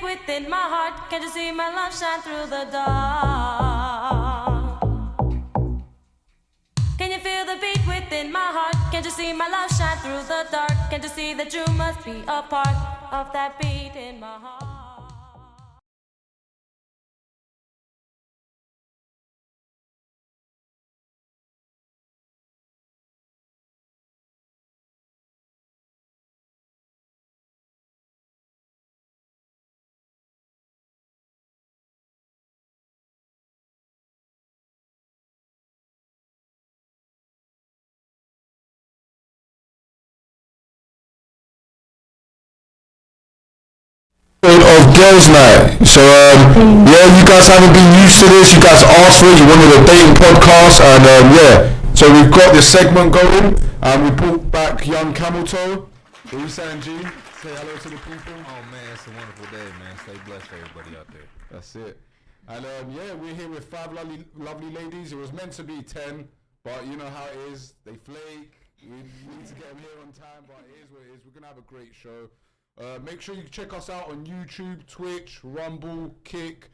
beat within my heart? Can't you see my love shine through the dark? Can you feel the beat within my heart? Can't you see my love shine through the dark? Can't you see that you must be a part of that beat in my heart? Of girls' night. So yeah, you guys haven't been used to this. You guys asked for it. You wanted a dating podcast, and yeah. So we've got this segment going, and we brought back YungCamelToe. What are you saying, G? Say hello to the people. Oh man, it's a wonderful day, man. Stay blessed, everybody out there. That's it. And yeah, we're here with 5 lovely ladies. It was meant to be 10, but you know how it is. They flake. We need to get them here on time, but it is what it is. We're gonna have a great show. Make sure you check us out on YouTube, Twitch, Rumble, Kick,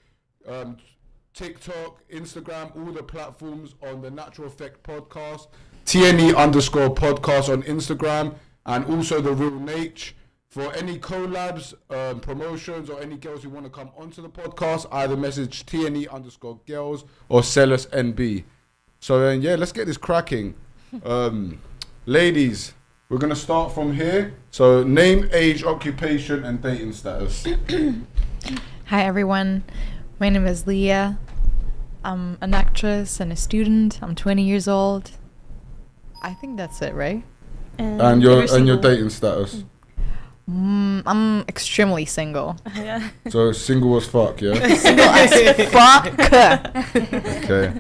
TikTok, Instagram, all the platforms on the Natural Effect podcast, TNE_podcast on Instagram, and also the real Natch. For any collabs, promotions, or any girls who want to come onto the podcast, either message TNE_girls or sell us NB. So yeah, let's get this cracking. Ladies, we're going to start from here. So name, age, occupation, and dating status. Hi everyone, my name is Leah. I'm an actress and a student. I'm 20 years old. I think that's it, right? And your dating status. I'm extremely single. Yeah. So single as fuck, yeah? Single as fuck. Okay.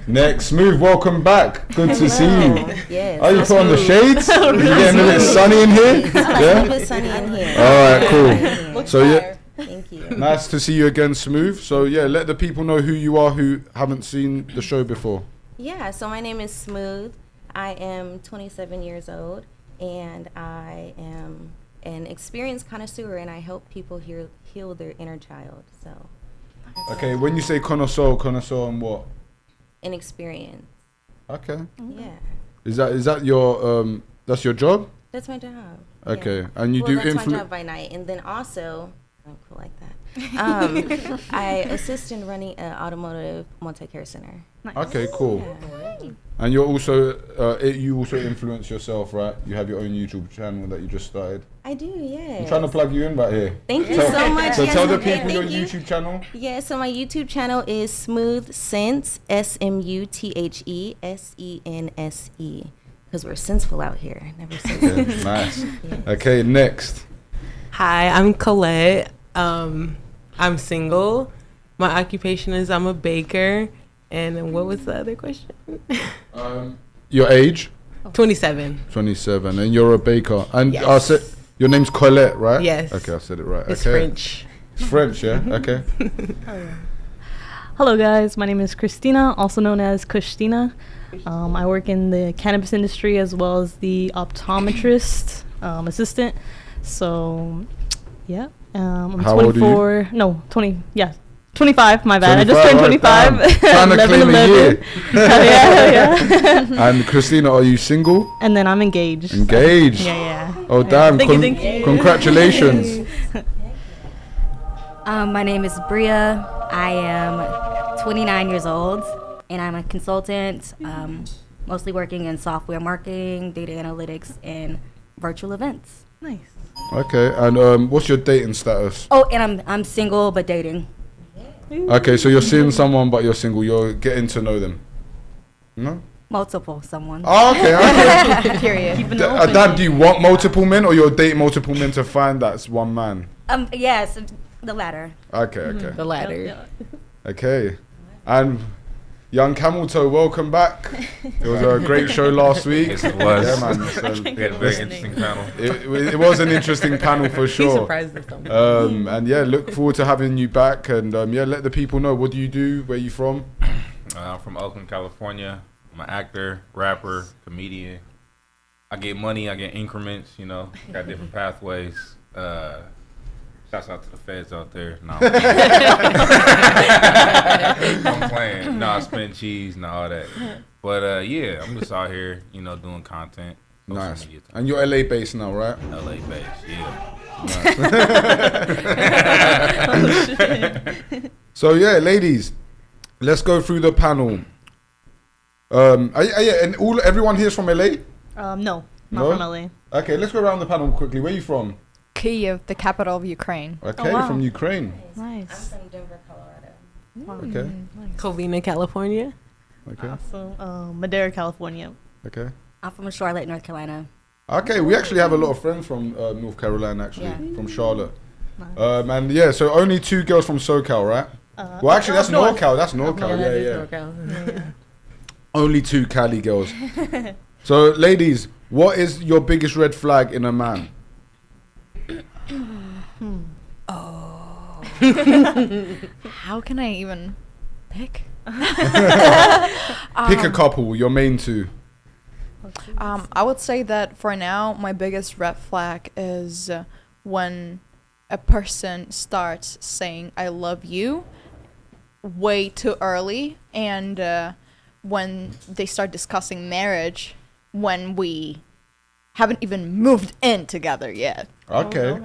Next, Smooth, welcome back. Good to see you. Yes. Are you put on the shades? Is it getting a bit sunny in here? Yeah. A bit sunny in here. Alright, cool. So yeah. Thank you. Nice to see you again, Smooth. So yeah, let the people know who you are who haven't seen the show before. Yeah, so my name is Smooth. I am 27 years old, and I am an experienced connoisseur, and I help people heal their inner child. So. Okay, when you say connoisseur on what? An experience. Okay. Yeah. Is that your that's your job? That's my job. Okay, yeah. and you do that's my influence. job by night, and then also I'm cool like that. I assist in running an automotive multi-care center. Nice. Okay, cool. Yeah. And you're also you also influence yourself, right? You have your own YouTube channel that you just started. I do, yeah. I'm trying to plug you in right here. Thank you so much. So Yes, tell the okay, people your thank you. YouTube channel. Yeah, so my YouTube channel is Smooth Sense, SMUTHESENSE, because we're senseful out here. Never said Okay, nice. Yes. Okay, next. Hi, I'm Colette. I'm single. My occupation is I'm a baker. And what was the other question? Your age? 27. 27, and you're a baker. And Yes. I said your name's Colette, right? Yes. Okay, I said it right. It's okay. French. It's French, yeah. Okay. Hello guys, my name is Christina, also known as Kushtina. I work in the cannabis industry as well as the optometrist assistant. So, yeah. I'm How old are you? 24. No, 20. Yeah, 25. My bad. 25, I just turned right, 25. Trying to claim a year. yeah. And Christina, are you single? And then I'm engaged. Engaged. Yeah. Oh damn! Thank you. Congratulations. My name is Bria. I am 29 years old, and I'm a consultant, mostly working in software marketing, data analytics, and virtual events. Nice. Okay, and what's your dating status? Oh, and I'm single but dating. Okay, so you're seeing someone, but you're single. You're getting to know them. No. Multiple someone. Oh, okay. Okay. Period. Dad, do you want multiple men, or you're dating multiple men to find that's one man? Yes, the latter. Okay. Okay. The latter. Yeah. Okay. And YungCamelToe, welcome back. It was a great show last week. Yes, it was. Yeah, man. So We had a very interesting panel. it was an interesting panel for He sure. surprised us so much. And yeah, look forward to having you back. And yeah, let the people know, what do you do? Where you from? I'm from Oakland, California. I'm an actor, rapper, comedian. I get money, I get increments, got different pathways. Shouts out to the feds out there. No, I'm playing. No, I spend cheese and all that. But yeah, I'm just out here, you know, doing content. Nice. And you're LA based now, right? LA based, yeah. Nice. So yeah, ladies, let's go through the panel. Yeah, and everyone here's from LA? No, not No? from LA. Okay, let's go around the panel quickly. Where are you from? Kyiv, the capital of Ukraine. Okay, wow. from Ukraine. I'm Nice. from Denver, Colorado. Okay, Covina, California. okay, So, Madera, California. okay. I'm from Charlotte, North Carolina. Okay, we actually have a lot of friends from North Carolina, actually, Yeah. from Charlotte. Nice. And yeah, so only 2 girls from SoCal, right? Well, actually, that's North. NorCal. That's NorCal. Yeah. Yeah. Only 2 Cali girls. So, ladies, what is your biggest red flag in a man? How can I even pick? Pick a couple, your main 2. I would say that for now, my biggest red flag is when a person starts saying "I love you" way too early, and when they start discussing marriage when we haven't even moved in together yet. Okay.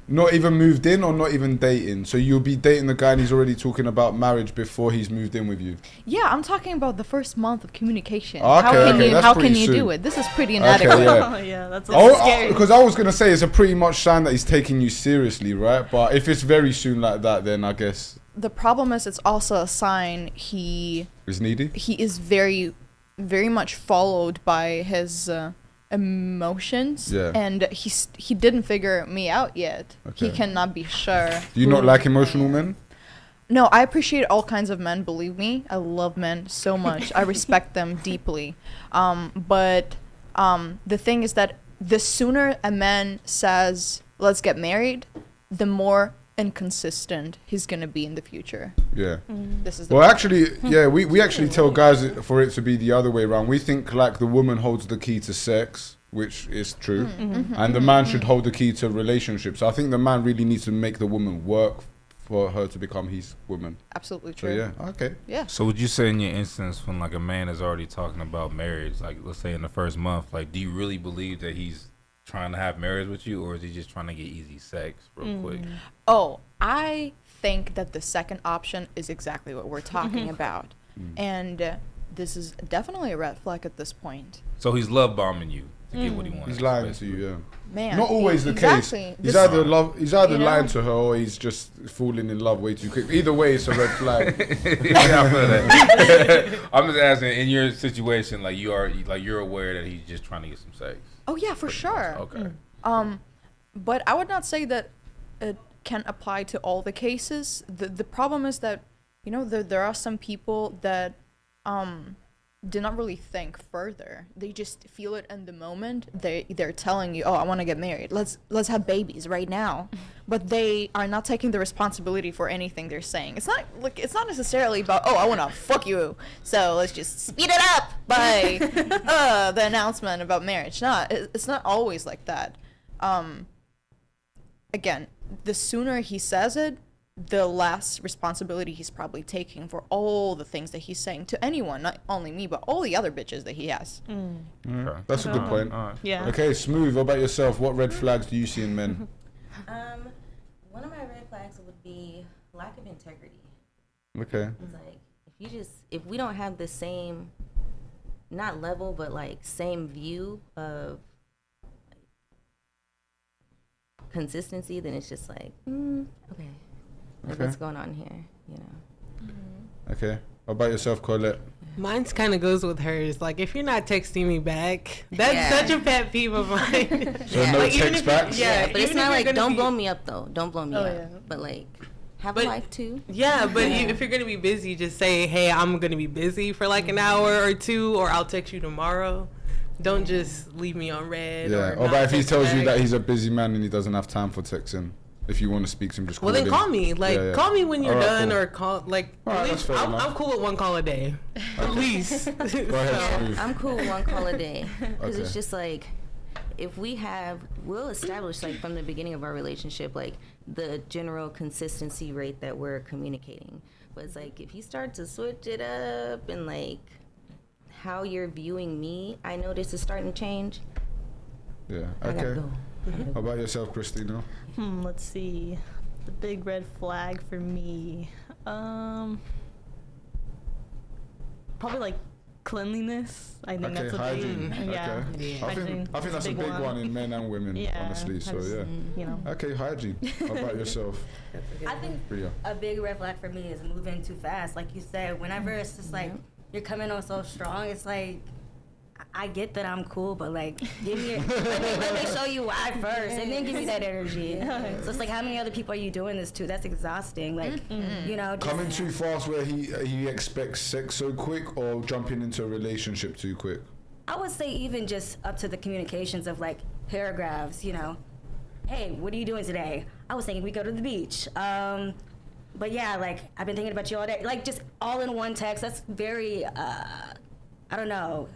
Not even moved in or not even dating? So you'll be dating the guy and he's already talking about marriage before he's moved in with you? Yeah, I'm talking about the first month of communication. Okay, okay, that's how pretty can you soon. do it? This is pretty Okay, inadequate. yeah. Oh, yeah, that's a little scary. Because I was going to say it's a pretty much sign that he's taking you seriously, right? But if it's very soon like that, then I guess... The problem is it's also a sign he Is needy? is very, very much followed by his emotions, Yeah. and he didn't figure me out yet. He Okay. cannot be sure. Do you not like emotional men? No, I appreciate all kinds of men, believe me. I love men so much. I respect them deeply. But the thing is that the sooner a man says, let's get married, the more inconsistent he's going to be in the future. Yeah. This is the Well, problem. actually, yeah, we actually tell guys for it to be the other way around. We think like the woman holds the key to sex, which is true, and the man should hold the key to relationships. I think the man really needs to make the woman work for her to become his woman. Absolutely So true. yeah, okay. Yeah. So would you say in your instance when like a man is already talking about marriage, like let's say in the first month, like do you really believe that he's trying to have marriage with you, or is he just trying to get easy sex real quick? Oh, I think that the second option is exactly what we're talking about. And this is definitely a red flag at this point. So he's love bombing you to get what he wants. He's lying to you, yeah. Man. Not always the exactly. case. He's This- either you know? lying to her or he's just falling in love way too quick. Either way, it's a red flag. Yeah, I feel that. I'm just asking, in your situation, like you're aware that he's just trying to get some sex. Oh yeah, for sure. Okay. But I would not say that it can apply to all the cases. The problem is that, you know, there are some people that do not really think further. They just feel it in the moment. They're telling you, oh, I want to get married. Let's have babies right now. But they are not taking the responsibility for anything they're saying. It's not necessarily about, oh, I want to fuck you, so let's just speed it up by the announcement about marriage. No, it's not always like that. Again, the sooner he says it, the less responsibility he's probably taking for all the things that he's saying to anyone, not only me, but all the other bitches that he has. Okay. That's a good point. All right. Yeah. Okay, Smooth, what about yourself? What red flags do you see in men? One of my red flags would be lack of integrity. Okay. It's like if we don't have the same, not level, but like same view of consistency, then it's just like, okay, like Okay. what's going on here, you know? Okay. What about yourself, Colette? Mine's kind of goes with hers. Like, if you're not texting me back, that's Yeah. such a pet peeve of mine. So Yeah. no Like, even text if- backs? yeah. But it's even if not you're like, gonna don't be- blow me up though. Don't blow me Oh, up. yeah. But like, have But- a life too. Yeah, but if you're gonna be busy, just say, "Hey, I'm gonna be busy for like an hour or two, or I'll text you tomorrow." Don't just leave me on red. Yeah. Or Or not about if he text tells you back. that he's a busy man and he doesn't have time for texting. If you want to speak to him, just call Well, then him. call me. Like, Yeah, yeah. call me when you're Alright, done, cool. or call like. Alright, at that's least fair I'm enough. cool with one call a day, at least. Go ahead, Smooth. I'm cool with one call a day because Okay. it's just like if we'll establish like from the beginning of our relationship like the general consistency rate that we're communicating. But it's like, if you start to switch it up and like how you're viewing me, I know this is starting to change. Yeah. I gotta Okay. go. How about yourself, Christina? Let's see. The big red flag for me. Probably like cleanliness. I think Okay, that's a hygiene. big. Yeah. Okay. Hygiene I think that's a big one in men and women, Yeah, honestly. I So just, yeah. You know. Okay, hygiene. How about yourself, I think Priya? a big red flag for me is moving too fast. Like you said, whenever it's just like you're coming on so strong, it's like I get that I'm cool, but like give me let me show you why first, and then give me that energy. So it's like, how many other people are you doing this to? That's exhausting. Like you know, just, Coming too fast where he expects sex so quick, or jumping into a relationship too quick? I would say even just up to the communications of like paragraphs. You know, hey, what are you doing today? I was thinking we go to the beach. But yeah, like I've been thinking about you all day. Like just all in one text. That's very I don't know.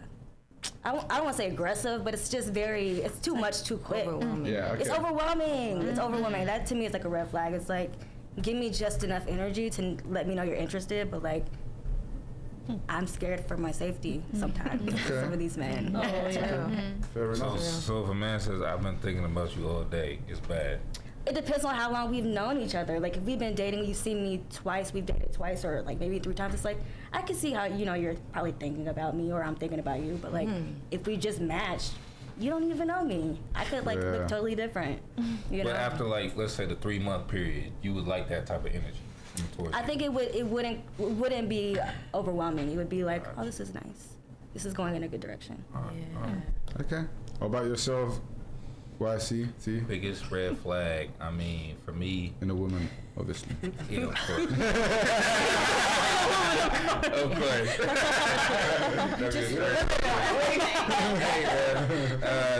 I don't want to say aggressive, but it's just very, it's too much too quick. Overwhelming. Yeah. Okay. It's overwhelming. It's overwhelming. That to me is like a red flag. It's like, give me just enough energy to let me know you're interested, but like, I'm scared for my safety sometimes. Some of these men. Oh yeah. Fair enough. So if a man says, I've been thinking about you all day, it's bad. It depends on how long we've known each other. Like if we've been dating, you've seen me twice, we've dated twice, or like maybe 3 times. It's like I can see how you're probably thinking about me, or I'm thinking about you. But like if we just matched, you don't even know me. I could like look totally different. You know. But after like, let's say the 3-month period, you would like that type of energy towards I you. think it wouldn't be overwhelming. It would be like, oh, this is nice. This is going in a good direction. Okay. How about yourself, YC? T? Biggest red flag, I mean, for me, In a woman, obviously. yeah, of course. Of course.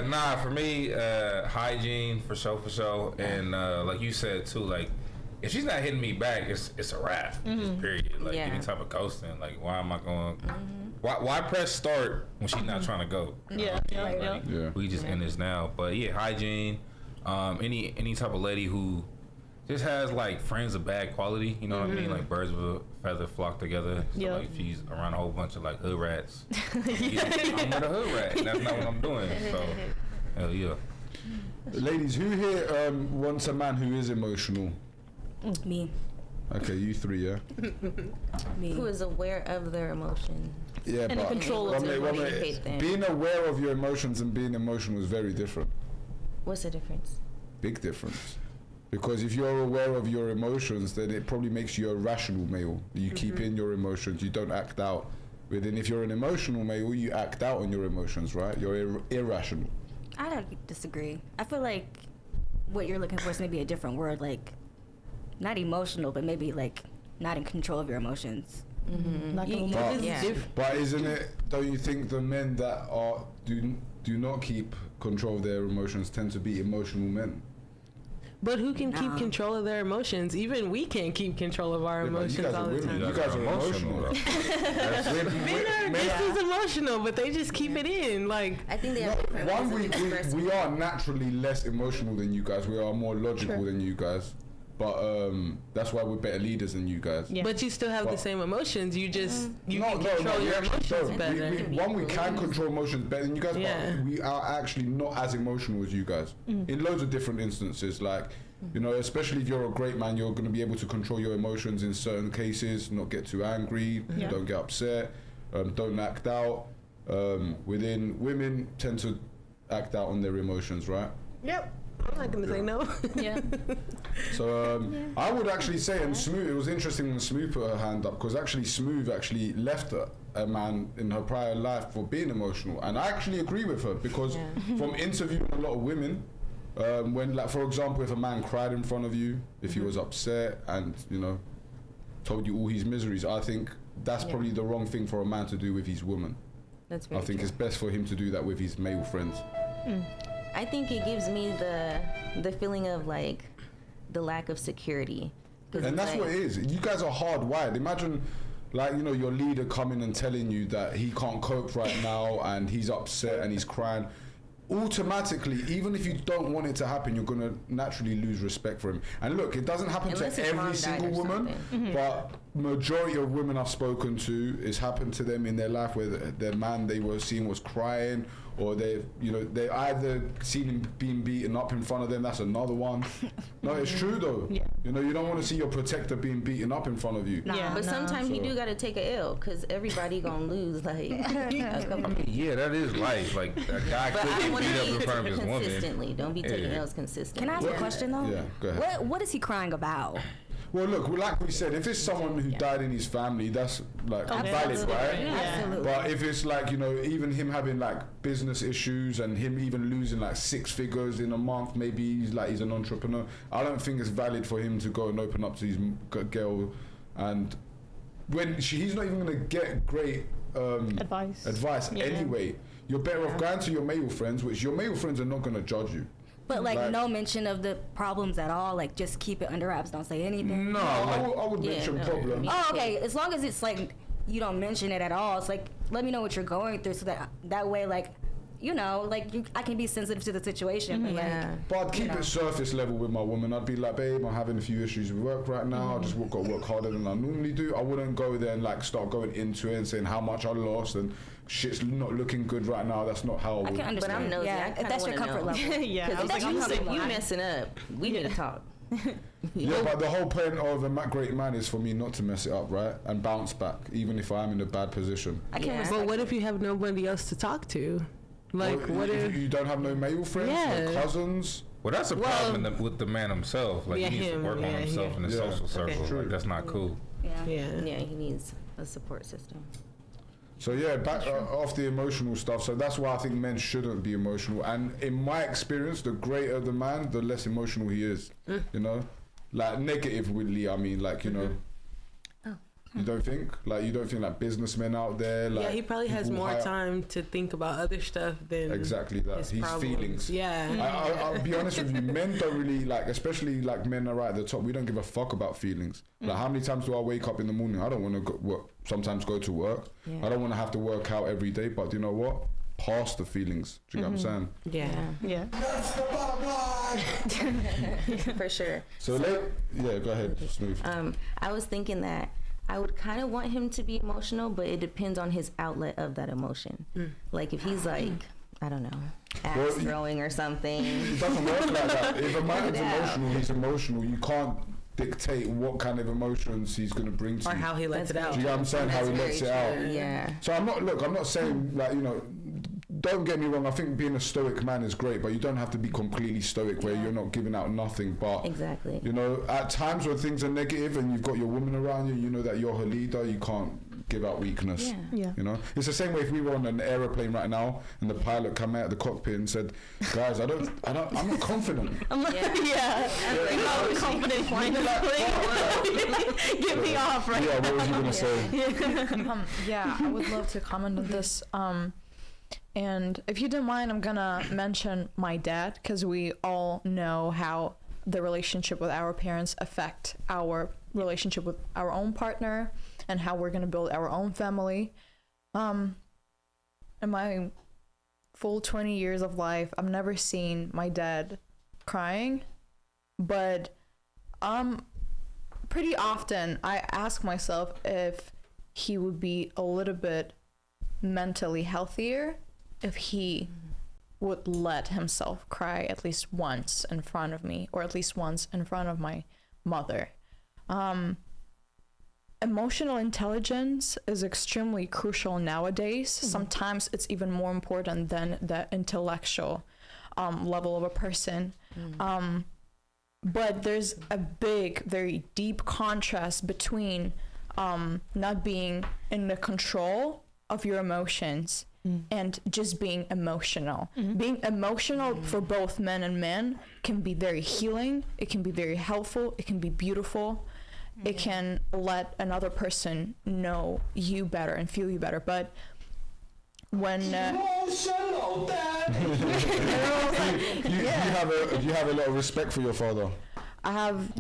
Nah, for me, hygiene for sure. And like you said too, like if she's not hitting me back, it's a wrap. Just period. Like Yeah. any type of ghosting. Like why am I going? Why press start when she's not trying to go? You know Yeah, what I mean? yeah, Like, yeah. We just end this now. But yeah, hygiene. Any type of lady who just has like friends of bad quality. You know what I mean? Like birds of a feather flock together. So Yeah. like if she's around a whole bunch of like hood rats, I'm with a hood rat. That's not what I'm doing. So hell yeah. Ladies, who here wants a man who is emotional? Me. Okay, you 3, yeah? Me. Who is aware of their emotion. Yeah, And in but control one of minute, it. one Communicate minute. them. Being aware of your emotions and being emotional is very different. What's the difference? Big difference. Because if you're aware of your emotions, then it probably makes you a rational male. You keep in your emotions, you don't act out. But then if you're an emotional male, you act out on your emotions, right? You're irrational. I don't disagree. I feel like what you're looking for is maybe a different word, like not emotional, but maybe like not in control of your emotions. Not gonna But, Yeah. but isn't it, don't you think the men that do not keep control of their emotions tend to be emotional men? But who can keep Nah. control of their emotions? Even we can't keep control of our Yeah, but you emotions guys all are the women. time. You guys are emotional. though. This is emotional, but they just keep it in. Like, I think they have different One, ways of expressing. we are naturally less emotional than you guys. We are more logical than you guys. But that's why we're better leaders than you guys. Yeah. but you still have the Well- same emotions. You just you No, can no, control no, we your actually emotions don't. better. We can control emotions better than you guys, Yeah. but we are actually not as emotional as you guys. In loads of different instances, like, you know, especially if you're a great man, you're going to be able to control your emotions in certain cases, not get too angry, Yeah. don't get upset, don't act out. Within women tend to act out on their emotions, right? Yep. I'm not gonna say no. Yeah. So I would actually say, and Smooth, it was interesting when Smooth put her hand up, because actually Smooth actually left a man in her prior life for being emotional, and I actually agree with her, because from interviewing a lot of women, when, like, for example, if a man cried in front of you, if he was upset and, you know, told you all his miseries, I think that's probably the wrong thing for a man to do with his woman. That's very I think true. it's best for him to do that with his male friends. I think it gives me the feeling of like the lack of security. 'Cause And it's that's like, what it is. You guys are hardwired. Imagine, like, you know, your leader coming and telling you that he can't cope right now and he's upset and he's crying. automatically, even if you don't want it to happen, you're gonna naturally lose respect for him. And look, it doesn't happen Unless to his mom every died single or woman, something. but majority of women I've spoken to, it's happened to them in their life where their man they were seeing was crying, or they either seen him being beaten up in front of them. That's another one. No, it's true though. Yeah. You know, you don't want to see your protector being beaten up in front of you. Yeah. But sometimes you So- do got to take a L because everybody gonna lose. Like, I mean, yeah, that is life. Like a guy but I could want get beat up in to front of his woman. consistently. Don't be taking Yeah. L's consistently. Can I ask a question though? Yeah, go ahead. What is he crying about? Well, look, like we said, if it's someone who died in his family, that's like valid, right? Yeah. Absolutely. But if it's like, you know, even him having like business issues and him even losing like 6 figures in a month, maybe he's an entrepreneur, I don't think it's valid for him to go and open up to his girl, and when he's not even going to get great advice Yeah. anyway. You're better off going to your male friends, which your male friends are not going to judge you. But like no mention of the problems at all. Like just keep it under wraps. Don't say anything. No, I would Yeah, mention no. problems. Oh, okay. As long as it's like you don't mention it at all. It's like let me know what you're going through, so that way, like, you know, like I can be sensitive to the situation. But Yeah. But I'd keep know. it surface level with my woman. I'd be like, babe, I'm having a few issues with work right now. I just got to work harder than I normally do. I wouldn't go there and like start going into it and saying how much I lost and shit's not looking good right now. That's not how I I would. can understand. But I'm nosy. Yeah, I if kinda that's your wanna comfort know. level. Yeah, I Because was like, if I'm you, not if gonna you lie. messing up, we need to talk. Yeah, but the whole point of a great man is for me not to mess it up, right? And bounce back, even if I'm in a bad position. I can Yeah. respect. But what if you have nobody else to talk to? Like, Well, what if? you don't have no male friends, Yeah. no cousins? Well, that's a problem with the man himself. Like Yeah, he needs him, to work on yeah, himself yeah. in his Yeah. social circle. True. Like that's not cool. Yeah. Yeah. Yeah, he needs a support system. So yeah, back off the emotional stuff. So that's why I think men shouldn't be emotional. And in my experience, the greater the man, the less emotional he is. You know, like negatively. I mean, like, you know. You don't think? Like, you don't think like businessmen out there? Like, Yeah, he probably has people more high up- time to think about other stuff than Exactly that. his His problems. feelings. Yeah. I'll be honest with you, men don't really like, especially like men are right at the top, we don't give a fuck about feelings. Like, how many times do I wake up in the morning? I don't want to go work, sometimes go to work. Yeah. I don't want to have to work out every day, but you know what? Past the feelings. Do you get what I'm saying? Yeah. Yeah. For sure. So, yeah, go ahead, Smooth. I was thinking that I would kind of want him to be emotional, but it depends on his outlet of that emotion. Like if he's like, I don't know, ass Well, throwing or something. It doesn't work like that. If a man's Yeah. emotional, he's emotional. You can't dictate what kind of emotions he's going to bring to Or you. how he lets it That's out. Do you get what I'm saying? How he That's lets it very out. true. Yeah. So I'm not saying like, you know, don't get me wrong, I think being a stoic man is great, but you don't have to be completely stoic where you're not giving out nothing. But Exactly. you know, at times when things are negative and you've got your woman around you, you know that you're her leader, you can't give out weakness. Yeah. Yeah. You know, it's the same way if we were on an aeroplane right now and the pilot come out of the cockpit and said, "Guys, I'm not confident." I'm like, Yeah. I'm not confident flying this plane. Get me off right Yeah, what was you gonna say? Yeah, I would love to comment on this. And if you don't mind, I'm gonna mention my dad, because we all know how the relationship with our parents affect our relationship with our own partner and how we're gonna build our own family. In my full 20 years of life, I've never seen my dad crying, but pretty often I ask myself if he would be a little bit mentally healthier if he would let himself cry at least once in front of me, or at least once in front of my mother. Emotional intelligence is extremely crucial nowadays. Sometimes it's even more important than the intellectual level of a person. But there's a big, very deep contrast between not being in the control of your emotions and just being emotional. Being emotional for both men and men can be very healing, it can be very helpful, it can be beautiful, it can let another person know you better and feel you better. But when you have a lot of respect for your father. I have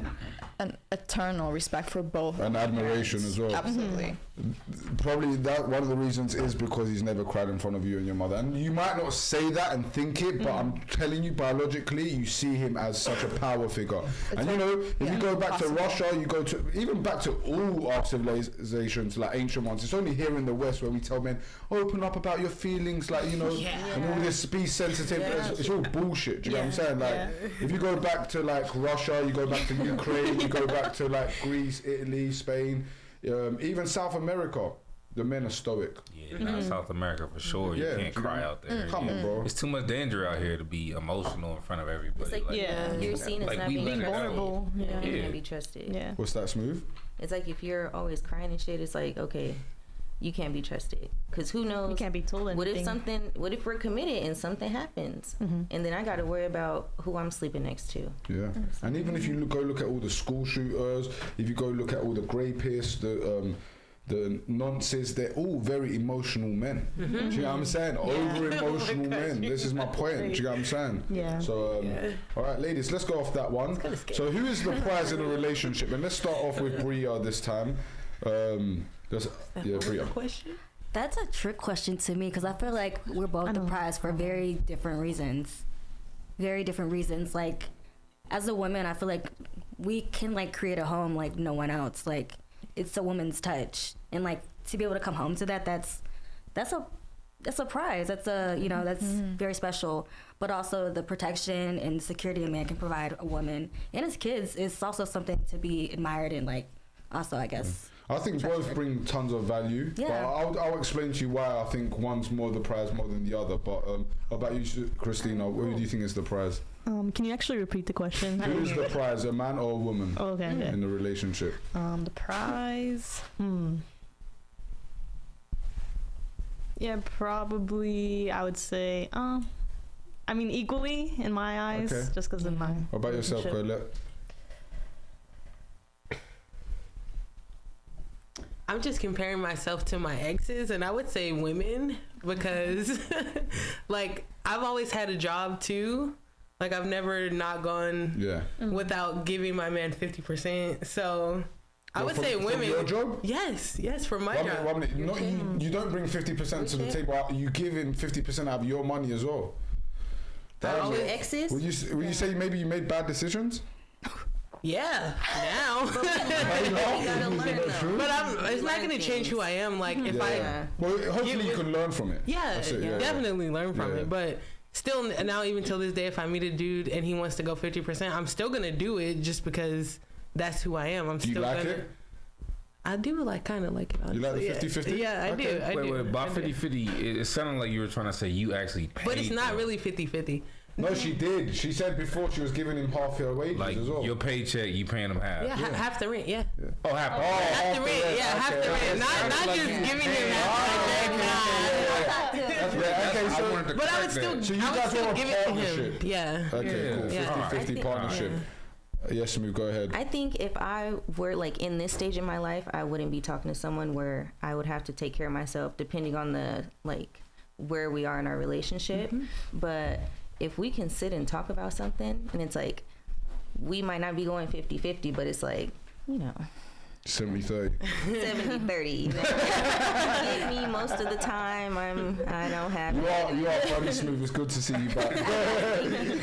an eternal respect for both. And admiration as well. Absolutely. Probably that one of the reasons is because he's never cried in front of you and your mother. And you might not say that and think it, but I'm telling you, biologically, you see him as such a power figure. And you know, if you go back to Russia, you go to even back to all our civilizations, like ancient ones. It's only here in the West where we tell men, open up about your feelings, like, you know, and all this, be sensitive. It's all bullshit. Do you know what I'm saying? Like, if you go back to like Russia, you go back to Ukraine, you go back to like Greece, Italy, Spain, even South America, the men are stoic. Yeah, not South America for sure. You can't cry out there. Come on, bro. It's too much danger out here to be emotional in front of everybody. It's like, you're seen as like not we being let it vulnerable. You Yeah. can't be trusted. Yeah. What's that, Smooth? It's like if you're always crying and shit, it's like, okay, you can't be trusted. Because who knows? You can't be told anything. What if we're committed and something happens? And then I got to worry about who I'm sleeping next to. Yeah. And even if you go look at all the school shooters, if you go look at all the rapists, the nonces, they're all very emotional men. Do you know what I'm saying? Over emotional men. This is my point. Do you know what I'm saying? Yeah. So, all right, ladies, let's go off that one. So, who is the prize in a relationship? And let's start off with Bria this time. Bria. Question? That's a trick question to me because I feel like we're both the prize for very different reasons. Very different reasons. Like, as a woman, I feel like we can like create a home like no one else. Like, it's a woman's touch, and like to be able to come home to that's a prize. That's that's very special. But also the protection and security a man can provide a woman and his kids is also something to be admired and like also I guess. I think both bring tons of value. Yeah. But I'll explain to you why I think one's more the prize more than the other. But how about you, Christina? Who do you think is the prize? Can you actually repeat the question? Who is the prize, a man or a woman? Oh, okay. In the relationship. The prize. Yeah, probably. I would say. I mean, equally in my eyes, just because of my. What about yourself, Colette? I'm just comparing myself to my exes, and I would say women because, like, I've always had a job too. Like, I've never not gone without giving my man 50%. So, I would say women. From your job? Yes, for my job. 1 minute. Not you don't bring 50% to the table. You give him 50% out of your money as well. Your exes? Would you say maybe you made bad decisions? Yeah, now. But it's not going to change who I am. Like, if Well, hopefully you can learn from it. Definitely learn from it. But still, now even till this day, if I meet a dude and he wants to go 50%, I'm still going to do it just because that's who I am. Do you like it? I do kind of like it, honestly. You like the 50-50? Yeah, I do. Wait, by 50-50, it sounded like you were trying to say you actually paid. But it's not really 50-50. No, she did. She said before she was giving him half her wages like as well. Your paycheck, you paying him half. Yeah, half the rent, Oh, half. Half the rent, half the rent. Not just giving him half the rent. But I would still give it to him. Yeah. Okay, cool. 50-50 partnership. Yes, Smooth, go ahead. I think if I were like in this stage in my life, I wouldn't be talking to someone where I would have to take care of myself depending on the like where we are in our relationship. But if we can sit and talk about something and it's like we might not be going 50-50, but it's like, 70-30. 70-30. You get me most of the time. I don't have. You are funny, Smooth. It's good to see you back.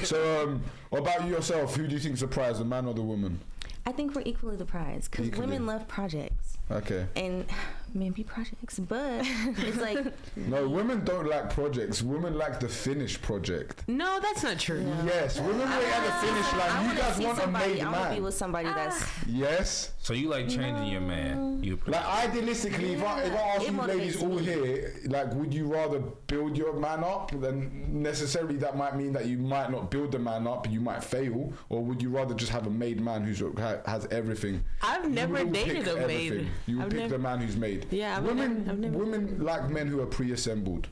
So, what about you yourself? Who do you think is the prize, the man or the woman? I think we're equally the prize because women love projects. Okay. And men be projects, but it's like no, women don't like projects. Women like the finished project. No, that's not true. No. Yes, women wait at the finish line. You guys want a made man. I want to be with somebody that's yes. So you like changing your man? You like idealistically, if I ask you ladies all here, like, would you rather build your man up? Then necessarily that might mean that you might not build the man up, you might fail, or would you rather just have a made man who's has everything? I've never dated a maid. You would pick the man who's made. Yeah, women like men who are pre-assembled.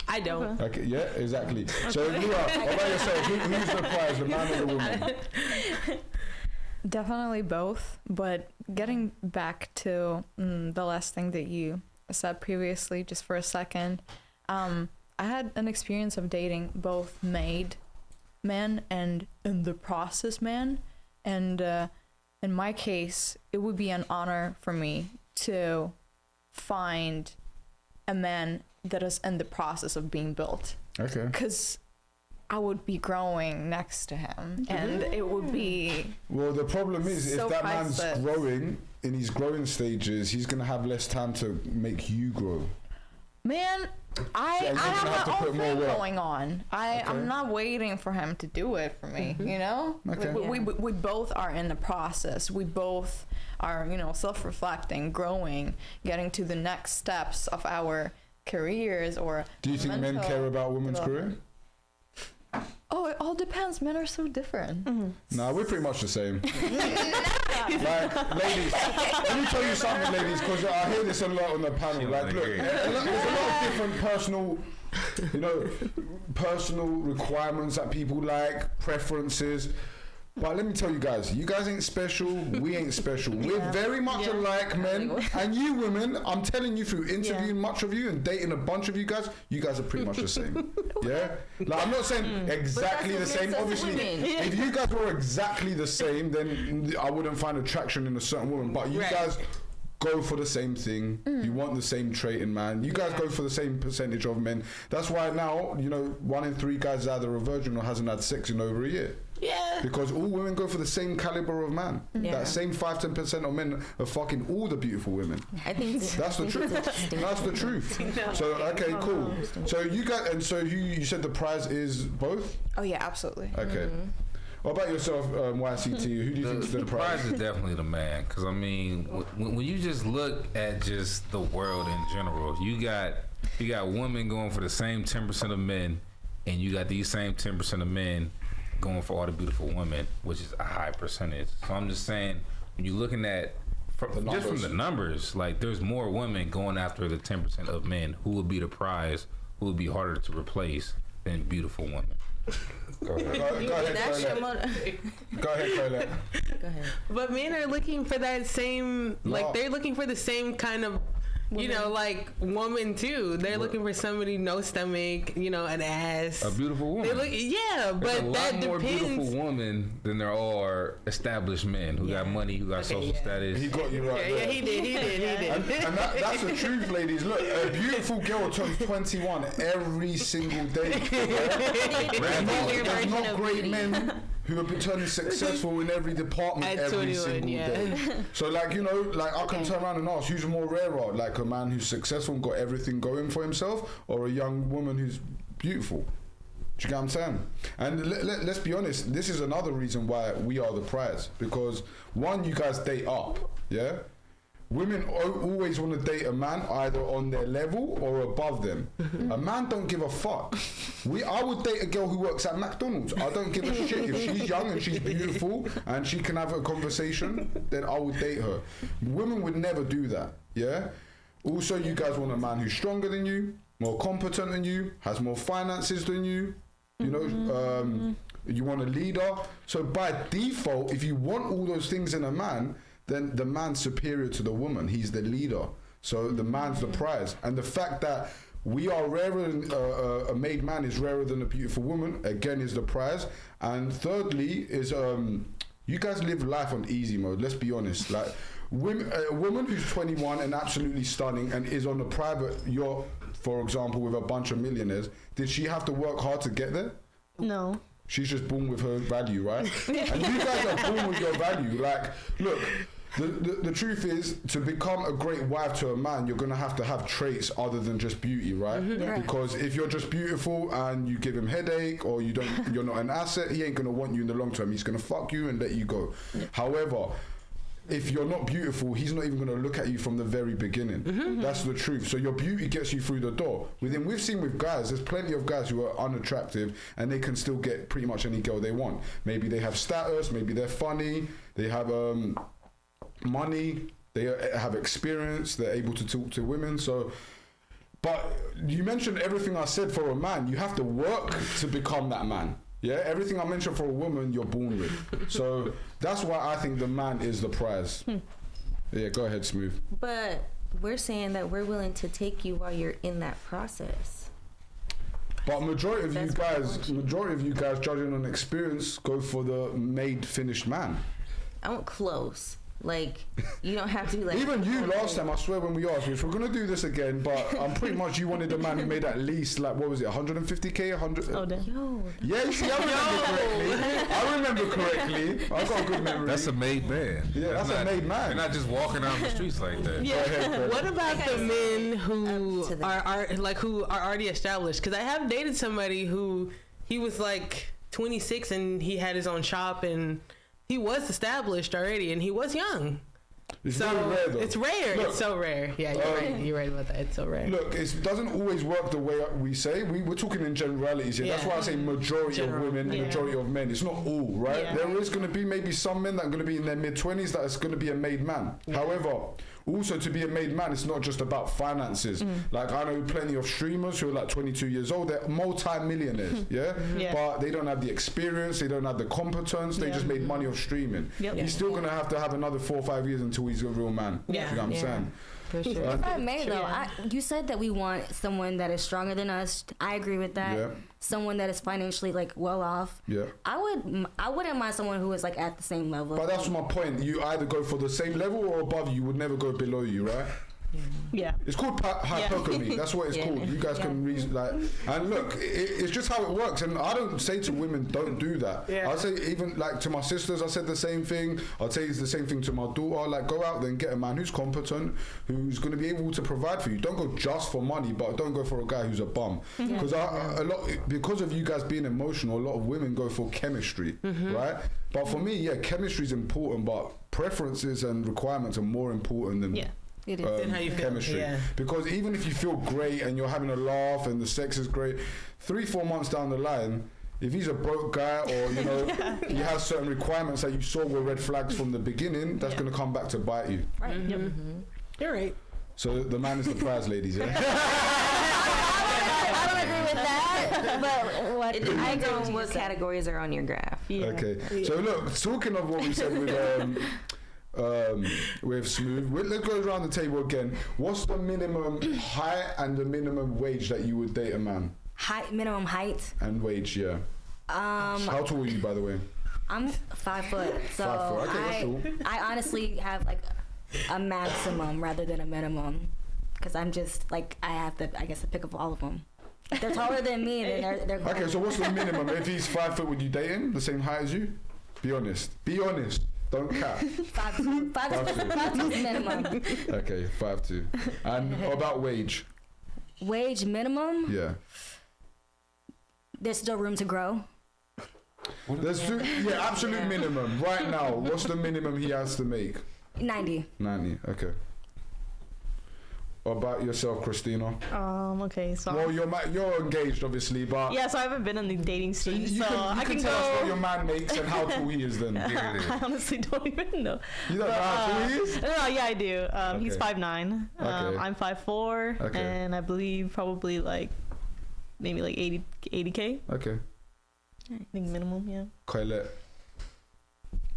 I don't. Okay, yeah, exactly. So, Lua, what about yourself? Who's the prize, the man or the woman? Definitely both. But getting back to the last thing that you said previously, just for a second, I had an experience of dating both made men and in the process men, and in my case, it would be an honor for me to find a man that is in the process of being built. Okay. Because I would be growing next to him, and it would be. Well, the problem is, so if that priceless. man's growing in his growing stages, he's gonna have less time to make you grow. Man, I you're gonna have have to my put own more thing work. going on. I'm not waiting for him to do it for me, you know? Okay. We both are in the process. We both are, you know, self-reflecting, growing, getting to the next steps of our careers or Do you think men mental care about women's development. career? Oh, it all depends. Men are so different. Nah, we're pretty much the same. Like, ladies, let me tell you something, ladies, because I hear this a lot on the panel. She Like, doesn't look, agree. there's a lot of different personal, you know, personal requirements that people like, preferences. But let me tell you guys ain't special, we ain't special. We're very much alike, men. And you women, I'm telling you through interviewing much of you and dating a bunch of you guys are pretty much the same. Yeah? Like, I'm not saying exactly the same. Obviously, if you guys were exactly the same, then I wouldn't find attraction in a certain woman. But you guys go for the same thing. You want the same trait in man. You guys go for the same percentage of men. That's why now, you know, 1 in 3 guys is either a virgin or hasn't had sex in over a year. Yeah. Because all women go for the same caliber of man. That same 5-10% of men are fucking all the beautiful women. I think That's the truth. That's the truth. So okay, cool. So you got, and so you said the prize is both. Oh yeah, absolutely. Okay. What about yourself, YCT? Who do you think is the The prize? prize is definitely the man, because I mean, when you just look at just the world in general, you got women going for the same 10% of men, and you got these same 10% of men going for all the beautiful women, which is a high percentage. So I'm just saying, when you're looking at just from the numbers, like there's more women going after the 10% of men who would be the prize, who would be harder to replace than beautiful women. Go ahead, that's your Colette. Go ahead, Colette. Go ahead. But men are looking for that same, like they're looking for the same kind of, you know, like woman too. They're looking for somebody no stomach, you know, an ass. A beautiful woman. They look, yeah, but There's a that lot more depends. beautiful women than there are established men who got money, who got social status. He got you right Yeah, there. he did. And that's the truth, ladies. Look, a beautiful girl turns 21 every single day. There's not great men who have been turning successful in every department At every 21, single day. So, like, you know, like I can turn around and ask, who's more rarer? Like a man who's successful and got everything going for himself, or a young woman who's beautiful? Do you get what I'm saying? And let's be honest, this is another reason why we are the prize. Because one, you guys date up, yeah? Women always want to date a man either on their level or above them. A man don't give a fuck. I would date a girl who works at McDonald's. I don't give a shit. If she's young and she's beautiful and she can have a conversation, then I would date her. Women would never do that, yeah? Also, you guys want a man who's stronger than you, more competent than you, has more finances than you, you know, you want a leader. So by default, if you want all those things in a man, then the man's superior to the woman. He's the leader. So the man's the prize. And the fact that we are rarer than a made man is rarer than a beautiful woman, again, is the prize. And thirdly is you guys live life on easy mode. Let's be honest. Like a woman who's 21 and absolutely stunning and is on a private yacht, for example, with a bunch of millionaires, did she have to work hard to get there? No. She's just born with her value, right? And you guys are born with your value. Like, look, the truth is, to become a great wife to a man, you're gonna have to have traits other than just beauty, right? Because if you're just beautiful and you give him headache or you're not an asset, he ain't gonna want you in the long term. He's gonna fuck you and let you go. However, if you're not beautiful, he's not even going to look at you from the very beginning. That's the truth. So your beauty gets you through the door. We've seen with guys, there's plenty of guys who are unattractive and they can still get pretty much any girl they want. Maybe they have status, maybe they're funny, they have money, they have experience, they're able to talk to women. So, but you mentioned everything I said for a man. You have to work to become that man. Yeah, everything I mentioned for a woman, you're born with. So that's why I think the man is the prize. Yeah, go ahead, Smooth. But we're saying that we're willing to take you while you're in that process. But majority of you guys, judging on experience, go for the made, finished man. I want close. Like, you don't have to be like. Even you last time, I swear, when we asked, which we're gonna do this again, but I'm pretty much you wanted a man who made at least like what was it, 150k, 100. Oh, damn. Yo. Yeah, you see, I remember correctly. I got a good memory. That's a made man. Yeah, that's a made man. You're not just walking down the streets like that. Yeah. What about the men who to the- are already established? Because I have dated somebody who he was like 26 and he had his own shop and he was established already and he was young. It's So very rare though. it's rare. Look, It's so rare. Yeah, you're right. You're right about that. It's so rare. Look, it doesn't always work the way we say. We're talking in generalities here. That's Yeah. why I say majority General. of women, Yeah. majority of men. It's not all, right? Yeah. There is going to be maybe some men that are going to be in their mid-20s that is going to be a made man. However, also to be a made man, it's not just about finances. Like I know plenty of streamers who are like 22 years old. They're multi-millionaires, yeah? Yeah. But they don't have the experience. They don't have the competence. They Yeah. just made money off streaming. Yep. He's still going to have another 4 or 5 years until he's a real man. Yeah. You know what I'm Yeah. saying? For sure. If I may, though, Yeah. you said that we want someone that is stronger than us. I agree with that. Yeah. Someone that is financially like well off. Yeah. I wouldn't mind someone who is like at the same level. But that's my point. You either go for the same level or above you. You would never go below you, right? Yeah. It's called hypergamy. That's what it's Yeah. called. You guys can reason like, and look, it's just how it works. And I don't say to women, don't do that. Yeah. I say even like to my sisters, I said the same thing. I'll tell you the same thing to my daughter. Like, go out there and get a man who's competent, who's going to be able to provide for you. Don't go just for money, but don't go for a guy who's a bum. Because because of you guys being emotional, a lot of women go for chemistry, right? But for me, yeah, chemistry is important, but preferences and requirements are more important than Yeah. It is. Then how you feel, chemistry. yeah. Because even if you feel great and you're having a laugh and the sex is great, 3-4 months down the line, if he's a broke guy or you know he has certain requirements that you saw were red flags from the beginning, that's going to come back to bite you. Right. Yep. You're right. So the man is the prize, ladies. Yeah. I don't agree with that. But what It depends on what categories are on your graph. Yeah. Okay. So look, talking of what we said with Smooth, let's go around the table again. What's the minimum height and the minimum wage that you would date a man? minimum height. And wage, yeah. How tall are you, by the way? I'm 5 foot, so 5 foot. Okay, that's cool. I honestly have like a maximum rather than a minimum, because I'm just like I have to, I guess, to pick up all of them. If they're taller than me, then they're Okay, so what's the minimum? If he's 5 foot, would you date him the same height as you? Be honest. Be honest. Don't cap. 5'2". 5'2" is minimum. Okay, 5'2". And what about wage? Wage minimum. Yeah. There's still room to grow. Absolute minimum. Right now, what's the minimum he has to make? 90. 90, okay. What about yourself, Christina? Okay, so Well, you're engaged, obviously, but yeah, so I haven't been in the dating scene, so you I can can tell us what go. your man makes and how tall he is then. I honestly don't even know. You don't know how tall he is? No, yeah, I do. He's Okay. 5'9". Okay. I'm 5'4", Okay. and I believe probably like maybe like 80K. Okay. I think minimum, yeah. Colette.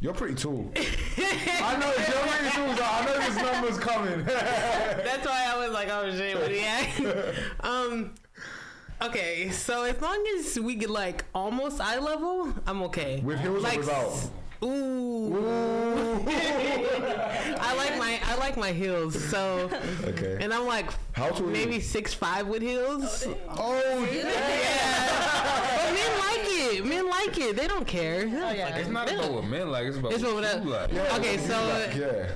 You're pretty tall. I know, you're pretty tall, so I know this number's coming. That's why I was like, oh shit, what do you Okay, so as long as we get like almost eye level, I'm okay. With heels Like, or without? Ooh. I like my heels. So Okay. and I'm like How tall are maybe you? 6'5" with heels. Oh, Yeah. But men like it. Men like it. They don't care. It's not about what men like. It's about It's what what you like. Yeah, Okay, so yeah.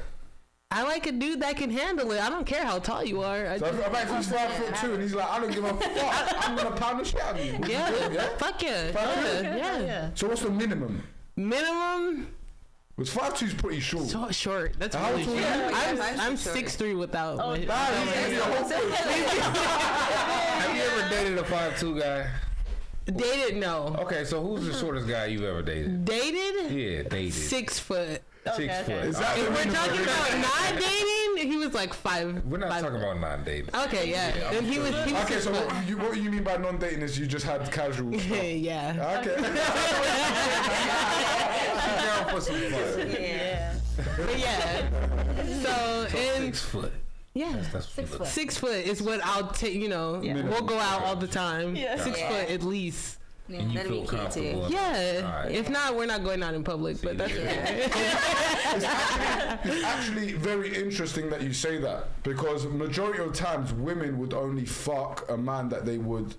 I like a dude that can handle it. I don't care how tall you are. So if he's 5'2" and he's like, I don't give a fuck, I'm gonna pound the shit out of you. Would you do it, yeah? Fuck yeah. 5'2"? Yeah. So what's the minimum? Minimum. Was 5'2" pretty short. So short. That's How really tall short. are you? I'm 6'3" without. Oh, my- Have you ever dated a 5'2" guy? Dated? No. Okay, so who's the shortest guy you ever dated? Dated? Yeah, dated. 6 foot. 6 foot. Is that If the we're minimum? talking about not dating, he was like 5. We're not 5. talking about not dating. Okay, yeah. Then he was. He was Okay, so 6 foot. what you mean by non-dating is you just had casual stuff. Yeah. Okay. Sit down for some fun. Yeah. But yeah. So, and 6 foot. yeah. That's 6 foot. 6 foot is what I'll take, Yeah. we'll go out all the time. Yeah. 6 foot at least. and you that'd feel be cute, comfortable. too. Yeah. All right. If not, we're not going out in public. But that's okay. It's actually very interesting that you say that, because majority of times women would only fuck a man that they would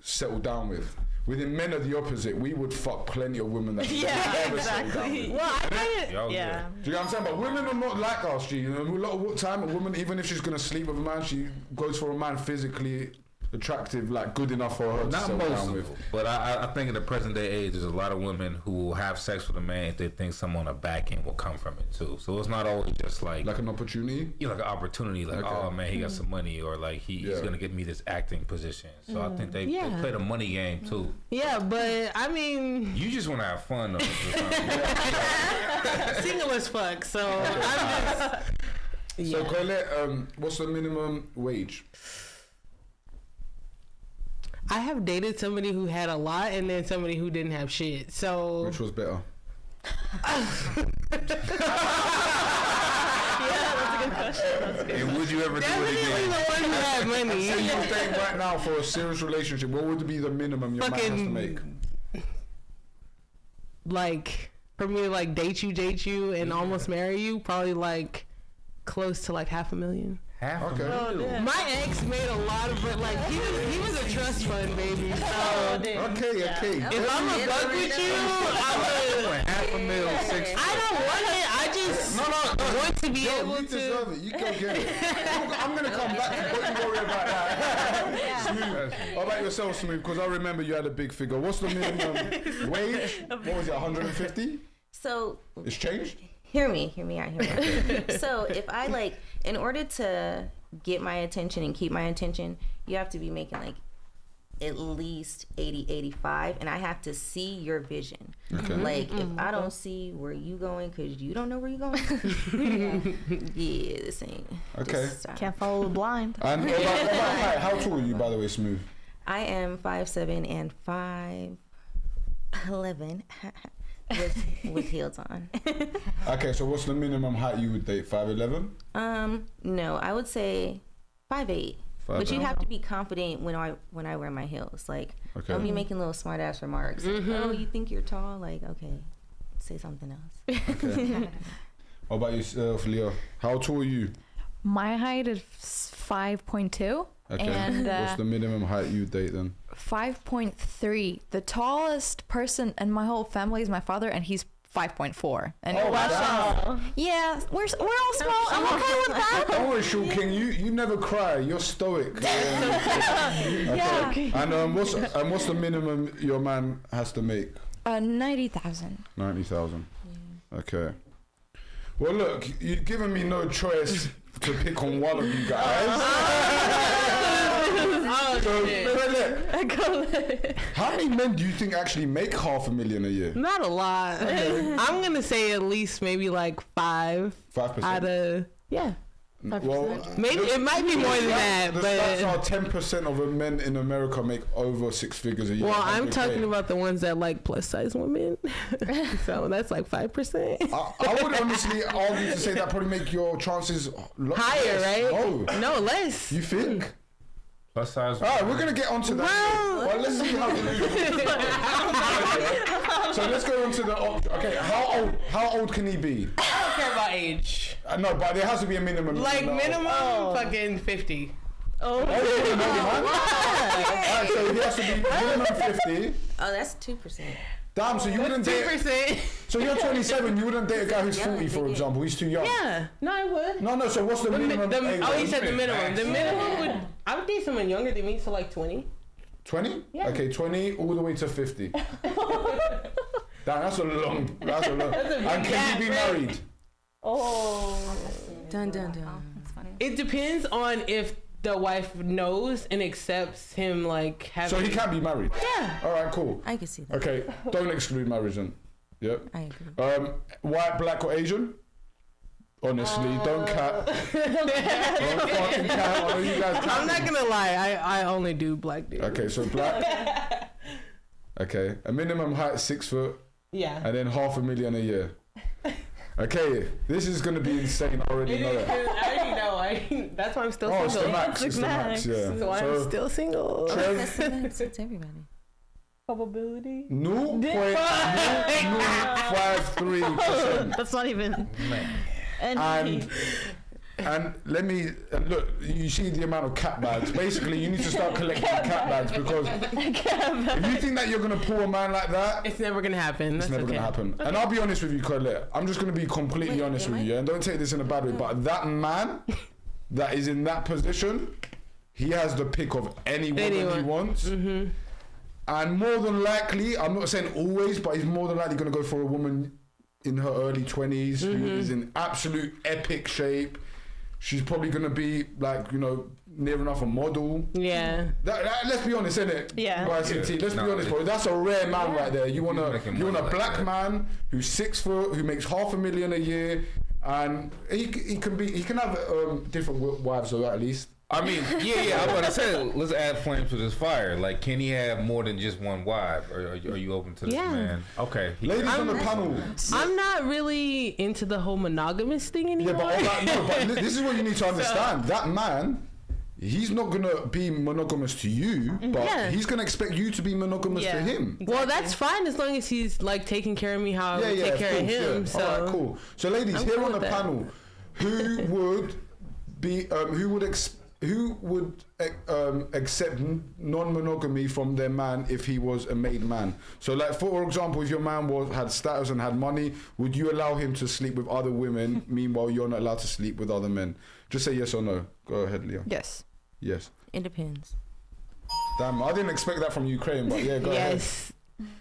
settle down with. Within men are the opposite. We would fuck plenty of women that we would never settle down with. Well, I find it. Y'all Yeah. Do you know what I'm saying? But women are not like us, G. You know, a lot of time, a woman, even if she's gonna sleep with a man, she goes for a man physically attractive, like good enough for her to Not settle most down of with. them, but I think in the present day age, there's a lot of women who will have sex with a man if they think someone on the back end will come from it too. So it's not always just like Like an opportunity. like an opportunity, like Okay. oh man, he got some money, or like he's Yeah. gonna get me this acting position. So I think they play the money game too. Yeah, but I mean, You just want to have fun though. single as fuck. So I'm just. So Colette, what's the minimum wage? I have dated somebody who had a lot and then somebody who didn't have shit. So Which was better? And would you ever do it definitely again? the one who had money. So you think right now for a serious relationship, what would be the minimum your man has to make? Like for me to like date you and almost marry you, probably like close to like $500,000. Half Okay. a million. My ex made a lot of it. Like he was a trust fund baby. So Okay. if I'm a fuck with you, I'm a, $500,000, 6. I don't want it. I just want to be Yo, able you to. deserve it. You go get it. I'm gonna come back. Don't you worry about that. Smooth. How about yourself, Smooth? Because I remember you had a big figure. What's the minimum wage? What was it? 150? So It's changed. hear me out. So if I like, in order to get my attention and keep my attention, you have to be making like at least 80, 85, and I have to see your vision. Okay. Like if I don't see where you going because you don't know where you going, yeah, this ain't. Okay. this- Can't follow the blind. And what about height? How tall are you, by the way, Smooth? I am 5'7" and 5'11" with heels on. Okay, so what's the minimum height you would date? 5'11"? No, I would say 5'8". But you 5'8". have to be confident when I wear my heels. Like, Okay. don't be making little smart ass remarks. Like, oh, you think you're tall? Like, okay, say something else. Okay. What about yourself, Leo? How tall are you? My height is 5.2. Okay. And What's the minimum height you date then? 5.3. The tallest person in my whole family is my father, and he's 5.4. And wow. yeah, we're all small. I'm okay with that. Don't worry, Shul King. You never cry. You're stoic. Okay. Yeah. And what's the minimum your man has to make? 90,000. 90,000. Okay. Well, look, you've given me no choice to pick on one of you guys. How many men do you think actually make $500,000 a year? Not a lot. I'm gonna say at least maybe like 5 5%. out of yeah. Well, Maybe it might be more than that, the but stats are 10% of men in America make over 6 figures a year. well, I'm 100K. talking about the ones that like plus size women. So that's like 5%. I would honestly argue to say that probably make your chances Higher, less. right? No, less. You think? Plus size. All right, we're gonna get onto that. Well, let's see how So let's go into the okay. How old can he be? I don't care about age. No, but there has to be a minimum. Like No. minimum fucking 50. Oh, man. All right, so he has to be minimum 50. Oh, that's 2%. Damn, so you wouldn't date. 2%. So you're 27. You wouldn't date a guy who's 40, for example. He's too young. Yeah. No, I would. No. So what's the minimum? Oh, you said the been minimum. fast. The minimum would. I would date someone younger than me, so like 20. 20? Yeah. Okay, 20 all the way to 50. Damn, that's a long. And can you be married? Dun dun dun. That's funny. It depends on if the wife knows and accepts him, like having. So he can be married. Yeah. All right, cool. I can see that. Okay, don't exclude marriage then. Yep. I agree. White, black, or Asian? Honestly, don't cat. Don't fucking cat. I know you guys cat. I'm not gonna lie. I only do black dudes. Okay, so black. Okay, a minimum height 6 foot, Yeah. and then $500,000 a year. Okay, this is gonna be insane. I already It know is, that. I already know. That's why I'm still Oh, it's the single. max. It's the max. Yeah. That's why I'm still single. Trev, That's everybody. Probability? 0.053%. That's not even. And let me look. You see the amount of cat bags. Basically, you need to start collecting cat bags because if you think that you're gonna pull a man like that, It's never gonna happen. it's That's never okay. gonna happen. And I'll be honest with you, Colette. I'm just gonna be completely honest with you, and don't take this in a bad way. But that man that is in that position, he has the pick of any woman he wants. Mm-hmm. And more than likely, I'm not saying always, but he's more than likely gonna go for a woman in her early 20s who is in absolute epic shape. She's probably gonna be like, you know, near enough a model. Yeah. Let's be honest, innit? Yeah. YCT, let's be honest, bro. That's a rare man right there. You want a like black that. man who's 6 foot, who makes $500,000 a year, and he can have different wives, or at least. I mean, yeah. I was about to say, let's add flames to this fire. Like, can he have more than just one wife? Or are you open to this, man? Okay. Ladies on the panel. I'm not really into the whole monogamous thing anymore. Yeah, but this is what you need to understand. That man, he's not gonna be monogamous to you, but he's gonna expect you to be monogamous to him. Well, that's fine as long as he's like taking care of me how I would take care of him. Yeah. So. All right, cool. So, ladies, I'm here cool on the with that. panel, who would accept non-monogamy from their man if he was a made man? So, like, for example, if your man had status and had money, would you allow him to sleep with other women? Meanwhile, you're not allowed to sleep with other men. Just say yes or no. Go ahead, Leah. Yes. Yes. It depends. Damn, I didn't expect that from Ukraine, but yeah, go ahead. Yes.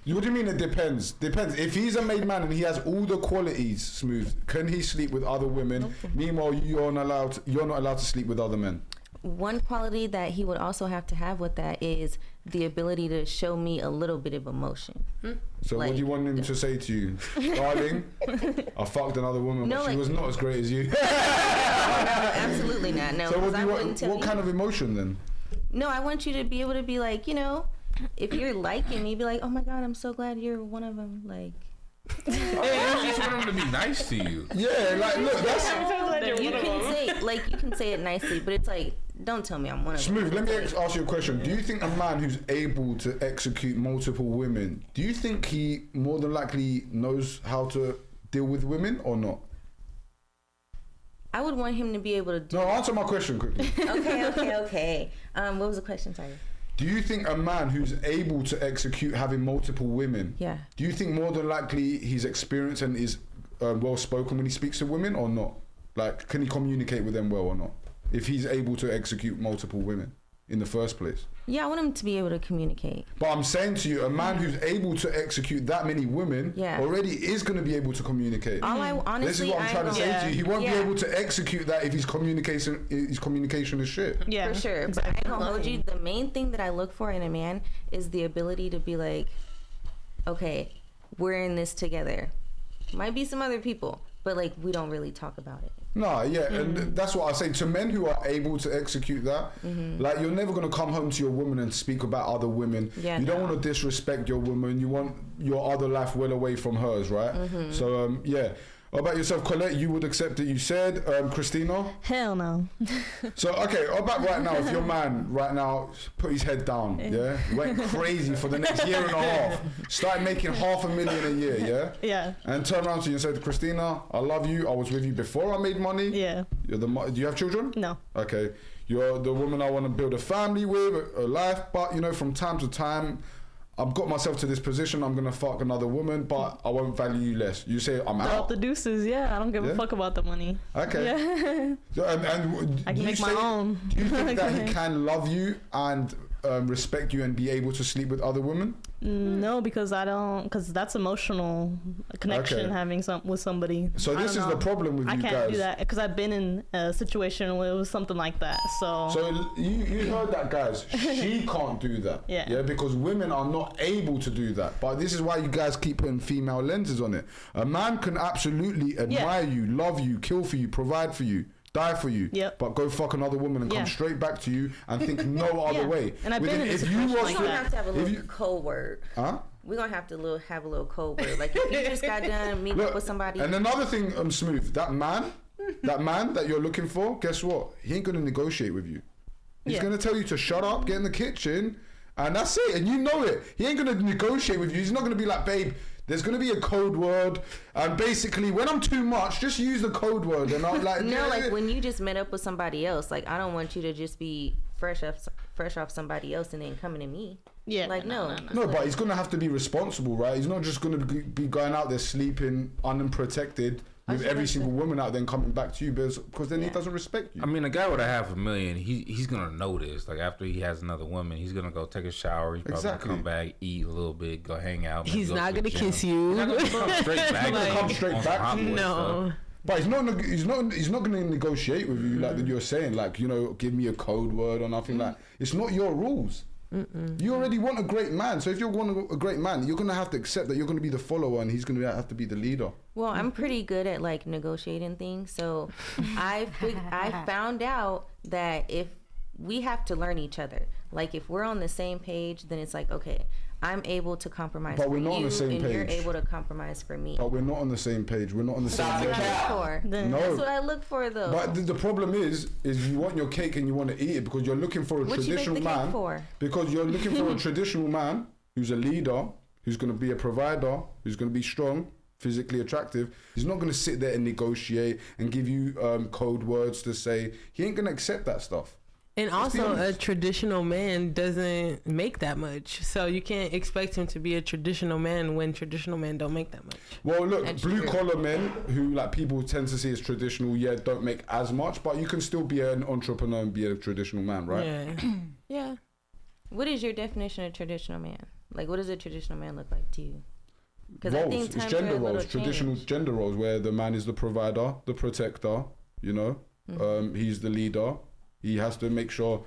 What do you mean it depends? Depends. If he's a made man and he has all the qualities, Smooth, can he sleep with other women? Meanwhile, you're not allowed to sleep with other men. One quality that he would also have to have with that is the ability to show me a little bit of emotion. So what do you want him to say to you? Darling, I fucked another woman, No, but she like- was not as great as you. No, absolutely not. No, So what 'cause do I you wouldn't want? tell What you. kind of emotion then? No, I want you to be able to be like, you know, if you're liking me, be like, oh my God, I'm so glad you're one of them. Like, You just want him to be nice to you. Yeah, like look, that's you can say it nicely, but it's like, don't tell me I'm one of them. Smooth. Let me ask you a question. Do you think a man who's able to execute multiple women, do you think he more than likely knows how to deal with women or not? I would want him to be able to do. No, answer my question quickly. Okay. What was the question? Sorry. Do you think a man who's able to execute having multiple women, Yeah. do you think more than likely he's experienced and is well spoken when he speaks to women or not? Like, can he communicate with them well or not? If he's able to execute multiple women in the first place. Yeah, I want him to be able to communicate. But I'm saying to you, a man who's able to execute that many women already is going to be able to communicate. All I honestly, this is what I'm trying to say to you. He won't be able to execute that if his communication is shit. Yeah, for sure. exactly. But I don't hold you. The main thing that I look for in a man is the ability to be like, okay, we're in this together. Might be some other people, but like we don't really talk about it. No, yeah, and that's what I say to men who are able to execute that. Like, you're never gonna come home to your woman and speak about other women. Yeah, you don't want to disrespect your woman. You want your other life well away from hers, right? So, yeah. What about yourself, Colette? You would accept it, you said. Christina? Hell no. So, okay, what about right now? If your man right now put his head down, went crazy for the next year and a half, started making $500,000 a year, Yeah. and turned around to you and said, Christina, I love you. I was with you before I made money. Yeah. Do you have children? No. Okay. You're the woman I want to build a family with, a life, but, you know, from time to time, I've got myself to this position, I'm going to fuck another woman, but I won't value you less. You say, I'm Out out. the deuces, yeah. I don't give a fuck about the money. Okay. Yeah. So, and I can make my own. Do you think that he can love you and respect you and be able to sleep with other women? No, because because that's emotional connection having with somebody. So this is the problem with you guys. I can't do that because I've been in a situation where it was something like that. So you heard that, guys. She can't do that. Yeah, because women are not able to do that. But this is why you guys keep putting female lenses on it. A man can absolutely admire you, love you, kill for you, provide for you, die for you, but go fuck another woman and come straight back to you and think no other way. And I've been in a situation We're like gonna that. have to have a little code word. Huh? We're gonna have to have a little code word. Like if you just got done meeting up with somebody. And another thing, Smooth, that man that you're looking for, guess what? He ain't gonna negotiate with you. He's gonna tell you to shut up, get in the kitchen, And that's it. And you know it. He ain't going to negotiate with you. He's not going to be like, babe, there's going to be a code word. And basically, when I'm too much, just use the code word. And I'm like... No, like when you just met up with somebody else, like I don't want you to just be fresh off somebody else and then coming to me. Yeah. Like, no. No, but he's going to have to be responsible, right? He's not just going to be going out there sleeping unprotected with every single woman out there and coming back to you because then he doesn't respect you. I mean, a guy with $500,000, he's gonna know this. Like after he has another woman, he's gonna go take a shower. He's probably gonna come back, eat a little bit, go hang out. He's not gonna kiss you. He's not gonna come straight back. He's gonna come straight back to you. No. But he's not going to negotiate with you like that you're saying, like, you know, give me a code word or nothing like. It's not your rules. You already want a great man. So if you want a great man, you're going to have to accept that you're going to be the follower and he's going to have to be the leader. Well, I'm pretty good at like negotiating things. So I found out that if we have to learn each other, like if we're on the same page, then it's like, okay, I'm able to compromise but for we're not you on the same and page. you're able to compromise for me. But we're not on the same page. We're not on the same That's level. what I look for. No. That's what I look for, though. But the problem is you want your cake and you want to eat it because you're looking for a What you make traditional the cake man. for? Because you're looking for a traditional man who's a leader, who's going to be a provider, who's going to be strong, physically attractive. He's not going to sit there and negotiate and give you code words to say. He ain't going to accept that stuff. And also, a traditional man doesn't make that much. So you can't expect him to be a traditional man when traditional men don't make that much. Well, look, That's blue true. collar men who like people tend to see as traditional, don't make as much, but you can still be an entrepreneur and be a traditional man, right? Yeah. Yeah. What is your definition of traditional man? Like, what does a traditional man look like to you? Because Roles, I think it's times gender are a little roles, traditional changed. gender roles where the man is the provider, the protector, you know, he's the leader. He has to make sure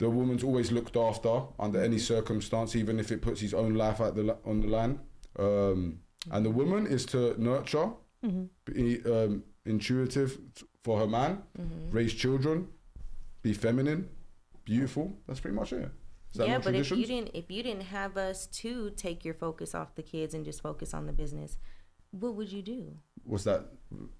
the woman's always looked after under any circumstance, even if it puts his own life on the line. And the woman is to nurture, be intuitive for her man, raise children, be feminine, beautiful. That's pretty much it. Is that Yeah, not but if traditions? you didn't have us to take your focus off the kids and just focus on the business, what would you do? What's that?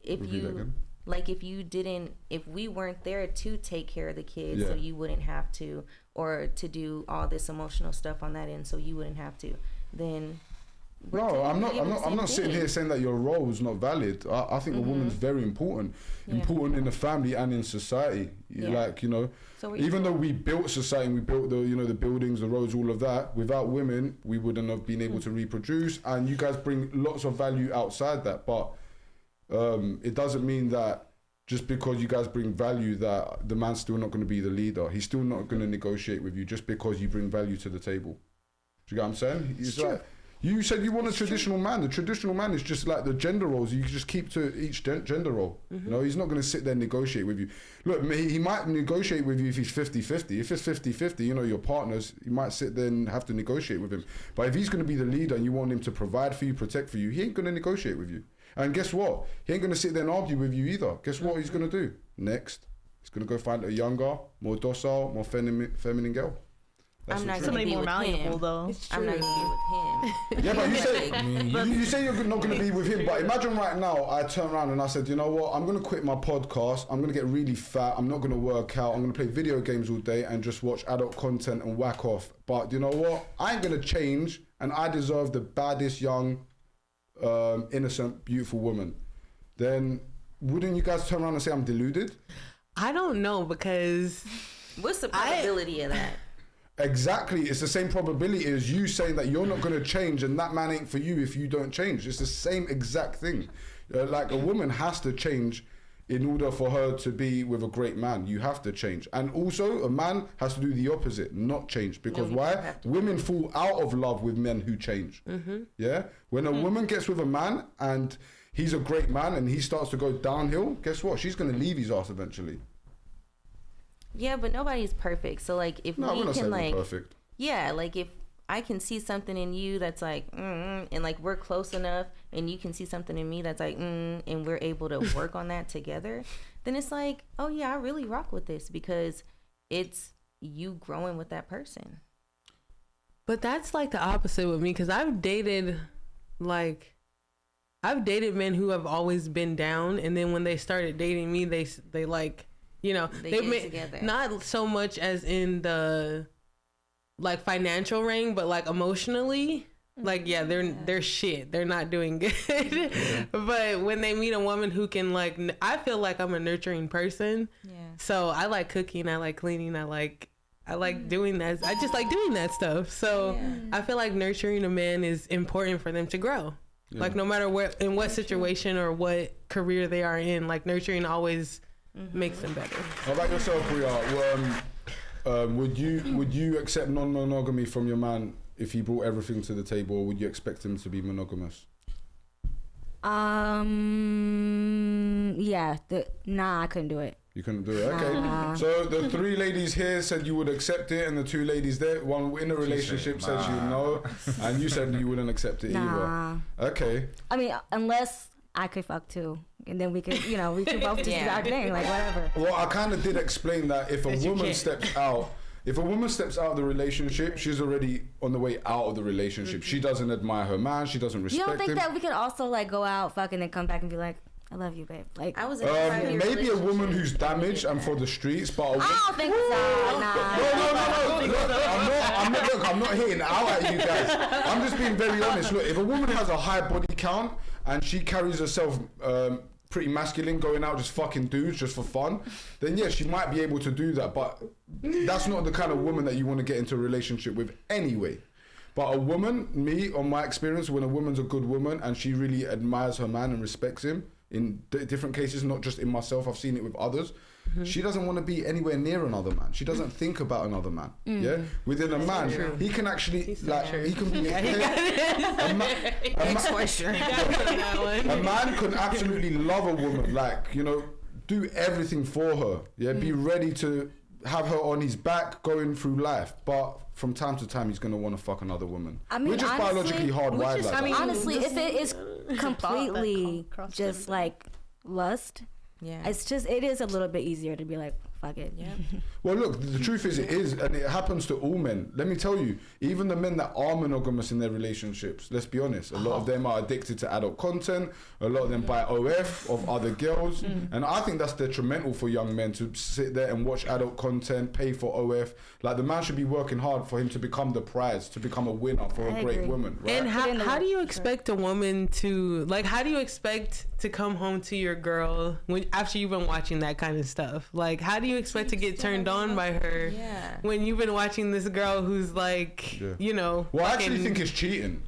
If Repeat that again. Like if we weren't there to take care of the kids, Yeah. so you wouldn't have to, or to do all this emotional stuff on that end, so you wouldn't have to, then No, I'm not sitting here saying that your role is not valid. I think a woman's very important in the family and in society. Like, you know, So even though we built society and we built the buildings, the roads, all of that, without women, we wouldn't have been able to reproduce. And you guys bring lots of value outside that. But it doesn't mean that just because you guys bring value that the man's still not going to be the leader. He's still not going to negotiate with you just because you bring value to the table. Do you get what I'm saying? It's like, you said you want a traditional man. The traditional man is just like the gender roles. You just keep to each gender role. You know, he's not going to sit there and negotiate with you. Look, he might negotiate with you if he's 50-50. If it's 50-50, you know, your partners, you might sit there and have to negotiate with him. But if he's going to be the leader and you want him to provide for you, protect for you, he ain't going to negotiate with you. And guess what? He ain't going to sit there and argue with you either. Guess what he's going to do? Next, he's going to go find a younger, more docile, more feminine girl. That's I'm not the gonna truth. Somebody be more with malleable, him. though. I'm not gonna be with him. Yeah, but you say I mean, you say you're not going to be with him. But imagine right now, I turn around and I said, you know what? I'm going to quit my podcast. I'm going to get really fat. I'm not going to work out. I'm going to play video games all day and just watch adult content and whack off. But you know what? I ain't going to change, and I deserve the baddest young, innocent, beautiful woman. Then wouldn't you guys turn around and say I'm deluded? I don't know, because What's the probability of that? Exactly. It's the same probability as you saying that you're not going to change and that man ain't for you if you don't change. It's the same exact thing. Like a woman has to change in order for her to be with a great man. You have to change. And also a man has to do the opposite, not change. Because why? Women fall out of love with men who change. Yeah? When a woman gets with a man and he's a great man and he starts to go downhill, guess what? She's going to leave his ass eventually. Yeah, but nobody's perfect. So like, if No, we're we not can saying like, we're perfect. yeah, like if I can see something in you that's like, and like we're close enough, and you can see something in me that's like, and we're able to work on that together, then it's like, oh yeah, I really rock with this because it's you growing with that person. But that's like the opposite with me, because I've dated men who have always been down, and then when they started dating me, they like, you know, They they get made together. not so much as in the like financial ring, but like emotionally, like they're shit. They're not doing good. But when they meet a woman who can like, I feel like I'm a nurturing person. Yeah. So I like cooking. I like cleaning. I like doing that. I just like doing that stuff. So I feel like nurturing a man is important for them to grow. Yeah. Like no matter in what situation or what career they are in, like nurturing always makes them better. How about yourself, Priya? Would you accept non-monogamy from your man if he brought everything to the table, or would you expect him to be monogamous? Yeah. Nah, I couldn't do it. You couldn't do it. Okay. So the 3 ladies here said you would accept it, and the 2 ladies there, one in a relationship says you know, and you said you wouldn't accept it either. Okay. I mean, unless I could fuck too, and then we could, we could both just do our thing, like whatever. Well, I kind of did explain that if a woman steps out of the relationship, she's already on the way out of the relationship. She doesn't admire her man. She doesn't respect him. You don't think that we could also like go out, fuck, and then come back and be like, I love you, babe. Like I was maybe a woman who's damaged and for the streets, but I don't think so. No. I'm not hitting out at you guys. I'm just being very honest. Look, if a woman has a high body count and she carries herself pretty masculine, going out just fucking dudes just for fun, then yeah, she might be able to do that. But that's not the kind of woman that you want to get into a relationship with anyway. But a woman, on my experience, when a woman's a good woman and she really admires her man and respects him, in different cases, not just in myself, I've seen it with others. She doesn't want to be anywhere near another man. She doesn't think about another man. Yeah, within a man, he can actually he can be. A man can absolutely love a woman, like do everything for her. Yeah, be ready to have her on his back going through life, but from time to time he's gonna want to fuck another woman. I mean, we're just biologically hardwired like that. Honestly, if it is completely just like lust, it is a little bit easier to be like, fuck it. Yeah. Well, look, the truth is it is, and it happens to all men. Let me tell you, even the men that are monogamous in their relationships, let's be honest, a lot of them are addicted to adult content. A lot of them buy OF of other girls, and I think that's detrimental for young men to sit there and watch adult content, pay for OF. Like, the man should be working hard for him to become the prize, to become a winner for a great woman. Right? And how do you expect a woman to, like, how do you expect to come home to your girl after you've been watching that kind of stuff? Like, how do you expect to get turned on by her when you've been watching this girl who's like, Well, I actually think it's cheating.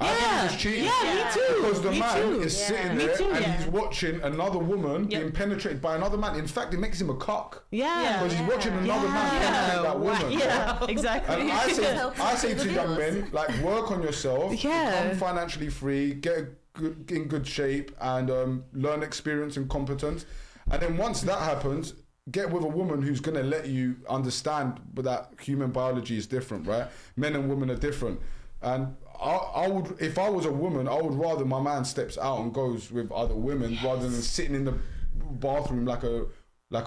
I think it's cheating. Yeah, me too. Because the man is sitting there and he's watching another woman being penetrated by another man. In fact, it makes him a cock. Yeah. Because he's watching another man penetrate that woman. Yeah, exactly. And I say to young men, like, work on yourself, become financially free, get in good shape, and learn experience and competence. And then once that happens, get with a woman who's going to let you understand that human biology is different, right? Men and women are different. And I would, if I was a woman, I would rather my man steps out and goes with other women rather than sitting in the bathroom like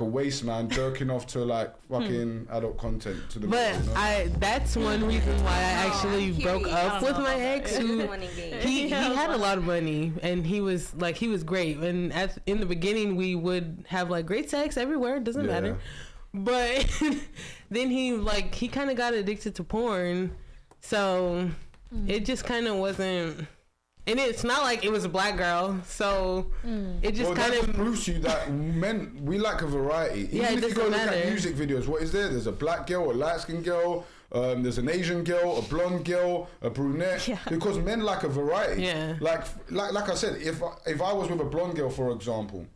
a waste man jerking off to like fucking adult content to the that's one reason why I actually broke up with my ex, who he had a lot of money and he was great, and in the beginning we would have like great sex everywhere, it doesn't matter, but then he kind of got addicted to porn, so it just kind of wasn't. And it's not like it was a black girl, so it just kind of proves to you that men, we like a variety. Even if you go look at music videos, what is there? There's a black girl, a light-skinned girl, there's an Asian girl, a blonde girl, a brunette. Yeah. Because men like a variety. Yeah. Like I said, if I was with a blonde girl, for example,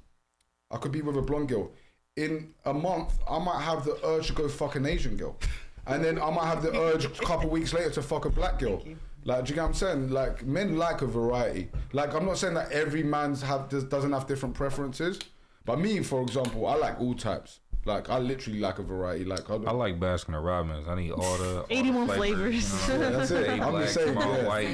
I could be with a blonde girl. In a month, I might have the urge to go fuck an Asian girl. And then I might have the urge a couple weeks later to fuck a black girl. Like, do you get what I'm saying? Like, men like a variety. Like, I'm not saying that every man doesn't have different preferences. But me, for example, I like all types. Like, I literally like a variety. Like, I like Baskin Robbins. I need all the 81 flavors. You know? That's it. I'm black, just saying, white,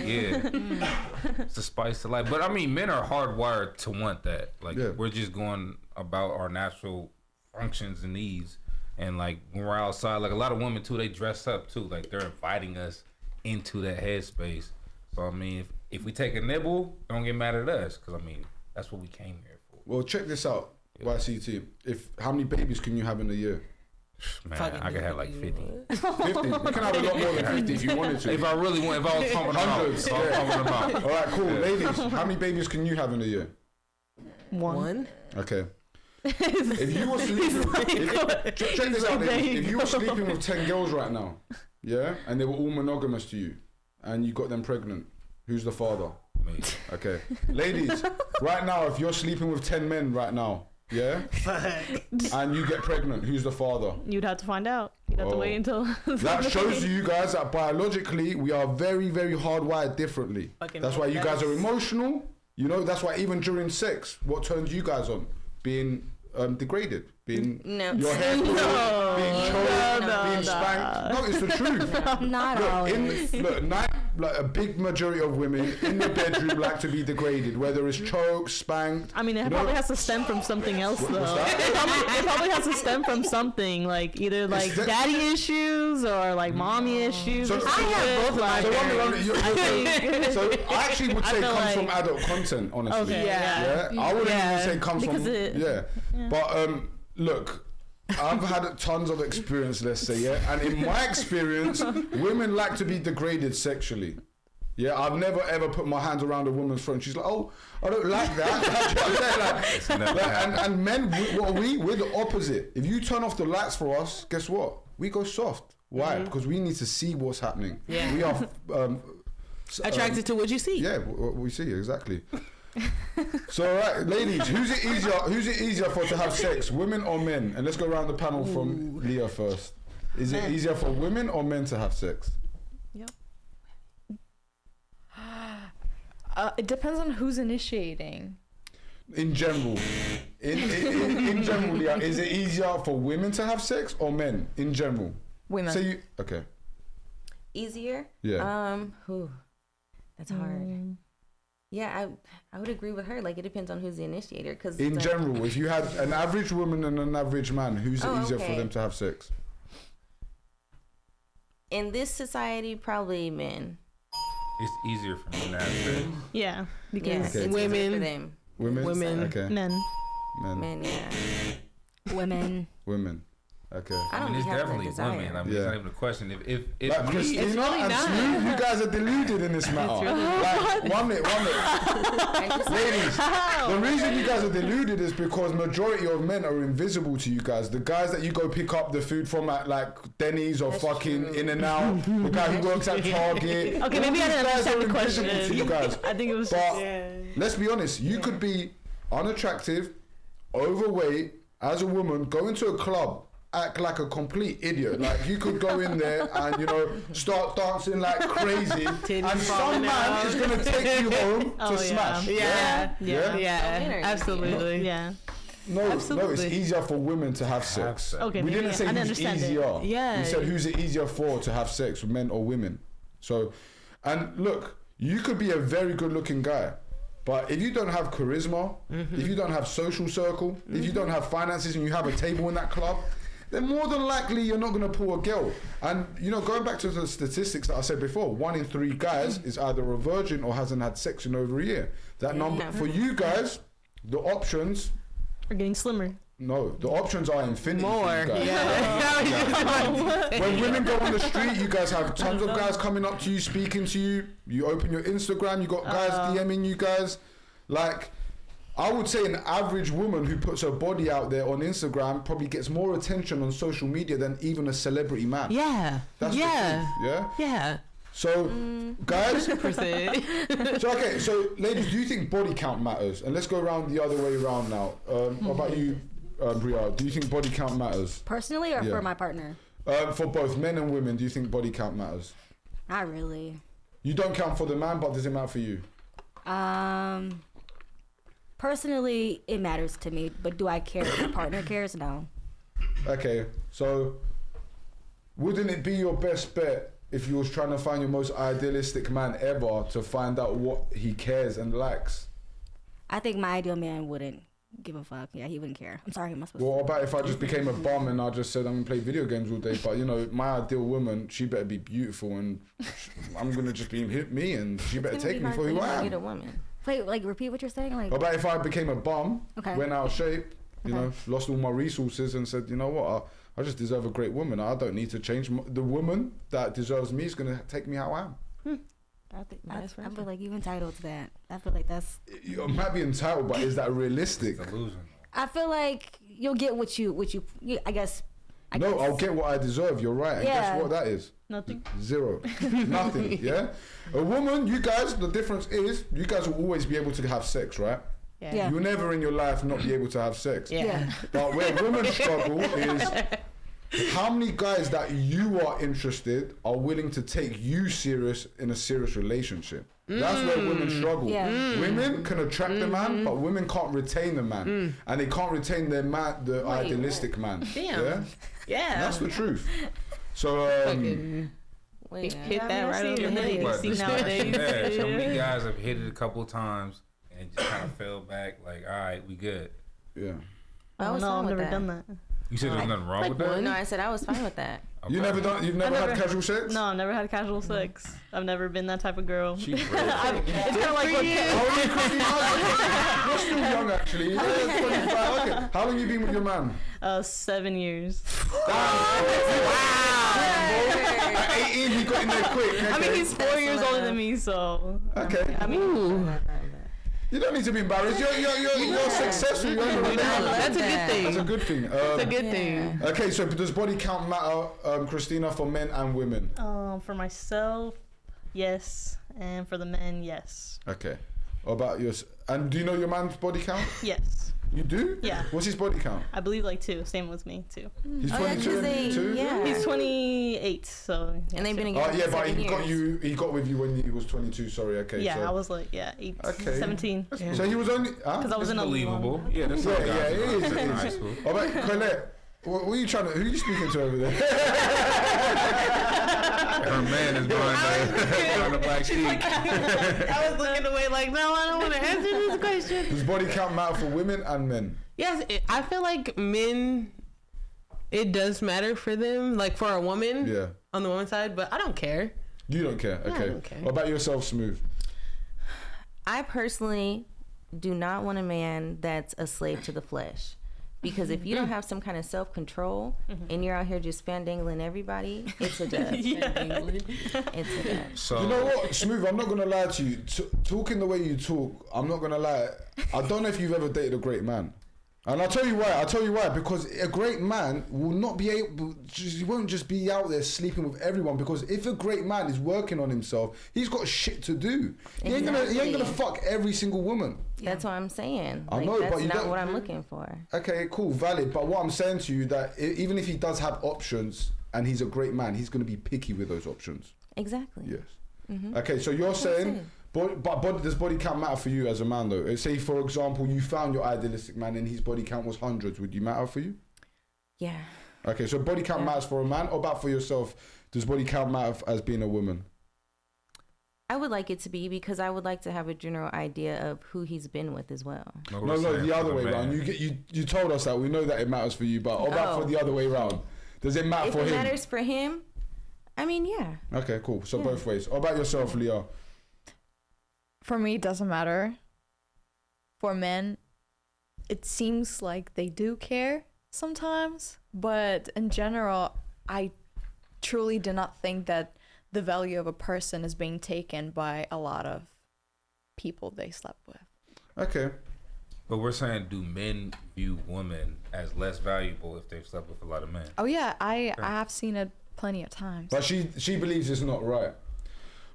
it's the spice of life. But I mean, men are hardwired to want that. Like, we're just going about our natural functions and needs. And like, when we're outside, like a lot of women too, they dress up too. Like, they're inviting us into that headspace. So I mean, if we take a nibble, don't get mad at us, because I mean, that's what we came here for. Well, check this out, YCT. How many babies can you have in a year? Man, Fucking I could have like 50. 50. You can have a lot more than 50 if you wanted to. If I really want, if I was pumping them out. Hundreds. If I was pumping them out. All right, cool. Ladies, how many babies can you have in a year? One. Okay. If you were sleeping, check this out, ladies. If you were sleeping with 10 girls right now, yeah, and they were all monogamous to you, and you got them pregnant, who's the father? Me. Okay. Ladies, right now, if you're sleeping with 10 men right now, yeah, and you get pregnant, who's the father? You'd have to find out. You'd have to wait until. That shows you guys that biologically we are very, very hardwired differently. That's why you guys are emotional. You know, that's why even during sex, what turns you guys on? Being degraded, being your hair pulled, being choked, being spanked. No, it's the truth. Not always. Like a big majority of women in the bedroom like to be degraded, whether it's choked, spanked. I mean, it probably has to stem from something else, though. It probably has to stem from something, like either like daddy issues or like mommy issues. So, I have both of so I actually would say it comes from adult content, honestly. Okay, yeah. I wouldn't even say it comes because from But look, I've had tons of experience, let's say, yeah, and in my experience, women like to be degraded sexually. Yeah, I've never ever put my hands around a woman's throat. She's like, "Oh, I don't like that." And men, what are we? We're the opposite. If you turn off the lights for us, guess what? We go soft. Why? Because we need to see what's happening. Yeah. We are attracted to what you see. Yeah, what we see, exactly. So, all right, ladies, who's it easier for to have sex, women or men? And let's go around the panel from Leah first. Is it easier for women or men to have sex? Yep. It depends on who's initiating. In general, in general, Leah, is it easier for women to have sex or men? In general, women. Okay. Easier? Yeah. That's hard. Yeah, I would agree with her. Like, it depends on who's the initiator. Cause in general, if you had an average woman and an average man, who's it easier for them to have sex? In this society, probably men. It's easier for men to have sex. Yeah, because it's women. For them. Women. Okay. Men. Yeah. Women. Okay. I mean, it's definitely women. I mean, it's not even a question. If like Christina and Snoop, you guys are deluded in this matter. Like, one minute. Ladies, the reason you guys are deluded is because majority of men are invisible to you guys. The guys that you go pick up the food from at like Denny's or fucking In-N-Out, the guy who works at Target. Okay, maybe I didn't understand the question. To you guys. I think it was. But let's be honest. You could be unattractive, overweight, as a woman, go into a club, act like a complete idiot. Like, you could go in there and, you know, start dancing like crazy, and some man is going to take you home to smash. Yeah, absolutely. Yeah. No, it's easier for women to have sex. Okay, we didn't say who's easier. Yeah. We said who's it easier for to have sex with, men or women. So, and look, you could be a very good looking guy, but if you don't have charisma, if you don't have social circle, if you don't have finances and you have a table in that club, then more than likely you're not going to pull a girl. And, you know, going back to the statistics that I said before, 1 in 3 guys is either a virgin or hasn't had sex in over a year. That number, for you guys, the options are getting slimmer. No, the options are infinity. More, for you guys. When women go on the street, you guys have tons of guys coming up to you, speaking to you. You open your Instagram, you got guys DMing you guys. Like, I would say an average woman who puts her body out there on Instagram probably gets more attention on social media than even a celebrity man. Yeah. That's the truth, Yeah. So, guys. 100%. So ladies, do you think body count matters? And let's go around the other way around now. What about you, Bria? Do you think body count matters? Personally or for my partner? For both men and women, do you think body count matters? Not really. You don't count for the man, but does it matter for you? Personally, it matters to me, but do I care if my partner cares? No. Okay, so wouldn't it be your best bet if you was trying to find your most idealistic man ever to find out what he cares and likes? I think my ideal man wouldn't give a fuck. Yeah, he wouldn't care. I'm sorry, am I supposed Well, what about if I just became a bum and I just said I'm gonna play video games all day, but you know, my ideal woman, she better be beautiful and I'm gonna just be me and she better take me for who I am. Get a woman. Wait, like repeat what you're saying? Like, What about if I became a bum, went out of shape, You know, lost all my resources and said, you know what, I just deserve a great woman. I don't need to change. The woman that deserves me is going to take me how I am. I feel like you're entitled to that. I feel like that's... You might be entitled, but is that realistic? It's illusion. I feel like you'll get what you I guess. No, I'll get what I deserve. You're right. And Yeah. guess what that is? Nothing. Zero. Nothing, yeah? A woman, you guys, the difference is you guys will always be able to have sex, right? Yeah. You'll never in your life not be able to have sex. Yeah. But where women struggle is how many guys that you are interested are willing to take you serious in a serious relationship. That's where women struggle. Yeah. Women can attract the man, but women can't retain the man. And they can't retain their man, the idealistic man. Damn. Yeah? Yeah. That's the truth. So, Wait, Hit that right on the head. But See this nowadays. yeah, so many guys have hit it a couple of times and just kind of fell back. Like, all right, we good. yeah. I was no, fine I've with never that. done that. You said there's nothing wrong with that. No, I said I was fine with that. Okay. You've never had casual sex? No, I've never had casual sex. I've never been that type of girl. She brave. It's kind of like what How old are you, Christina? You're still young, actually. You're 25. Okay. How long you been with your man? 7 years. At 18, he got in there quick. I mean, Okay. he's 4 years older than me, so. Okay. I mean, You don't need to be embarrassed. You're successful. You're in a relationship. That's a good That's a thing. good thing. That's a good thing. Okay, so does body count matter, Christina, for men and women? for myself, yes, and for the men, yes. Okay. What about yours? And do you know your man's body count? Yes, You do? Yeah. What's his body count? I believe like 2. Same with me too. He's Oh, yeah, 22 'cause and 2? yeah. He's 28, so. Yeah, And they've been two. together Yeah, for but 7 he got years. you. He got with you when he was 22. Sorry. Okay. Yeah, so. I was like 8, Okay. 17. So he was only. Because I was It's in a believable. Yeah, that's Yeah, how yeah, guys it are is, in it high is. school. All right, Colette. What are you trying to? Who are you speaking to over there? Her man is behind the black sheep. I was looking away like, no, I don't want to answer this question. Does body count matter for women and men? Yes, I feel like men, it does matter for them, like for a woman Yeah. on the woman's side, but I don't care. You don't care. Yeah, I Okay. don't care. What about yourself, Smooth? I personally do not want a man that's a slave to the flesh. Because if you don't have some kind of self-control and you're out here just fan-dangling everybody, it's a dub. It's a dub. So You know what, Smooth? I'm not gonna lie to you. Talking the way you talk, I'm not gonna lie. I don't know if you've ever dated a great man. And I'll tell you why. Because a great man will not be able. He won't just be out there sleeping with everyone. Because if a great man is working on himself, he's got shit to do. He ain't gonna Exactly. fuck every single woman. That's what I'm saying. I Like, know, but that's you not don't- what I'm looking for. Okay, cool, valid. But what I'm saying to you that even if he does have options and he's a great man, he's gonna be picky with those options. Exactly. Yes. Okay, so you're saying. But does body count matter for you as a man though? Say for example, you found your idealistic man and his body count was hundreds. Would you matter for you? Yeah. Okay, so body count Yeah. matters for a man. Or about for yourself? Does body count matter as being a woman? I would like it to be because I would like to have a general idea of who he's been with as well. No, the other way round. You told us that. We know that it matters for you, but what about for the other way round? Does it matter If for it him? matters for him, I mean, yeah. Okay, cool. So Yeah. both ways. What about yourself, Leah? For me, it doesn't matter. For men, it seems like they do care sometimes, but in general, I truly do not think that the value of a person is being taken by a lot of people they slept with. Okay. But we're saying, do men view women as less valuable if they've slept with a lot of men? Oh yeah, I have seen it plenty of times. But she believes it's not right.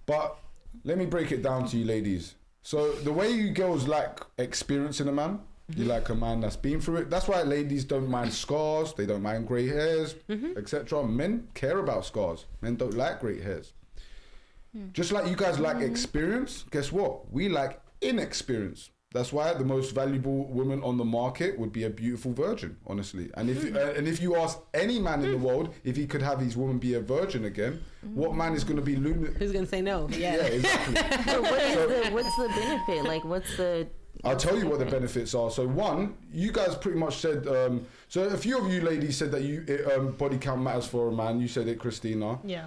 But let me break it down to you ladies. So the way you girls like experience in a man, you like a man that's been through it. That's why ladies don't mind scars, they don't mind grey hairs, etc. Men care about scars. Men don't like grey hairs. Just like you guys like experience, guess what? We like inexperience. That's why the most valuable woman on the market would be a beautiful virgin, honestly. And if you ask any man in the world if he could have his woman be a virgin again, what man is going to be lunatic? Who's gonna say no? Yeah, exactly. But what's the benefit? Like, what's the... I'll tell you what the benefits are. So one, you guys pretty much said, so a few of you ladies said that body count matters for a man. You said it, Christina. Yeah.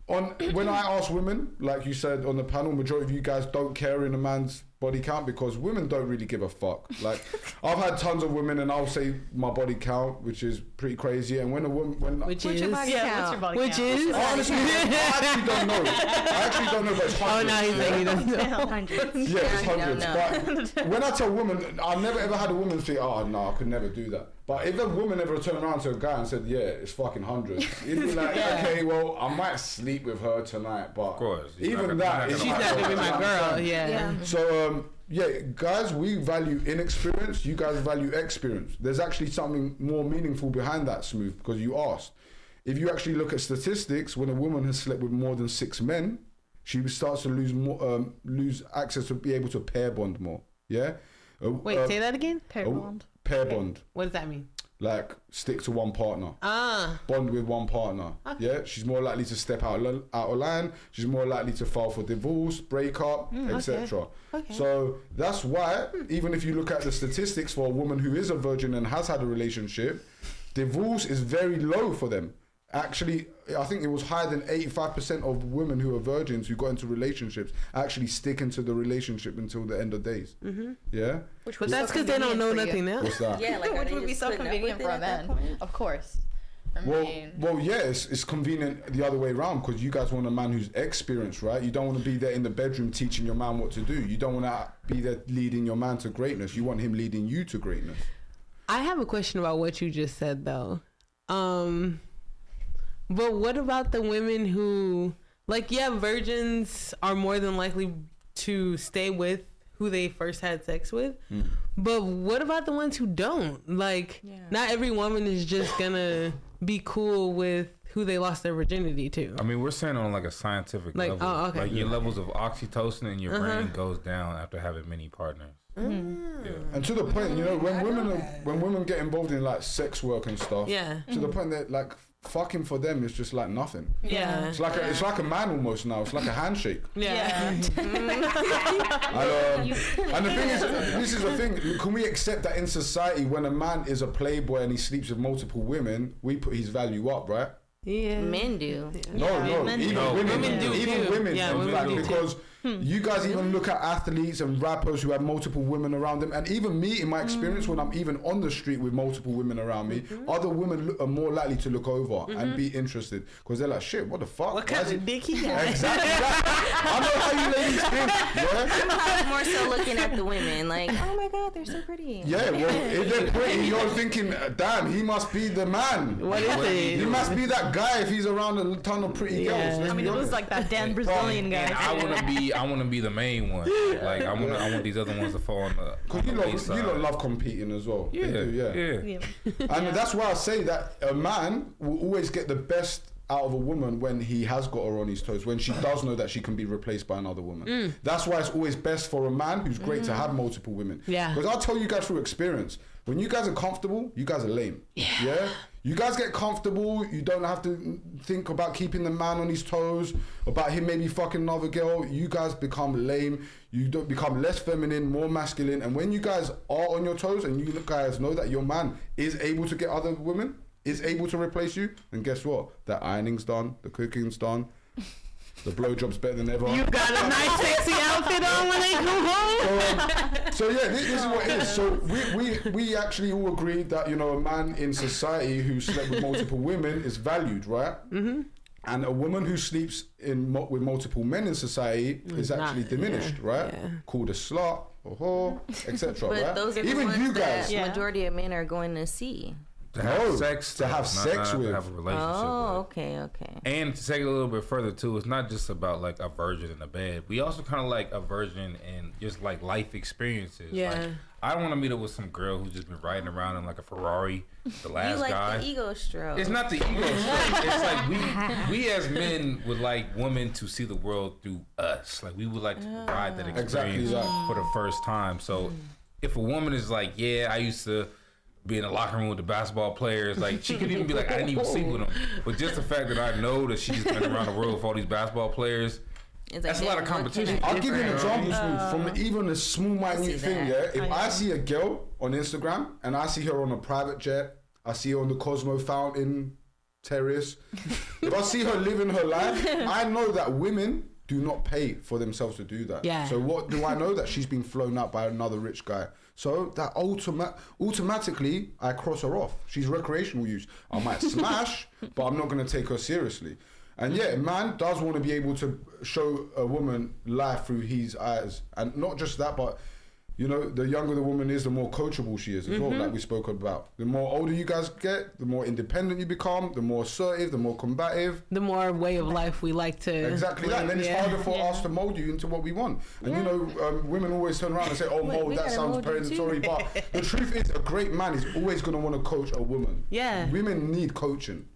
When I ask women, like you said on the panel, majority of you guys don't care in a man's body count because women don't really give a fuck. Like, I've had tons of women and I'll say my body count, which is pretty crazy. And when a woman, Which is What's your body count? honestly, I actually don't know, but it's hundreds. Oh, now he's saying he doesn't know. Hundreds. Yeah, it's I don't hundreds. But when I tell women, I've never ever had a woman say, "Oh no, I could never do that." But if a woman ever turned around to a guy and said, "Yeah, it's fucking hundreds," he'd be like, "Okay, well, I might sleep with her tonight, but course. even that, She's not gonna be my girl. Yeah. So, yeah, guys, we value inexperience. You guys value experience. There's actually something more meaningful behind that, Smooth, because you asked. If you actually look at statistics, when a woman has slept with more than 6 men, she starts to lose access to be able to pair bond more. Yeah. Wait, say that again. Pair bond. Pair bond. What does that mean? Like, stick to one partner. Ah. Bond with one partner. Okay. Yeah, she's more likely to step out of line. She's more likely to file for divorce, break up, etc. Okay. So that's why, even if you look at the statistics for a woman who is a virgin and has had a relationship, divorce is very low for them. Actually, I think it was higher than 85% of women who are virgins who got into relationships actually stick into the relationship until the end of days. Mm-hmm. Yeah? Which But that's because they don't know nothing else. What's that? Yeah, like, are Which they would be just so putting up convenient with for it a at that man. point? Of course. I mean, Well, yeah, it's convenient the other way around because you guys want a man who's experienced, right? You don't want to be there in the bedroom teaching your man what to do. You don't want to be there leading your man to greatness. You want him leading you to greatness. I have a question about what you just said, though. But what about the women who, like, yeah, virgins are more than likely to stay with who they first had sex with. But what about the ones who don't? Like, not every woman is just gonna be cool with who they lost their virginity to. I mean, we're saying on like a scientific Like, level. oh, okay. Like your levels of oxytocin in your brain goes down after having many partners. Yeah. And to the point, you know, when women get involved in like sex work and stuff, Yeah. to the point that like fucking for them is just like nothing. Yeah. It's like a man almost now. It's like a handshake. Yeah. And the thing is, this is the thing. Can we accept that in society, when a man is a playboy and he sleeps with multiple women, we put his value up, right? Yeah. Men do. No, Men even do. women, Women do even too. women, Yeah, in women fact, do too. because you guys even look at athletes and rappers who have multiple women around them, and even me, in my experience, when I'm even on the street with multiple women around me, other women are more likely to look over and be interested because they're like, shit, what the fuck? What Why kind is of it-" dick he got? Exactly. I know how you ladies think. Yeah. I'm more so looking at the women, like, oh my god, they're so pretty. Yeah, well, if they're pretty, you're thinking, damn, he must be the man. What is He it? must be that guy if he's around a ton of pretty girls. Yeah. Let's I mean, be it was honest. like that damn Brazilian And guy. I want to be the main one. Like I want these other ones to fall on the. Because you wayside. lot love competing as well. They do, Yeah. And that's why I say that a man will always get the best out of a woman when he has got her on his toes, when she does know that she can be replaced by another woman. That's why it's always best for a man who's great to have multiple women. Yeah. Because I'll tell you guys through experience, when you guys are comfortable, you guys are lame. Yeah. You guys get comfortable, you don't have to think about keeping the man on his toes, about him maybe fucking another girl. You guys become lame, you don't become less feminine, more masculine. And when you guys are on your toes and you guys know that your man is able to get other women, is able to replace you, then guess what? The ironing's done, the cooking's done, the blowjob's better than ever. You got a nice sexy outfit on when they come home. So yeah, this is what it is. So we actually all agree that, you know, a man in society who slept with multiple women is valued, right? Mm-hmm. And a woman who sleeps with multiple men in society is actually diminished, right? Yeah. Called a slut, a whore, etc. But right? those are the Even ones you guys. that majority of men are going to see. To have No, sex, to have sex with. to have a relationship Oh, with. okay. And to take it a little bit further too, it's not just about like a virgin in the bed. We also kind of like a virgin in just like life experiences. Yeah. Like, I don't want to meet up with some girl who's just been riding around in like a Ferrari. The last You like guy. the ego stroke. It's not the ego stroke. It's like we as men would like women to see the world through us. Like we would like to provide that Exactly experience that. for the first time. So if a woman is like, yeah, I used to be in the locker room with the basketball players, like she could even be like, I didn't even sleep with them. But just the fact that I know that she's been around the world with all these basketball players, It's that's a lot of damn, competition. what can I I'll give you an do? example, Smooth, from even a small see minute thing, that. yeah? If I see a girl on Instagram and I see her on a private jet, I see her on the Cosmo Fountain Terrace, if I see her living her life, I know that women do not pay for themselves to do that. Yeah. So what do I know? That she's been flown out by another rich guy. So that automatically I cross her off. She's recreational use. I might smash, but I'm not going to take her seriously. And yeah, man does want to be able to show a woman life through his eyes. And not just that, but you know, the younger the woman is, the more coachable she is as well, like we spoke about. The more older you guys get, the more independent you become, the more assertive, the more combative. The more way of life we like to Exactly that. And then it's harder for us to mold you into what we want. And you know, women always turn around and say, oh, mold, that sounds predatory. But the truth is, a great man is always going to want to coach a woman. Yeah. Women need coaching.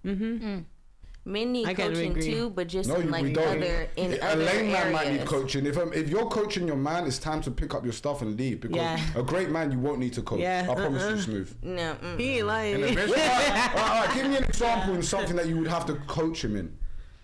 Men need coaching too, but just in like other a lame man might need areas. coaching. If you're coaching your man, it's time to pick up your stuff and leave, because a great man you won't need to coach. I promise you, Smooth. No, he ain't lying. All right, give me an example in something that you would have to coach him in.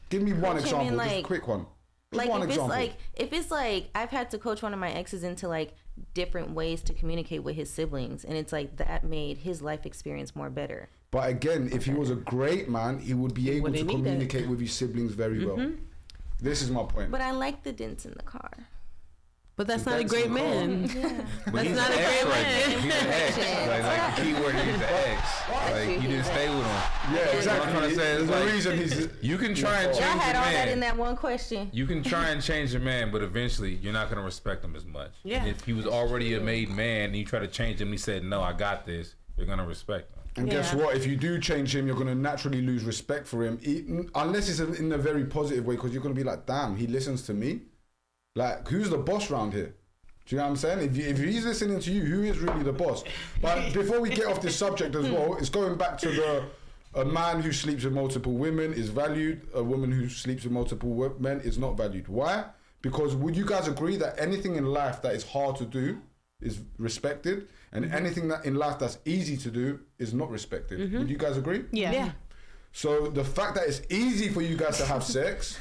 Give me one example, just a quick one. Just one example. If it's like I've had to coach one of my exes into like different ways to communicate with his siblings, and it's like that made his life experience more better. But again, if he was a great man, he would be able to communicate with his siblings very well. This is my point. But I like the dents in the car. But that's not a great man. That's not a great man. He's an ex. Like the key word is the ex. Like you didn't stay with him. Yeah, exactly. What I'm trying to say is the reason he's. You can try and change Y'all had a all that in man. that one question. You can try and change a man, but eventually you're not gonna respect him as much. Yeah. And if he was already a made man and you try to change him, and he said, "No, I got this," you're gonna respect him. And guess what? If you do change him, you're going to naturally lose respect for him, unless it's in a very positive way, because you're going to be like, damn, he listens to me. Like, who's the boss around here? Do you know what I'm saying? If he's listening to you, who is really the boss? But before we get off this subject as well, it's going back to a man who sleeps with multiple women is valued, a woman who sleeps with multiple men is not valued. Why? Because would you guys agree that anything in life that is hard to do is respected, and anything that in life that's easy to do is not respected? Would you guys agree? Yeah. So the fact that it's easy for you guys to have sex,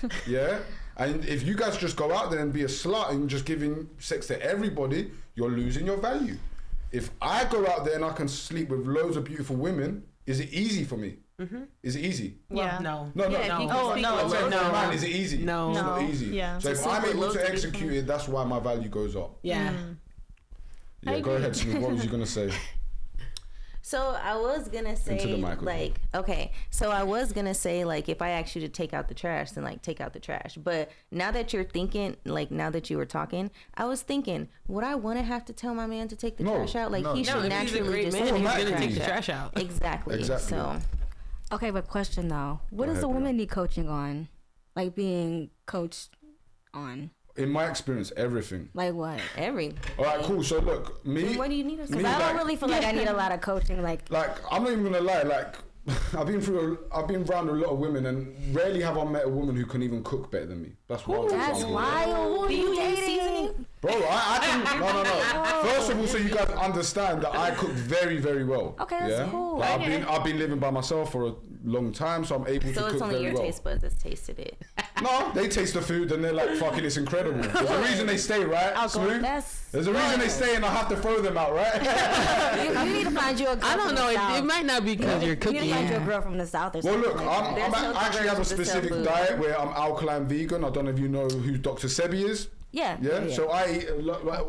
and if you guys just go out there and be a slut and just giving sex to everybody, you're losing your value. If I go out there and I can sleep with loads of beautiful women, is it easy for me? Is it easy? Yeah. No. No. No. Is it easy? No. It's not easy. Yeah. So if I'm able to execute it, that's why my value goes up. Yeah. Yeah, go ahead, Smooth. What was you gonna say? So I was gonna say, like, okay. So I was gonna say, like, if I asked you to take out the trash, then like take out the trash. But now that you're thinking, like, now that you were talking, I was thinking, would I want to have to tell my man to take the trash out? Like, he should naturally just he's gonna take the trash out. Exactly. So. Okay, but question though, what does a woman need coaching on? Like being coached on? In my experience, everything. Like what? Everything. All right, cool. So look, me. What do you need us to? Because I don't really feel like I need a lot of coaching. Like I'm not even gonna lie. Like, I've been around a lot of women, and rarely have I met a woman who can even cook better than me. That's wild. That's wild. Who are you dating? Bro, I can. No. First of all, so you guys understand that I cook very, very well. Okay, that's cool. Like, I've been living by myself for a long time, so I'm able to cook very well. So it's only your taste buds that's tasted it. No, they taste the food and they're like, fucking, it's incredible. There's a reason they stay, right? Smooth? There's a reason they stay, and I have to throw them out, right? you need to find you a girl. I don't know. It might not be because you're cooking. You need to find you a girl from the South or something. Well, look, I actually have a specific diet where I'm alkaline vegan. I don't know if you know who Dr. Sebi is. Yeah. So I eat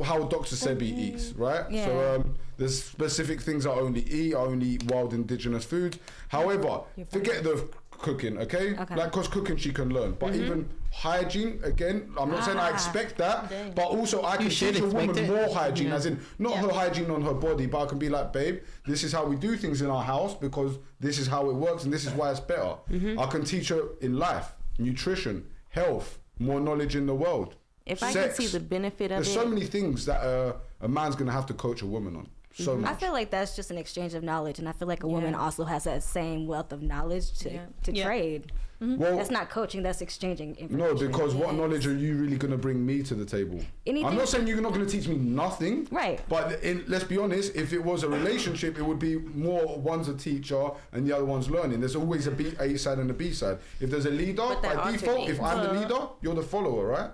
how Dr. Sebi eats, right? Yeah. So there's specific things I only eat. I only eat wild indigenous foods. However, forget the cooking, okay? Like, cause cooking she can learn, but even hygiene, again, I'm not saying I expect that, but also I can teach a woman more hygiene, as in not her hygiene on her body, but I can be like, babe, this is how we do things in our house because this is how it works and this is why it's better. I can teach her in life, nutrition, health, more knowledge in the world. If I can see the benefit of there's so many things that a man's gonna have to coach a woman on. So much. I feel like that's just an exchange of knowledge, and I feel like a woman also has that same wealth of knowledge to trade. Well, that's not coaching, that's exchanging information. No, because what knowledge are you really going to bring me to the table? I'm not saying you're not going to teach me nothing. Right. But let's be honest, if it was a relationship, it would be more one's a teacher and the other one's learning. There's always A side and a B side. If there's a leader, by default, if I'm the leader, you're the follower, right?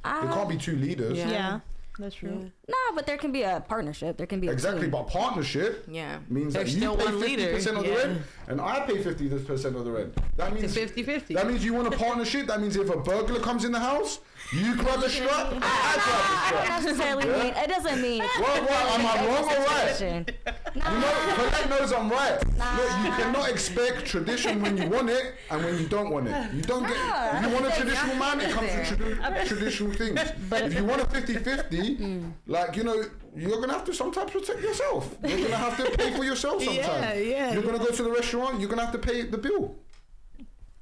There can't be two leaders. Yeah. That's true. No, but there can be a partnership. There can be exactly, but partnership means that you pay 50% of the rent and I pay 50% of the rent. That means 50-50. That means you want a partnership. That means if a burglar comes in the house, You grab the strap, I grab the strap. I don't necessarily mean. It doesn't mean. What? Am I wrong or right? Situation. You know, Colette knows I'm right. Nah. Look, you cannot expect tradition when you want it and when you don't want it. You don't get. If you want a traditional man, it comes with traditional things. But if you want a 50-50, like, you know, you're gonna have to sometimes protect yourself. You're gonna have to pay for yourself sometimes. Yeah. You're gonna go to the restaurant. You're gonna have to pay the bill.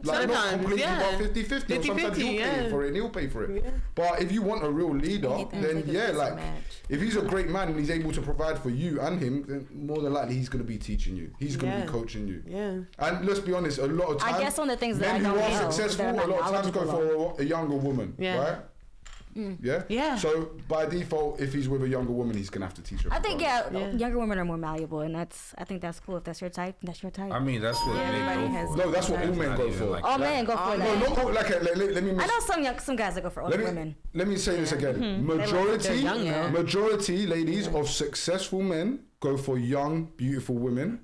Like, not Sometimes, completely, yeah. but 50-50. Or sometimes you'll pay for it and he'll pay for it. Yeah. But if you want a real leader, then yeah, like, Match. if he's a great man and he's able to provide for you and him, then more than likely he's going to be teaching you. He's going to be coaching you. Yeah. And let's be honest, a lot of times, I guess one of the things that I men who don't are know, successful, they're a not lot of times go knowledgeable for a younger woman, right? Yeah? Yeah. So by default, if he's with a younger woman, he's going to have to teach her. I think Yeah. younger women are more malleable, and I think that's cool. If that's your type, that's your type. I mean, that's what men everybody go has- for. No, that's what all men Not go even for. like All that. men go for No, that. not all, like, let me I know some guys that go for older women. Let me say this again. They're young, though. Majority, ladies, of successful men go for young, beautiful women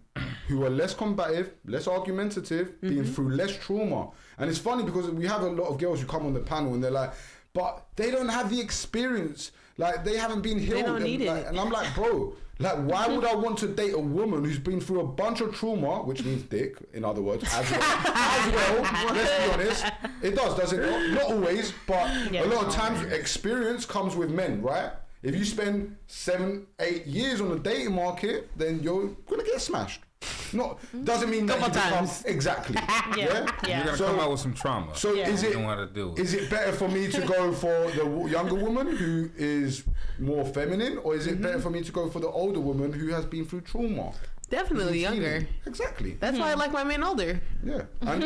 who are less combative, less argumentative, being through less trauma. And it's funny because we have a lot of girls who come on the panel and they're like, but they don't have the experience. Like, they haven't been healed. don't need it. And I'm like, bro, like, why would I want to date a woman who's been through a bunch of trauma, which means dick, in other words, as well, let's be honest. It does it? Not always, but a lot of times experience comes with men, right? If you spend 7-8 years on the dating market, then you're gonna get smashed. Not doesn't mean that you Couple become times. exactly. Yeah. You're gonna come out with some trauma. So is You it don't know how to do it. is it better for me to go for the younger woman who is more feminine, or is it better for me to go for the older woman who has been through trauma? Definitely Who's younger. healing? Exactly. That's why I like my men older. Yeah, and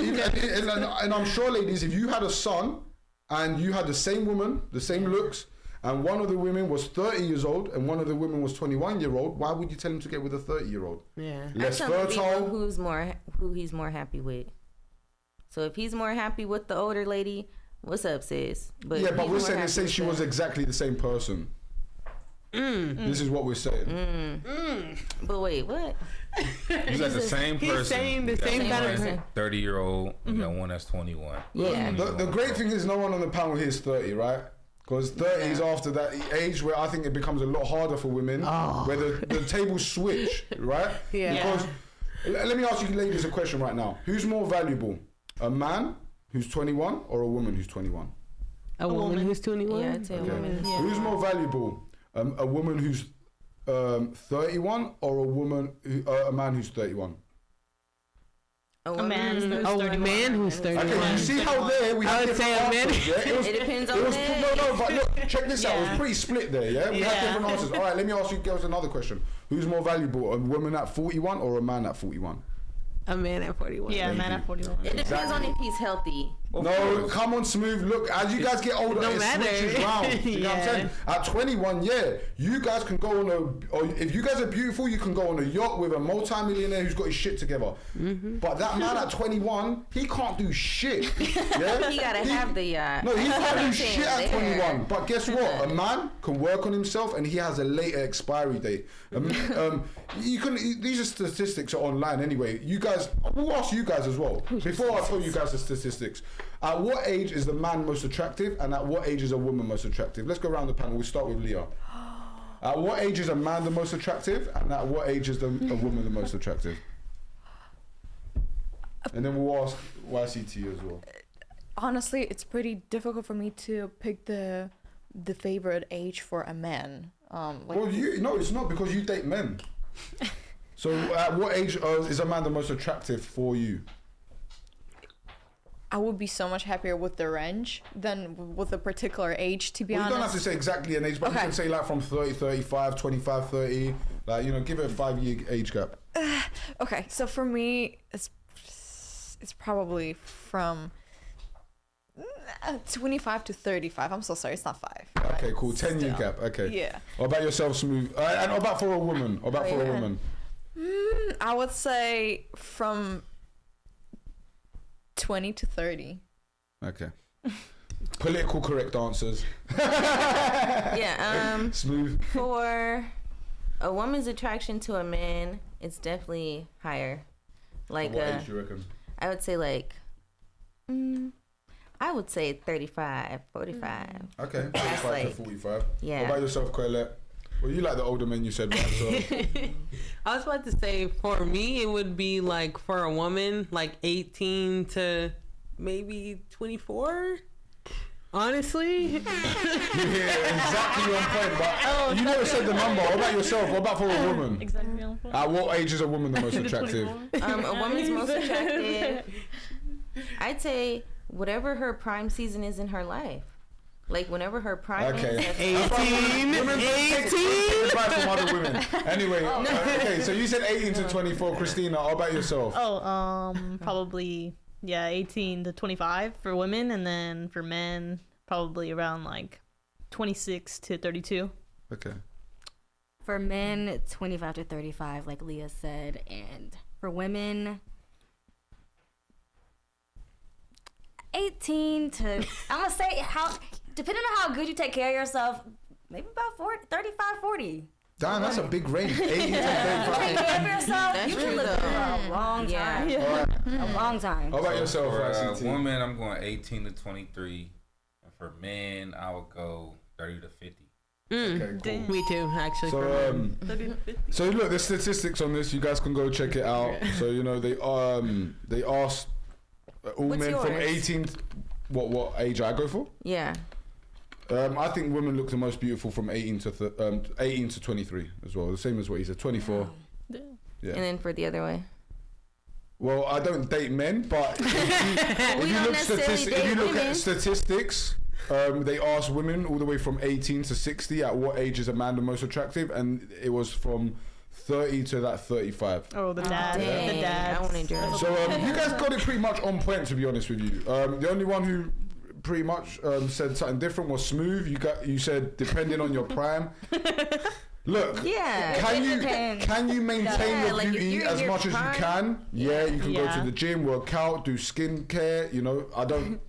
I'm sure, ladies, if you had a son and you had the same woman, the same looks, and one of the women was 30 years old and one of the women was 21-year-old, why would you tell him to get with a 30-year-old? Yeah. Less I'm telling people fertile. who he's more happy with. So if he's more happy with the older lady, what's up, sis? But Yeah, if but he's we're more saying happy say with she the- was exactly the same person. This is what we're saying. But wait, what? You got the same person. He's saying the You got same one kind of that's person. 30-year-old. You got one that's 21. Yeah. The great thing is no one on the panel here is 30, right? Because 30 is after that age where I think it becomes a lot harder for women, where the tables switch, right? Yeah. Because let me ask you ladies a question right now. Who's more valuable? A man who's 21 or a woman who's 21? A woman who's 21? Yeah, I'd say a Okay. woman. Who's more valuable? A woman who's 31 or a man who's 31? A man who's A 31. man who's 31. Okay, you see how there we I have would say different a man. answers, yeah? It depends on It was the no, but look, check this out. It was pretty split there, yeah? We had Yeah. different answers. All right, let me ask you girls another question. Who's more valuable, a woman at 41 or a man at 41? A man at 41. Yeah, Thank man you. at 41. It depends on if he's healthy. No, come on, Smooth. Look, as you guys get older, No it matter. switches round. You know what I'm Yeah. saying? At 21, yeah, you guys can go on or if you guys are beautiful, you can go on a yacht with a multi-millionaire who's got his shit together. But that man at 21, he can't do shit. Yeah? He gotta have the yacht. No, he That's what can't do I'm shit saying at there. 21. But guess what? A man can work on himself and he has a later expiry date. These are statistics are online anyway. You guys, we'll ask you guys as well. Before I tell you guys the statistics, at what age is the man most attractive and at what age is a woman most attractive? Let's go around the panel. We'll start with Leah. At what age is a man the most attractive and at what age is a woman the most attractive? And then we'll ask YCT as well. Honestly, it's pretty difficult for me to pick the favorite age for a man. Well, no, it's not because you date men. So at what age is a man the most attractive for you? I would be so much happier with the range than with a particular age, to be Well, you honest. don't have to say exactly an age, but you Okay. can say like from 30, 35, 25, 30. Like, you know, give it a 5-year age gap. Okay, so for me, it's probably from 25 to 35. I'm so sorry, it's not 5. Okay, cool. 10-year Still. gap. Okay. Yeah. What about yourself, Smooth? And what about for a woman? What about for a woman? I would say from 20 to 30. Okay. Political correct answers. Yeah. Smooth. For a woman's attraction to a man, it's definitely higher. Like, What age do you reckon? I would say like, I would say 35, 45. Okay, 35 That's to like- 45. Yeah. What about yourself, Colette? Well, you like the older men, you said, right? So, I was about to say, for me, it would be like for a woman, like 18 to maybe 24. Honestly, you're exactly on point, but you never said the number. What about yourself? What about for a woman? Exactly on point. At what age is a woman the most attractive? A woman's most attractive. I'd say whatever her prime season is in her life. Like whenever her prime Okay. is. 18. Women take advice from other women. Anyway, okay, so you said 18 to 24. Christina, how about yourself? Probably 18 to 25 for women, and then for men, probably around like 26 to 32. Okay. For men, 25 to 35, like Leah said, and for women, 18 to, I'm gonna say how, depending on how good you take care of yourself, maybe about 40, 35, 40. Damn, that's a big range. 18 to Take 35. care of yourself, That's you can true, live though. for a long time. All right. A long time. How about So yourself, for ICT? a woman, I'm going 18 to 23. And for men, I would go 30 to 50. Okay, cool. Me too, actually. for So, men. 30 to 50. so look, there's statistics on this. You guys can go check it out. So you know they asked all What's men from yours? 18. What age I go for? Yeah. I think women look the most beautiful from 18 to 18 to 23 as well. The same as what he said, 24. Yeah. And then for the other way. Well, I don't date men, but if We you don't look, necessarily if date you look women. at statistics, they asked women all the way from 18 to 60 at what age is a man the most attractive, and it was from 30 to that 35. Oh, the dad. Dang, The dad. I want to join. So you guys got it pretty much on point, to be honest with you. The only one who pretty much said something different was Smooth. You said depending on your prime. Look, Yeah. can you maintain Yeah, your like, if beauty you're in as your much as you prime- can? Yeah, you can go Yeah. to the gym, work out, do skincare. You know, I don't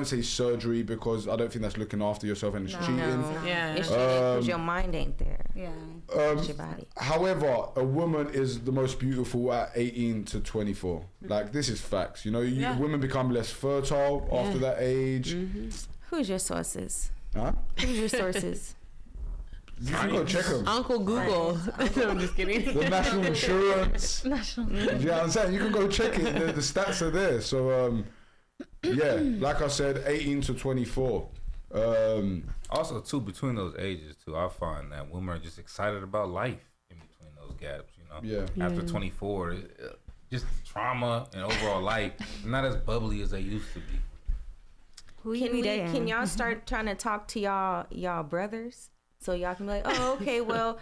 say surgery because I don't think that's looking after yourself and it's cheating. No. Yeah. It's because your mind ain't there. Yeah. It's your body. However, a woman is the most beautiful at 18 to 24. Like, this is facts. You know, women become less fertile after that age. Who's your sources? Huh? Who's your sources? You can go check them. Uncle Google. No, I'm just kidding. The national insurance. You know what I'm saying? You can go check it. The stats are there. So, yeah, like I said, 18 to 24. Also, too, between those ages, too, I find that women are just excited about life in between those gaps, you know? Yeah. After 24, just trauma and overall life, not as bubbly as they used to be. Who you be dating? Can y'all start trying to talk to y'all brothers? So y'all can be like, oh, okay, well,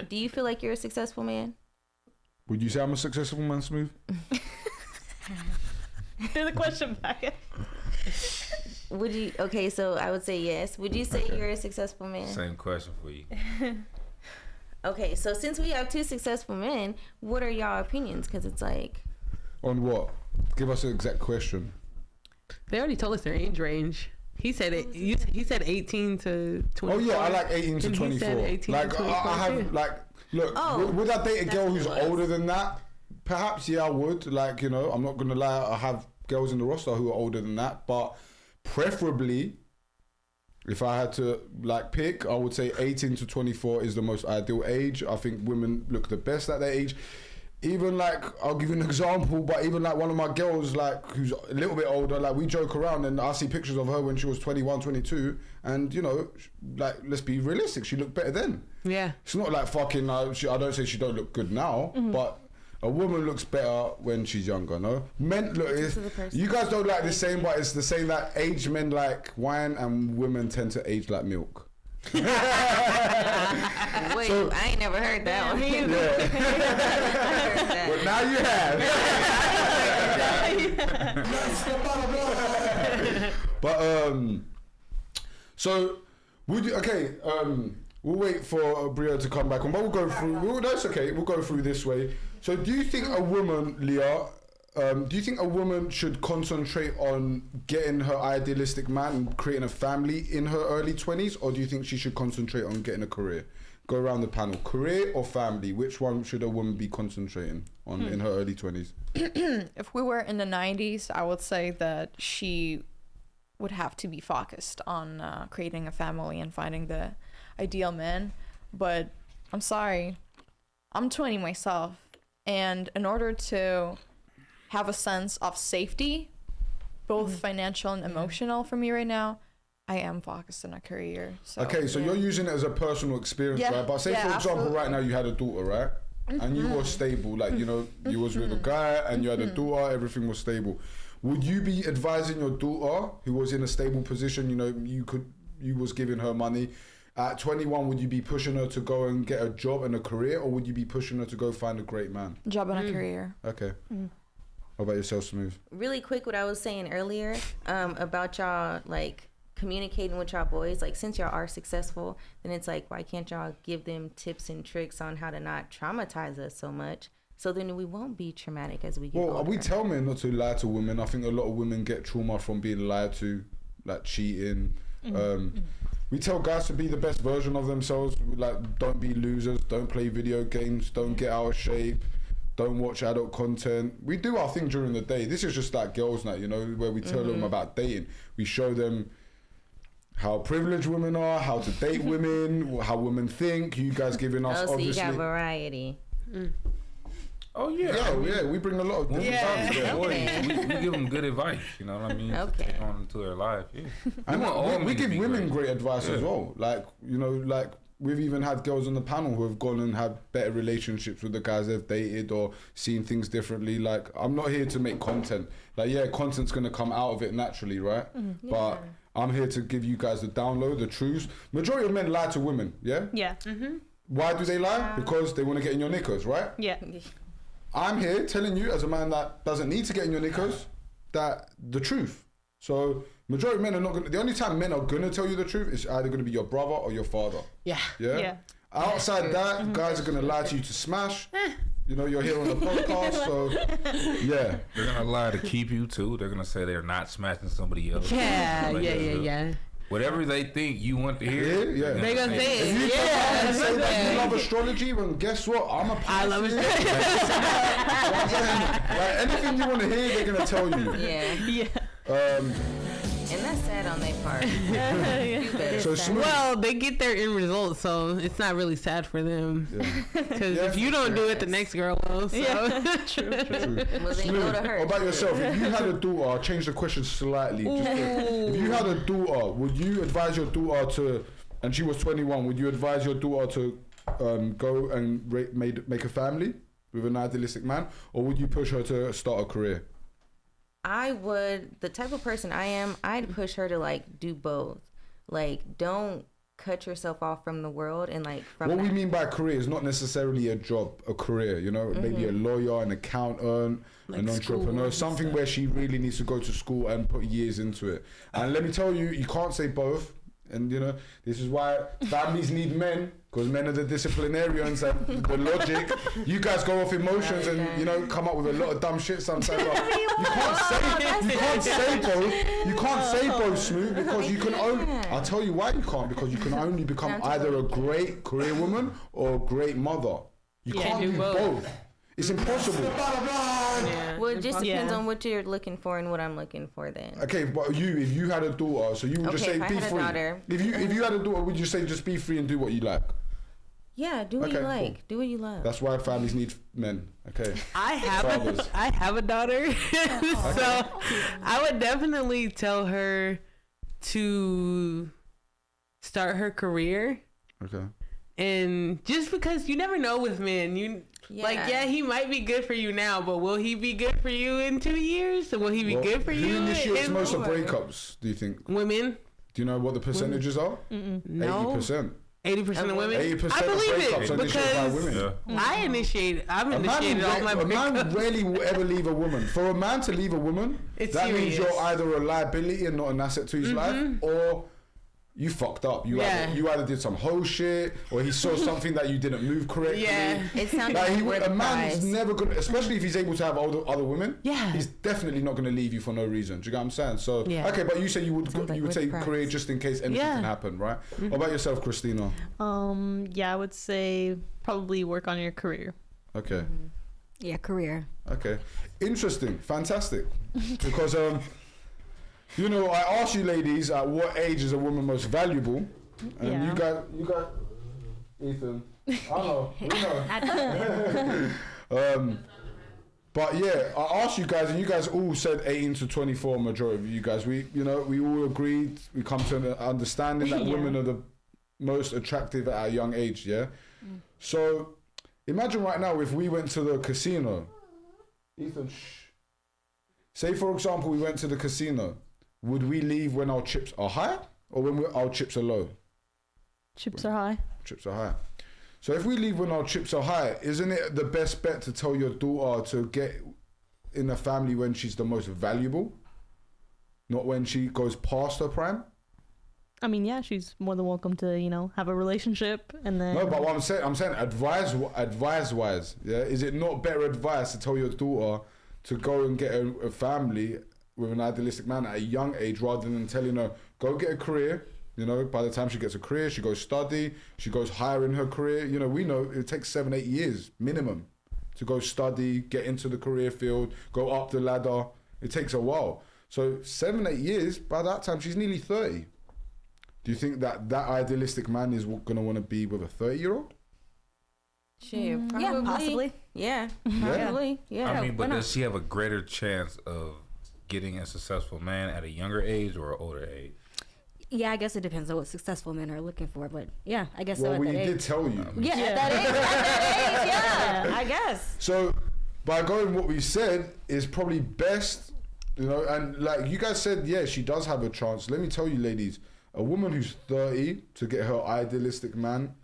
do you feel like you're a successful man? Would you say I'm a successful man, Smooth? Hear the question back. Would you, okay, so I would say yes. Would you say you're a successful man? Same question for you. Okay, so since we have two successful men, what are y'all opinions? Because it's like, On what? Give us an exact question. They already told us their age range. He said it. He said 18 to 24. Oh yeah, I like 18 to And he 24. said 18 Like to 24 I have too. like look. Oh, would I date a girl who's what it was. older than that? Perhaps yeah, I would. Like you know, I'm not gonna lie. I have girls in the roster who are older than that, but preferably, if I had to like pick, I would say 18 to 24 is the most ideal age. I think women look the best at that age. Even like, I'll give you an example, but even like one of my girls, like who's a little bit older, like we joke around and I see pictures of her when she was 21, 22, and you know, like let's be realistic, she looked better then. Yeah. It's not like fucking, I don't say she don't look good now, but a woman looks better when she's younger, no? Men, look, you guys don't like the same, but it's the same that aged men like wine and women tend to age like milk. wait, I ain't never heard that one. Yeah. But now you have. But so would you? Okay, we'll wait for Bria to come back on, but we'll go through. That's okay. We'll go through this way. So, do you think a woman, Leah? Do you think a woman should concentrate on getting her idealistic man and creating a family in her early 20s, or do you think she should concentrate on getting a career? Go around the panel. Career or family? Which one should a woman be concentrating on in her early 20s? If we were in the 90s, I would say that she would have to be focused on creating a family and finding the ideal man. But I'm sorry, I'm 20 myself, and in order to have a sense of safety, both financial and emotional for me right now, I am focused on a career. So, okay, so you're using it as a personal experience, right? But say, for example, absolutely. right now you had a daughter, right? And you were stable, like, you know, you was with a guy and you had a daughter, everything was stable. Would you be advising your daughter, who was in a stable position, you know, you was giving her money, at 21, would you be pushing her to go and get a job and a career, or would you be pushing her to go find a great man? Job and a career. Okay. How about yourself, Smooth? Really quick, what I was saying earlier about y'all, like, communicating with y'all boys, like, since y'all are successful, then it's like, why can't y'all give them tips and tricks on how to not traumatize us so much, so then we won't be traumatic as we get older? We tell men not to lie to women. I think a lot of women get trauma from being lied to, like cheating. We tell guys to be the best version of themselves, like, don't be losers, don't play video games, don't get out of shape, don't watch adult content. We do our thing during the day. This is just like girls' night, you know, where we tell them about dating. We show them how privileged women are, how to date women, how women think. You guys giving us so obviously. You got variety. Oh yeah, we bring a lot of different sides. Yeah. We give them good advice. You know what I mean? Okay. Take on into their life. Yeah. And we give women great advice as well. Like, you know, like we've even had girls on the panel who have gone and had better relationships with the guys they've dated or seen things differently. Like, I'm not here to make content. Like, yeah, content's gonna come out of it naturally, right? But I'm here to give you guys the download, the truths. Majority of men lie to women, yeah? Yeah. Why do they lie? Because they want to get in your knickers, right? Yeah. I'm here telling you, as a man that doesn't need to get in your knickers, that the truth. So majority of men are not gonna. The only time men are gonna tell you the truth is either gonna be your brother or your father. Yeah. Yeah. Outside that, guys are gonna lie to you to smash. You know, you're here on the podcast, so yeah. They're gonna lie to keep you too. They're gonna say they're not smashing somebody else. Yeah. Whatever they think you want to hear, They're gonna say it. If you come out and say that you love astrology, then guess what? I'm a I love astrology. Like, anything you want to hear, they're gonna tell you. Yeah. And that's sad on their part. So Smooth. Well, they get their end result, so it's not really sad for them. Because if you don't do it, the next girl will. So. True. Well, then Smooth. go to her. What about yourself? If you had a daughter, I'll change the question slightly. If you had a daughter, would you advise your daughter to, and she was 21, would you advise your daughter to go and make a family with an idealistic man, or would you push her to start a career? I would, the type of person I am, I'd push her to like do both. Like, don't cut yourself off from the world and like from what we mean by career is not necessarily a job, a career, you know, maybe a lawyer, an accountant, like an entrepreneur, something where she really needs to go to school and put years into it. And let me tell you, you can't say both. And you know, this is why families need men, because men are the disciplinarians and the logic. You guys go off emotions and, you know, come up with a lot of dumb shit sometimes. But you can't say both. You can't say both, Smooth, because you can only. I'll tell you why you can't, because you can only become either a great career woman or a great mother. You can't do both. It's impossible. Well, it just depends on what you're looking for and what I'm looking for then. Okay, but if you had a daughter, so you would just say be free. If you had a daughter, would you say just be free and do what you like? Yeah, do what you like. Cool. Do what you love. That's why families need men. Okay. I have a daughter. So I would definitely tell her to start her career. Okay. And just because you never know with men, he might be good for you now, but will he be good for you in 2 years? Or will he be good for you? Who initiates most of breakups, do you think? Women. Do you know what the percentages are? No. 80%. 80% of women? 80% I believe of breakups it are initiated by women. I've initiated all my breakups. A man rarely will ever leave a woman. For a man to leave a woman, that means you're either a liability and not an asset to his life, or you fucked up. You either did some whole shit, or he saw something that you didn't move correctly. Yeah, it sounds like a man is never gonna, especially if he's able to have other women. Yeah, he's definitely not gonna leave you for no reason. Do you get what I'm saying? So okay, but you said you would take career just in case anything can happen, right? What about yourself, Christina? I would say probably work on your career. Okay. Yeah, career. Okay, interesting, fantastic, because You know, I asked you ladies at what age is a woman most valuable, and Yeah. you guys, Ethan, I know, we know. But yeah, I asked you guys, and you guys all said 18 to 24. Majority of you guys, we all agreed. We come to an understanding that women are the most attractive at a young age. Yeah. So imagine right now if we went to the casino. Ethan, shh. Say for example, we went to the casino. Would we leave when our chips are high or when our chips are low? Chips are high. Chips are high. So if we leave when our chips are high, isn't it the best bet to tell your daughter to get in a family when she's the most valuable, not when she goes past her prime? I mean, yeah, she's more than welcome to, have a relationship and then. No, but what I'm saying, advice-wise, yeah, is it not better advice to tell your daughter to go and get a family with an idealistic man at a young age rather than telling her go get a career? By the time she gets a career, she goes study, she goes higher in her career. We know it takes 7-8 years minimum to go study, get into the career field, go up the ladder. It takes a while. So 7-8 years, by that time she's nearly 30. Do you think that idealistic man is going to want to be with a 30-year-old? Shit, probably. Yeah, possibly. Yeah, probably. Yeah. I mean, but does she have a greater chance of getting a successful man at a younger age or an older age? Yeah, I guess it depends on what successful men are looking for, but yeah, I guess Well, so at we that age. did tell you. Yeah, at that age, yeah, I guess. So by going what we said is probably best, and like you guys said, yeah, she does have a chance. Let me tell you, ladies, a woman who's 30 to get her idealistic man,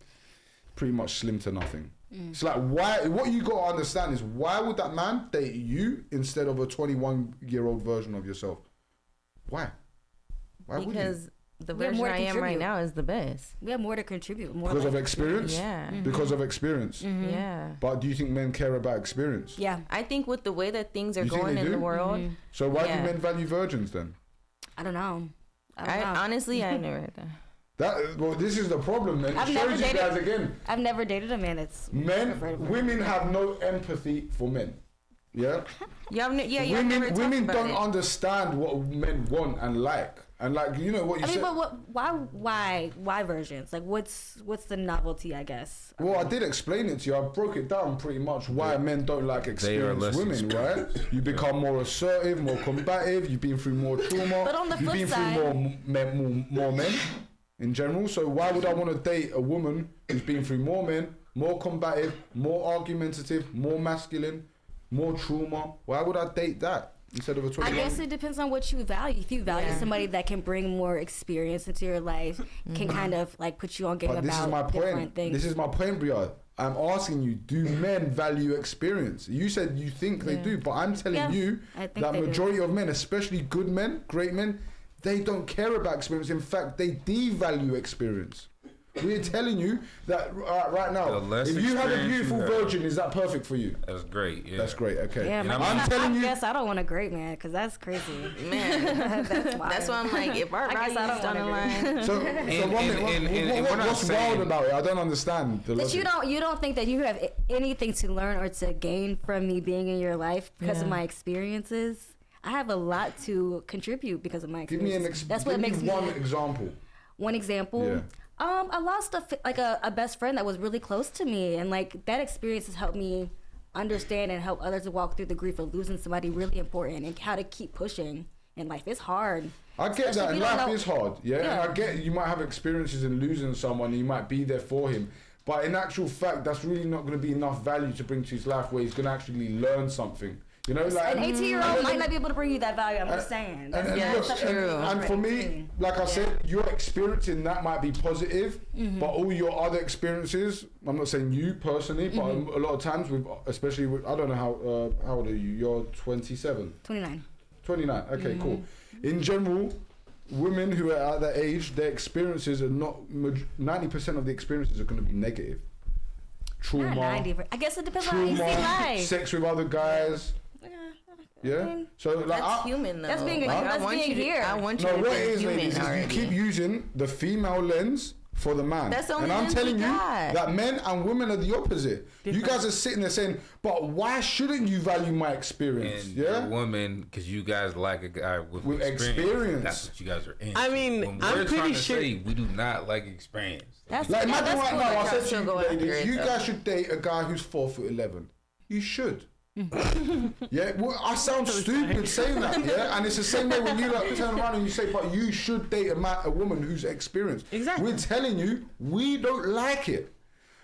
pretty much slim to nothing. It's like, why? What you got to understand is why would that man date you instead of a 21-year-old version of yourself? Why? Why would you? Because the We have version more to I am right contribute. now is the best. We have more to contribute. More Because of life experience? Yeah. Because of experience. Yeah. But do you think men care about experience? Yeah, I think with the way that things are You think going they in do? the world, So why Yeah. do men value virgins then? I don't know. I honestly I never heard that. Well, this is the problem, man. I've It never shows you dated- guys again. I've never dated a man that's Women have no empathy for men. Yeah? Y'all never talked Women about don't it. understand what men want and like. And like, you know what you I mean, said. but why versions? Like, what's the novelty? I guess. Well, I did explain it to you. I broke it down pretty much why men don't like experienced less women, right? You become more assertive, more combative. You've been through more trauma. But on the You've flip been side- through more men in general. So why would I want to date a woman who's been through more men, more combative, more argumentative, more masculine, more trauma? Why would I date that instead of a 21? I guess it depends on what you value. If you value somebody that can bring more experience into your life, can kind of like put you on game But this is my about different point. things. This is my point, Bria. I'm asking you, do men value experience? You said you think they do, but I'm telling Yeah, you I think that they do. majority of men, especially good men, great men, they don't care about experience. In fact, they devalue experience. We're telling you that right now, The less if you have a experience beautiful you have. virgin, is that perfect for you? That's great. Yeah. That's great. Okay. Yeah, And I'm telling you. I guess I don't want a great man because that's crazy. Man, That's why. that's why I'm like, if our I guess I values don't don't wanna align, So, And one minute, we're not what's saying- wild about it? I don't understand the That logic. you don't think that you have anything to learn or to gain from me being in your life because of Yeah. my experiences. I have a lot to contribute because of my Give me experiences. That's what makes me one example. one example. Yeah. I lost a best friend that was really close to me, and like that experience has helped me understand and help others to walk through the grief of losing somebody really important and how to keep pushing in life. It's hard. I get Especially that, if and you don't life know- is hard, yeah? Yeah. And I get you might have experiences in losing someone, and you might be there for him. But in actual fact, that's really not going to be enough value to bring to his life where he's going to actually learn something. You know, like An 18-year-old might not be able to bring you that value. I'm just saying. And, Yeah, look, it's true. and for me, like I said, your experience in that might be positive, but all your other experiences, I'm not saying you personally, but a lot of times, especially with, I don't know how old are you? You're 27? 29. 29, okay, cool. In general, women who are at that age, their experiences are not, 90% of the experiences are going to be negative. Trauma, Not 90. I guess it depends on how you see trauma, life. sex with other guys. Yeah. So like, that's human though. That's being- Like, that's I want being you to, here. I want you no, to what be it is, human ladies, is you already. keep using the female lens for the man. That's the only and I'm lens telling we you got. that men and women are the opposite. You guys are sitting there saying, but why shouldn't you value my experience? And yeah, a woman, because you guys like a guy with experience. That's what you guys are into. I mean, when I'm we're pretty trying to sure- say we do not like experience. That's like imagine that's right cool now, that I y'all said to still you, go after ladies, it, you though. guys should date a guy who's 4'11". You should. Yeah, well, I sound stupid saying that, yeah, and it's the same way when you like turn around and you say, but you should date a woman who's experienced. Exactly. We're telling you, we don't like it.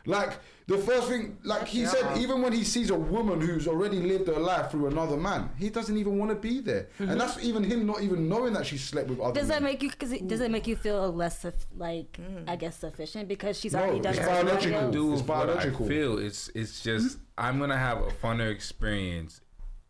Like the first thing, like he said, even when he sees a woman who's already lived her life through another man, he doesn't even want to be there, and that's even him not even knowing that she slept with other Does men. that make you? Does it make you feel less I guess sufficient because she's already done it's it? biological. Do It's with what biological. I feel it's just I'm gonna have a funner experience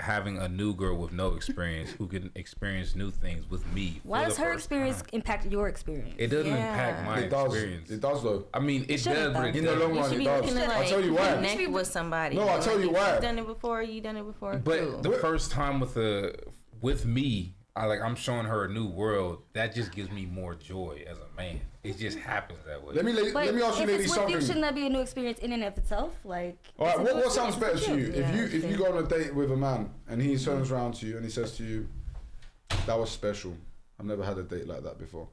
having a new girl with no experience who can experience new things with me. Why for does the her first experience time. impact your experience? It doesn't Yeah. impact my It does. experience. It does though. I mean, it shouldn't, does, but though. it In the long doesn't. You run, should it be does. looking to I'll like tell you why. connect with somebody. No, I'll tell you why. You've done it before. You done it before. But cool. the first time with me, I'm showing her a new world. That just gives me more joy as a man. It just happens that way. Let me ask you, if ladies, it's with you, something. shouldn't that be a new experience in and of itself? Like, All right, it's a new what sounds better experience to for you? Yeah, If you go on a date with a man and he turns around to you and he says to you, "That was special. I've never had a date like that before."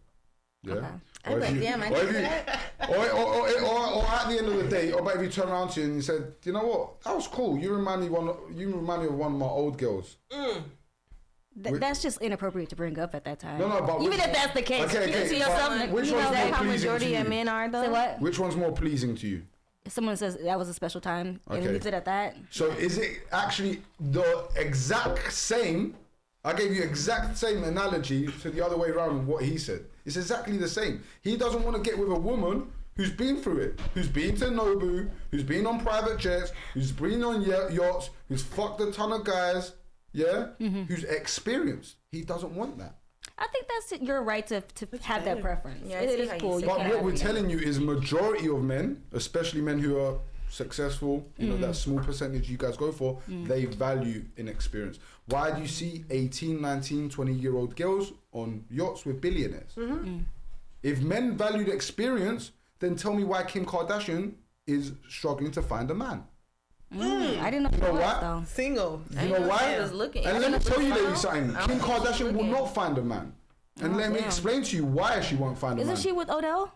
Yeah. Okay. I'm like, damn, I or, if did you that. or at the end of the day, or about if you turn around to you and you said, "You know what? That was cool. You remind me of one of my old girls." That's just inappropriate to bring up at that time. No, but even which- if that's the case, Okay, keep it to but yourself. which you one's know, Is that more how pleasing majority to of you? men are though? say what? Which one's more pleasing to you? If someone says that was a special time and Okay. leaves it at that. So is it actually the exact same? I gave you exact same analogy to the other way around what he said. It's exactly the same. He doesn't want to get with a woman who's been through it, who's been to Nobu, who's been on private jets, who's been on yachts, who's fucked a ton of guys, yeah, who's experienced. He doesn't want that. I think that's your right to have that preference. Yeah, I it see is how you cool. say You But can what have we're it. telling you is majority of men, especially men who are successful, you know, that small percentage you guys go for, they value inexperience. Why do you see 18, 19, 20-year-old girls on yachts with billionaires? If men valued experience, then tell me why Kim Kardashian is struggling to find a man. I didn't know You know that what? though. Single. You know why? I was looking. And I let me was tell you looking. ladies something. I Kim was looking. Kardashian will not find a man. And let me damn. explain to you why she won't find a man. Isn't she with Odell?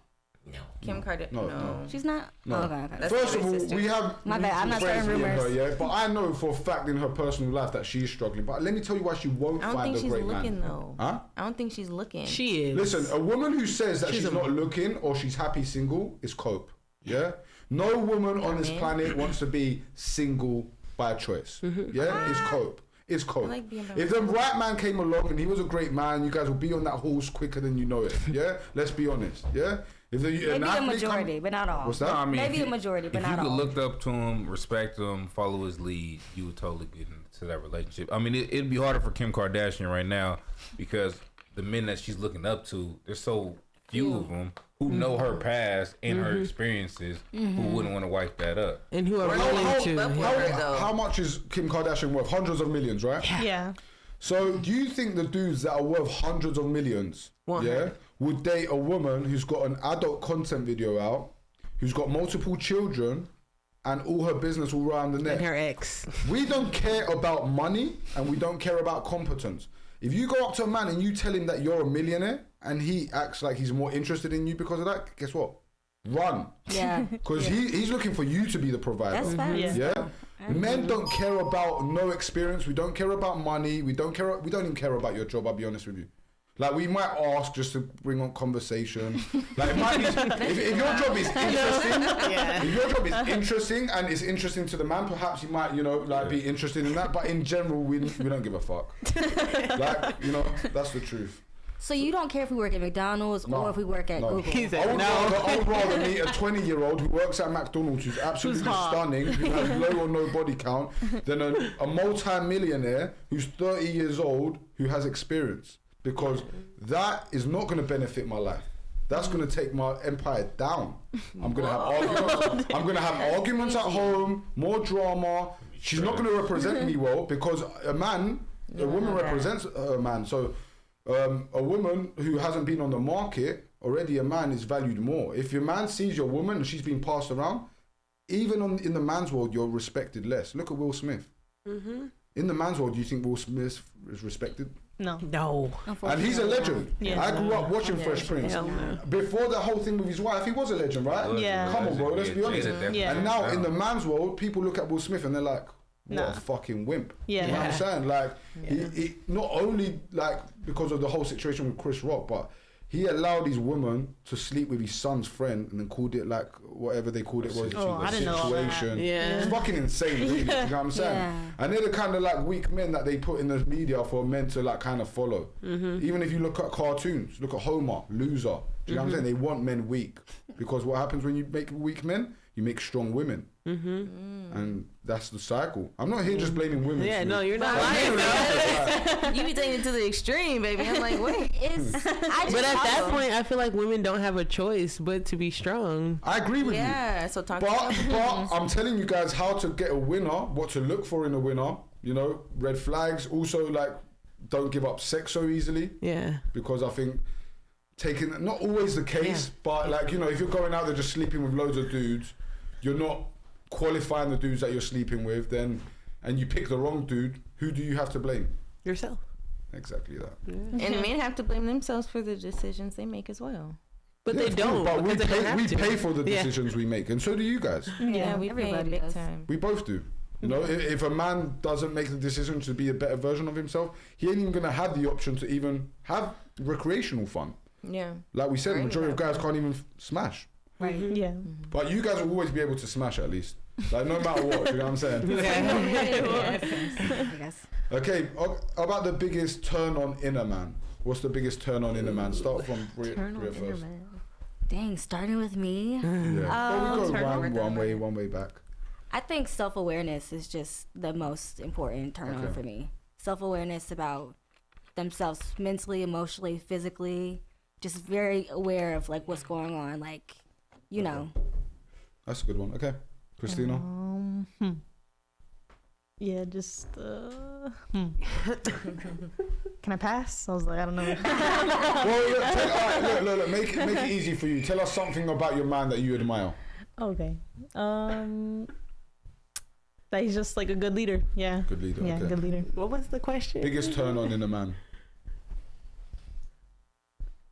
Kim Kardashian. No, No. no. She's not. No. Oh, okay. That's First of my all, sister. we have My bad, I'm not mutual friends, starting me and her, rumors. yeah, but I know for a fact in her personal life that she's struggling. But let me tell you why she won't I don't find think a she's great looking man. though. Huh? I don't think she's looking. She is. Listen, a woman who says that she's a- not looking or she's happy single is cope. Yeah? No woman on this mean- planet wants to be single by choice. Yeah? It's cope. It's cope. like being by If the right man came along and he was a great man, you guys will be on that horse quicker than you know it. Yeah? Let's be honest. Yeah? If the, an Maybe the athlete majority, but not all. What's that? No, I mean, Maybe if the majority, but if not you could all. look up to him, respect him, follow his lead, you would totally get into that relationship. I mean, it'd be harder for Kim Kardashian right now because the men that she's looking up to, there's so few of them who know her past and her experiences who wouldn't want to wipe that up. And who are Well, willing how- to. how- How much is Kim Kardashian worth? Hundreds of millions, right? Yeah. So do you think the dudes that are worth hundreds of millions, yeah, would date a woman who's got an adult content video out, who's got multiple children, and all her business all around the neck? And her ex. We don't care about money and we don't care about competence. If you go up to a man and you tell him that you're a millionaire and he acts like he's more interested in you because of that, guess what? Run. Yeah. Because he's looking for you to be the provider. That's facts. Yeah. Yeah? Men don't care about no experience. We don't care about money. We don't even care about your job, I'll be honest with you. Like, we might ask just to bring on conversation. Like, it might be, if your job is interesting, if your job is interesting and it's interesting to the man, perhaps you might, be interested in that. But in general, we don't give a fuck. Like, that's the truth. So you don't care if we work at McDonald's or if we work at Google? He I said would, no. I would rather meet a 20-year-old who works at McDonald's who's absolutely stunning, who has low or no body count, than a multi-millionaire who's 30 years old who has experience. Because that is not going to benefit my life. That's going to take my empire down. I'm going to have arguments. I'm going to have arguments at home, more drama. She's not going to represent me well because a woman represents a man. So a woman who hasn't been on the market already a man is valued more. If your man sees your woman and she's being passed around, even in the man's world, you're respected less. Look at Will Smith. Mm-hmm. In the man's world, do you think Will Smith is respected? No. And he's a legend. Yeah. I grew up watching Fresh Prince. Hell no. Before the whole thing with his wife, he was a legend, right? Yeah. Come on, bro, let's be honest. Yeah. And now in the man's world, people look at Will Smith and they're like, what Nah. a fucking wimp. Yeah. You know what I'm Yeah. saying? Like, he not only like because of the whole situation with Chris Rock, but he allowed his woman to sleep with his son's friend and then called it like whatever they called it was I didn't know all that. situation. Yeah. It's fucking insane, really. You know what I'm saying? Yeah. And they're the kind of like weak men that they put in the media for men to like kind of follow. Even if you look at cartoons, look at Homer, loser. Do you know what I'm saying? They want men weak because what happens when you make weak men? You make strong women. And that's the cycle. I'm not here just blaming women. Yeah, Smith. no, you're not Like, lying, though. You be taking it to the extreme, baby. I'm like, wait. But at that point, I feel like women don't have a choice but to be strong. I agree with you. Yeah, so talk to But I'm telling you guys how to get a winner, what to look for in a winner. You know, red flags. Also, like, don't give up sex so easily. Yeah. Because I think not always the case, but like, you know, if you're going out there just sleeping with loads of dudes, you're not qualifying the dudes that you're sleeping with, then, and you pick the wrong dude, who do you have to blame? Yourself. Exactly that. And men have to blame themselves for the decisions they make as well. But Yeah, they of course, don't. But we because they don't have we to. pay for the Yeah. decisions we make, and so do you guys. Yeah, we pay everybody big does. time. We both do. You know, if a man doesn't make the decision to be a better version of himself, he ain't even gonna have the option to even have recreational fun. Yeah. Like we said, the Right. majority of guys can't even smash. Right. Yeah. But you guys will always be able to smash at least. Like no matter what, you know what I'm saying? I guess. Okay, about the biggest turn on in a man. What's the biggest turn on in a man? Start from Rhea first. Dang, starting with me. Yeah. Well, we go one way back. I think self-awareness is just the most important turn on Okay. for me. Self-awareness about themselves mentally, emotionally, physically, just very aware of like what's going on, like, you know. That's a good one. Okay, Christina. Yeah, just Can I pass? I was like, I don't know. Well, look, make it easy for you. Tell us something about your man that you admire. Okay. That he's just like a good leader. Yeah. Good leader. Yeah, Okay. good leader. What was the question? Biggest turn on in a man.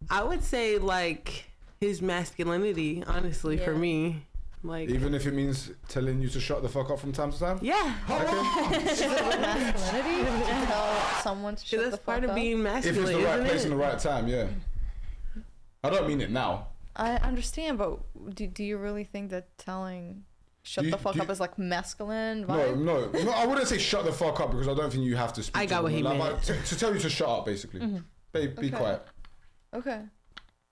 I would say like his masculinity, honestly, for me. Like Even if it means telling you to shut the fuck up from time to time. yeah. Masculinity? To tell someone to shut the That's fuck part of up? being If masculine, it's the right isn't place it? and the right time, yeah. I don't mean it now. I understand, but do you really think that telling shut the fuck up is like masculine vibe? No, I wouldn't say shut the fuck up because I don't think you have to speak. I got to what he them. meant. Like, to tell you to shut up, basically. Babe, be Okay. quiet. Okay.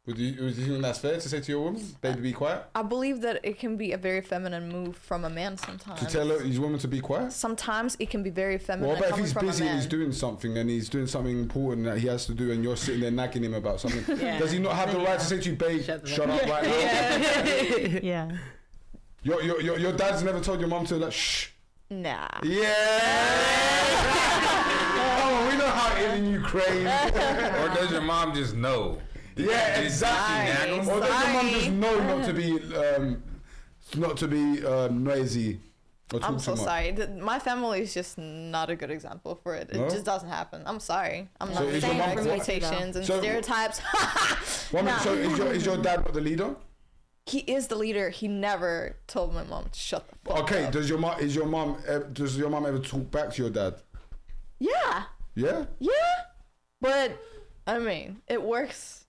Would you think that's fair to say to your woman, baby, be quiet? I believe that it can be a very feminine move from a man sometimes. To tell his woman to be quiet? Sometimes it can be very feminine. What about if coming he's from a busy and man. he's doing something important that he has to do and you're sitting there nagging him about something? Yeah. Does he not have the right to say to you, babe, shut up right now? Yeah. Your dad's never told your mom to like, shh. Nah. Yeah! Oh, we know how it is in Ukraine. Or does your mom just know? Yeah, exactly. Or does your mom just know not to be noisy or talk I'm too so much? sorry. My family is just not a good example for it. No? It just doesn't happen. I'm sorry. I'm So not is your saying mom- expectations and So- stereotypes. One minute, so is your dad not the leader? He is the leader. He never told my mom to shut the fuck Okay, up. does your mom ever talk back to your dad? Yeah. Yeah? Yeah. But, I mean, it works.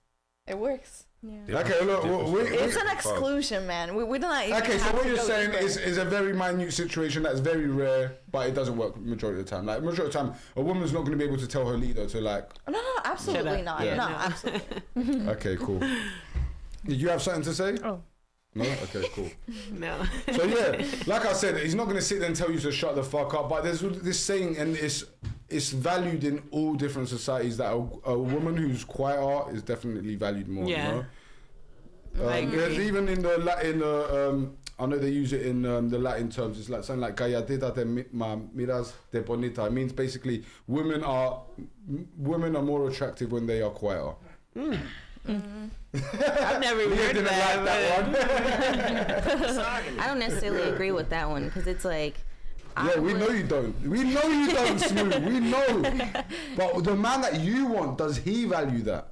It works. Okay, look, It's an exclusion, man. We don't even okay, so have what to you're go saying deeper. is a very minute situation that's very rare, but it doesn't work majority of the time. Like majority of the time, a woman's not going to be able to tell her leader to like. No, absolutely up. not. Yeah. No, absolutely. Okay, cool. Did you have something to say? Oh. No. Okay, cool. No. So yeah, like I said, he's not going to sit there and tell you to shut the fuck up. But there's this saying, and it's valued in all different societies that a woman who's quieter is definitely valued more. Yeah. You know? I agree. There's even in the Latin, I know they use it in the Latin terms. It's like something like "Calladita te miras de bonita." It means basically women are more attractive when they are quieter. I've never even heard of that. I don't necessarily agree with that one because it's like. Yeah, we know you don't. We know you don't, Smooth. We know. But the man that you want, does he value that?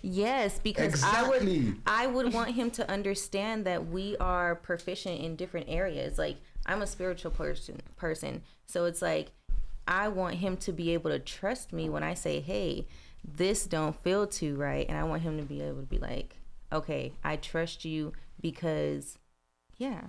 Yes, because exactly. I would want him to understand that we are proficient in different areas. Like, I'm a spiritual person. So it's like, I want him to be able to trust me when I say, hey, this don't feel too right. And I want him to be able to be like, okay, I trust you because, yeah.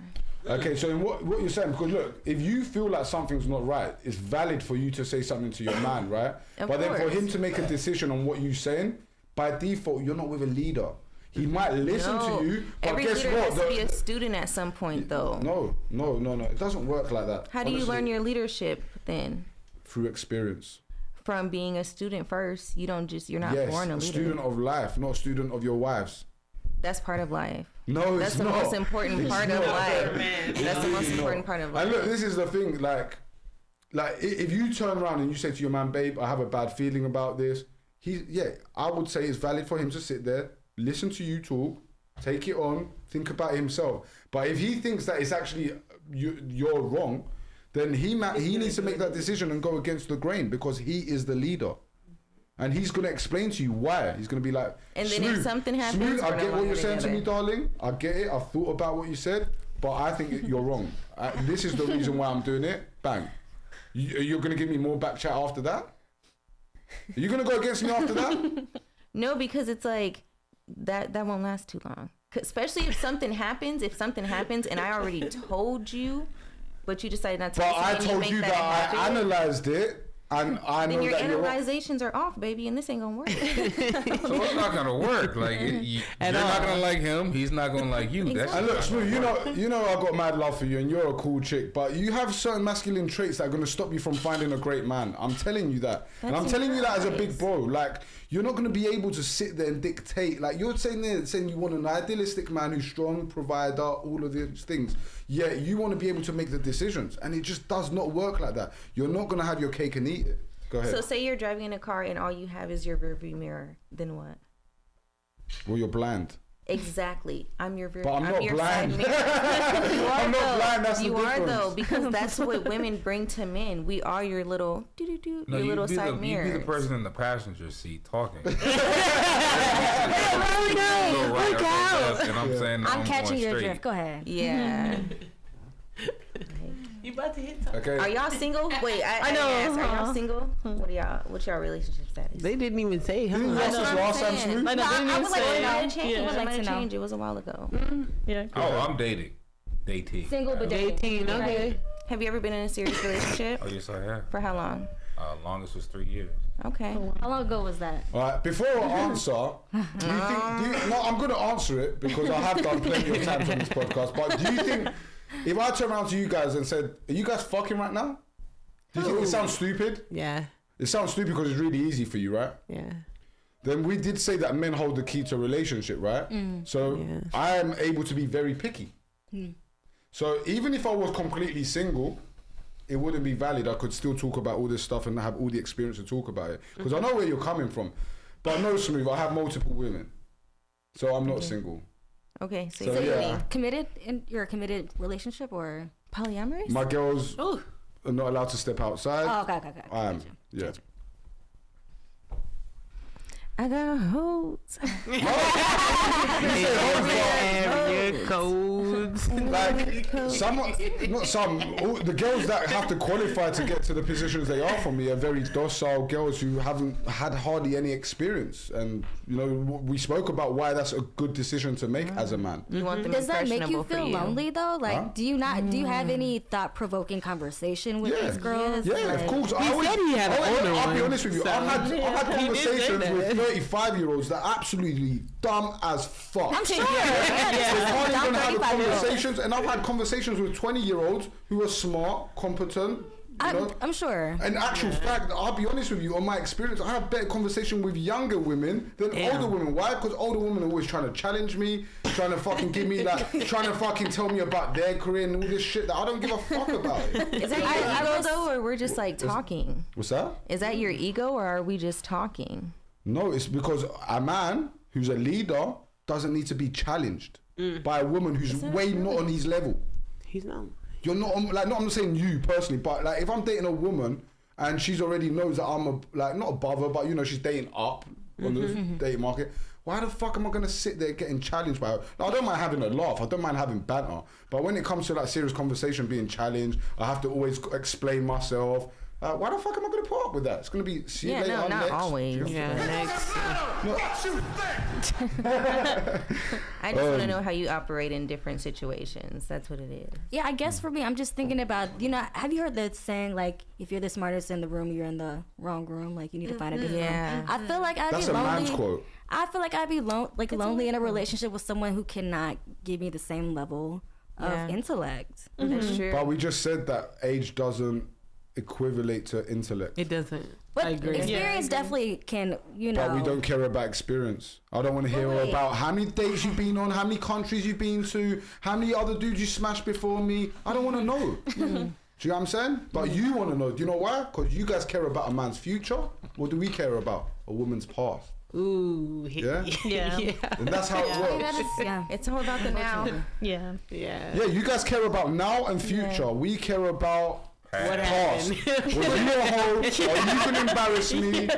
Okay, so what you're saying, because look, if you feel like something's not right, it's valid for you to say something to your man, right? But then for him to make a decision on what you're saying, by default, you're not with a leader. He might listen to you, but every guess leader what? has to be a student at some point, though. No. It doesn't work like that. How do you learn your leadership then? Through experience. From being a student first. You're not born a leader. Student of life, not student of your wives. That's part of life. No, that's it's the not. most important part of life. That's the most important part of life. And look, this is the thing, like if you turn around and you say to your man, babe, I have a bad feeling about this, I would say it's valid for him to sit there, listen to you talk, take it on, think about it himself. But if he thinks that it's actually you're wrong, then he needs to make that decision and go against the grain because he is the leader. And he's going to explain to you why. He's going to be like, and then if something happens, I get what you're saying to me, darling. I get it. I've thought about what you said, but I think you're wrong. This is the reason why I'm doing it. Bang. You're going to give me more back chat after that? Are you going to go against me after that? No, because it's like, that won't last too long. Especially if something happens and I already told you, but you decided not to. But I told you that I analyzed it. And I know then your that analyzations are off, baby, and this ain't gonna work. So it's not gonna work. Like you're not gonna like him. He's not gonna like you. Exactly. That's and look, Smooth, you know I got mad love for you, and you're a cool chick. But you have certain masculine traits that are gonna stop you from finding a great man. I'm telling you that, and I'm telling you that as a big bro. Like you're not gonna be able to sit there and dictate. Like you're saying you want an idealistic man who's strong, provider, all of these things. Yeah, you want to be able to make the decisions, and it just does not work like that. You're not gonna have your cake and eat it. Go ahead. So say you're driving in a car and all you have is your rearview mirror. Then what? Well, you're blind. Exactly. I'm your rear. But I'm not blind. You are I'm not blind. That's you the difference. are though, because that's what women bring to men. We are your little your little side mirror. You be the person in the passenger seat talking. Look out! And I'm saying I'm catching your straight. drift. Go ahead. Yeah. You about to hit something. Okay. Are y'all single? Wait, I know. Ask, are y'all single? What's y'all relationship status? They didn't even say, huh? That's what I'm last time, saying. Smooth. I know, No, didn't I even would like say. to change. Yeah. I would like to to know. change. It was a while ago. Yeah. Oh, I'm dating. Single but dating. 18, okay. Right. Have you ever been in a serious relationship? Oh, yes, I have. For how long? Longest was 3 years. Okay. How long ago was that? All right, before I answer, no, I'm going to answer it because I have done plenty of times on this podcast, but do you think, if I turn around to you guys and said, are you guys fucking right now? Do you think it sounds stupid? Yeah. It sounds stupid because it's really easy for you, right? Yeah. Then we did say that men hold the key to a relationship, right? So Yeah. I am able to be very picky. So even if I was completely single, it wouldn't be valid. I could still talk about all this stuff and have all the experience to talk about it. Because I know where you're coming from. But no, Smooth, I have multiple women. So I'm not single. Okay. So, So, you're yeah. Committed? You're a committed relationship or? polyamorous? My girls are not allowed to step outside. Oh, okay. I am, yeah. I got hoes. Area codes. Like the girls that have to qualify to get to the positions they are for me are very docile girls who haven't had hardly any experience, and you know we spoke about why that's a good decision to make as a man. You want them Does that make you impressionable for feel lonely though? Like, Huh? do you have any thought-provoking conversation with these girls? Yeah, Like, of course. He said he had an older I'll be one, honest with you. so- I've had He did say conversations that. with 35-year-olds that are absolutely dumb as fuck. I'm sure. They can't even have the 35-year-olds. conversations, and I've had conversations with 20-year-olds who are smart, competent. You know? I'm sure. In actual fact, I'll be honest with you, on my experience, I have better conversation with younger women than older women. Why? Because older women are always trying to challenge me, trying to fucking give me trying to fucking tell me about their career and all this shit that I don't give a fuck about it. Is that your ego though, or we're just like talking? What's that? Is that your ego, or are we just talking? No, it's because a man who's a leader doesn't need to be challenged by a woman who's way not on his level. He's not. You're not on, like, not I'm not saying you personally, but like if I'm dating a woman and she's already knows that I'm not above her, but you know she's dating up on the dating market. Why the fuck am I gonna sit there getting challenged by her? Now, I don't mind having a laugh, I don't mind having banter, but when it comes to like serious conversation being challenged, I have to always explain myself. Why the fuck am I gonna put up with that? It's gonna be see you later. No, not next. always. Yeah, next. I just want to know how you operate in different situations. That's what it is. Yeah, I guess for me, I'm just thinking about, have you heard that saying, like, if you're the smartest in the room, you're in the wrong room. Like, you need to find a different room. I feel like I'd That's be a lonely. man's quote. I feel like I'd be lonely in a relationship with someone who cannot give me the same level of intellect. That's true. But we just said that age doesn't equivalent to intellect. It doesn't. But I agree. experience definitely can, But we don't care about experience. I don't want to hear Wait. about how many dates you've been on, how many countries you've been to, how many other dudes you smashed before me. I don't want to know. Do you know what I'm saying? But you want to know. Do you know why? Because you guys care about a man's future. What do we care about? A woman's past. Ooh. Yeah? Yeah. And that's how it works. It's all about the now. Yeah. Yeah. Yeah, you guys care about now and future. We care about What past. happened? Was you a hoe? Are you going to embarrass me?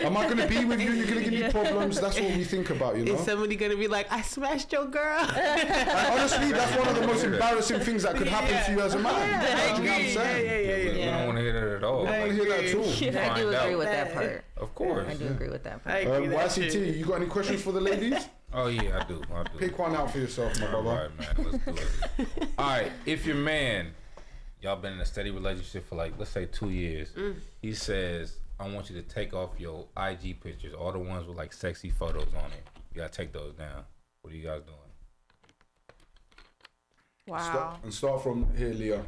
Am I going to be with you? You're going to give me problems? That's what we think about, you know? Is somebody gonna be like, I smashed your girl? And honestly, that's one of the most embarrassing things that could happen to you as a man. Do you know what I'm saying? We don't want to hear that at all. I don't want to hear that at all. I do agree with that part. Of course. I do agree with that part. I agree with that YCT, shit. you got any questions for the ladies? Oh yeah, I do. Pick one out for yourself, my All brother. right, man. Let's do it. All right. If your man, y'all been in a steady relationship for like, let's say 2 years, he says, I want you to take off your IG pictures, all the ones with like sexy photos on it. You gotta take those down. What are you guys doing? Wow. Start from here, Leah.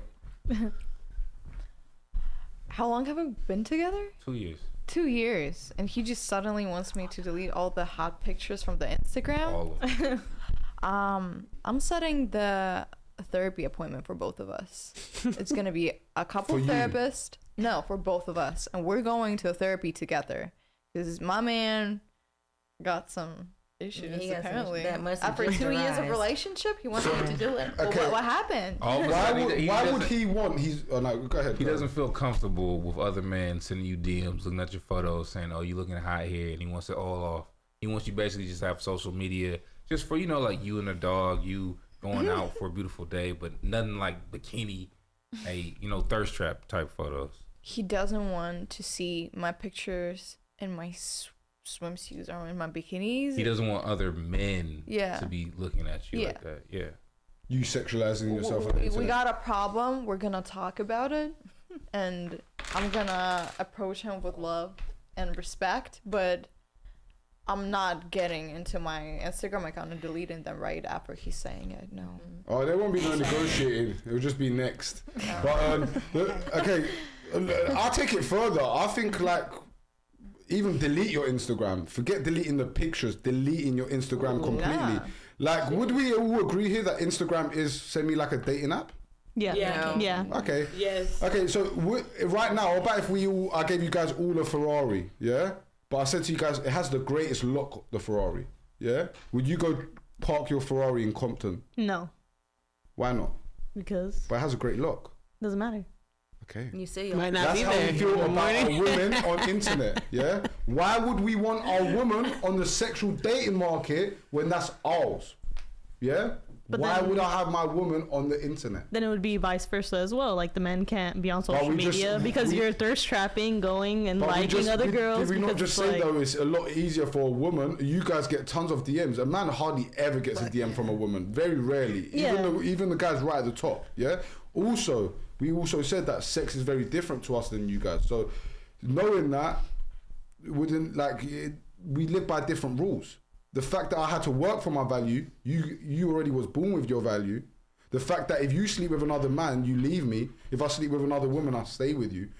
How long have we been together? 2 years. 2 years. And he just suddenly wants me to delete all the hot pictures from the Instagram. All of them. I'm setting the therapy appointment for both of us. It's gonna be a couple For you? therapist. No, for both of us, and we're going to therapy together because my man got some issues He got some- apparently. that must have After just 2 years of arise. relationship, he wants me to do it. Well, Okay. what happened? All of a Why sudden, would, he why would doesn't- he want? Oh no, go ahead. He go doesn't ahead. feel comfortable with other men sending you DMs, looking at your photos, saying, "Oh, you looking hot here," and he wants it all off. He wants you basically just to have social media, just for like you and the dog, you going out for a beautiful day, but nothing like bikini, thirst trap type photos. He doesn't want to see my pictures in my swimsuits or in my bikinis. He doesn't want other men Yeah. to be looking at you like that. Yeah. You sexualizing yourself on the we internet. got a problem. We're gonna talk about it, and I'm gonna approach him with love and respect. But I'm not getting into my Instagram account and deleting them right after he's saying it. No. Oh, there won't be no negotiating. It'll just be next. But okay, I'll take it further. I think like even delete your Instagram. Forget deleting the pictures. Deleting your Instagram completely. Yeah. Like, would we all agree here that Instagram is semi like a dating app? Yeah. Yeah. Yeah. Okay. Yes. Okay. So right now, what about if I gave you guys all a Ferrari, yeah? But I said to you guys, it has the greatest look, the Ferrari, yeah? Would you go park your Ferrari in Compton? No, Why not? because But it has a great look. doesn't matter. Okay. You say Might not That's be how there. we feel in the about our morning. women on internet, yeah? Why would we want our woman on the sexual dating market when that's ours? Yeah? But Why then- would I have my woman on the internet? Then it would be vice versa as well. Like the men can't be on social we just- media because we- you're thirst trapping, going and But we liking just- other did girls. we not because just it's say like, though it's a lot easier for a woman? You guys get tons of DMs. A man hardly ever gets a DM from a woman. Very rarely. Yeah. Even the guys right at the top. Yeah. Also, we also said that sex is very different to us than you guys. So knowing that, we live by different rules. The fact that I had to work for my value, you already was born with your value. The fact that if you sleep with another man, you leave me. If I sleep with another woman, I stay with you.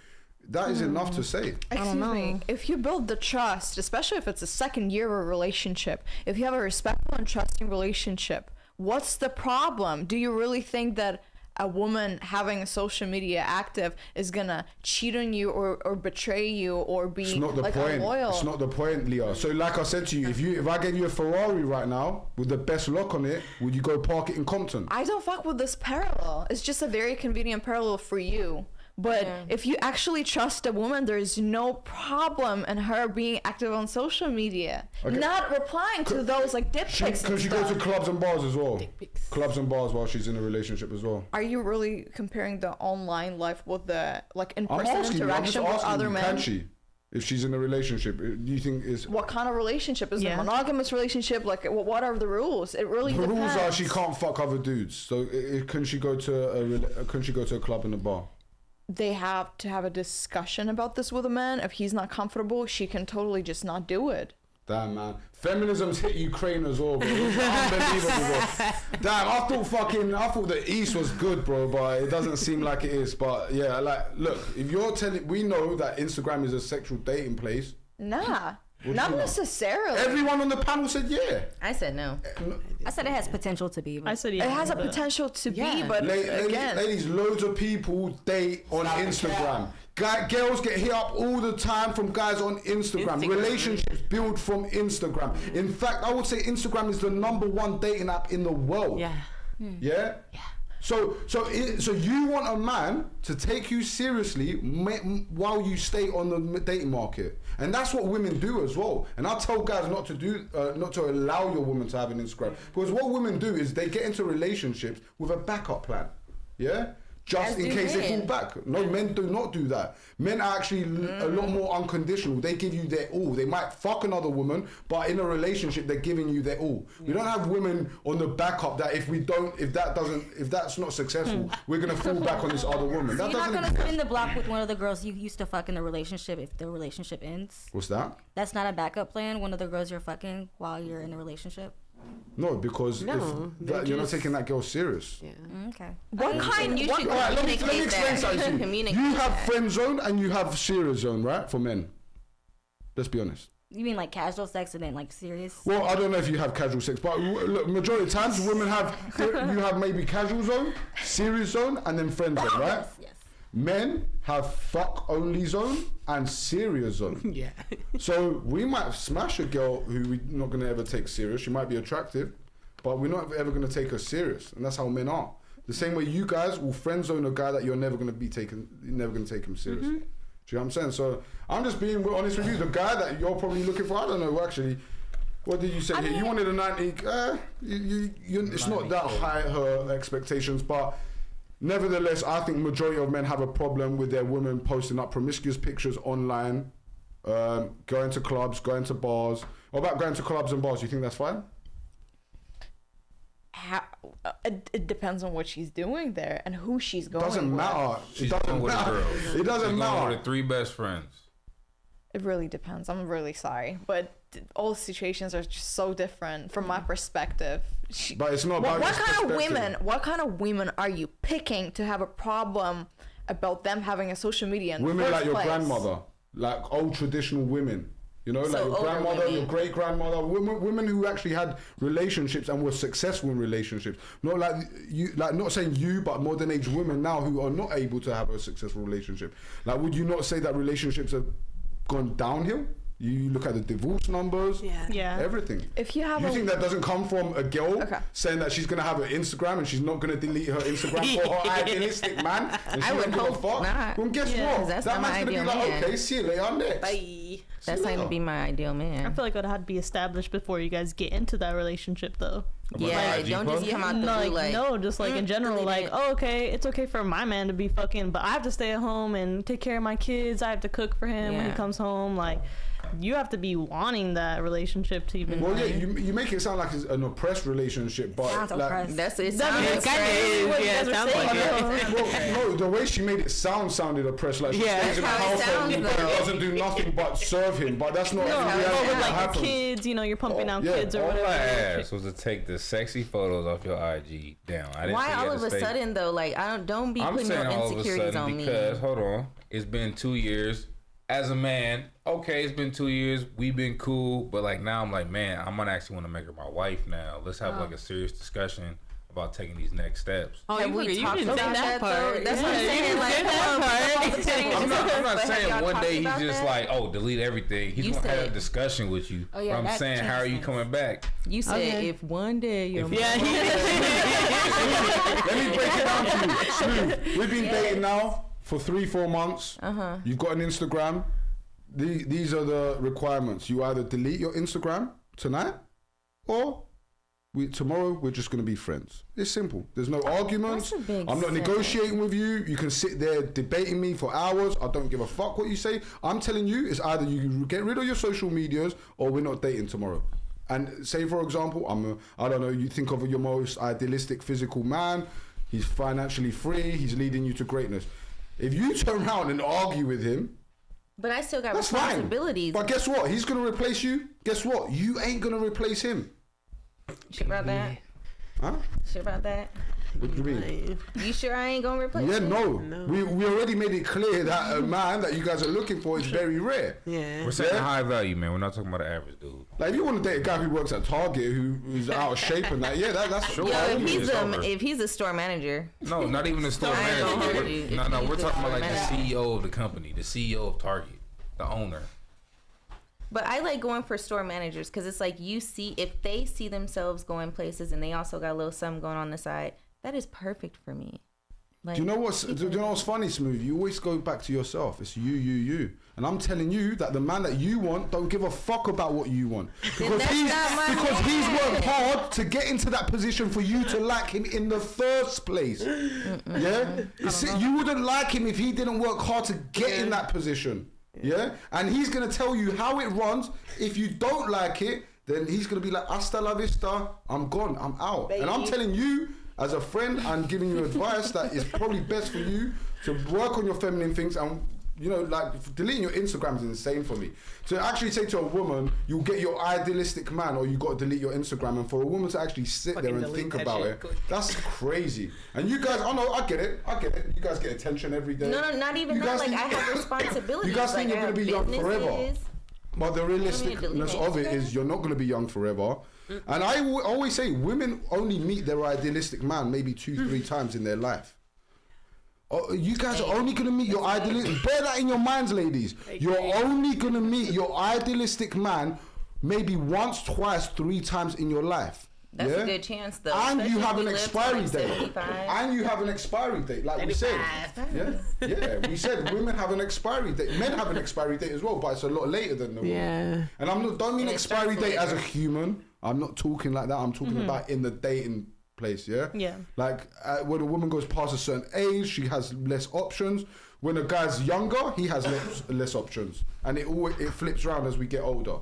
That is enough to say. Excuse me. If you build the trust, especially if it's a second year of a relationship, if you have a respectful and trusting relationship, what's the problem? Do you really think that a woman having a social media active is gonna cheat on you or betray you or be It's not the like point. unloyal. It's not the point, Leah. So like I said to you, if I gave you a Ferrari right now with the best lock on it, would you go park it in Compton? I don't fuck with this parallel. It's just a very convenient parallel for you. But if you actually trust a woman, there is no problem in her being active on social media. Okay. Not replying to those like dick pics. Can she go to clubs and bars as well? Dick pics. Clubs and bars while she's in a relationship as well. Are you really comparing the online life with the like I'm in-person asking you, I'm just interaction with asking other you, men? can she? If she's in a relationship, do you think is... What kind of relationship? Is it Yeah. a monogamous relationship? Like, what are the rules? It really The depends. rules are she can't fuck other dudes. So can she go to a club and a bar? They have to have a discussion about this with a man. If he's not comfortable, she can totally just not do it. Damn, man. Feminism's hit Ukraine as well, bro. It's unbelievable, bro. Damn, I thought the East was good, bro, but it doesn't seem like it is. But yeah, like, look, if you're telling... We know that Instagram is a sexual dating place. Nah, What not do you know? necessarily. Everyone on the panel said yeah. I said no. I said it has potential to be. But I said yeah. It has a but- potential to be, Yeah. but again, Ladies, loads of people date on Instagram. Girls get hit up all the time from guys on Instagram. Relationships build from Instagram. In fact, I would say Instagram is the #1 dating app in the world. Yeah. Yeah? So you want a man to take you seriously while you stay on the dating market, and that's what women do as well. And I tell guys not to allow your woman to have an Instagram, because what women do is they get into relationships with a backup plan. Yeah. Just As in do case they fall men. back. No, men do not do that. Men are actually a lot more unconditional. They give you their all. They might fuck another woman, but in a relationship, they're giving you their all. We don't have women on the backup that if that's not successful, we're gonna fall back on this other woman. So That you're not doesn't. gonna spin the block with one of the girls you used to fuck in the relationship if the relationship ends. What's that? That's not a backup plan. One of the girls you're fucking while you're in a relationship. No, because No, they're you're not just- taking that girl serious. Yeah. Okay. what kind? you What, should Alright, let me Communicate explain that. something to you. Communicate You have that. friend zone and you have serious zone, right? For men. Let's be honest. You mean like casual sex and then like serious? Well, I don't know if you have casual sex, but look, majority of times women you have maybe casual zone, serious zone, and then friend zone, right? Yes. Men have fuck only zone and serious zone. Yeah. So we might smash a girl who we're not gonna ever take serious. She might be attractive, but we're not ever gonna take her serious, and that's how men are. The same way you guys will friend zone a guy that you're never gonna take him serious. Do you know what I'm saying? So I'm just being honest with you. The guy that you're probably looking for, I don't know actually. What did you say here? You wanted a 90. It's not that high her expectations, but nevertheless, I think majority of men have a problem with their women posting up promiscuous pictures online, going to clubs, going to bars. What about going to clubs and bars? You think that's fine? it depends on what she's doing there and who she's going Doesn't with. matter. She's It going doesn't with a matter. girl. It doesn't She's going matter. with her 3 best friends. It really depends. I'm really sorry, but all situations are just so different from my perspective. But it's not about What just kind of perspective. women? What kind of women are you picking to have a problem about them having a social media? In the Women first like your place? grandmother, like old traditional women. You know, So like your older grandmother, women. your great grandmother, women who actually had relationships and were successful in relationships. Not like you, like not saying you, but modern age women now who are not able to have a successful relationship. Like, would you not say that relationships have gone downhill? You look at the divorce numbers, Yeah. everything. If you have You a think that doesn't come from a girl Okay. saying that she's gonna have an Instagram and she's not gonna delete her Instagram for her idealistic man? And I she would don't give a hope fuck? not. Well, guess Yeah. what? That's That not my man's gonna be ideal like, man. okay, see you later, next. Bye. That's not gonna be my ideal I man. feel like it had to be established before you guys get into that relationship, though. Yeah, IG don't just post? come out the No, blue like, like no, just like in general, delete like, it. oh, okay, it's okay for my man to be fucking, but I have to stay at home and take care of my kids. I have to cook for him when he Yeah. comes home. Like, you have to be wanting that relationship to even. Well, yeah, like, you make it sound like it's an oppressed relationship, but Sounds like, oppressed. That's it. That Sounds is kind of crazy. what you Yeah, guys were sounds saying. like though. well, no, the way she made it sounded oppressed. Like she Yeah. stays in the That's how it house and sounds, though. doesn't do nothing but serve him. But that's not No, in how it reality but with what like happens. your kids, you know, you're pumping out yeah, kids or All I whatever. asked was to take the sexy photos off your IG down. I didn't Why say you all had of to a stay- sudden though? Like don't be I'm putting saying your all of a insecurities sudden on me. because hold on, it's been 2 years. As a man, okay, it's been 2 years. We've been cool, but like now I'm like, man, I'm gonna actually want to make her my wife now. Let's have like a serious discussion about taking these next steps. Oh, Have you we didn't talked say about that that, part. though? That's what I'm Yeah, saying. you Like, said that part. I'm not But have saying y'all one talked day he's about just that? like, oh, delete everything. He's You gonna have said- a discussion with you. Oh, yeah, But I'm that saying, how are you changes coming back? You said Okay. if one day you're Yeah. Let me break it down to you. Smooth. We've been dating now for 3-4 months. You've got an Instagram. These are the requirements. You either delete your Instagram tonight, or tomorrow we're just going to be friends. It's simple. There's no arguments. That's a big I'm not sentence. negotiating with you. You can sit there debating me for hours. I don't give a fuck what you say. I'm telling you, it's either you get rid of your social medias or we're not dating tomorrow. And say, for example, I don't know, you think of your most idealistic physical man. He's financially free. He's leading you to greatness. If you turn around and argue with him, But I still got that's fine. responsibilities. But guess what? He's going to replace you. Guess what? You ain't going to replace him. Sure about that? Huh? Sure about that? What do you mean? You sure I ain't gonna replace Yeah, you? no. We already made it clear that a man that you guys are looking for is very rare. Yeah. We're saying Yeah. high value, man. We're not talking about the average dude. Like, if you want to date a guy who works at Target who's out of shape and that, yeah, that's Sure. Yo, Well, if he's a store manager, No, not even the store I ain't gonna manager. hold you. No, If no, he's we're the talking about store like the manager. CEO of the company, the CEO of Target, the owner. but I like going for store managers because it's like you see if they see themselves going places and they also got a little something going on the side, that is perfect for me. Like, Do you know what's funny, Smooth? You always go back to yourself. It's you. And I'm telling you that the man that you want don't give a fuck about what you want. Because that's not my he's man. worked hard to get into that position for you to like him in the first place. Yeah? You wouldn't like him if he didn't work hard to get in that position. Yeah? And he's going to tell you how it runs. If you don't like it, then he's going to be like, hasta la vista, I'm gone, I'm out. And I'm telling you, as a friend, I'm giving you advice that is probably best for you to work on your feminine things. And, you know, like, deleting your Instagram is insane for me. To actually say to a woman, you'll get your idealistic man, or you got to delete your Instagram, and for a woman to actually sit Fucking there and delete think that about shit it, quick. that's crazy. And you guys, I get it. You guys get attention every day. no, not even You that. guys Like think- I have responsibilities. You guys think like, you're I gonna have be young forever? businesses. But the delete realisticness my of it Instagram? is you're not going to be young forever. And I always say women only meet their idealistic man maybe 2-3 times in their life. You guys are only going to meet your idealistic... Bear that in your minds, ladies. You're only going to meet your idealistic man maybe once, twice, 3 times in your life. That's yeah? a good chance, though. And you especially have if an we live to, expiry like, date. 75. And you have an expiry date, like we said. Yeah, we said women have an expiry date. Men have an expiry date as well, but it's a lot later than the woman. Yeah. And don't mean And it expiry starts date as a later. human. I'm not talking like that. I'm talking about in the dating place, yeah? Yeah. Like when a woman goes past a certain age, she has less options. When a guy's younger, he has less options. And it flips around as we get older.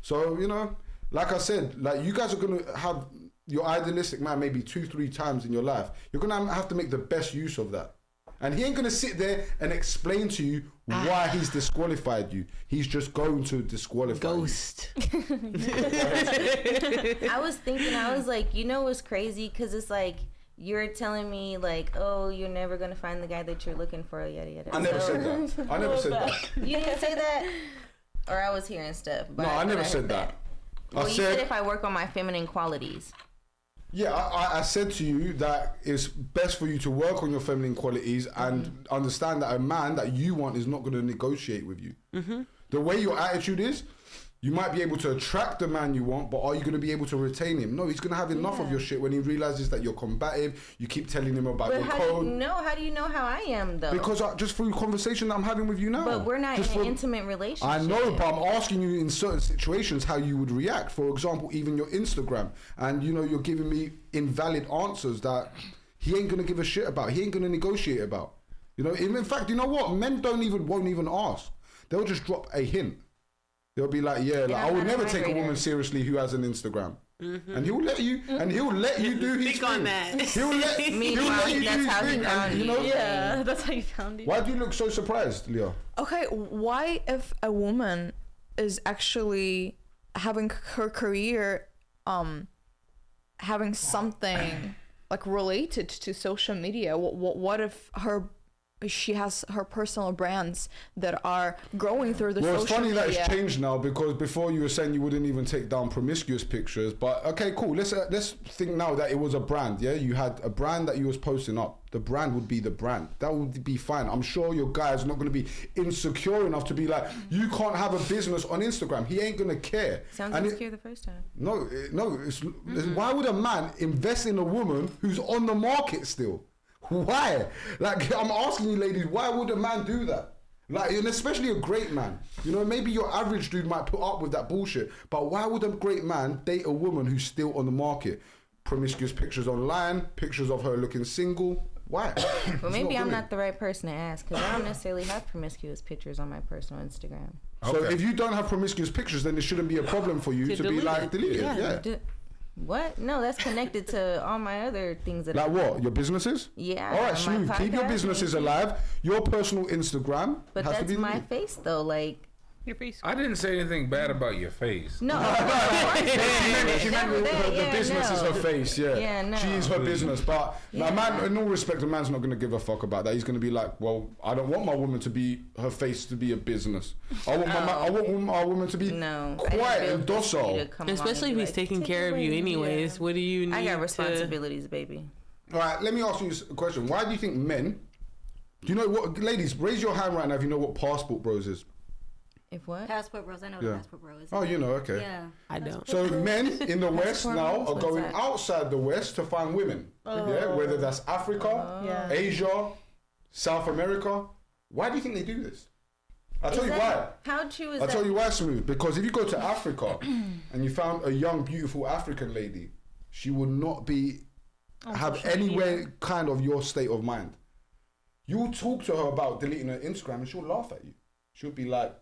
So, you know, like I said, like you guys are going to have your idealistic man maybe 2-3 times in your life. You're going to have to make the best use of that. And he ain't going to sit there and explain to you why he's disqualified you. He's just going to disqualify Ghost. I was thinking, I was like, you know what's crazy? Because it's like, you're telling me, like, oh, you're never going to find the guy that you're looking for, yada, yada. you. I never said that. I never said that. You didn't say that? Or I was hearing stuff. But No, I never heard said that. Well, I you said if I work on my feminine qualities. Yeah, I said to you that it's best for you to work on your feminine qualities and understand that a man that you want is not going to negotiate with you. The way your attitude is, you might be able to attract the man you want, but are you going to be able to retain him? No, he's going to have enough of your shit when he realizes that you're combative. You keep telling him about But your how code. do you know? How do you know how I am, though? Because just through conversation that I'm having with you now. But we're not Just in an for- intimate relationship. I know, but I'm asking you in certain situations how you would react. For example, even your Instagram. And, you know, you're giving me invalid answers that he ain't going to give a shit about. He ain't going to negotiate about. You know, in fact, you know what? Men won't even ask. They'll just drop a hint. They'll be like, yeah, like, I would never take a woman seriously who has an Instagram. And he'll let you, do his Speak on thing. that. He'll let you Meanwhile, do that's his how he thing. found And, you you. know, Yeah, that's how you found it. why do you look so surprised, Leah? Okay, why if a woman is actually having her career having something like related to social media, what if her she has her personal brands that are growing through the social Well, it's funny that media. it's changed now, because before you were saying you wouldn't even take down promiscuous pictures. But okay, cool. Let's think now that it was a brand. Yeah, you had a brand that you was posting up. The brand would be the brand. That would be fine. I'm sure your guy's not going to be insecure enough to be like, you can't have a business on Instagram. He ain't going to care. Sounds And insecure the first time. No. Why would a man invest in a woman who's on the market still? Why? Like, I'm asking you, ladies, why would a man do that? Like, and especially a great man. You know, maybe your average dude might put up with that bullshit, but why would a great man date a woman who's still on the market? Promiscuous pictures online, pictures of her looking single. Why? Well, maybe I'm not the right person to ask, because I don't necessarily have promiscuous pictures on my personal Instagram. So if you don't have promiscuous pictures, then it shouldn't be a problem for you to be like, delete it. Yeah. What? No, that's connected to all my other things that. Like what? Your businesses? Yeah. All right, smooth. Keep your podcast, businesses alive. Your personal Instagram But has to that's be my deleted. face, though. Like. Your face. I didn't say anything bad about your face. No. She meant the business is her face, yeah. Yeah, no. She is her business. But a man, in all respect, a man's not going to give a fuck about that. He's going to be like, well, I don't want my woman to be, her face to be a business. I want my woman to be quiet and docile. Especially if he's taking care of you anyways. What do you need? I got responsibilities, baby. All right, let me ask you a question. Why do you think men, do you know what, ladies, raise your hand right now if you know what passport bros is. If what? Passport bros. I know what passport bros is. Oh, you know, okay. Yeah. I don't. So men in the West now are going that? outside the West to find women. Yeah, whether that's Africa, Asia, South America. Why do you think they do this? I'll tell you why. How true is I'll that? tell you why, Smooth. Because if you go to Africa and you found a young, beautiful African lady, she would not be have anywhere kind of your state of mind. You'll talk to her about deleting her Instagram and she'll laugh at you. She'll be like,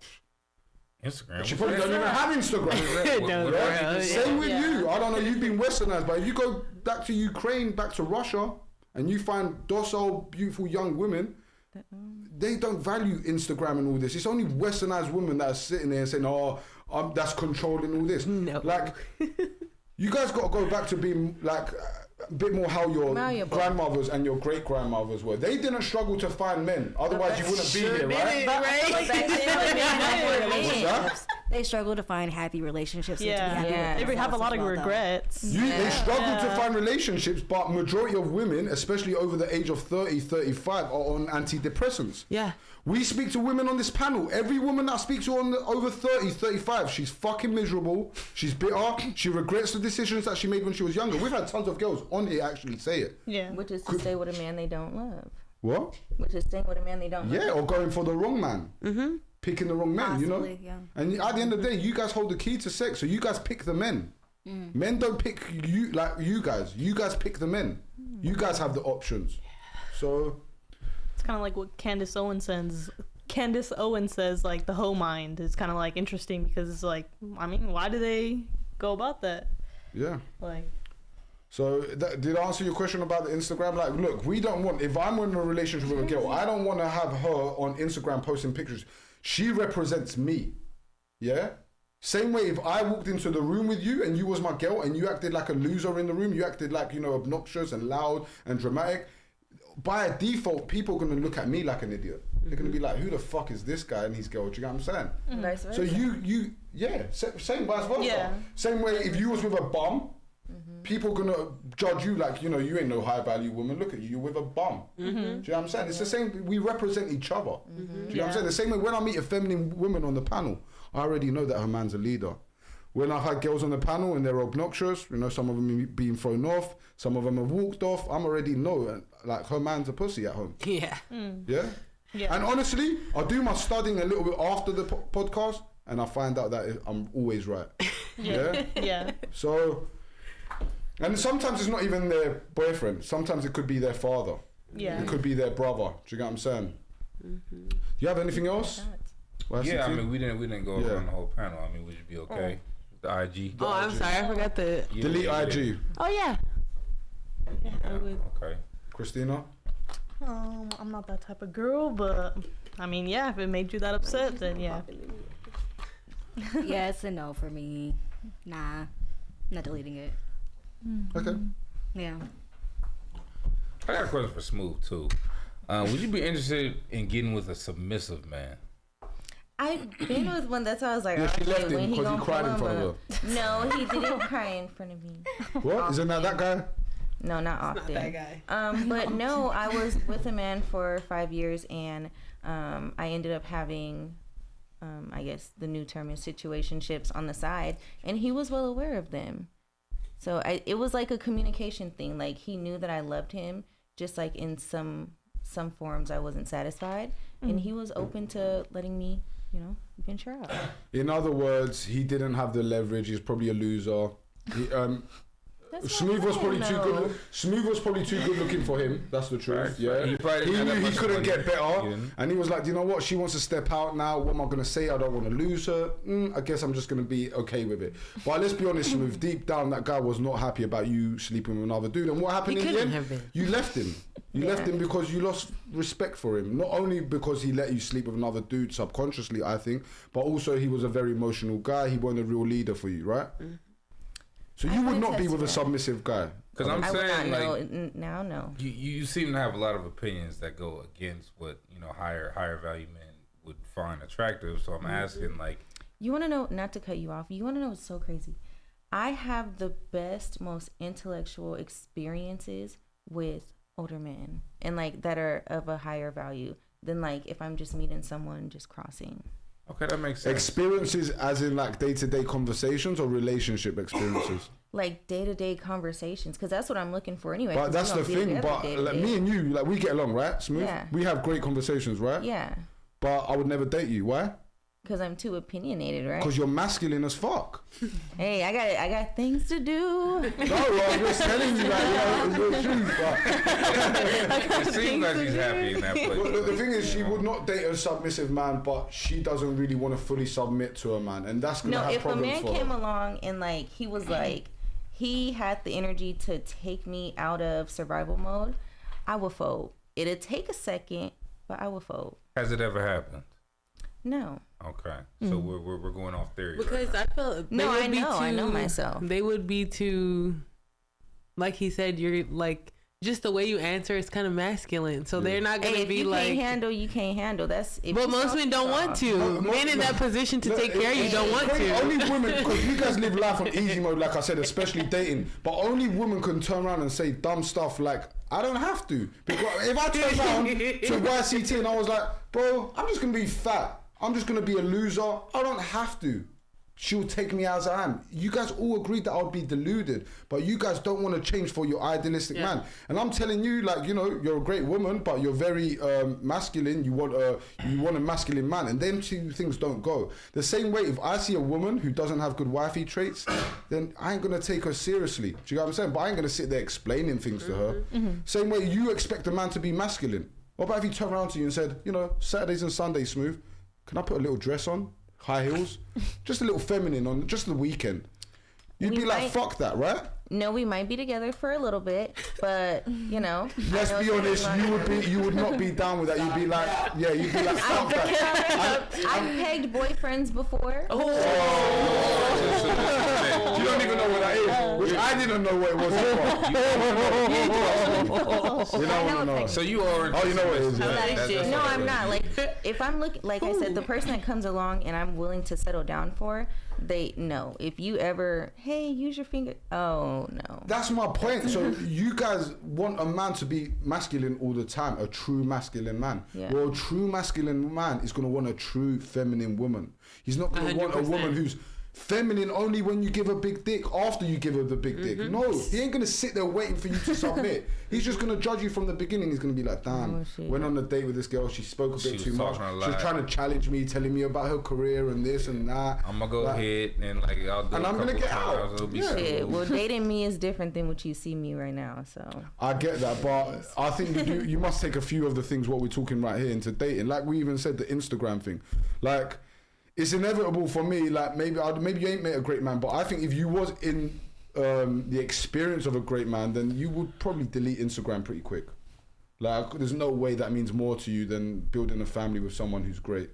Instagram. she probably don't even have Instagram. Same with you. I don't know, you've been westernized, but if you go back to Ukraine, back to Russia, and you find docile, beautiful young women, they don't value Instagram and all this. It's only westernized women that are sitting there and saying, oh, that's controlling all this. No. Like, you guys got to go back to being like a bit more how your grandmothers and your great grandmothers were. They didn't struggle to find men, otherwise you wouldn't be here, right? They struggle to find happy relationships. Yeah, they have a lot of regrets. They struggle to find relationships, but majority of women, especially over the age of 30, 35, are on antidepressants. Yeah. We speak to women on this panel. Every woman that I speak to over 30, 35, she's fucking miserable. She's bitter. She regrets the decisions that she made when she was younger. We've had tons of girls on here actually say it. Yeah. Which is to stay with a man they don't love. What? Which is staying with a man they don't love. Yeah, or going for the wrong man. Mm-hmm. Picking the wrong men, you know? Yeah. And at the end of the day, you guys hold the key to sex, so you guys pick the men. Men don't pick you like you guys. You guys pick the men. You guys have the options. So It's kind of like what Candace Owens says, like the hoe mind is kind of like interesting because it's like, I mean, why do they go about that? yeah. Like, So did I answer your question about the Instagram? Like, look, we don't want, if I'm in a relationship with a girl, I don't want to have her on Instagram posting pictures. She represents me. Yeah? Same way if I walked into the room with you and you was my girl and you acted like a loser in the room, you acted like, you know, obnoxious and loud and dramatic, by default, people are going to look at me like an idiot. They're going to be like, who the fuck is this guy and his girl? Do you get what I'm saying? Vice versa. So same vice versa. Yeah. Same way if you was with a bum, people gonna judge you like, you know, you ain't no high value woman. Look at you, you're with a bum. Do you know what I'm saying? It's the same. We represent each other. Do you know what I'm saying? The same way when I meet a feminine woman on the panel, I already know that her man's a leader. When I've had girls on the panel and they're obnoxious, you know, some of them being thrown off, some of them have walked off. I'm already know like her man's a pussy at home. Yeah. Yeah. yeah. And honestly, I do my studying a little bit after the podcast, and I find out that I'm always right. Yeah. Yeah. So. And sometimes it's not even their boyfriend. Sometimes it could be their father. Yeah. It could be their brother. Do you get what I'm saying? Do you have anything else? Yeah, I mean, we didn't go around the whole panel. I mean, would you be okay? The IG. Oh, I'm sorry, I forgot the Delete IG. Oh yeah. Yeah, okay. Christina? I'm not that type of girl, but I mean, yeah, if it made you that upset, then yeah. Yeah, it's a no for me. Nah, not deleting it. Okay. Yeah. I got a question for Smooth too. Would you be interested in getting with a submissive man? I've been with one. That's why I was like, Yeah, she oh, left shit, him when he because he gonna cried in pull front him of up? No, he didn't cry in front of me. What? Isn't that guy? No, not often. Not that guy. But no, I was with a man for 5 years, and I ended up having, I guess the new term is situationships on the side, and he was well aware of them. So it was like a communication thing. Like he knew that I loved him, just like in some forms I wasn't satisfied, and he was open to letting me, venture out. In other words, he didn't have the leverage. He's probably a loser. Smooth was probably too good. Smooth was probably too good looking for him. That's the truth. Right. Yeah, He probably he didn't have knew that he much couldn't money. get better, Yeah. and he was like, you know what? She wants to step out now. What am I gonna say? I don't want to lose her. I guess I'm just gonna be okay with it. But let's be honest, Smooth. Deep down, that guy was not happy about you sleeping with another dude. And what happened He in the couldn't end? have been. You left him. You left him because you lost respect for him. Not only because he let you sleep with another dude subconsciously, I think, but also he was a very emotional guy. He wasn't a real leader for you, right? So you I would would not be attest with a to that. submissive guy. Because I'm I would not saying, know like, now. No. you seem to have a lot of opinions that go against what higher value men would find attractive. So I'm asking, like, You want to know? Not to cut you off. You want to know what's so crazy? I have the best, most intellectual experiences with older men, and like that are of a higher value than like if I'm just meeting someone just crossing. okay, that makes sense. Experiences as in like day-to-day conversations or relationship experiences? Like day-to-day conversations, because that's what I'm looking for anyway. But 'cause that's we the don't be thing. together But day to like day. me and you, like we get along, right? Smooth. Yeah. We have great conversations, right? Yeah, But I would never date you. Why? because I'm too opinionated, right? Because you're masculine as fuck. Hey, I got things to do. No, I'm just telling you, like, it's your truth. But It seems like she's happy in that place. well, the thing is, she would not date a submissive man, but she doesn't really want to fully submit to a man, and that's gonna No, have if a problems man for came her. along and like he was like he had the energy to take me out of survival mode, I would fold. It'd take a second, but I would fold. Has it ever happened? No. Okay, so we're going off theory. Because I feel No, I know myself. They would be too, like he said, you're like just the way you answer is kind of masculine, so they're not gonna Hey, if be you like. can't handle, you can't handle. That's. If But you most soft, men don't want to. Men in that position to take care of you don't want to. Only women, because you guys live life on easy mode, like I said, especially dating. But only women can turn around and say dumb stuff like, I don't have to. Because if I turn around to YCT and I was like, bro, I'm just going to be fat. I'm just going to be a loser. I don't have to. She'll take me as I am. You guys all agreed that I'll be deluded, but you guys don't want to change for your idealistic man. And I'm telling you, like, you're a great woman, but you're very masculine. You want a masculine man, and them two things don't go. The same way, if I see a woman who doesn't have good wifey traits, then I ain't gonna take her seriously. Do you know what I'm saying? But I ain't gonna sit there explaining things to her. Same way you expect a man to be masculine. What about if he turned around to you and said, Saturdays and Sundays, Smooth, can I put a little dress on? High heels, just a little feminine on just the weekend. You'd be like, fuck that, right? No, we might be together for a little bit, but Let's be honest, you would not be down with that. You'd be like, fuck that. I've pegged boyfriends before. You don't even know what that is, which I didn't know what it was before. You don't want to know. So you are. Oh, you know what it is. I'm Yeah. not- That's no, what I'm it not. Like, if I'm looking, like I said, the person that comes along and I'm willing to settle down for, they know. If you ever, hey, use your finger. Oh no. That's my point. So you guys want a man to be masculine all the time, a true masculine man. Yeah. Well, a true masculine man is going to want a true feminine woman. He's not going to want a 100%. woman who's feminine only when you give her big dick, after you give her the big dick. No, he ain't going to sit there waiting for you to submit. He's just going to judge you from the beginning. He's going to be like, damn, shit. went on a date with this girl, she spoke a She bit was too much. talking a She was lot. trying to challenge me, telling me about her career and this and that. I'm gonna go Like, ahead and I'll do And a I'm gonna couple get out. times. It'll be Yeah. Shit, smooth. well, dating me is different than what you see me right now. So I get that, but I think you must take a few of the things what we're talking right here into dating. Like we even said, the Instagram thing. Like, it's inevitable for me. Like maybe you ain't met a great man, but I think if you was in the experience of a great man, then you would probably delete Instagram pretty quick. Like, there's no way that means more to you than building a family with someone who's great.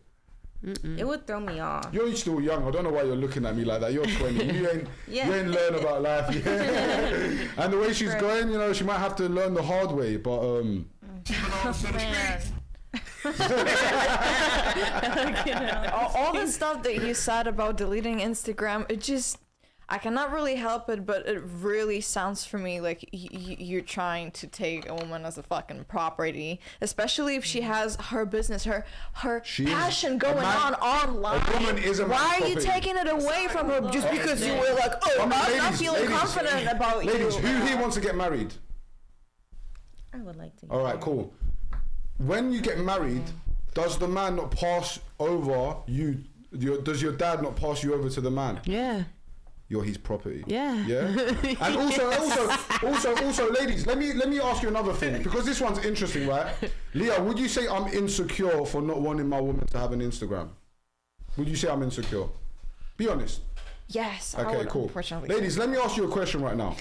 it would throw me off. You're still young. I don't know why you're looking at me like that. You're 20. You ain't learn about life. Yeah. And the way she's going, she might have to learn the hard way. But Man. all the stuff that you said about deleting Instagram, it just, I cannot really help it, but it really sounds for me like you're trying to take a woman as a fucking property, especially if she has her business, her passion going on online. A woman is a man's Why are you property. taking it away from her just because you were like, oh, I'm not feeling confident about you? Ladies, who here wants to get married? I would like to. All right, cool. When you get married, does the man not pass over you? Does your dad not pass you over to the man? Yeah. You're his property. Yeah. Yeah. And also, ladies, let me ask you another thing, because this one's interesting, right? Leah, would you say I'm insecure for not wanting my woman to have an Instagram? Would you say I'm insecure? Be honest. Yes. I Okay, would, cool. unfortunately. Ladies, let me ask you a question right now.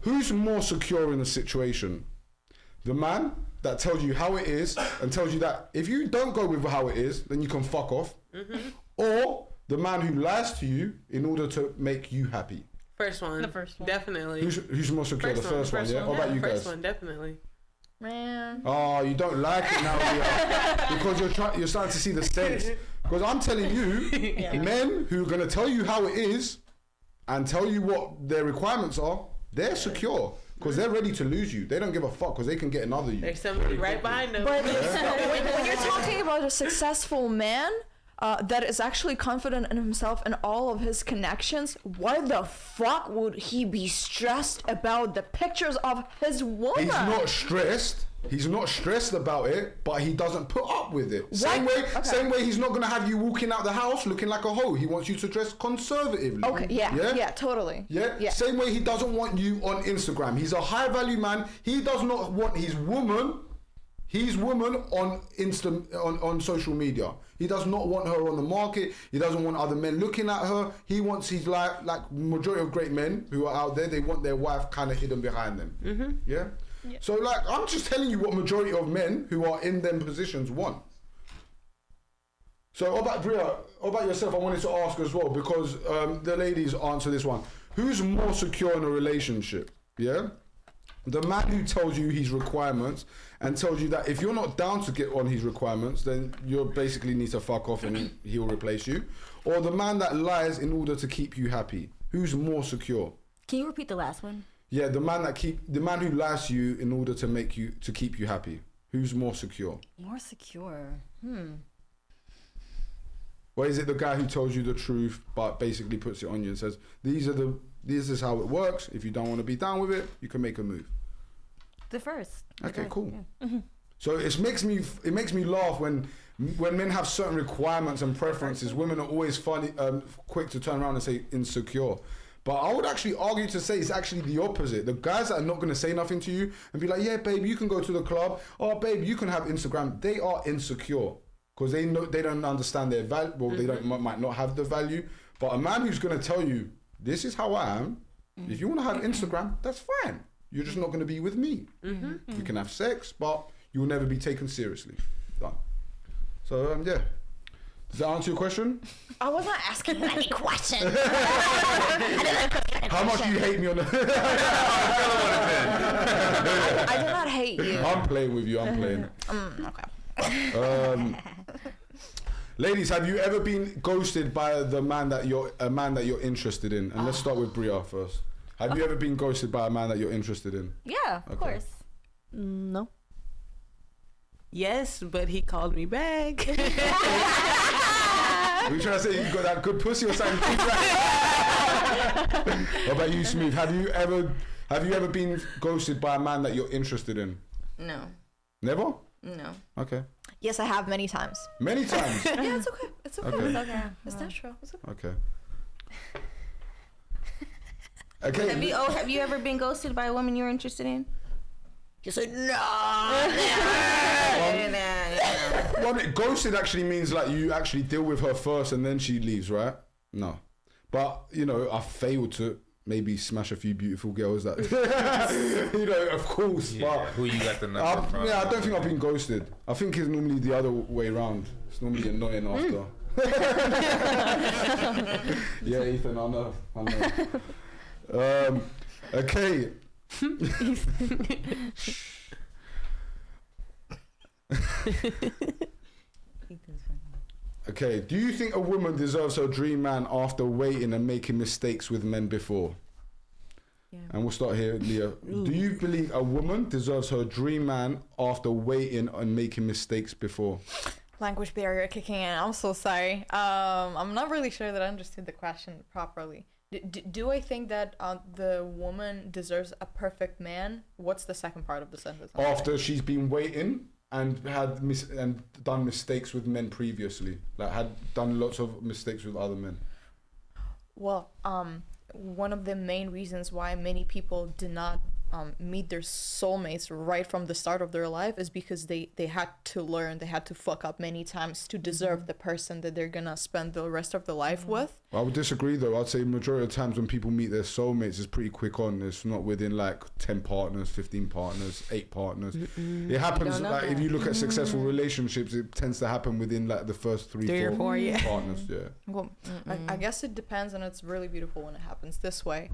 Who's more secure in the situation? The man that tells you how it is and tells you that if you don't go with how it is, then you can fuck off. Or the man who lies to you in order to make you happy? First one. The first one. Definitely. Who's more secure? The first one, yeah? What about you guys? First one, definitely. Man. Oh, you don't like it now, Leah, because you're starting to see the sense. Because I'm telling you, men who are going to tell you how it is and tell you what their requirements are, they're secure. Because they're ready to lose you. They don't give a fuck because they can get another you. There's somebody right behind them. But when you're talking about a successful man that is actually confident in himself and all of his connections, why the fuck would he be stressed about the pictures of his woman? He's not stressed. He's not stressed about it, but he doesn't put up with it. Same way he's not gonna have you walking out the house looking like a hoe. He wants you to dress conservatively. Okay, yeah, totally. Yeah? Same way he doesn't want you on Instagram. He's a high value man. He does not want his woman on social media. He does not want her on the market. He doesn't want other men looking at her. He wants his life, like majority of great men who are out there, they want their wife kind of hidden behind them. Yeah? So like, I'm just telling you what majority of men who are in them positions want. So about Bria, about yourself, I wanted to ask as well, because the ladies answer this one. Who's more secure in a relationship? Yeah? The man who tells you his requirements and tells you that if you're not down to get on his requirements, then you basically need to fuck off and he'll replace you. Or the man that lies in order to keep you happy. Who's more secure? Can you repeat the last one? Yeah, the man who lies to you in order to keep you happy. Who's more secure? More secure. Or is it the guy who tells you the truth but basically puts it on you and says, this is how it works. If you don't want to be down with it, you can make a move. The first. Okay, cool. Yeah. So it makes me laugh when men have certain requirements and preferences. Women are always quick to turn around and say insecure. But I would actually argue to say it's actually the opposite. The guys that are not going to say nothing to you and be like, yeah, babe, you can go to the club. Oh, babe, you can have Instagram. They are insecure because they don't understand their value. Well, they might not have the value. But a man who's going to tell you, this is how I am. If you want to have Instagram, that's fine. You're just not going to be with me. We can have sex, but you will never be taken seriously. Done. So, yeah. Does that answer your question? I was not asking any questions. How much do you hate me on the... I do not hate you. I'm playing with you. I'm playing. Okay. Ladies, have you ever been ghosted by a man that you're interested in? And let's start with Bria first. Have you ever been ghosted by a man that you're interested in? Yeah, of course. No. Yes, but he called me back. Are you trying to say you got that good pussy or something? What about you, Smooth? Have you ever been ghosted by a man that you're interested in? No. Never? No. Okay. Yes, I have many times. Many times? Yeah, it's okay. It's okay. Okay. It's okay. It's natural. It's okay. Okay. Have you ever been ghosted by a woman you're interested in? You said no. Well, ghosted actually means like you actually deal with her first and then she leaves, right? No. But, I failed to maybe smash a few beautiful girls that, of course. Yeah, but who you got the number from? Yeah, I don't think I've been ghosted. I think it's normally the other way around. It's normally annoying after. Yeah, Ethan, I know. Okay, do you think a woman deserves her dream man after waiting and making mistakes with men before? Yeah. And we'll start here, Leah. Do you believe a woman deserves her dream man after waiting and making mistakes before? Language barrier kicking in. I'm so sorry. I'm not really sure that I understood the question properly. Do I think that the woman deserves a perfect man? What's the second part of the sentence? After she's been waiting and done mistakes with men previously, like had done lots of mistakes with other men. Well, one of the main reasons why many people do not meet their soulmates right from the start of their life is because they had to learn, they had to fuck up many times to deserve the person that they're gonna spend the rest of their life with. I would disagree though. I'd say majority of times when people meet their soulmates, it's pretty quick on. It's not within like 10 partners, 15 partners, 8 partners. It happens like if you look at successful relationships, it tends to happen within like the first 3 or 4 partners. Yeah. Well, I guess it depends, and it's really beautiful when it happens this way.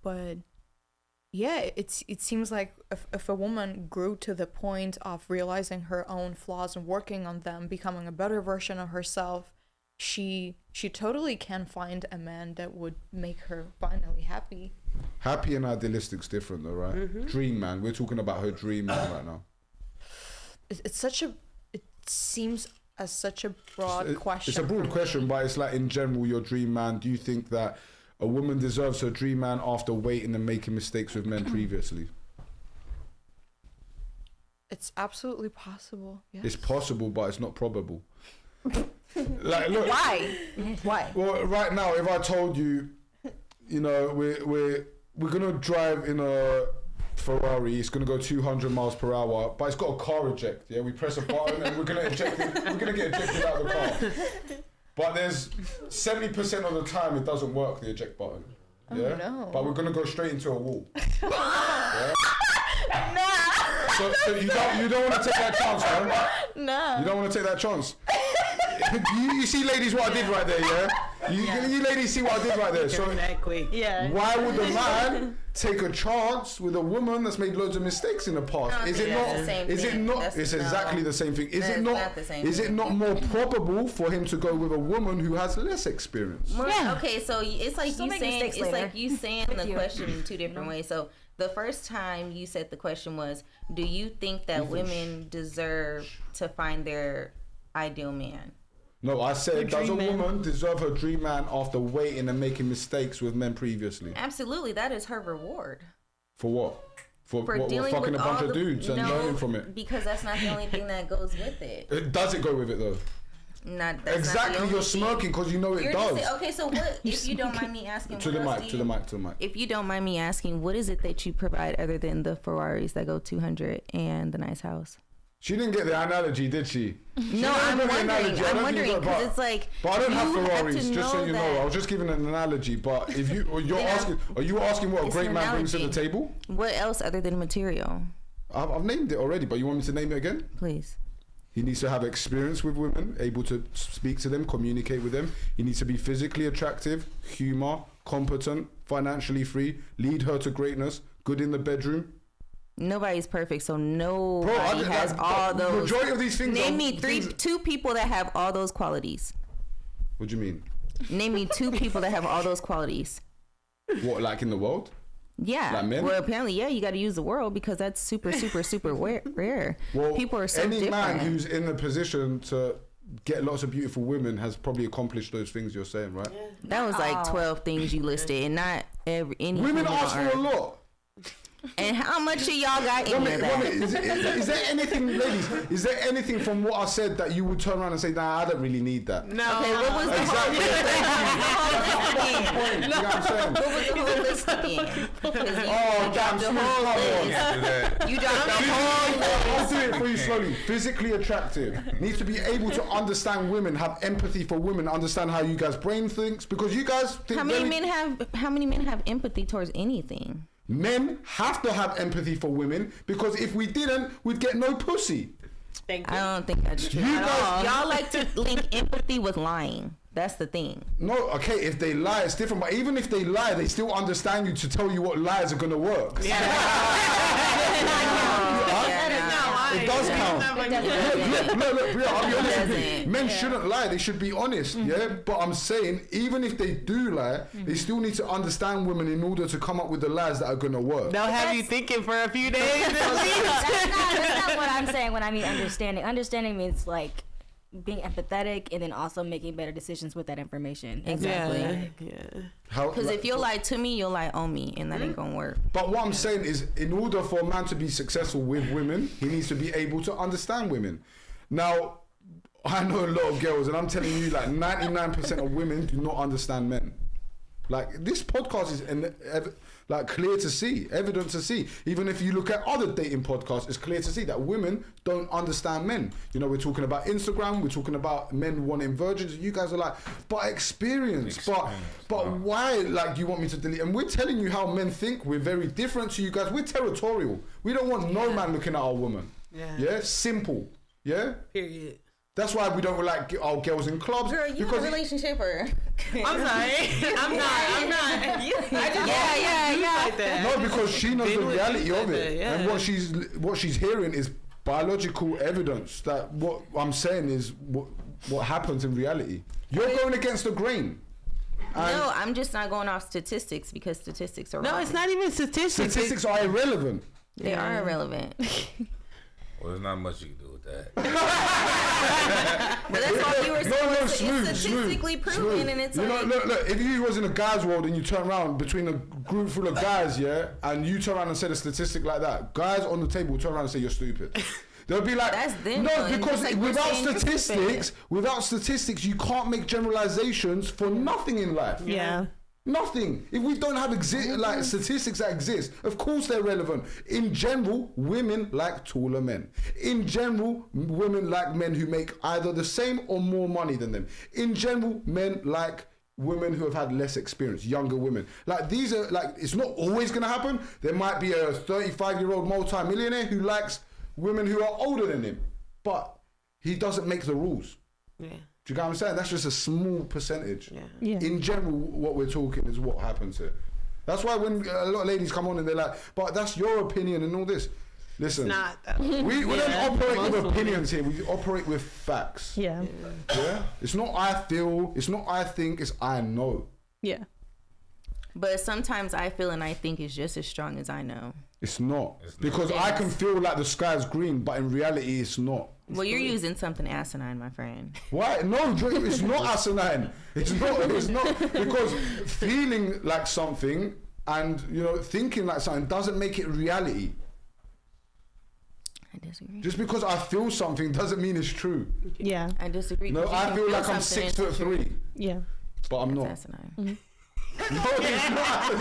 But yeah, it seems like if a woman grew to the point of realizing her own flaws and working on them, becoming a better version of herself, she totally can find a man that would make her finally happy. Happy and idealistic's different though, right? Dream man. We're talking about her dream man right now. It seems as such a broad question. It's a broad question, but it's like in general, your dream man. Do you think that a woman deserves her dream man after waiting and making mistakes with men previously? It's absolutely possible. Yes. It's possible, but it's not probable. Like, look. Why? Why? Well, right now, if I told you, you know, we're gonna drive in a Ferrari, it's gonna go 200 miles per hour, but it's got a car eject. Yeah, we press a button and we're gonna get ejected out of the car. But there's 70% of the time it doesn't work, the eject button. Yeah? Oh, no. But we're gonna go straight into a wall. Yeah? So you don't want to take that chance, man. No. You don't want to take that chance. you see, ladies, what I did right there, yeah? You ladies see what I did right there. So that quick. Yeah. why would a man take a chance with a woman that's made loads of mistakes in the past? Is it not? It's exactly the same thing. Is it not? Is it not more probable for him to go with a woman who has less experience? Yeah. Okay, so it's like Still you make saying mistakes it's later. like you saying the question in 2 different ways. So the first time you said the question was, do you think that women deserve to find their ideal man? No, I said, does a woman deserve her dream man after waiting and making mistakes with men previously? Absolutely, that is her reward. For what? For what, dealing fucking with a bunch all of dudes and learning from it? Because that's not the only thing that goes with it. Does it go with it though? That's Exactly, not you're smirking because you know it does. Okay, so what? If you don't mind me asking, To the mic. If you don't mind me asking, what is it that you provide other than the Ferraris that go 200 and the nice house? She didn't get the analogy, did she? No, I'm wondering because it's like. But I don't have you Ferraris, just so you know. that- I was just giving an analogy. But if you're asking, are you asking what a It's great an man brings to the analogy. table? What else other than material? I've named it already, but you want me to name it again? Please. He needs to have experience with women, able to speak to them, communicate with them. He needs to be physically attractive, humor, competent, financially free, lead her to greatness, good in the bedroom. Nobody's perfect, so nobody has all those. Majority of these things. Name me two people that have all those qualities. What do you mean? Name me 2 people that have all those qualities. What, like in the world? Yeah. Like men? Well, apparently, yeah, you got to use the world because that's super rare. Well, people are so any different. man who's in a position to get lots of beautiful women has probably accomplished those things you're saying, right? That was like 12 things you listed, and not any. Women ask for a lot. And how much of y'all got in there? Is there anything, ladies? Is there anything from what I said that you would turn around and say, "Nah, I don't really need that"? No. Okay, what was the Exactly. You know what I'm saying? What was the whole list again? Oh, damn! The whole list. You dropped the whole list. I'll do it for you slowly. Physically attractive. Needs to be able to understand women, have empathy for women, understand how you guys' brain thinks, because you guys think. How many men have empathy towards anything? Men have to have empathy for women because if we didn't, we'd get no pussy. Thank you. I don't think that's true. Y'all like to link empathy with lying. That's the thing. No, okay, if they lie, it's different. But even if they lie, they still understand you to tell you what lies are gonna work. Yeah. Yeah, No, lying. It does He's count. not It fucking doesn't. lying. Look, Bria, I'll be honest with you. doesn't. Men shouldn't lie. They should be honest, yeah? But I'm saying, even if they do lie, they still need to understand women in order to come up with the lies that are going to work. They'll have you thinking for a few days. That's not what I'm saying when I mean understanding. Understanding means like being empathetic and then also making better decisions with that information. Exactly. Yeah. Because if you lie to me, you'll lie on me, and that ain't gonna work. But what I'm saying is, in order for a man to be successful with women, he needs to be able to understand women. Now, I know a lot of girls, and I'm telling you, like 99% of women do not understand men. Like this podcast is like clear to see, evident to see. Even if you look at other dating podcasts, it's clear to see that women don't understand men. You know, we're talking about Instagram, we're talking about men wanting virgins, and you guys are like, but experience. But why, like, you want me to delete? And we're telling you how men think. We're very different to you guys. We're territorial. We don't want no man looking at our woman. Yeah, simple. Yeah. Period. That's why we don't like our girls in clubs. Girl, you have a relationship or? I'm sorry. I'm not. I just Yeah. like that. No, because she knows the Been with reality you of like it, that, yeah. and what she's hearing is biological evidence that what I'm saying is what happens in reality. You're going against the grain. And No, I'm just not going off statistics because statistics are No, wrong. it's not even statistics. statistics are irrelevant. They are irrelevant. Well, there's not much you can do with that. But that's all you were saying. It's statistically smooth. proven, and it's you like. know, look, if you was in a guy's world and you turn around between a group full of guys, yeah, and you turn around and said a statistic like that, guys on the table will turn around and say you're stupid. They'll be like, That's them, no, though, and because just like we're saying, without statistics, you can't make generalizations for nothing in life. Yeah. Nothing. If we don't have like statistics that exist, of course they're relevant. In general, women like taller men. In general, women like men who make either the same or more money than them. In general, men like women who have had less experience, younger women. Like these are like, it's not always gonna happen. There might be a 35-year-old multi-millionaire who likes women who are older than him, but he doesn't make the rules. Yeah. Do you get what I'm saying? That's just a small percentage. Yeah. In general, what we're talking is what happens here. That's why when a lot of ladies come on and they're like, but that's your opinion and all this. Listen, It's not. we don't operate with most opinions here. We operate with facts. Yeah. Yeah? It's not I feel, it's not I think, it's I know. Yeah. But sometimes I feel and I think is just as strong as I know. It's not. It's not. Because I can feel like the sky's green, but in reality, it's not. Well, you're using something asinine, my friend. Why? No, it's not asinine. It's not because feeling like something and, you know, thinking like something doesn't make it reality. I disagree. Just because I feel something doesn't mean it's true. Yeah. I disagree. No, 'cause you I can feel like I'm something 6'3", Yeah. but I'm not. That's asinine. No, it's not.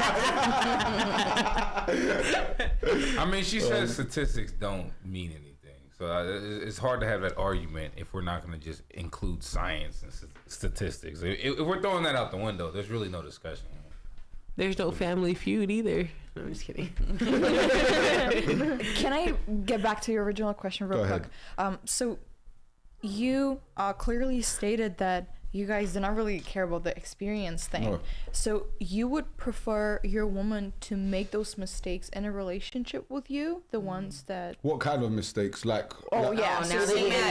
I mean, she said statistics don't mean anything. So it's hard to have that argument if we're not going to just include science and statistics. If we're throwing that out the window, there's really no discussion. There's no Family Feud either. No, I'm just kidding. Can I get back to your original question real Go quick? So you clearly stated that you guys do not really care about the experience thing. No. So you would prefer your woman to make those mistakes in a relationship with you, the ones that. What kind of mistakes? Like, Oh like, yeah. Oh, so now they- they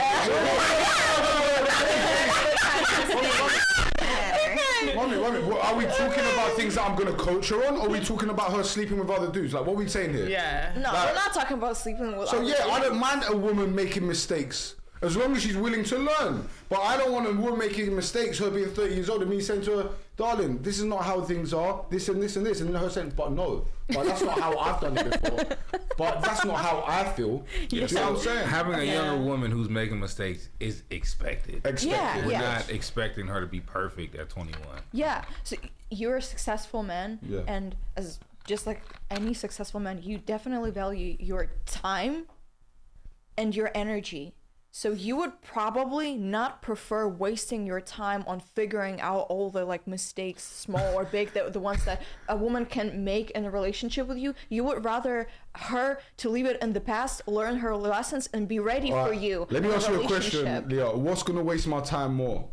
Mommy, are we talking about things that I'm gonna coach her on, or are we talking about her sleeping with other dudes? Like, what are we saying here? Yeah. No, Like- we're not talking about sleeping with. So other yeah, I people. don't mind a woman making mistakes as long as she's willing to learn. But I don't want a woman making mistakes, her being 30 years old and me saying to her, darling, this is not how things are, this and this and this, and then her saying, but no, but that's not how I've done it before. But that's not how I feel. Do you know what I'm saying? Having a younger woman who's making mistakes is expected. Yeah, We're yeah. not expecting her to be perfect at 21. Yeah. So you're a successful man, Yeah. and as just like any successful man, you definitely value your time and your energy. So you would probably not prefer wasting your time on figuring out all the like mistakes, small or big, the ones that a woman can make in a relationship with you. You would rather her to leave it in the past, learn her lessons, and be ready All for right, you. Let me in a ask you a question, relationship. Leah. What's going to waste my time more?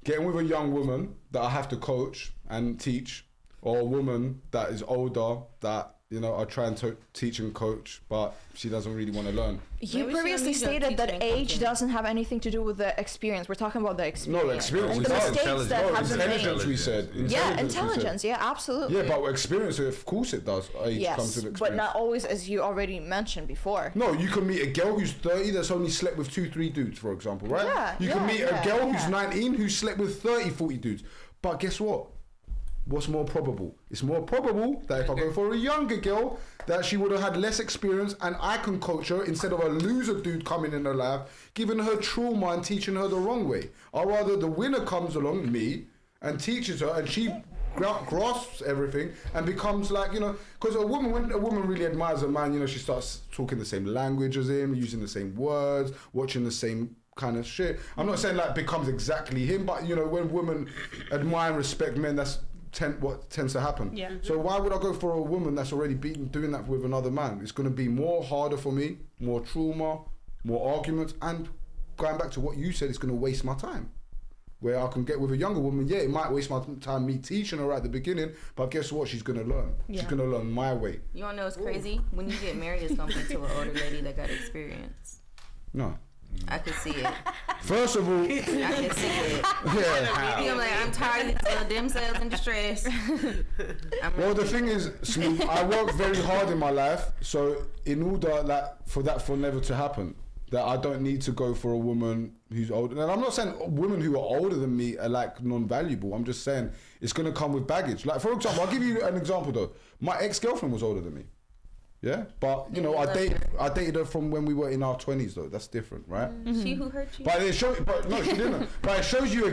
Getting with a young woman that I have to coach and teach, or a woman that is older that, you know, I try and teach and coach, but she doesn't really want to learn. You Maybe previously she don't need stated your that teaching and age coaching. doesn't have anything to do with the experience. We're talking about the experience. No, experience. And we the said. mistakes that No, have been made. intelligence, we said. Yeah, we said. intelligence. Yeah, absolutely. Yeah, but experience, of course it does. Age comes Yes, with experience. but not always, as you already mentioned before. No, you can meet a girl who's 30 that's only slept with 2-3 dudes, for example, right? Yeah, you can meet a girl who's yeah. 19 who slept with 30-40 dudes. But guess what? What's more probable? It's more probable that if I go for a younger girl, that she would have had less experience and I can coach her instead of a loser dude coming in her life, giving her trauma and teaching her the wrong way. Or rather, the winner comes along, me, and teaches her, and she grasps everything and becomes like, you know, because when a woman really admires a man, you know, she starts talking the same language as him, using the same words, watching the same kind of shit. I'm not saying like becomes exactly him, but you know, when women admire and respect men, that's what tends to happen. Yeah. So why would I go for a woman that's already been doing that with another man? It's going to be more harder for me, more trauma, more arguments, and going back to what you said, it's going to waste my time. Where I can get with a younger woman, yeah, it might waste my time me teaching her at the beginning, but guess what? She's going to learn. Yeah. She's going to learn my way. You wanna know what's crazy? When you get married, it's gonna be to an older lady that got experience. No. I could see it. First of all, I can see it. yeah. I'm like, I'm tired of these little damsels in distress. Well, the thing is, Smooth, I work very hard in my life, so in order like for never to happen, that I don't need to go for a woman who's older. And I'm not saying women who are older than me are like non-valuable. I'm just saying it's going to come with baggage. Like, for example, I'll give you an example though. My ex-girlfriend was older than me. Yeah, but you know, I dated her from when we were in our 20s though. That's different, right? She who hurt you? But no, she didn't. But it shows you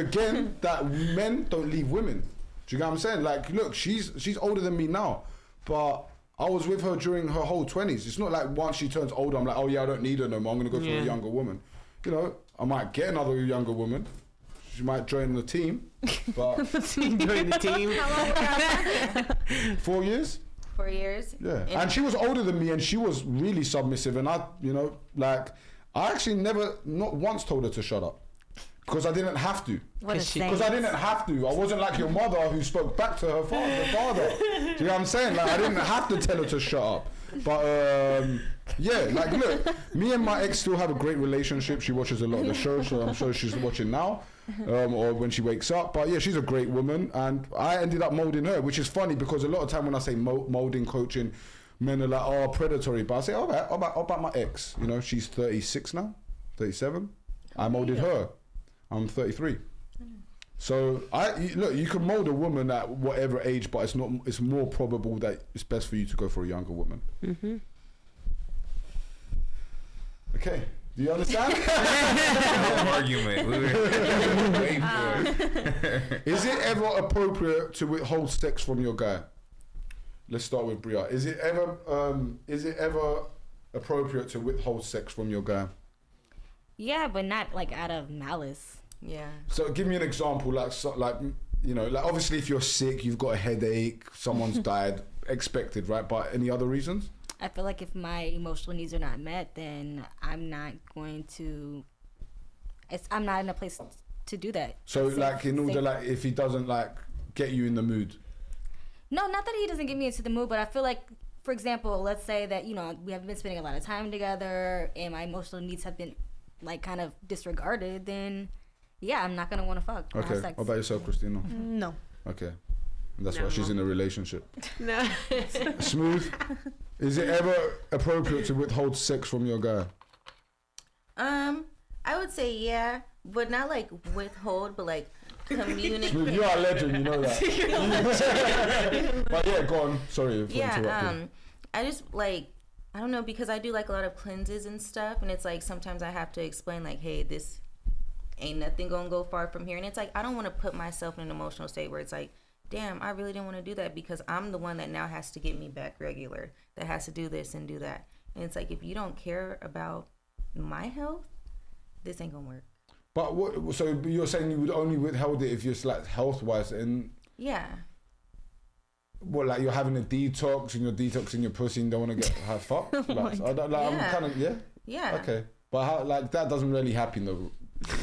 again that men don't leave women. Do you get what I'm saying? Like, look, she's older than me now, but I was with her during her whole 20s. It's not like once she turns older, I'm like, oh yeah, I don't need her no more. I'm gonna go for a younger woman. You know, I might get another younger woman. She might join the team, but Join the team. 4 years. 4 years. Yeah, and she was older than me, and she was really submissive. And I, you know, like I actually not once told her to shut up because I didn't have to. What a saint. Because I didn't have to. I wasn't like your mother who spoke back to her father. Do you know what I'm saying? Like I didn't have to tell her to shut up. But yeah, like look, me and my ex still have a great relationship. She watches a lot of the show, so I'm sure she's watching now. Or when she wakes up. But yeah, she's a great woman, and I ended up molding her, which is funny because a lot of time when I say molding, coaching, men are like, oh, predatory. But I say, all right, about my ex. You know, she's 36 now, 37. I molded her. I'm 33. So look, you can mold a woman at whatever age, but it's more probable that it's best for you to go for a younger woman. Mm-hmm. Okay. Do you understand? No argument. We were waiting for it. Is it ever appropriate to withhold sex from your guy? Let's start with Bria. Is it ever appropriate to withhold sex from your guy? Yeah, but not like out of malice. Yeah. So give me an example, like you know, like obviously if you're sick, you've got a headache, someone's died, expected, right? But any other reasons? I feel like if my emotional needs are not met, then I'm not in a place to do that. So like in order, like if he doesn't like get you in the mood. No, not that he doesn't get me into the mood, but I feel like, for example, let's say that, you know, we have been spending a lot of time together and my emotional needs have been like kind of disregarded, then yeah, I'm not gonna want to fuck. Okay. What about yourself, Christina? No. Okay. And that's why she's in a relationship. No. Smooth. Is it ever appropriate to withhold sex from your guy? I would say yeah, but not like withhold, but like communicate. Smooth, you are a legend, you know that. But yeah, go on. Sorry for interrupting. I just like, I don't know, because I do like a lot of cleanses and stuff, and it's like sometimes I have to explain like, hey, this ain't nothing gonna go far from here, and it's like I don't want to put myself in an emotional state where it's like, damn, I really didn't want to do that because I'm the one that now has to get me back regular, that has to do this and do that. And it's like, if you don't care about my health, this ain't gonna work. But what? So you're saying you would only withhold it if you're like health-wise, and yeah. What, like you're having a detox and you're detoxing your pussy and don't want to have fucked? Like, I'm kind of Yeah. Okay, but how, like that doesn't really happen though.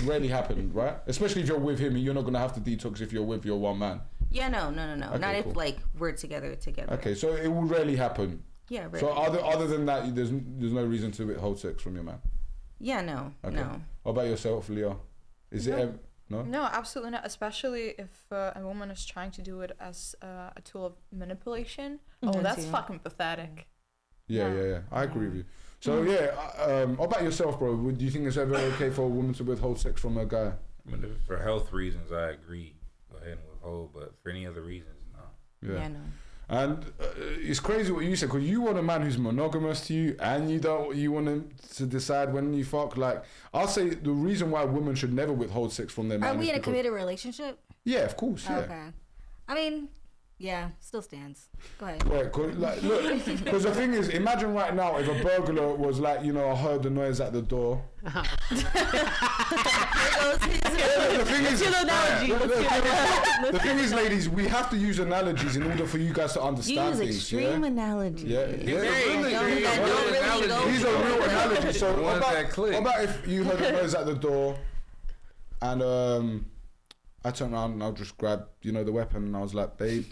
Rarely happen, right? Especially if you're with him, you're not gonna have to detox if you're with your one man. Yeah, no. Okay, Not cool. if like we're together. Okay, so it will rarely happen. Yeah, rarely. So other than that, there's no reason to withhold sex from your man. Yeah, no. Okay. No. What about yourself, Leah? Is it no? No, absolutely not. Especially if a woman is trying to do it as a tool of manipulation. Oh, that's fucking pathetic. Yeah. I agree with you. So what about yourself, bro? Do you think it's ever okay for a woman to withhold sex from a guy? I mean, for health reasons, I agree. Go ahead and withhold, but for any other reasons, no. Yeah, no. And it's crazy what you said, because you want a man who's monogamous to you, and you want him to decide when you fuck. Like, I'll say the reason why women should never withhold sex from their man. Are we is in a because- committed relationship? Yeah, of course. Yeah. Okay. I mean, yeah, still stands. Go ahead. Yeah, because the thing is, imagine right now if a burglar was like, you know, I heard the noise at the door. The thing is, ladies, we have to use analogies in order for you guys to understand Use things. extreme analogies. Yeah. Don't These are real analogies. So Ones that click. what about if you heard the noise at the door, and I turned around and I just grabbed, you know, the weapon, and I was like, babe,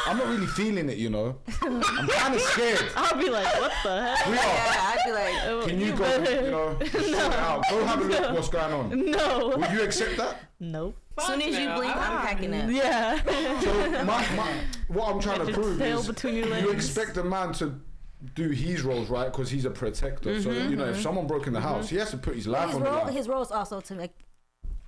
I'm not really feeling it, you know. I'm kind of scared. I'll be like, what the heck? We are. I'd be like, Can you go, you know, sort it out? Go have a look what's going on. No. Would you accept that? Nope. as soon as you blink, I'm packing up. Yeah. So what I'm trying to prove Tail is between your legs. you expect a man to do his roles, right? Because he's a protector. So, you know, if someone broke in the house, he has to put his life on the line. His role is also to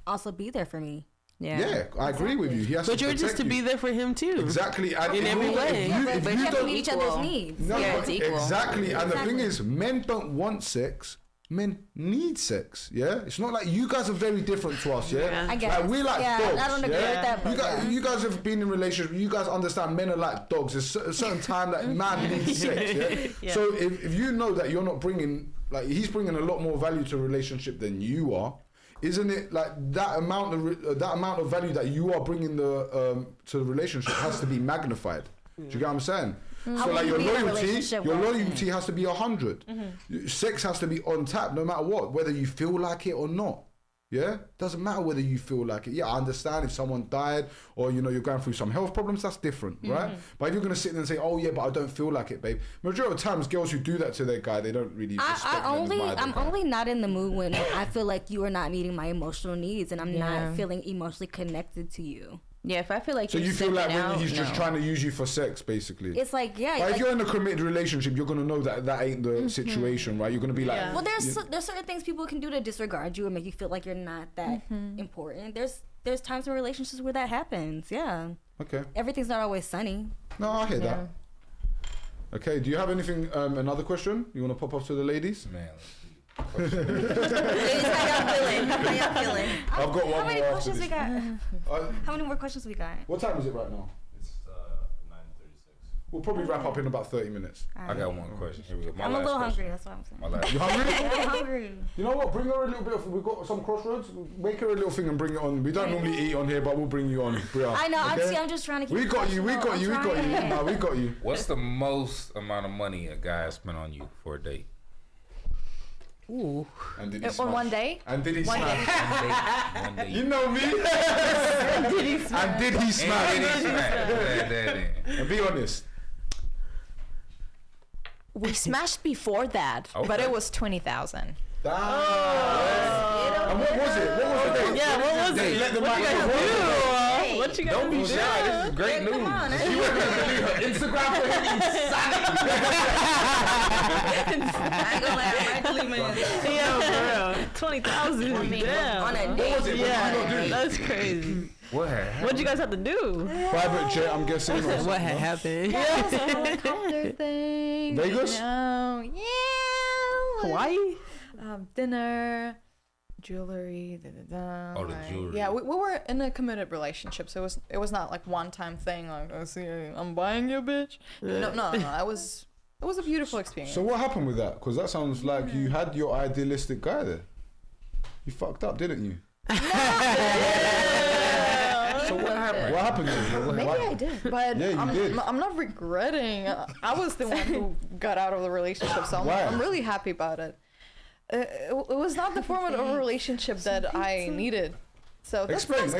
also be there for me. Yeah, I agree with you. He has But to you're protect just to you. be there for him too. Exactly. And In if every you- way. if But you you have to don't- meet each other's needs. No, Yeah, but it's equal. exactly. And the thing Exactly. is, men don't want sex. Men need sex. Yeah, it's not like you guys are very different to us. Yeah, I guess. like we're like Yeah, dogs. I don't agree yeah? with that, but You guys have been in relationships. You guys understand men are like dogs. There's a certain time that man needs sex. Yeah. Yeah. So if you know that you're not bringing, like, he's bringing a lot more value to a relationship than you are. Isn't it like that amount of value that you are bringing to the relationship has to be magnified? Do you get what I'm saying? So like your would you be in a loyalty relationship where- has to be 100. Sex has to be on tap no matter what, whether you feel like it or not. Yeah, doesn't matter whether you feel like it. Yeah, I understand if someone died or, you know, you're going through some health problems, that's different, right? But if you're gonna sit there and say, oh yeah, but I don't feel like it, babe. Majority of times, girls who do that to their guy, they don't really respect I'm them. only not in the mood when I feel like you are not meeting my emotional needs and I'm not feeling emotionally connected to you. Yeah, if I feel like So you're you feel like stepping when out, he's just no. trying to use you for sex, basically. It's like, yeah. But like, if you're in a committed relationship, you're gonna know that ain't the situation, right? You're gonna be like, Yeah. well, there's certain things people can do to disregard you and make you feel like you're not that important. There's times in relationships where that happens. Yeah, okay. everything's not always sunny. No, I hear that. Okay, do you have anything? Another question you want to pop up to the ladies? Man, Ladies, how y'all feeling? How y'all feeling? I've got one How many more after questions we this. got? How many more questions we got? What time is it right now? it's 9:36. We'll probably wrap up in about 30 minutes. I got one question. Here we go. My I'm a last little question. hungry. That's what I'm saying. My last You hungry? I'm hungry. You know what? Bring her a little bit of. We've got some crossroads. Make her a little thing and bring it on. We don't normally eat on here, but we'll bring you on. Bria, I know. okay? I'm just trying to keep. We got you. We got you. We got you. trying. Nah, we got you. What's the most amount of money a guy has spent on you for a date? Ooh. And did he On smash? one day? And did he One smash? One date. You know me. And did he smash? And did he smack? And be honest. We smashed before that, but Okay. it was 20,000. Damn. And what was it? What was the date? Yeah, what was it? Let the What you mic guys go. do? What you guys Don't be do? shy. This is great news. Come on. You were going to do her Instagram for him. I ain't gonna lie, I might delete my Instagram. Yeah, for real. 20,000. On Damn. a What date. was it? What did you Yeah, not do? that's crazy. What happened? What'd you guys have to do? Private jet, I'm guessing. or something, What had no? happened? Helicopter thing. Vegas? No. Yeah. Hawaii? Dinner, jewelry. Oh, the jewelry. Yeah, we were in a committed relationship, so it was not like one time thing. Like, oh, see, I'm buying you, bitch. No. It was a beautiful experience. So what happened with that? Because that sounds like you had your idealistic guy there. You fucked up, didn't you? So what happened? What happened then? Maybe I did, but Yeah, you did. I'm not regretting. I was the one who got out of the relationship, so Why? I'm really happy about it. It was not the form of a relationship that I needed. So that's Explain.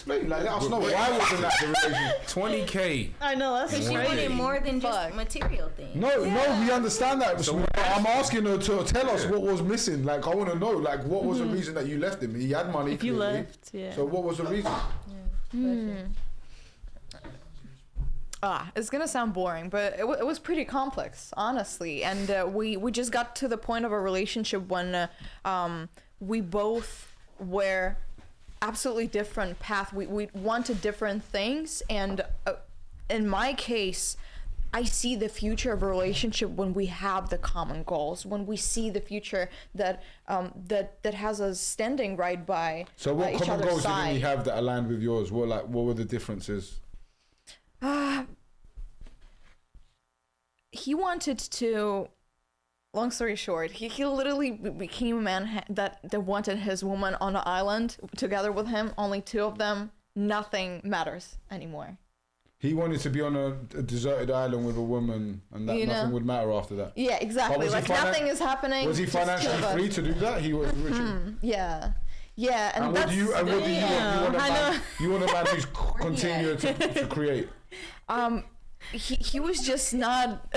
Like, let us know why wasn't that the relationship? 20K. I know that's She crazy. wanted more than just Fuck. material things. No, we understand that. So So I'm asking her to tell us Yeah. what was missing. Like, I want to know, like, what was the reason that you left him? He had money. If you clearly. left, yeah. So what was the reason? It's gonna sound boring, but it was pretty complex, honestly. And we just got to the point of a relationship when we both were absolutely different path. We wanted different things, and in my case, I see the future of a relationship when we have the common goals, when we see the future that that has us standing right by So what each common other's goals side. did he have that aligned with yours? What were the differences? He wanted to, long story short, he literally became a man that wanted his woman on an island together with him, only two of them. Nothing matters anymore. He wanted to be on a deserted island with a woman, and that You know? nothing would matter after that. Yeah, exactly. was he Like nothing is happening. Was he just two financially of us. free to do that? He was rich. Yeah, and And what that's do you? And what do you want? You want a I man? know. You want a man who's continuing to create. he was just not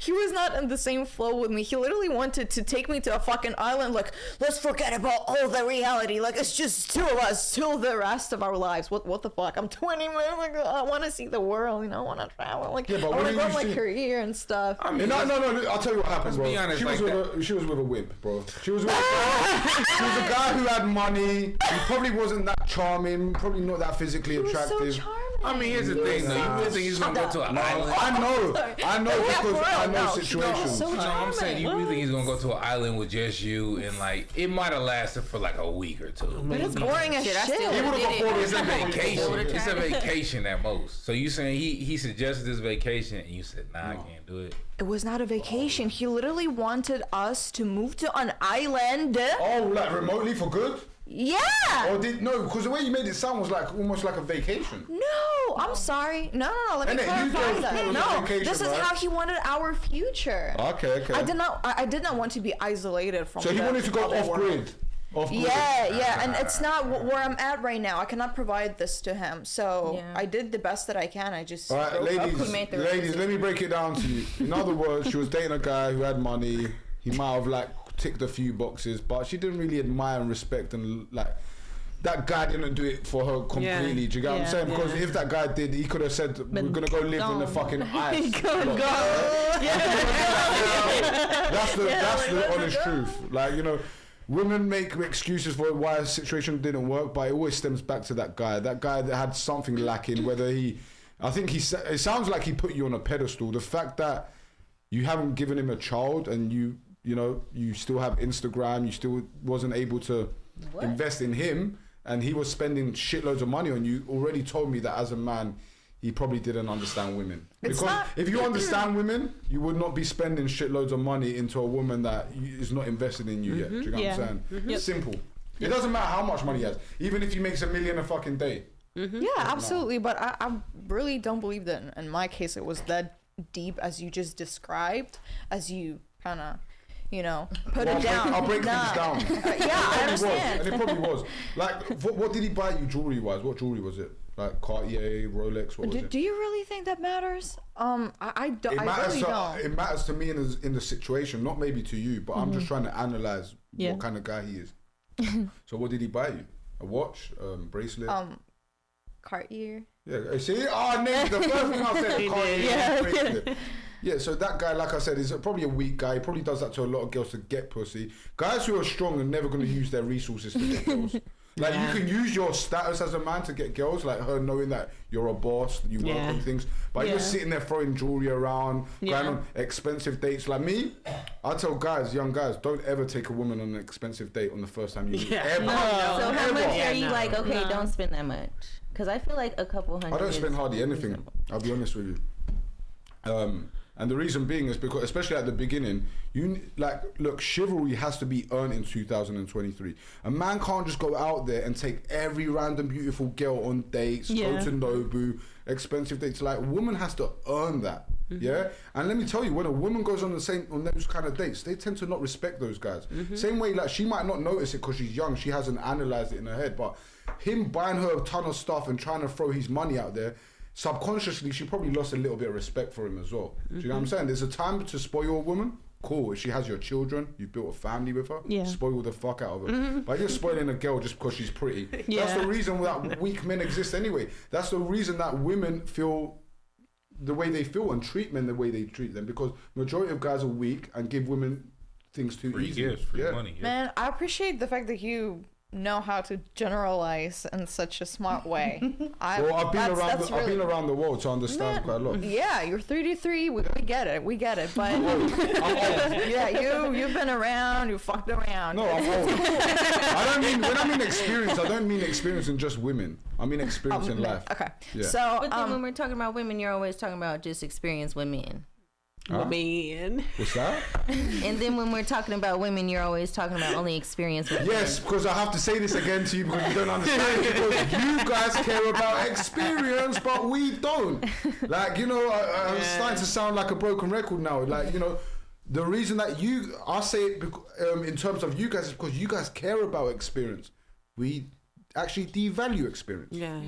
he was not in the same flow with me. He literally wanted to take me to a fucking island, like, let's forget about all the reality, like it's just two of us till the rest of our lives. What the fuck? I'm 20, man. Like, I want to see the world, you know, I want to travel, like, Yeah, but I want to when go you on my see- career and stuff. I mean, No. I'll tell you what happened, bro. be honest, she was like with a wimp, bro. She was with a guy who had money. He probably wasn't that charming. Probably not that physically He was attractive. so charming. I mean, here's the thing, though. You really think he's gonna go to an island? I know because for I real, know no. situations. So No, I'm saying you charming. really think he's gonna go to an island with just you, and like it might have lasted for like a week or two. But it's boring as Shit, I shit. still He would've did got it. bored It's a It vacation. would've It's a tried it. vacation at most. So you saying he suggested this vacation, and you said, nah, I can't do it. It was not a vacation. He literally wanted us to move to an island. Oh, like remotely for good? Yeah. Or because the way you made it sound was like almost like a vacation. No, I'm sorry. No. Let me Innit? You clarify girls thought it that. was a No, vacation, this is right? how he wanted our future. Okay. I did not want to be isolated from. So he the wanted to go other off world. grid. Off grid. Yeah, and it's not where I'm at right now. I cannot provide this to him, so Yeah. I did the best that I can. I just All right, broke up. He made the right ladies, let me break it down to you. In other words, she was dating a guy who had money. He might have like ticked a few boxes, but she didn't really admire and respect and like. That guy didn't do it for her completely. Yeah. Do you get what I'm Yeah. saying? Because if that guy did, he could have said, "We're gonna go live in the gone. fucking ice." He could Look, go. That's the honest truth. Like, you know, women make excuses for why a situation didn't work, but it always stems back to that guy. That guy that had something lacking. Whether I think it sounds like he put you on a pedestal. The fact that you haven't given him a child and you still have Instagram, you still wasn't able to invest in him, and he was spending shitloads of money on you. Already told me that as a man, he probably didn't understand women. It's Because not- if you understand women, you would not be spending shitloads of money into a woman that is not invested in you yet. Do you know Yeah. what I'm saying? It's simple. It doesn't matter how much money he has. Even if he makes $1 million a fucking day. Yeah, absolutely. But I really don't believe that in my case it was that deep as you just described, as you kind of, put it down. I'll break Nah. things down. Yeah, I understand. And it probably was. Like, what did he buy you jewelry wise? What jewelry was it? Like Cartier, Rolex, what was it? Do you really think that matters? I don't. It I matters, really don't. it matters to me in the situation, not maybe to you, but I'm just trying to analyze Yeah. what kind of guy he is. So what did he buy you? A watch, bracelet? Cartier. Yeah, see? Name the first thing I said, Cartier, Yeah. bracelet. Yeah, so that guy, like I said, is probably a weak guy. He probably does that to a lot of girls to get pussy. Guys who are strong are never going to use their resources to get girls. Like, you can use your status as a man to get girls, like her knowing that you're a boss, you work on things. But you're sitting there throwing jewelry around, going on expensive dates. Like me, I tell guys, young guys, don't ever take a woman on an expensive date on the first time you meet. Ever. So how much Yeah, are you no. like? Okay, don't spend that much. Because I feel like a couple hundred. I don't is spend hardly anything. reasonable. I'll be honest with you. And the reason being is because, especially at the beginning, look, chivalry has to be earned in 2023. A man can't just go out there and take every random beautiful girl on dates, go to Nobu, expensive dates. Like, a woman has to earn that. Yeah, and let me tell you, when a woman goes on those kind of dates, they tend to not respect those guys. Same way, like she might not notice it because she's young, she hasn't analyzed it in her head, but him buying her a ton of stuff and trying to throw his money out there, subconsciously she probably lost a little bit of respect for him as well. Do you know what I'm saying? There's a time to spoil a woman. Cool, if she has your children, you've built a family with her, spoil the fuck out of her. But you're spoiling a girl just because she's pretty. That's the reason that weak men exist anyway. That's the reason that women feel the way they feel and treat men the way they treat them, because majority of guys are weak and give women things too Free easy. gifts, free money. Yeah. Man, I appreciate the fact that you know how to generalize in such a smart way. I've been around the world to understand quite a lot. Yeah, you're 33. We get it. But yeah, you've been around. You fucked around. No, I'm old. When I mean experience, I don't mean experience in just women. I mean experience in life. Okay. Yeah. So, But then when we're talking about women, you're always talking about just experience with men. Man. What's that? And then when we're talking about women, you're always talking about only experience with Yes, because I have to say this again to you because you don't understand. Because you guys care about experience, but we don't. Like, you know, I'm starting to sound like a broken record now. Like, you know, the reason that I say it in terms of you guys is because you guys care about experience. We actually devalue experience. Yeah.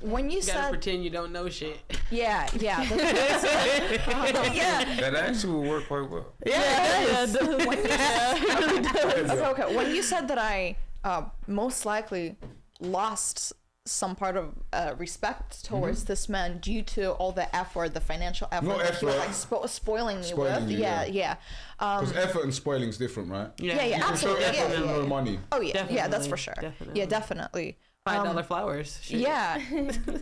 When you gotta said pretend you don't know shit. yeah. That actually will work quite well. Okay, when you said that I most likely lost some part of respect towards this man due to all the effort, the financial effort Not that he was effort. like spoiling me Spoiling with. you, Yeah. Because effort and spoiling is different, right? Yeah, You can show absolutely. effort Yeah. and no money. Oh yeah, yeah, that's Definitely, for sure. definitely. Yeah, definitely. $5 flowers. Shit. Yeah.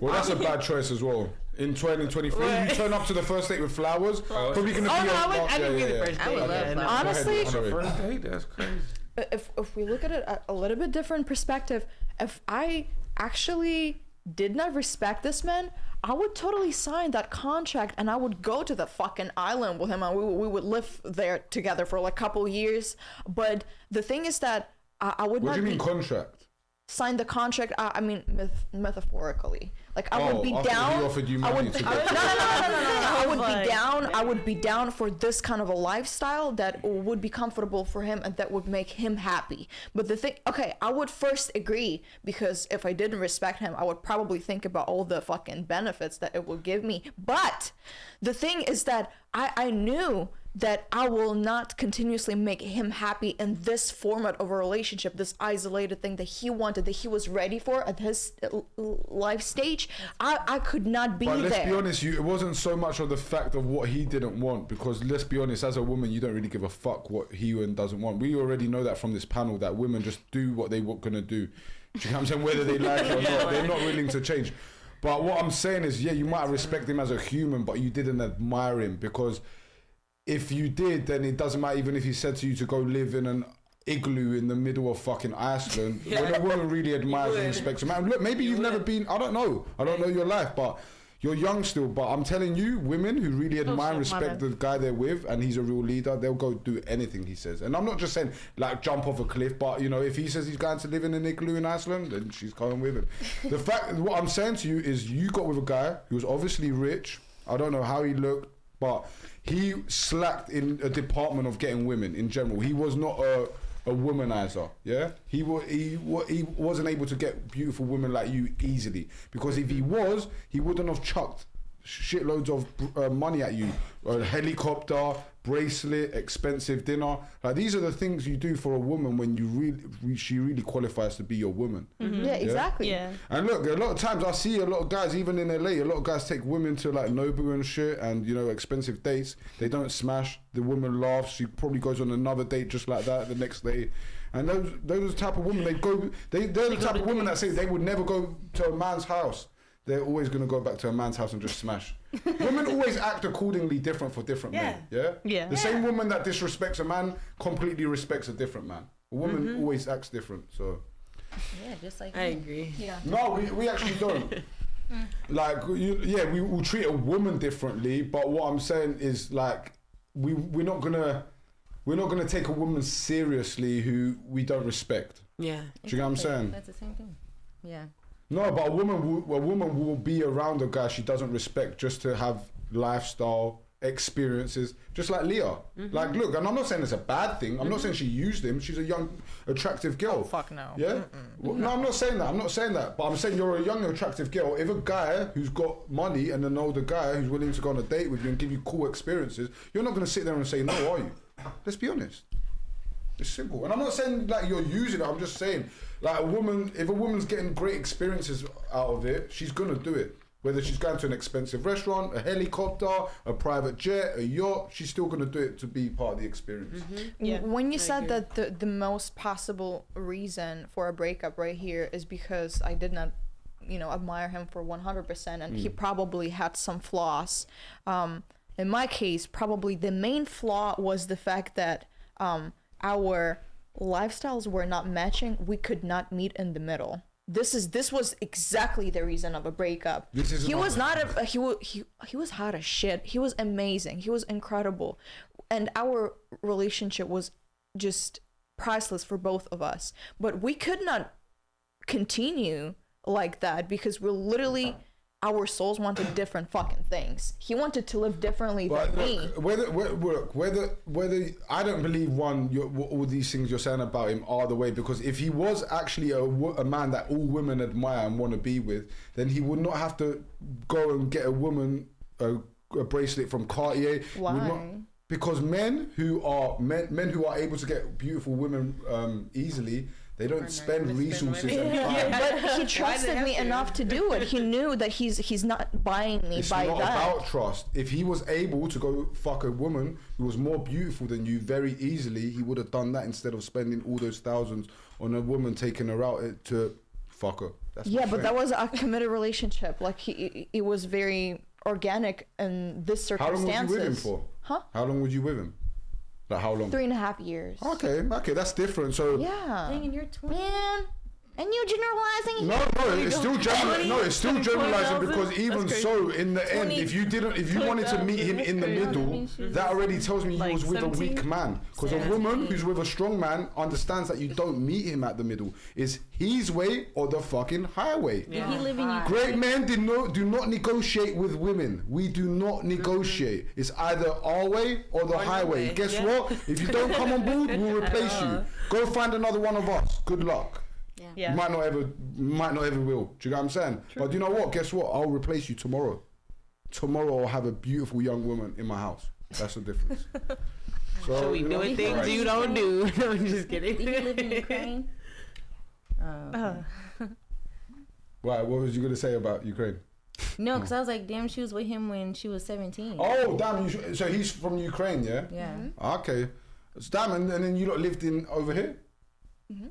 Well, that's a bad choice as well. In 2023, you turn up to the first date with flowers, probably gonna be I didn't get the first I would date. love Yeah, flowers. Honestly, Sorry. First date, that's crazy. if we look at it a little bit different perspective, if I actually did not respect this man, I would totally sign that contract and I would go to the fucking island with him and we would live there together for like a couple years. But the thing is that I would What not do you mean contract? sign the contract. I mean metaphorically, like I would be after down. he offered you I money would, to no, go. I would be down. I would be down for this kind of a lifestyle that would be comfortable for him and that would make him happy. But the thing, okay, I would first agree, because if I didn't respect him, I would probably think about all the fucking benefits that it would give me. But the thing is that I knew that I will not continuously make him happy in this format of a relationship, this isolated thing that he wanted, that he was ready for at his life stage. I could not be But let's there. be honest, it wasn't so much of the fact of what he didn't want, because let's be honest, as a woman, you don't really give a fuck what he doesn't want. We already know that from this panel, that women just do what they were gonna do. Do you know what I'm saying? Whether they like it or not, they're not willing to change. But what I'm saying is, yeah, you might respect him as a human, but you didn't admire him, because if you did, then it doesn't matter even if he said to you to go live in an igloo in the middle of fucking Iceland. When a woman really admires and respects a man, look, maybe you've never been, I don't know your life, but you're young still. But I'm telling you, women who really admire and respect the guy they're with and he's a real leader, they'll go do anything he says. And I'm not just saying like jump off a cliff, but you know, if he says he's going to live in an igloo in Iceland, then she's going with him. The fact, what I'm saying to you is, you got with a guy who was obviously rich. I don't know how he looked, but he slacked in a department of getting women in general. He was not a womanizer, yeah? He wasn't able to get beautiful women like you easily, because if he was, he wouldn't have chucked shitloads of money at you. A helicopter, bracelet, expensive dinner. Like, these are the things you do for a woman when she really qualifies to be your woman. Yeah, exactly. Yeah. And look, a lot of times I see a lot of guys, even in LA, a lot of guys take women to like Nobu and shit and, you know, expensive dates. They don't smash. The woman laughs. She probably goes on another date just like that the next day. And those are the type of women they're the type of women that say they would never go to a man's house. They're always going to go back to a man's house and just smash. Women always act accordingly different for different men. Yeah? Yeah. The same woman that disrespects a man completely respects a different man. A woman always acts different, so. Yeah, just like I agree. Yeah. No, we actually don't. Like, we will treat a woman differently, but what I'm saying is, like, we're not gonna take a woman seriously who we don't respect. Yeah. Do you know what I'm saying? That's the same thing. Yeah. No, but a woman will be around a guy she doesn't respect just to have lifestyle, experiences, just like Leah. Like, look, and I'm not saying it's a bad thing. I'm not saying she used him. She's a young, attractive girl. Oh, fuck no. Yeah? Well, no, I'm not saying that. I'm not saying that. But I'm saying you're a young, attractive girl. If a guy who's got money and an older guy who's willing to go on a date with you and give you cool experiences, you're not going to sit there and say no, are you? Let's be honest. It's simple. And I'm not saying like you're using it. I'm just saying, like, if a woman's getting great experiences out of it, she's going to do it. Whether she's going to an expensive restaurant, a helicopter, a private jet, a yacht, she's still going to do it to be part of the experience. Yeah, When you said that the most possible reason for a breakup right here is because I did not, admire him for 100%, and he probably had some flaws. In my case, probably the main flaw was the fact that our lifestyles were not matching. We could not meet in the middle. This was exactly the reason of a breakup. He was hot as shit. He was amazing. He was incredible, and our relationship was just priceless for both of us. But we could not continue like that because we're literally, our souls wanted different fucking things. He wanted to live differently than me. Whether I don't believe all these things you're saying about him are the way, because if he was actually a man that all women admire and want to be with, then he would not have to go and get a woman a bracelet from Cartier. Why? Because men who are able to get beautiful women easily, they don't spend resources and time. But he trusted me enough to do it. He knew that he's not buying me by that. It's not about trust. If he was able to go fuck a woman who was more beautiful than you very easily, he would have done that instead of spending all those thousands on a woman taking her out to fuck her. That's but that was a committed relationship. Like, it was very organic in this circumstances. How long was you with him for? Huh? How long was you with him? Like, how long? 3.5 years. Okay, that's different. So yeah. Dang, and you're 20. Man, and you generalizing? No, it's still generalizing because even so, in the end, if you wanted to meet him in the middle, that already tells me he was with 17? A weak man. Because a woman who's with a strong man understands that you don't meet him at the middle. It's his way or the fucking highway. Did he live in Ukraine? Great men do not negotiate with women. We do not negotiate. It's either our way or the highway. Guess what? If you don't come on board, we'll replace you. Go find another one of us. Good luck. Yeah. Might not ever will. Do you know what I'm saying? True. But you know what? Guess what? I'll replace you tomorrow. Tomorrow I'll have a beautiful young woman in my house. That's the difference. So we doing things you don't do. No, I'm just kidding. Did you live in Ukraine? Why? What was you gonna say about Ukraine? No, because I was like, damn, she was with him when she was 17. Oh, damn! So he's from Ukraine, yeah? Yeah. Okay. So damn, and then you lot lived in over here? Mm-hmm.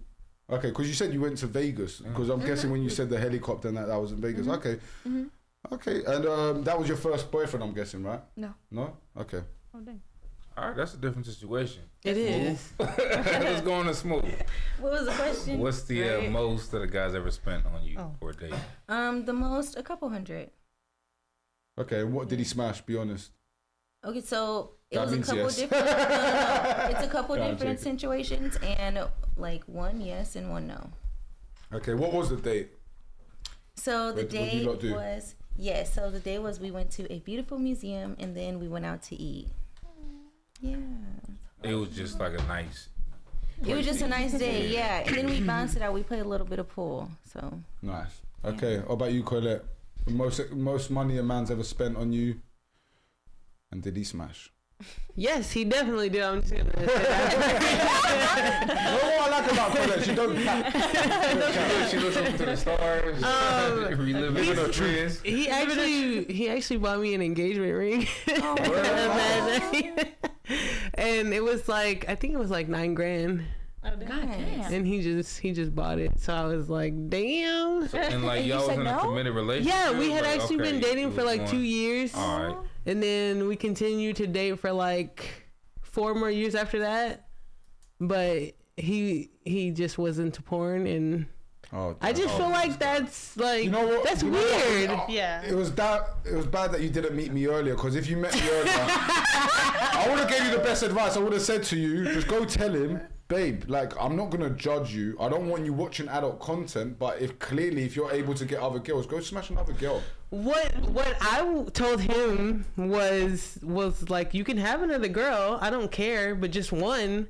Okay, because you said you went to Vegas. Because I'm guessing when you said the helicopter and that was in Vegas. Okay. Okay, and that was your first boyfriend, I'm guessing, right? No. No? Okay. Oh, dang. All right, that's a different situation. It is. Let's go on a smooth. What was the question? What's the most that a guy's ever spent on you for a date? The most, a couple hundred. Okay, what did he smash? Be honest. Okay, so it That was a means couple yes. different. No. It's a couple No, I'm different joking. situations, and like one yes and one no. Okay, what was the date? So the What did you day lot do? was so the day was we went to a beautiful museum and then we went out to eat. Yeah. It was just like a nice. It was just a nice day, yeah. And then we bounced it out. We played a little bit of pool. So Nice. Okay, how about you, Colette? The most money a man's ever spent on you, and did he smash? Yes, he definitely did. I'm just gonna say that. You know what I like about Colette? She don't cap. She looks up to the stars. Reliving her dreams. He actually bought me an engagement ring. And it was like, I think it was like $9,000. Oh, damn. And he just bought it. So I was like, damn. And like y'all was in a committed relationship. Yeah, we had Like, actually been dating for like 2 years. All right. And then we continued to date for like 4 more years after that. But he just was into porn, and I just feel like that's like, You know what? that's You know what? weird. Yeah. It was bad that you didn't meet me earlier, because if you met me earlier, I would have gave you the best advice. I would have said to you, just go tell him, babe, like, I'm not gonna judge you. I don't want you watching adult content, but if you're able to get other girls, go smash another girl. What I told him was like, you can have another girl, I don't care, but just one.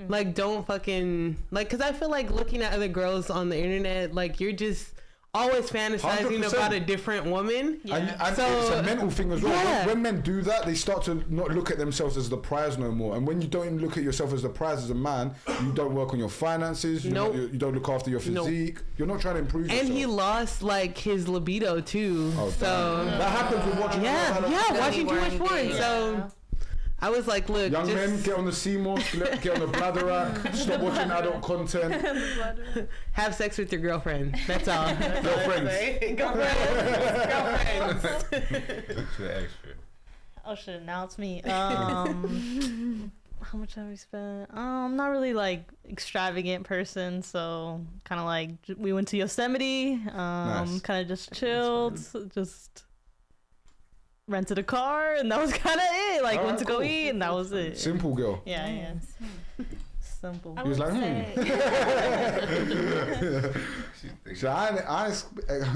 Like, don't fucking, like, because I feel like looking at other girls on the internet, like, you're just always fantasizing 100%. about a different woman. And So, it's a mental thing as well. yeah. When men do that, they start to not look at themselves as the prize no more. And when you don't even look at yourself as the prize as a man, you don't work on your finances, you don't look after your physique, you're not trying to improve yourself. And he lost, like, his libido, too. Oh, so, that happens with watching watching too much porn. So, I was like, look, young men, get on the Seymour, get on the Bladerack, stop watching adult content. have sex with your girlfriend. That's all. Girlfriends. Girlfriends. Extra, extra. Oh shit! Now it's me. How much have we spent? I'm not really like extravagant person, so kind of like we went to Yosemite. Nice. Kind of just chilled, just rented a car, and that was kind of it. Like went to go eat, and that was it. Simple girl. Yeah. Simple. He was like,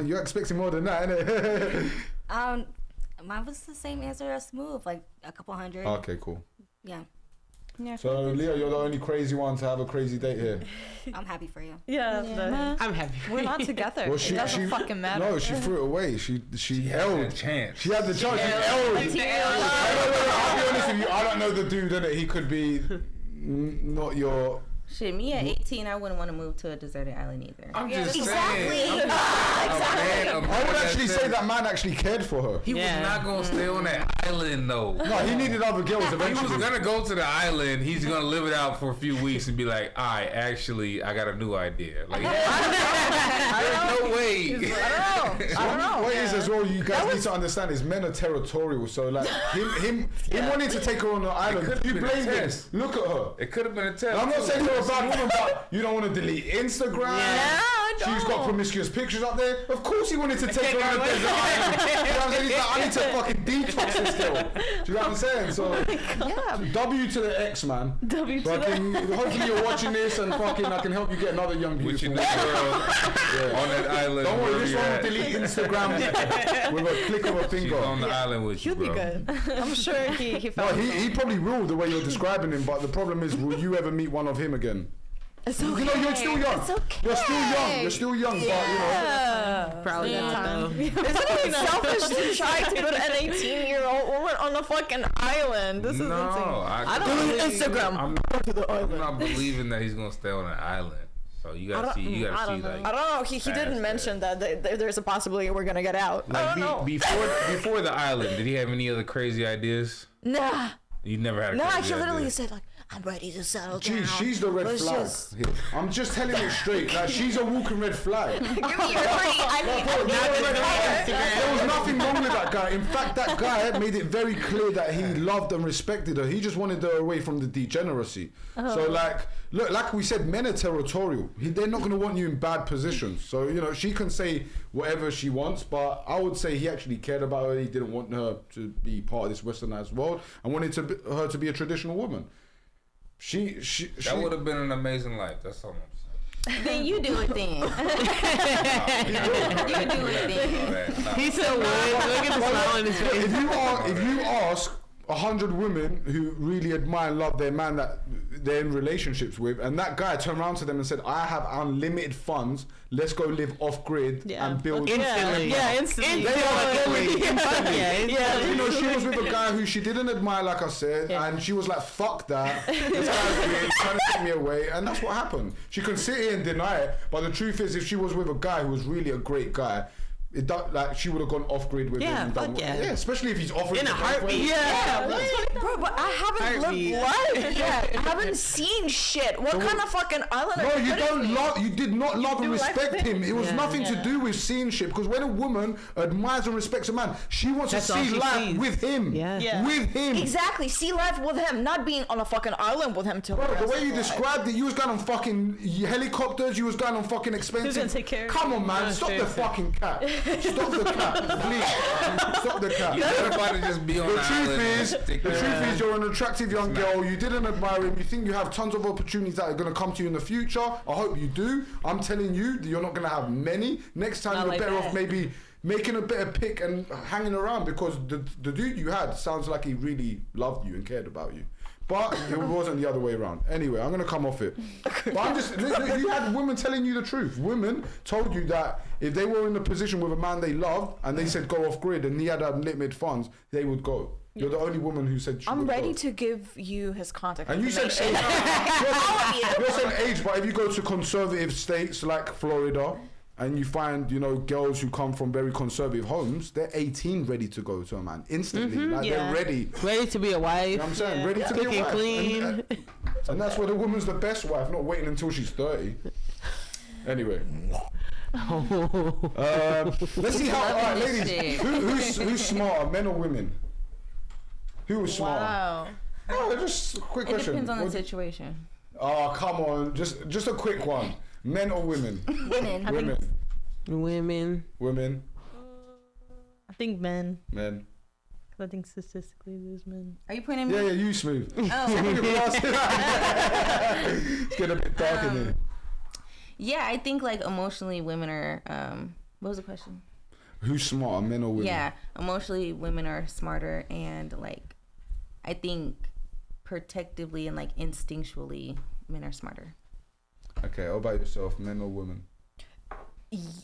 you're expecting more than that, innit? Mine was the same answer as Smooth, like a couple hundred. Okay, cool. Yeah. So, Leo, you're the only crazy one to have a crazy date here. I'm happy for you. Yeah. I'm happy. We're not together. Well, It doesn't fucking matter. No, she threw it away. She Had held. a chance. She had the chance. She held. I'll be honest with you. I don't know the dude, innit? He could be not your. Shit, me at 18, I wouldn't want to move to a deserted island either. I'm just Exactly. saying. I would actually say that man actually cared for her. He was not gonna stay on that island though. No, he needed other girls He eventually. was gonna go to the island. He's gonna live it out for a few weeks and be like, "I got a new idea." Like, there's no way. I don't know. What it is as well, you guys need to understand is men are territorial. So like him wanting to take her on the island. could've You been a blame him. test. Look at her. It could have been a test. And I'm not too. saying you're a bad woman, but you don't want to delete Instagram. She's got promiscuous pictures up there. Of course he wanted to take her on a desert island. You know what I'm saying? He's like, I need to fucking detox this girl. Do you know what I'm saying? So W to the X, man. W to the Fucking, hopefully you're watching this and fucking I can help you get another young With beautiful your new girl Yeah. on that island. Don't worry, wherever this you're one will at. delete Instagram with a click of a She's finger. on the island with you, He'll be bro. good. I'm sure he No, found he probably will the way you're describing him, but the problem is, will you ever meet one of him again? It's You know, you're still young. It's okay. You're still young. You're still young, but you know. Probably not though. Isn't it selfish to try to put an 18-year-old woman on a fucking island? This is insane. I don't Delete believe- Instagram. I'm not believing that he's gonna stay on an island. So you gotta see. You gotta see like. I don't know. He Fast, didn't mention that there's a possibility we're gonna get out. I Like don't know. before the island, did he have any other crazy ideas? Nah. You never had a Nah, crazy he literally idea. said like, I'm ready to settle down. She's the red Let's flag. just- here. I'm just telling it straight. Like, she's a walking red flag. Give me your money. I There was nothing wrong with that guy. In fact, that guy made it very clear that he loved and respected her. He just wanted her away from the degeneracy. So, like, look, like we said, men are territorial. They're not going to want you in bad positions. So, you know, she can say whatever she wants, but I would say he actually cared about her. He didn't want her to be part of this westernized world and wanted her to be a traditional woman. That would have been an amazing life. That's all I'm saying. Then you do it then. You do it then. He said, "Look at the smile on his face." If you ask 100 women who really admire and love their man that they're in relationships with, and that guy turned around to them and said, I have unlimited funds, let's go live off grid and build Instantly. Yeah, instantly. They are going Yeah, you know, she was with a guy who she didn't admire, like I said, and she was like, fuck that. This guy's weird, trying to take me away. And that's what happened. She can sit here and deny it, but the truth is, if she was with a guy who was really a great guy, like she would have gone off grid with him. And done fuck yeah. Yeah, especially if he's offering In a to pay for it. heartbeat. Bro, but I haven't Heartbeat. lived life yet. I haven't seen shit. What kind of fucking island? No, you don't love. You did not love and do like respect him. It was Yeah. nothing to do with seeing shit. Because when a woman admires and respects a man, she wants That's to all see she life sees. with him. Yeah. With him. Exactly. See life with him, not being on a fucking island with him. Bro, the way you described it, you was going on fucking helicopters. You was going on fucking expensive. gonna take care of Come you. on, man. Stop the fucking cat. Stop the cap, please. Stop the cap. You everybody just be on The the truth is, you're an attractive young girl. You didn't admire him. You think you have tons of opportunities that are going to come to you in the future. I hope you do. I'm telling you, you're not going to have many. Next time, you're better off maybe making a better pick and hanging around, because the dude you had sounds like he really loved you and cared about you. But it wasn't the other way around. Anyway, I'm going to come off it. But I'm just, you had women telling you the truth. Women told you that if they were in a position with a man they loved and they said go off grid and he had unlimited funds, they would go. You're the only woman who said she I'm would ready go. to give you his contact And you said information. age. You're saying age, but if you go to conservative states like Florida, and you find, girls who come from very conservative homes, they're 18 ready to go to a man instantly. They're ready. Ready to be a wife. You know what I'm saying? Ready to be a Cooking wife. clean. And that's where the woman's the best wife, not waiting until she's 30. Anyway. Let's see how, alright, ladies, who's smarter, men or women? Who was smarter? Wow. Oh, just a quick It question. depends on the situation. Oh, come on. Just a quick one. Men or women? Women. Women. I think men. Men. Because I think statistically there's men. Are you pointing at me? Yeah, you smooth. Oh. It's getting a bit dark in here. Yeah, I think like emotionally women are what was the question? Who's smarter, men or women? Yeah, emotionally women are smarter, and like I think protectively and like instinctually men are smarter. Okay, how about yourself, men or women?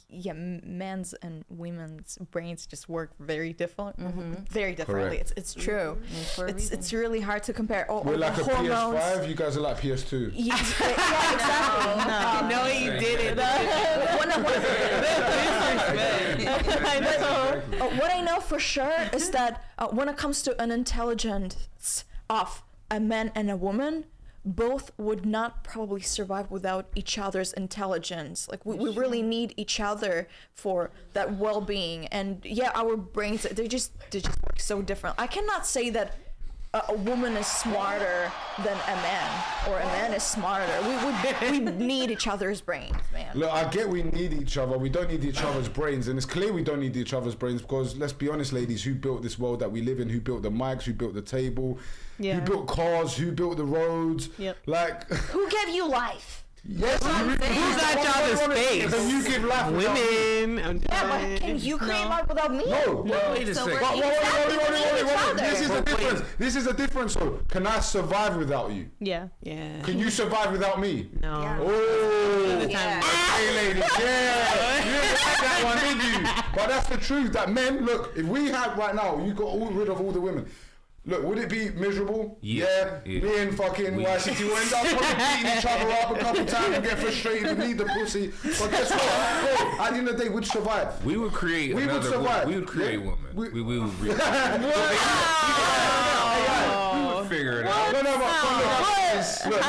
Yeah, men's and women's brains just work very different, Mm-hmm. very differently. Correct. It's true. For a reason. It's really hard to compare. We're like a hormones. PS5, you guys are like PS2. Yeah, exactly. No, you didn't. What I know for sure is that when it comes to an intelligence of a man and a woman, both would not probably survive without each other's intelligence. Like we really need each other for that well-being. And yeah, our brains, they just work so different. I cannot say that a woman is smarter than a man, or a man is smarter. We need each other's brains, man. Look, I get we need each other. We don't need each other's brains. And it's clear we don't need each other's brains because, let's be honest, ladies, who built this world that we live in? Who built the mics? Who built the table? Yeah. Who built cars? Who built the roads? Yep. Like, Who gave you life? yes, Who's got y'all the space? Can you give life without me? Women. Yeah, but can you create life without me? No. Wait a So second. we're Wait. This is the difference. This is the difference. So, can I survive without you? Yeah. Yeah. Can you survive without me? No. Yeah. Oh, Yeah. hey ladies, yeah, you didn't like that one, did you? But that's the truth. That men, look, if we had right now, you got rid of all the women. Look, would it be miserable? Yeah. Me and fucking YCT will end up probably beating each other up a couple times and get frustrated. We need the pussy. But guess what? Bro, at the end of the day, we'd survive. We would create. We would survive. We would create women. We- We would. We would figure it out. No, but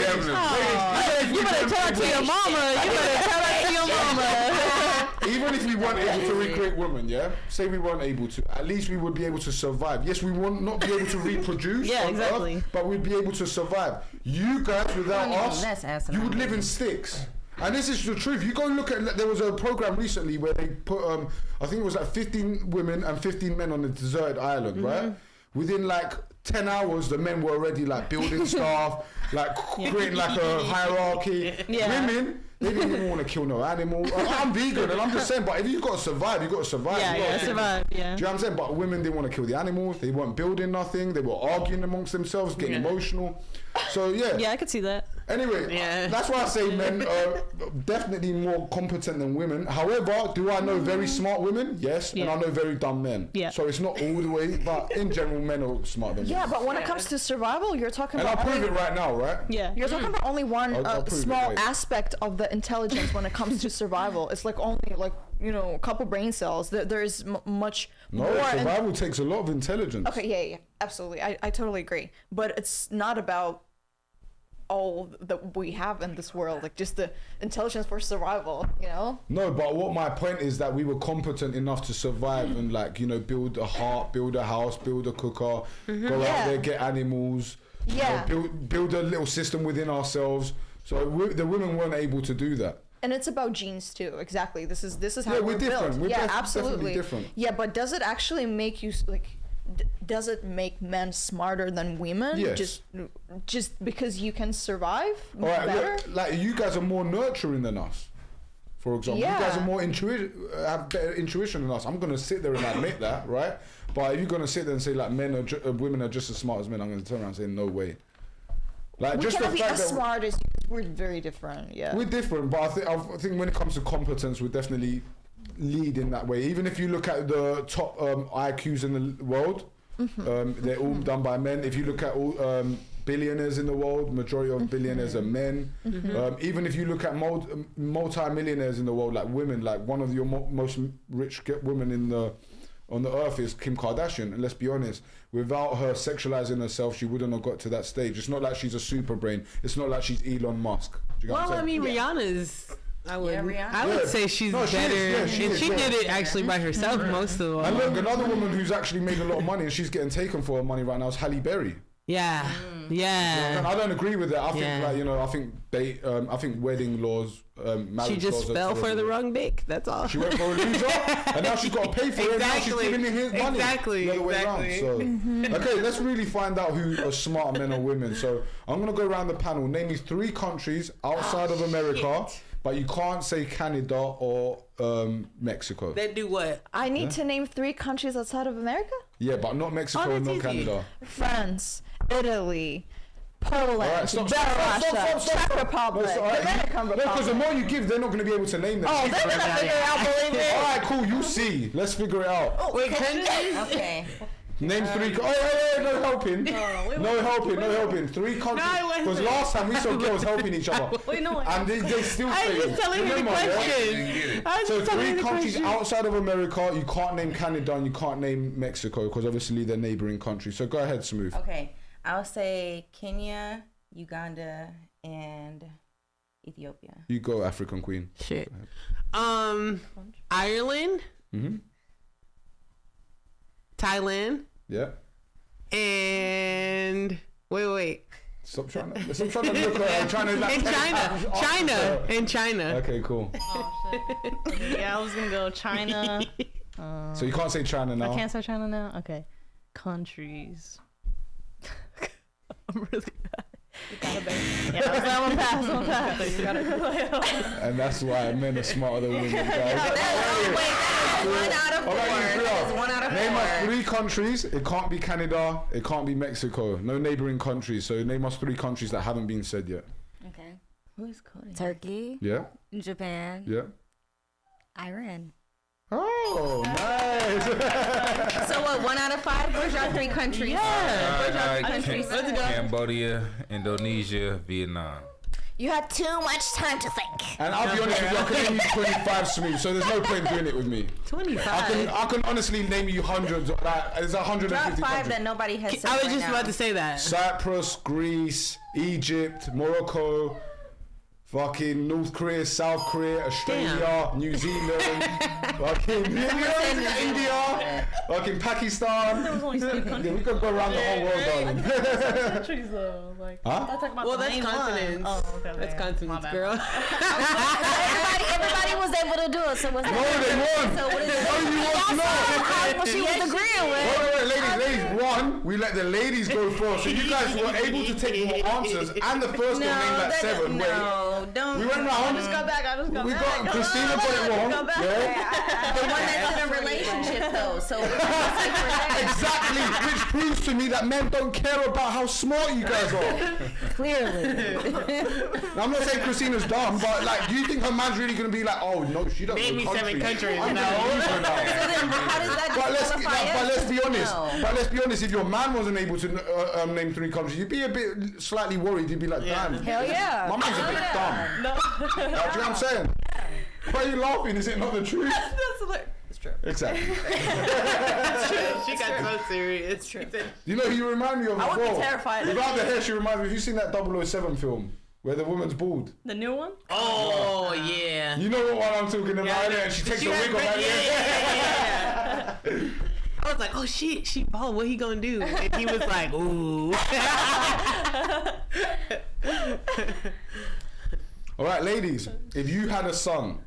You better tell it to your mama. You better tell it to your mama. even if we weren't able to recreate women, yeah? Say we weren't able to, at least we would be able to survive. Yes, we would not be able to reproduce Yeah, on exactly. Earth, but we'd be able to survive. You guys, without That's us, asinine. you would live in sticks. And this is the truth. You go look at, there was a program recently where they put, I think it was like 15 women and 15 men on a deserted island, right? Within like 10 hours, the men were already like building stuff, like creating like a hierarchy. Yeah. Women, they didn't even want to kill no animal. I'm vegan and I'm just saying, but if you got to survive, you got to survive. Yeah, You gotta yeah, think- survive, yeah. Do you know what I'm saying? But women didn't want to kill the animals. They weren't building nothing. They were arguing amongst themselves, getting emotional. So yeah. Yeah, I could see that. Anyway, Yeah. that's why I say men are definitely more competent than women. However, do I know very smart women? Yes. And Yeah. I know very dumb men. Yeah. So it's not all the way, but in general, men are smarter than Yeah, women. but when it comes to survival, you're talking And I'll about prove only, it right now, right? Yeah. you're talking about only one I'll prove it, small wait. aspect of the intelligence when it comes to survival. It's like only like, you know, a couple brain cells. There is much No, more. and- survival takes a lot of intelligence. Okay, yeah, absolutely. I totally agree. But it's not about all that we have in this world, like just the intelligence for survival, you know? No, but what my point is that we were competent enough to survive and, like, you know, build a heart, build a house, build a cooker, go Yeah. out there, get animals, you know, Yeah. build a little system within ourselves. So the women weren't able to do that. and it's about genes too. Exactly. This is how Yeah, we're we're different. built. We're Yeah, definitely absolutely different. Yeah, but does it actually make you like? Does it make men smarter than women? Yes. Just because you can survive All right, better? look, like you guys are more nurturing than us. For example, you guys Yeah. are more have better intuition than us. I'm gonna sit there and admit that, right? But if you're gonna sit there and say like women are just as smart as men, I'm gonna turn around and say no way. Like We just the cannot be fact as that smart as you. We're very different. Yeah. we're different, but I think when it comes to competence, we're definitely lead in that way. Even if you look at the top IQs in the world, they're all done by men. If you look at all billionaires in the world, majority of billionaires are men. Even if you look at multi-millionaires in the world, like women, like one of your most rich women on the earth is Kim Kardashian. And let's be honest, without her sexualizing herself, she wouldn't have got to that stage. It's not like she's a super brain. It's not like she's Elon Musk. Do you get what Well, I'm I saying? mean, Rihanna's. I would. Rihanna. I would Yeah. say she's No, she is, better, yeah, she and is, she yeah. did it actually by herself most of the And while. look, another woman who's actually made a lot of money and she's getting taken for her money right now is Halle Berry. Yeah, And yeah. I don't agree with that. I think Yeah. like I think I think wedding laws, marriage She just laws are fell for the terrible. wrong dick. That's all. She went for a loser, and now she's got to pay for it. And now she's Exactly. giving him his money. Exactly, The other way around. exactly. So, okay, let's really find out who are smarter, men or women. So, I'm gonna go around the panel. Name me 3 countries outside of America, but you can't say Canada or Mexico. That do what? I need to name 3 countries outside of America. Yeah, but not Mexico Oh, and that's not easy. Canada. France, Italy, Poland, Alright, stop, Belarus, Czech Republic, No, alright, Dominican no, because the Republic. more you give, they're not going to be able to name them. Oh, they're gonna figure it out, believe me. All right, cool. You see. Let's figure it out. Wait, countries? Okay. Name 3. Oh, no helping. No helping. 3 countries. No, I Because wasn't. last time we saw girls helping each other. Wait, no. And they still I was failed. just telling her the Remember, yeah? question. I was So just telling her 3 the countries question. outside of America, you can't name Canada and you can't name Mexico because obviously they're neighboring countries. So go ahead, Smooth. Okay. I'll say Kenya, Uganda, and Ethiopia. You go, African Queen. Shit. Ireland, Mm-hmm. Thailand, Yeah. and wait. Stop trying to look at I'm trying to like And China. Okay, cool. Oh, shit. Yeah, I was gonna go China. So you can't say China now. I can't say China now? Okay. Countries. I'm really bad. Yeah, I'm gonna pass. You gotta And that's why men are smarter than women, guys. That is 1 out of 4. That is 1 out of 4. Name us 3 countries. It can't be Canada. It can't be Mexico. No neighboring countries. So name us 3 countries that haven't been said yet. Okay. Who is calling? Turkey, Yeah? Japan, Yeah? Iran. Oh, nice. So what? 1 out of 5? Where's your 3 countries? Where's your 3 countries? Let's go. Cambodia, Indonesia, Vietnam. You had too much time to think. And I'll be honest with you, I can name you 25 Smooth, so there's no point doing it with me. 25. I can honestly name you hundreds. Like, there's 150 Drop 5 countries. that nobody has said I was right just now. about to say that. Cyprus, Greece, Egypt, Morocco, fucking North Korea, South Korea, Australia, New Zealand, fucking India, fucking Pakistan. There was only 7 Yeah, countries. we could go around the whole world, darling. Countries though, like. Huh? I talk about Well, the that's main one. continents. Oh, okay. That's My continents, bad. girl. Everybody was able to do it, so what's No, they won. So what is it? No, you won. No. What she was agreeing with. Wait, ladies. 1, we let the ladies go first. So you guys were able to take more answers, and the first one named like 7. Wait. No, don't. We went round. I just got back. We got Christina got it wrong. Yeah. The one that's in a relationship, though. So we're gonna say for that. Exactly, which proves to me that men don't care about how smart you guys are. Clearly. Now, I'm not saying Christina's dumb, but like, do you think her man's really gonna be like, oh no, she doesn't Name know me 7 countries. I'm No. gonna leave her now. So then how does that But disqualify us? let's be honest. No. But let's be honest. If your man wasn't able to name 3 countries, you'd be a bit slightly worried. You'd be like, damn, Hell yeah. my man's a bit dumb. No. Do you know what I'm saying? Why are you laughing? Is it not the truth? It's true. Exactly. She got so serious. It's true. You know who you remind me of I would be before? terrified. Without the hair, she reminds me. Have you seen that 007 film where the woman's bald? The new one? Oh, yeah. You know what one I'm talking about, Yeah, innit? And she takes she the had wig off. yeah. I was like, oh shit, she bald. What he gonna do? And he was like, ooh. All right, ladies, if you had a son,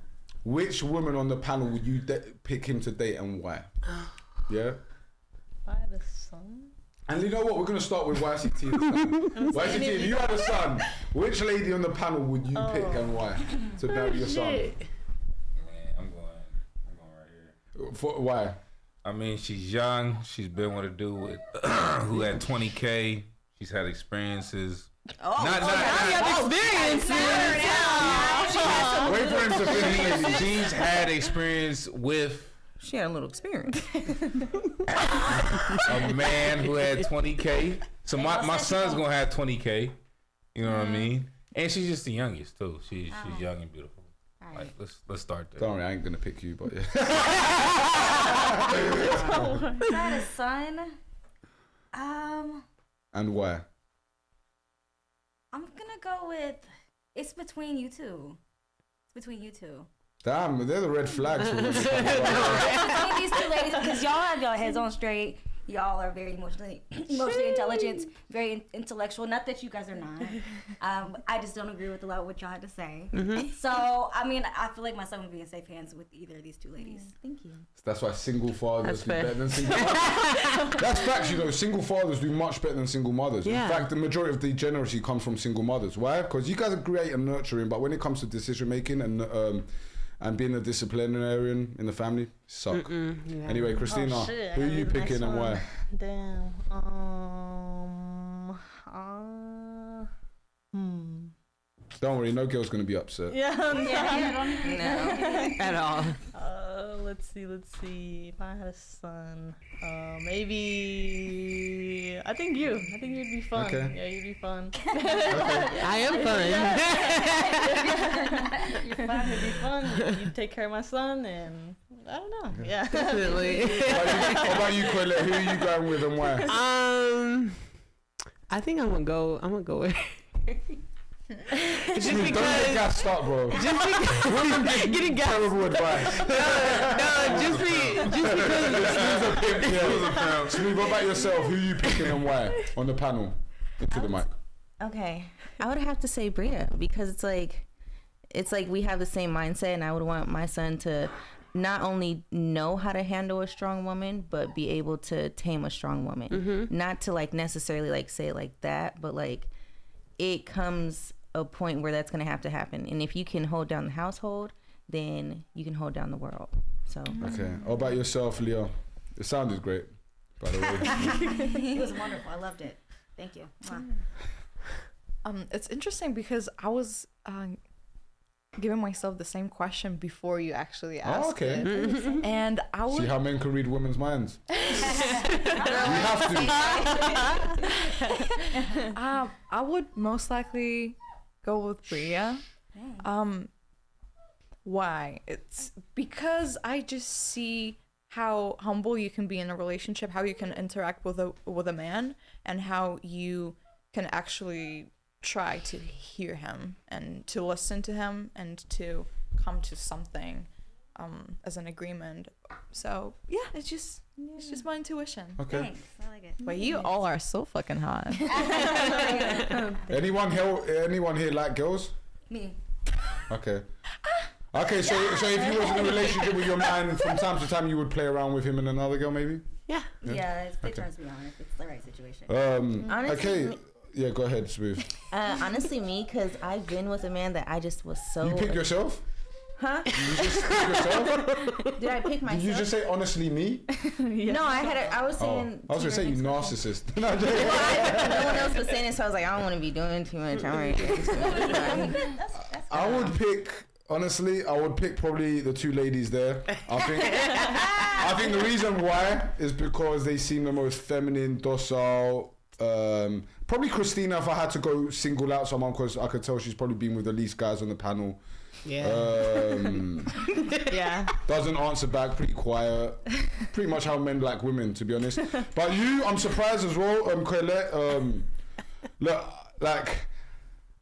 which woman on the panel would you pick him to date and why? Yeah? If I had a son? And you know what? We're going to start with YCT this time. YCT, if you had a son, which lady on the panel would you pick and why to marry your son? Man, I'm going right here. For, why? I mean, she's young. She's been with a dude with who had 20K. She's had experiences. Not experiences. Wait for him to finish. She's had experience with She had a little experience. a man who had 20K. So my son's gonna have 20K. You know what I mean? And she's just the youngest too. She's young and beautiful. Like let's start there. Don't worry, I ain't gonna pick you, but yeah. If I had a son, And why? I'm gonna go with. It's between you two. It's between you two. Damn, they're the red flags. Between these two ladies, because y'all have y'all heads on straight. Y'all are very emotionally intelligent, very intellectual. Not that you guys are not. I just don't agree with a lot of what y'all had to say. So, I mean, I feel like my son would be in safe hands with either of these two ladies. Thank you. That's why single fathers do fair. better than single mothers. That's facts, you know. Single fathers do much better than single mothers. Yeah. In fact, the majority of degeneracy comes from single mothers. Why? Because you guys are great and nurturing, but when it comes to decision making and being a disciplinarian in the family, suck. Anyway, Christina, Oh, shit, I who are gotta you do the picking next and one. why? Damn. Don't worry, no girl's gonna be upset. Yeah. At all. Let's see. If I had a son, maybe I think you. I think you'd be fun. Okay. Yeah, you'd be fun. I am fun. You're fun. It'd be fun. You'd take care of my son, and I don't know. Yeah. Definitely. What about you, Colette? Who are you going with and why? I think I'm gonna go with just Don't get because gassed up, bro. getting gas. Terrible advice. just because Smooth, what about yourself? Who are you picking and why on the panel? Into the mic. Okay, I would have to say Bria, because it's like we have the same mindset, and I would want my son to not only know how to handle a strong woman, but be able to tame a strong woman. Not to like necessarily like say it like that, but like it comes a point where that's going to have to happen. And if you can hold down the household, then you can hold down the world. So Okay. What about yourself, Leo? It sounded great, by the way. It was wonderful. I loved it. Thank you. Wow. It's interesting because I was giving myself the same question before you actually asked okay. it. And I would See how men can read women's minds. We have to. I would most likely go with Bria. Why? It's because I just see how humble you can be in a relationship, how you can interact with a man, and how you can actually try to hear him and to listen to him and to come to something as an agreement. So yeah, it's just my intuition. Okay. Thanks. I like it. But you all are so fucking hot. Anyone here like girls? Me. Okay. Okay, so if you was in a relationship with your man, from time to time you would play around with him and another girl, maybe? yeah. Yeah, it turns me on if it's the right situation. Honestly, Okay. Yeah, go ahead, Smooth. honestly, me, because I've been with a man that I just was so. You pick yourself? Huh? You just pick yourself? Did I pick myself? Did you just say honestly me? No, I was saying. I was gonna say you narcissist. No, I'm joking. No one else was saying it, so I was like, I don't want to be doing too much. I'm already doing too much. I would pick probably the two ladies there. I think the reason why is because they seem the most feminine, docile. Probably Christina if I had to go single out someone, because I could tell she's probably been with the least guys on the panel. Yeah. Yeah. Doesn't answer back, pretty quiet. Pretty much how men like women, to be honest. But you, I'm surprised as well, Colette. Look, like,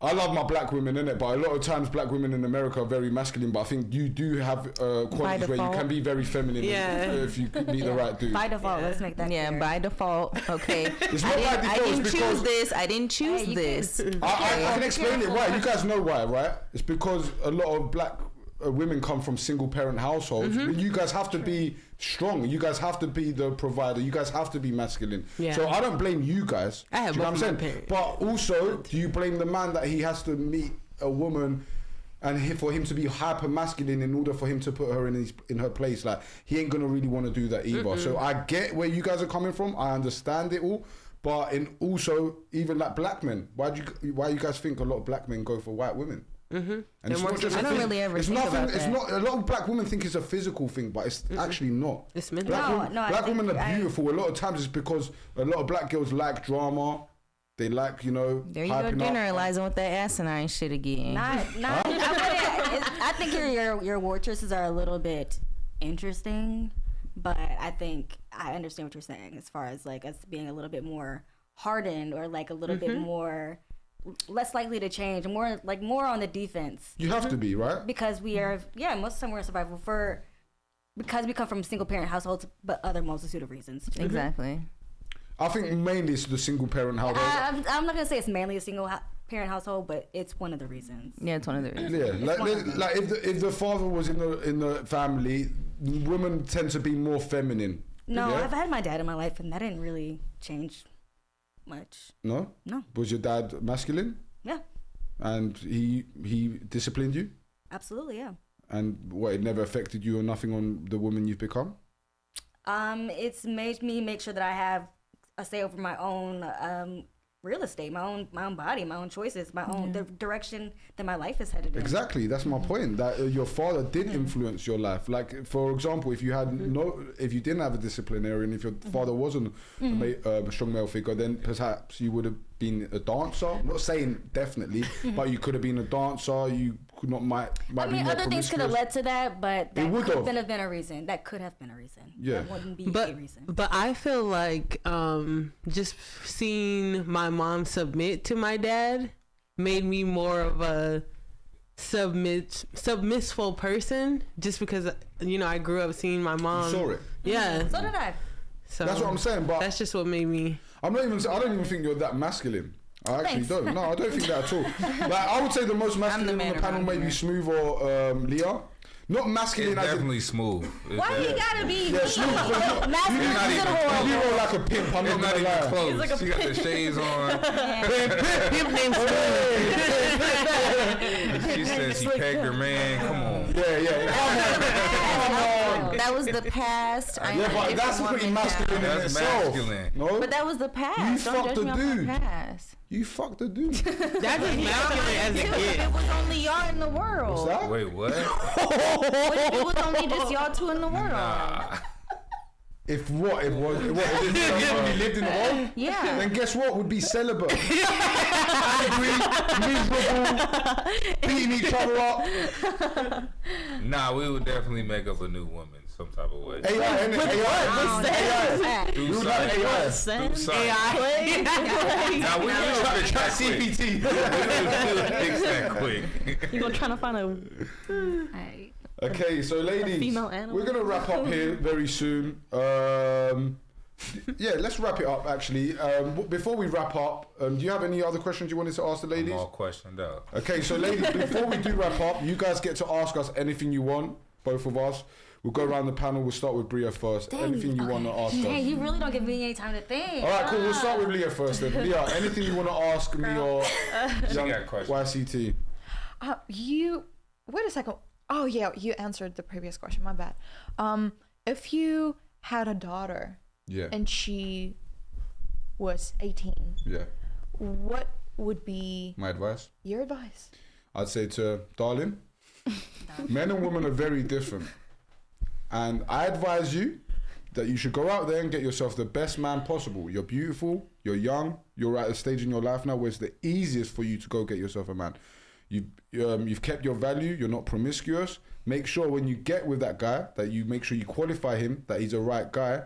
I love my black women, innit? But a lot of times black women in America are very masculine, but I think you do have qualities where you can be very feminine if you meet the right dude. By default, let's make that clear. by default. Okay. It's not by default, I didn't it's choose because this. I didn't choose this. I can explain it why. You guys know why, right? It's because a lot of black women come from single parent households. You guys have to be strong. You guys have to be the provider. You guys have to be masculine. So I don't blame you guys. I have do you know what I'm both saying? my But also, do you blame the man that he has to meet a woman and for him to be hyper masculine in order for him to put her in her place? Like, he ain't gonna really want to do that either. So I get where you guys are coming from. I understand it all. But also, even like black men, why you guys think a lot of black men go for white women? And it's not just I don't really ever think about it's that. not. A lot of black women think it's a physical thing, but it's actually not. It's mental. Black women are beautiful. A lot of times it's because a lot of black girls like drama. They like, There you go, generalizing with that asinine shit again. I think your word choices are a little bit interesting, but I think I understand what you're saying as far as like us being a little bit more hardened or like a little bit more less likely to change, more on the defense. You have to be, right? Because we are, most of the time we're in survival because we come from single parent households, but other multitude of reasons. Exactly. I think mainly it's the single parent household. I'm not gonna say it's mainly a single parent household, but it's one of the reasons. Yeah, it's one of the reasons. Yeah, like if the father was in the family, women tend to be more feminine. No, I've had my dad in my life, and that didn't really change much. No. Was your dad masculine? Yeah. And he disciplined you? Absolutely, yeah. And what, it never affected you or nothing on the woman you've become? It's made me make sure that I have a say over my own real estate, my own body, my own choices, my own the direction that my life is headed in. Exactly, that's my point. That your father did influence your life. Like, for example, if you didn't have a disciplinarian, if your father wasn't a strong male figure, then perhaps you would have been a dancer. I'm not saying definitely, but you could have been a dancer. You could not might I mean, be more other things could have led to that, but that could have been a reason. That could have been a reason. Yeah, that wouldn't be a reason. But I feel like just seeing my mom submit to my dad made me more of a submissive person. Just because I grew up seeing my mom. You saw it. Yeah. So did I. So that's what I'm saying. But that's just what made me. I don't even think you're that masculine. I actually don't. No, I don't think that at all. Like, I would say the most masculine on the panel may be Smooth or Leah. Not masculine. It's definitely Smooth. Why you gotta be Smooth? masculine? You roll like a pimp. I'm not gonna lie. Close. Like She got the shades on. Pimp named She said she pegged her man. Come on. Yeah. Come on. That was the past. Yeah, but that's pretty masculine in That's itself. masculine. No? But that was the past. You Don't fucked judge me a off my dude. past. You fucked a dude. That's just masculine as a kid. It was only y'all in the world. What's that? Wait, what? What if it was only just y'all two in the world? Nah. If you only lived in the world? Yeah. Then guess what? Would be celibate. Angry, miserable, beating each other up. Nah, we would definitely make up a new woman some type of way. AI, innit? AI. Do We would like something. Do something. AI. Now we can try to Chat CPT. We'll fix that quick. You gonna try to find a Okay, so ladies, female animal? we're gonna wrap up here very soon. Yeah, let's wrap it up. Actually, before we wrap up, do you have any other questions you wanted to ask the ladies? I'm all questioned out. Okay, so ladies, before we do wrap up, you guys get to ask us anything you want, both of us. We'll go around the panel. We'll start with Bria first. Anything you want to ask us. Hey, you really don't give me any time to think. All right, cool. We'll start with Leah first then. Leah, anything you want to ask me or young got questions. YCT? Wait a second. Oh yeah, you answered the previous question. My bad. If you had a daughter, and she was 18, what would be my advice? Your advice? I'd say to her, darling, men and women are very different. And I advise you that you should go out there and get yourself the best man possible. You're beautiful, you're young, you're at a stage in your life now where it's the easiest for you to go get yourself a man. You've kept your value, you're not promiscuous. Make sure when you get with that guy that you make sure you qualify him, that he's a right guy.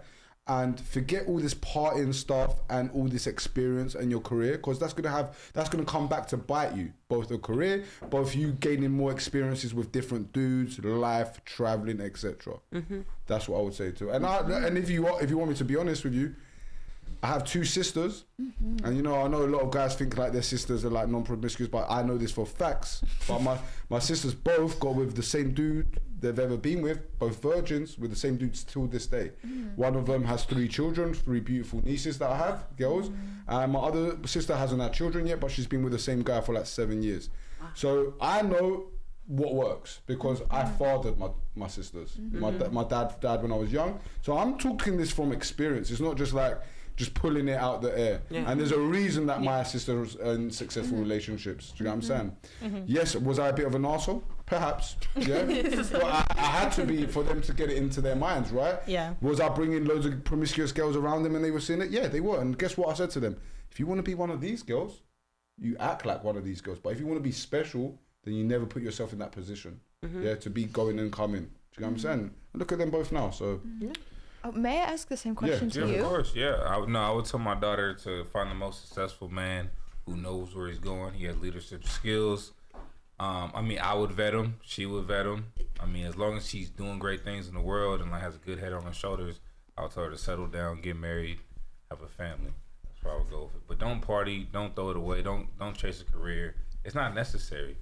and forget all this partying stuff and all this experience and your career, because that's gonna come back to bite you. Both a career, both you gaining more experiences with different dudes, life, traveling, etc. That's what I would say too. And if you want me to be honest with you, I have 2 sisters, and I know a lot of guys think like their sisters are like non-promiscuous, but I know this for facts. But my sisters both got with the same dude they've ever been with, both virgins, with the same dudes till this day. One of them has 3 children, 3 beautiful nieces that I have, girls. And my other sister hasn't had children yet, but she's been with the same guy for like 7 years. So I know what works because I fathered my sisters. My dad died when I was young. So I'm talking this from experience. It's not just like just pulling it out the air. And there's a reason that my sister was in successful relationships. Do you know what I'm saying? Yes, was I a bit of an arsehole? Perhaps, yeah. But I had to be for them to get it into their minds, right? Yeah. Was I bringing loads of promiscuous girls around them and they were seeing it? Yeah, they were. And guess what I said to them? If you want to be one of these girls, you act like one of these girls. But if you want to be special, then you never put yourself in that position, yeah, to be going and coming. Do you know what I'm saying? And look at them both now, so... May I ask the same question to you? Of course, yeah. I would tell my daughter to find the most successful man who knows where he's going. He has leadership skills. I would vet him. She would vet him. As long as she's doing great things in the world and like has a good head on her shoulders, I would tell her to settle down, get married, have a family. That's where I would go with it. But don't party, don't throw it away, don't chase a career. It's not necessary.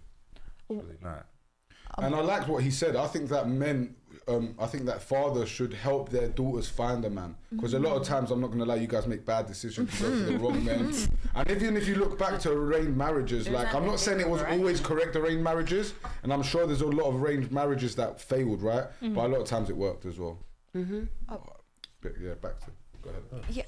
It's really not. And I liked what he said. I think that men, I think that fathers should help their daughters find a man. Because a lot of times, I'm not going to let you guys make bad decisions to go for the wrong men. And even if you look back to arranged marriages, like I'm not saying it was always correct arranged marriages, and I'm sure there's a lot of arranged marriages that failed, right? But a lot of times it worked as well. But yeah, back to, go ahead. Yeah,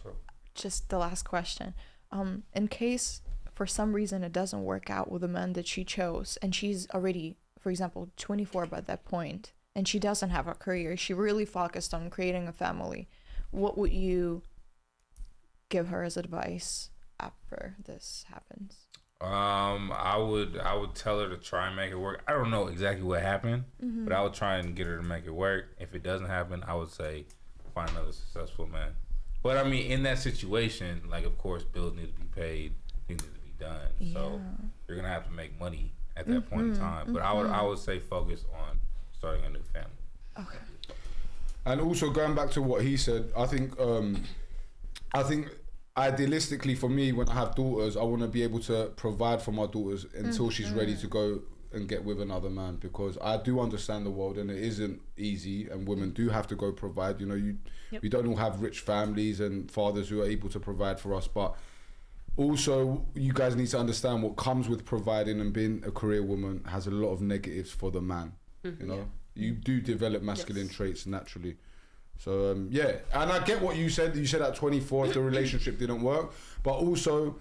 just the last question. In case for some reason it doesn't work out with the man that she chose, and she's already, for example, 24 by that point, and she doesn't have a career, she really focused on creating a family, what would you give her as advice after this happens? I would tell her to try and make it work. I don't know exactly what happened, but I would try and get her to make it work. If it doesn't happen, I would say find another successful man. But in that situation, like of course bills need to be paid, things need to be done. So you're gonna have to make money at that point in time. But I would say focus on starting a new family. Okay. And also going back to what he said, I think idealistically for me, when I have daughters, I want to be able to provide for my daughters until she's ready to go and get with another man, because I do understand the world and it isn't easy, and women do have to go provide. We don't all have rich families and fathers who are able to provide for us, but also you guys need to understand what comes with providing, and being a career woman has a lot of negatives for the man. You do develop masculine traits naturally. So and I get what you said at 24 if the relationship didn't work, but also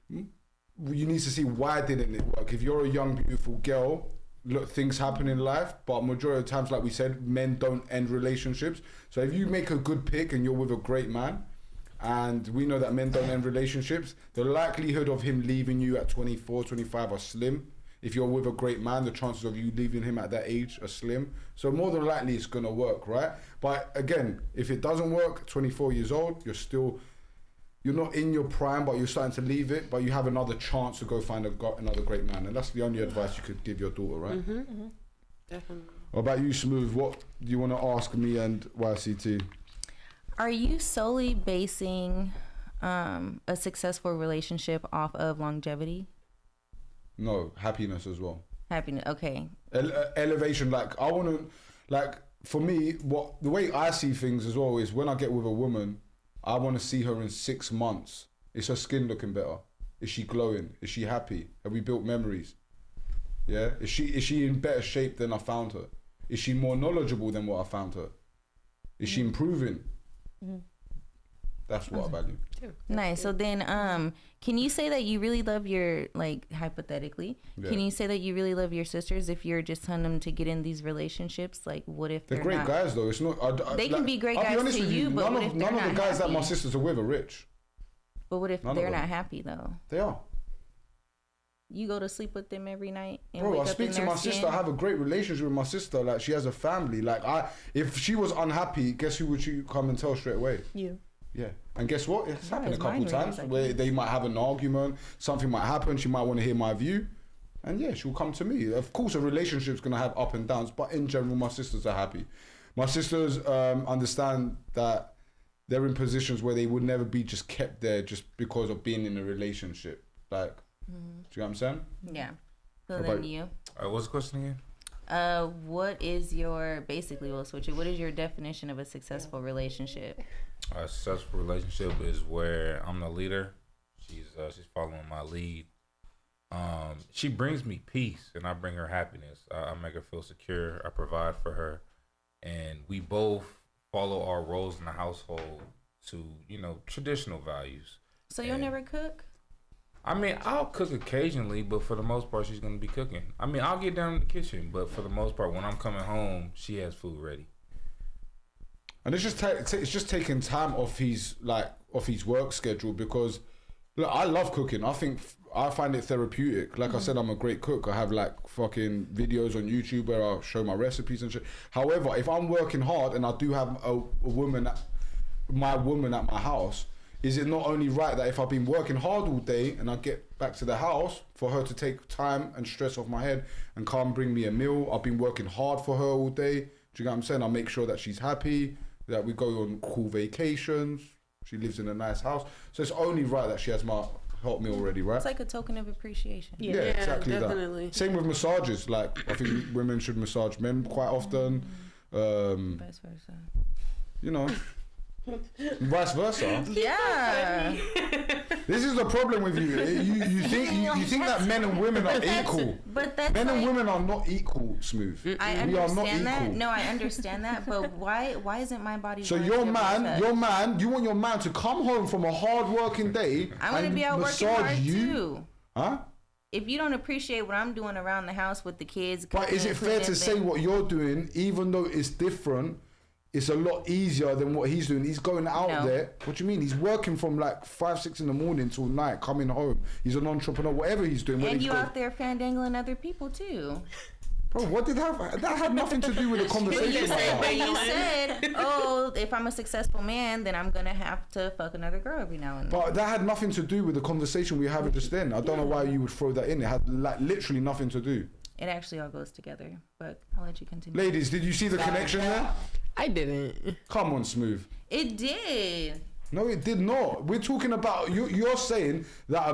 you need to see why didn't it work. If you're a young beautiful girl, look, things happen in life, but majority of times, like we said, men don't end relationships. So if you make a good pick and you're with a great man, and we know that men don't end relationships, the likelihood of him leaving you at 24, 25 are slim. If you're with a great man, the chances of you leaving him at that age are slim. So more than likely it's gonna work, right? But again, if it doesn't work, 24 years old, you're not in your prime, but you're starting to leave it, but you have another chance to go find another great man. And that's the only advice you could give your daughter, right? Definitely. What about you, Smooth? What do you want to ask me and YCT? Are you solely basing a successful relationship off of longevity? No, happiness as well. Happiness, okay. Elevation, I want to, for me, the way I see things as well is when I get with a woman, I want to see her in 6 months. Is her skin looking better? Is she glowing? Is she happy? Have we built memories? Yeah? Is she in better shape than I found her? Is she more knowledgeable than what I found her? Is she improving? That's what I value. Nice. So then, can you say that you really love your, hypothetically, can you say that you really love your sisters if you're just telling them to get in these relationships? Like, what if they're great not? guys though? It's not. They can be great guys to you, but what if they're not happy? None of the guys that my sisters are with are rich. But what if they're not happy though? They are. You go to sleep with them every night. And bro, wake I up speak in to their my skin? sister. I have a great relationship with my sister. She has a family. If she was unhappy, guess who would you come and tell straight away? You. Yeah, and guess what? It's happened a it's couple mind reading, times like where this. they might have an argument, something might happen, she might want to hear my view, and yeah, she'll come to me. Of course, a relationship's gonna have up and downs, but in general, my sisters are happy. My sisters understand that they're in positions where they would never be just kept there just because of being in a relationship. Like, do you know what I'm saying? Yeah. So How then about- you. What's the question again? What is your, basically we'll switch it, what is your definition of a successful relationship? A successful relationship is where I'm the leader. She's following my lead. She brings me peace, and I bring her happiness. I make her feel secure. I provide for her, and we both follow our roles in the household to, traditional values. So you'll never cook? I mean, I'll cook occasionally, but for the most part, she's gonna be cooking. I mean, I'll get down in the kitchen, but for the most part, when I'm coming home, she has food ready. And it's just taking time off his work schedule, because look, I love cooking. I find it therapeutic. Like I said, I'm a great cook. I have like fucking videos on YouTube where I'll show my recipes and shit. However, if I'm working hard and I do have my woman at my house, is it not only right that if I've been working hard all day and I get back to the house, for her to take time and stress off my head and come bring me a meal? I've been working hard for her all day. Do you know what I'm saying? I'll make sure that she's happy, that we go on cool vacations. She lives in a nice house. So it's only right that she has my hot meal already, right? It's like a token of appreciation. Yeah, exactly definitely. that. Same with massages. Like, I think women should massage men quite often. Vice versa. You know, vice versa. Yeah. This is the problem with you. You think that men and women are equal. But that's Men and like- women are not equal, Smooth. I We are not understand that. equal. No, I understand that. But why isn't my body? So worthy your of respect? man, you want your man to come home from a hard working day I'm gonna and be out working massage hard you? too. Huh? If you don't appreciate what I'm doing around the house with the kids, But is cooking, it fair to cleaning, say what you're doing, even though it's different, it's a lot easier than what he's doing? He's going out No. there. What do you mean? He's working from like 5, 6 in the morning till night, coming home. He's an entrepreneur, whatever he's doing. And you out there fandangling other people too. Bro, what did that had nothing to do with the conversation. But you said, oh, if I'm a successful man, then I'm gonna have to fuck another girl every now and then. But that had nothing to do with the conversation we were having just then. I don't know why you would throw that in. It had like literally nothing to do. It actually all goes together. But I'll let you continue. Ladies, did you see the connection there? I didn't. Come on, Smooth. It did. No, it did not. We're talking about you're saying that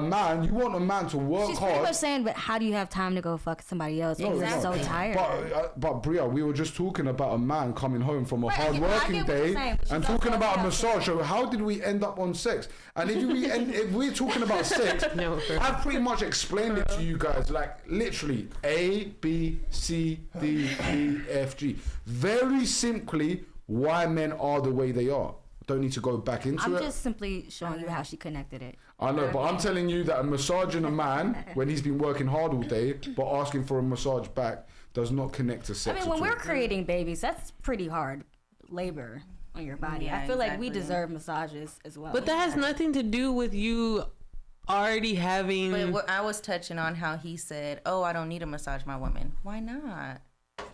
you want a man to work She's hard. pretty much saying, but how do you have time to go fuck somebody else? No, Because no. you're so tired. But Bria, we were just talking about a man coming home from a Right, hard I working get what you're day saying, but and she's talking also about a out massage. So how did we end up on sex? And if we're talking about sex, No, for I've pretty much explained it to you guys, like literally A, B, C, D, E, F, G. Very simply, why men are the way they are. Don't need to go back into I'm it. just simply showing you how she connected it. I know, but I'm telling you that a massaging a man when he's been working hard all day, but asking for a massage back, does not connect to I sex. mean, when at we're all. creating babies, that's pretty hard labor on your body. Yeah, I feel like we exactly. deserve massages as well. But that has nothing to do with you already having. But what I was touching on how he said, "Oh, I don't need to massage my woman." Why not?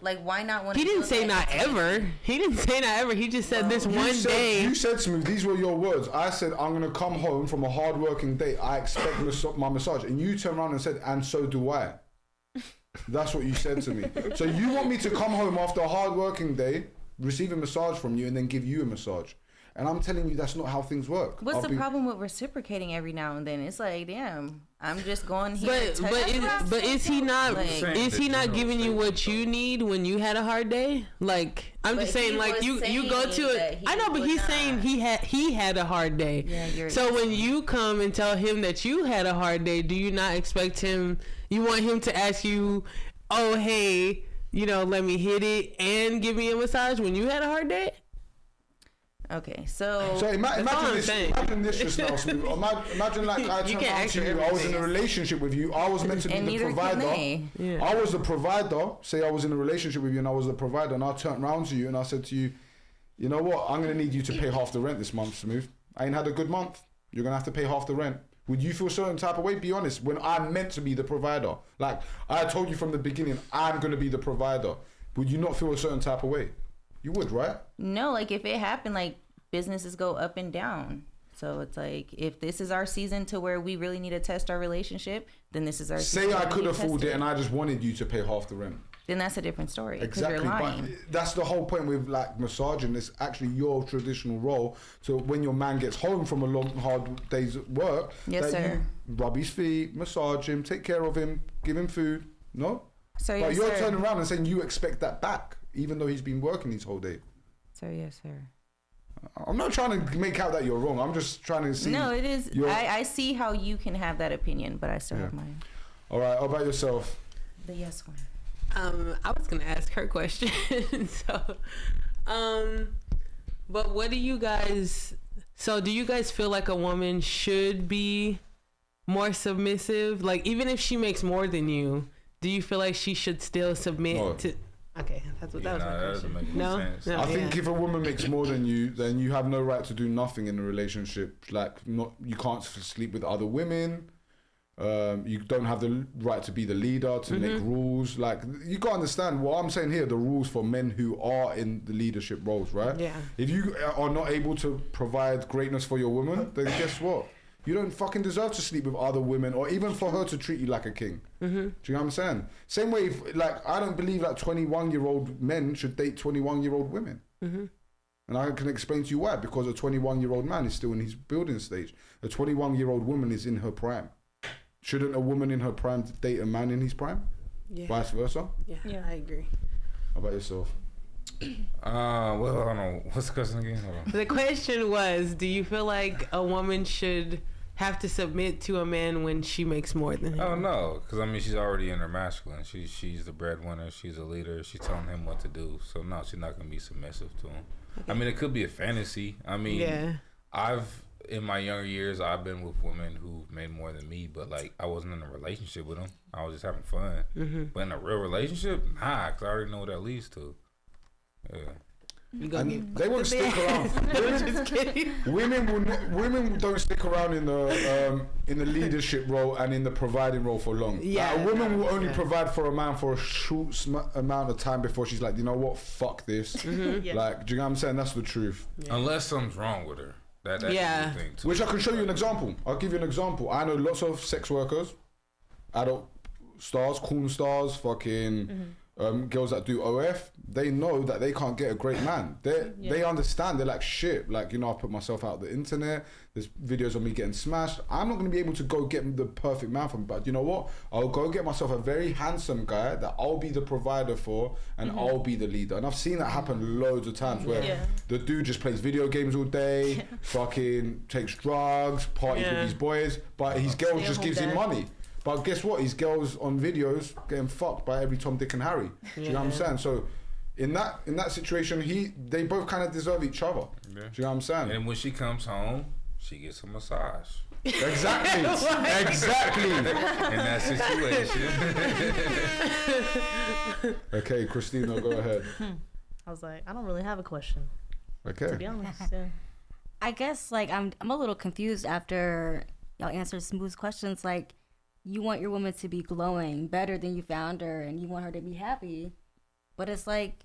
Like, why not? When He it didn't feels say like not it's- ever. He didn't say not ever. He just said this one day. You said Smooth, these were your words. I said, I'm going to come home from a hard working day. I expect my massage. And you turned around and said, and so do I. That's what you said to me. So you want me to come home after a hard working day, receive a massage from you, and then give you a massage. And I'm telling you, that's not how things work. What's the problem with reciprocating every now and then? It's like, damn, I'm just going here. But is he not Like- is he not giving you what you need when you had a hard day? Like I'm But just saying, he like was you go to saying that it. he I know, but would he's not. saying he had a hard day. Yeah, you're so when you come and tell him that you had a hard day, do you not expect him? You want him to ask you, oh hey, let me hit it and give me a massage when you had a hard day? Okay, so So all imagine I'm this. saying. Imagine this just now, Smooth. Imagine like I You turned can't around ask to for you. I was in a everything. relationship with you. I was meant to be and the neither can provider. they. Yeah. I was the provider. Say I was in a relationship with you and I was the provider, and I turned around to you and I said to you, you know what? I'm gonna need you to pay half the rent this month, Smooth. I ain't had a good month. You're gonna have to pay half the rent. Would you feel a certain type of way? Be honest. When I'm meant to be the provider, like I told you from the beginning, I'm gonna be the provider. Would you not feel a certain type of way? You would, right? No, like if it happened, like businesses go up and down. So it's like, if this is our season to where we really need to test our relationship, then this is our season. Say I could afford it and I just wanted you to pay half the rent. Then that's a different story. Exactly, you're lying. but that's the whole point with like massaging. It's actually your traditional role. So when your man gets home from a long, hard day's work, Yes, sir. you rub his feet, massage him, take care of him, give him food. No, So but yes, you're sir. turning around and saying you expect that back, even though he's been working his whole day. So yes, sir. I'm not trying to make out that you're wrong. I'm just trying to see. No, it is. I see how you can have that opinion, but I still have mine. All right, how about yourself? The yes one. I was gonna ask her question. So, but what do you guys? So, do you guys feel like a woman should be more submissive? Like, even if she makes more than you, do you feel like she should still submit to? Okay, that was my question. No, I think if a woman makes more than you, then you have no right to do nothing in a relationship. Like, you can't sleep with other women. You don't have the right to be the leader, to make rules. Like, you gotta understand what I'm saying here, the rules for men who are in the leadership roles, right? Yeah. If you are not able to provide greatness for your woman, then guess what? You don't fucking deserve to sleep with other women, or even for her to treat you like a king. Do you know what I'm saying? Same way, if, like, I don't believe that 21-year-old men should date 21-year-old women. And I can explain to you why. Because a 21-year-old man is still in his building stage. A 21-year-old woman is in her prime. Shouldn't a woman in her prime date a man in his prime? Yeah. Vice versa? Yeah, I agree. How about yourself? Well, hold on. What's the question again? Hold on. The question was, do you feel like a woman should have to submit to a man when she makes more than him? Oh no, because I mean she's already in her masculine. She's the breadwinner. She's a leader. She's telling him what to do. So no, she's not gonna be submissive to him. Okay. I mean, it could be a fantasy. I mean, in my younger years, I've been with women who made more than me, but like I wasn't in a relationship with them. I was just having fun. But in a real relationship, nah, because I already know what that leads to. Yeah. They won't stick around. Women don't stick around in the leadership role and in the providing role for long. Yeah, like, a woman will only provide for a man for a short amount of time before she's like, you know what, fuck this. Like, do you know what I'm saying? That's the truth. Yeah. Unless something's wrong with her. That's the thing too. Which I can show you an example. I'll give you an example. I know lots of sex workers, adult stars, porn stars, fucking girls that do OF. They know that they can't get a great man. They understand. They're like, shit. Like, you know, I put myself out the internet. There's videos of me getting smashed. I'm not going to be able to go get the perfect man for me. But you know what? I'll go get myself a very handsome guy that I'll be the provider for, and I'll be the leader. And I've seen that happen loads of times where the dude just plays video games all day, fucking takes drugs, parties with his boys, but his girl just gives him money. But guess what? His girl's on videos getting fucked by every Tom, Dick and Harry. Do you know what I'm saying? So in that situation, they both kind of deserve each other. Yeah. Do you know what I'm saying? And when she comes home, she gets a massage. Exactly. Exactly. In that situation. Okay, Christina, go ahead. I was like, I don't really have a question. Okay. To be honest, yeah. I guess like I'm a little confused after y'all answered Smooth's questions. Like, you want your woman to be glowing better than you found her, and you want her to be happy, but it's like,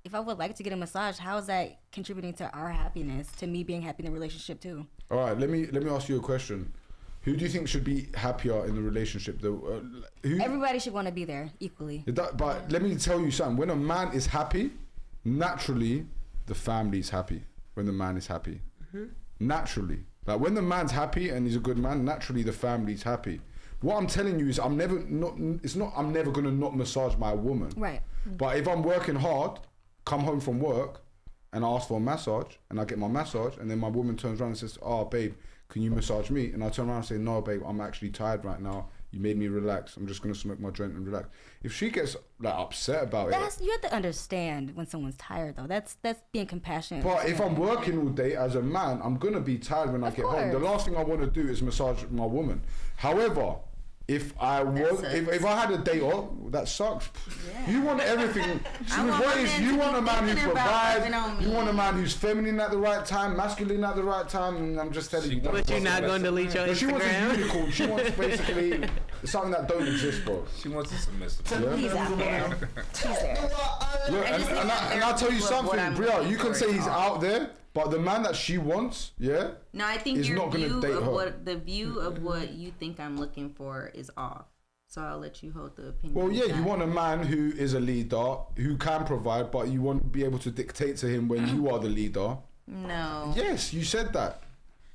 if I would like to get a massage, how is that contributing to our happiness, to me being happy in the relationship too? All right, let me ask you a question. Who do you think should be happier in the relationship? Everybody should want to be there equally. But let me tell you something. When a man is happy, naturally the family's happy. When the man is happy, naturally, like when the man's happy and he's a good man, naturally the family's happy. What I'm telling you is I'm never gonna not massage my woman. Right. But if I'm working hard, come home from work, and I ask for a massage, and I get my massage, and then my woman turns around and says, "Oh, babe, can you massage me?" And I turn around and say, "No, babe, I'm actually tired right now. You made me relax. I'm just gonna smoke my joint and relax." If she gets like upset about it, you have to understand when someone's tired though. That's being compassionate. But if I'm working all day as a man, I'm gonna be tired when I get home. The last thing I want to do is massage my woman. However, if I had a day off, that sucks. Yeah. You want everything. You want a man who provides. You want a man who's feminine at the right time, masculine at the right time. And I'm just telling you. But you're not going to delete your Instagram. She wants a unicorn. She wants basically something that don't exist, bro. She wants a submissive. He's out there. He's there. Look, and I'll tell you something, Bria. You can say he's out there, But the man that she wants, yeah. No, I think is your not gonna view date of her. the view of what you think I'm looking for is off. So I'll let you hold the opinion. Well, of yeah, that. you want a man who is a leader, who can provide, but you want to be able to dictate to him when you are the leader. No. Yes, you said that.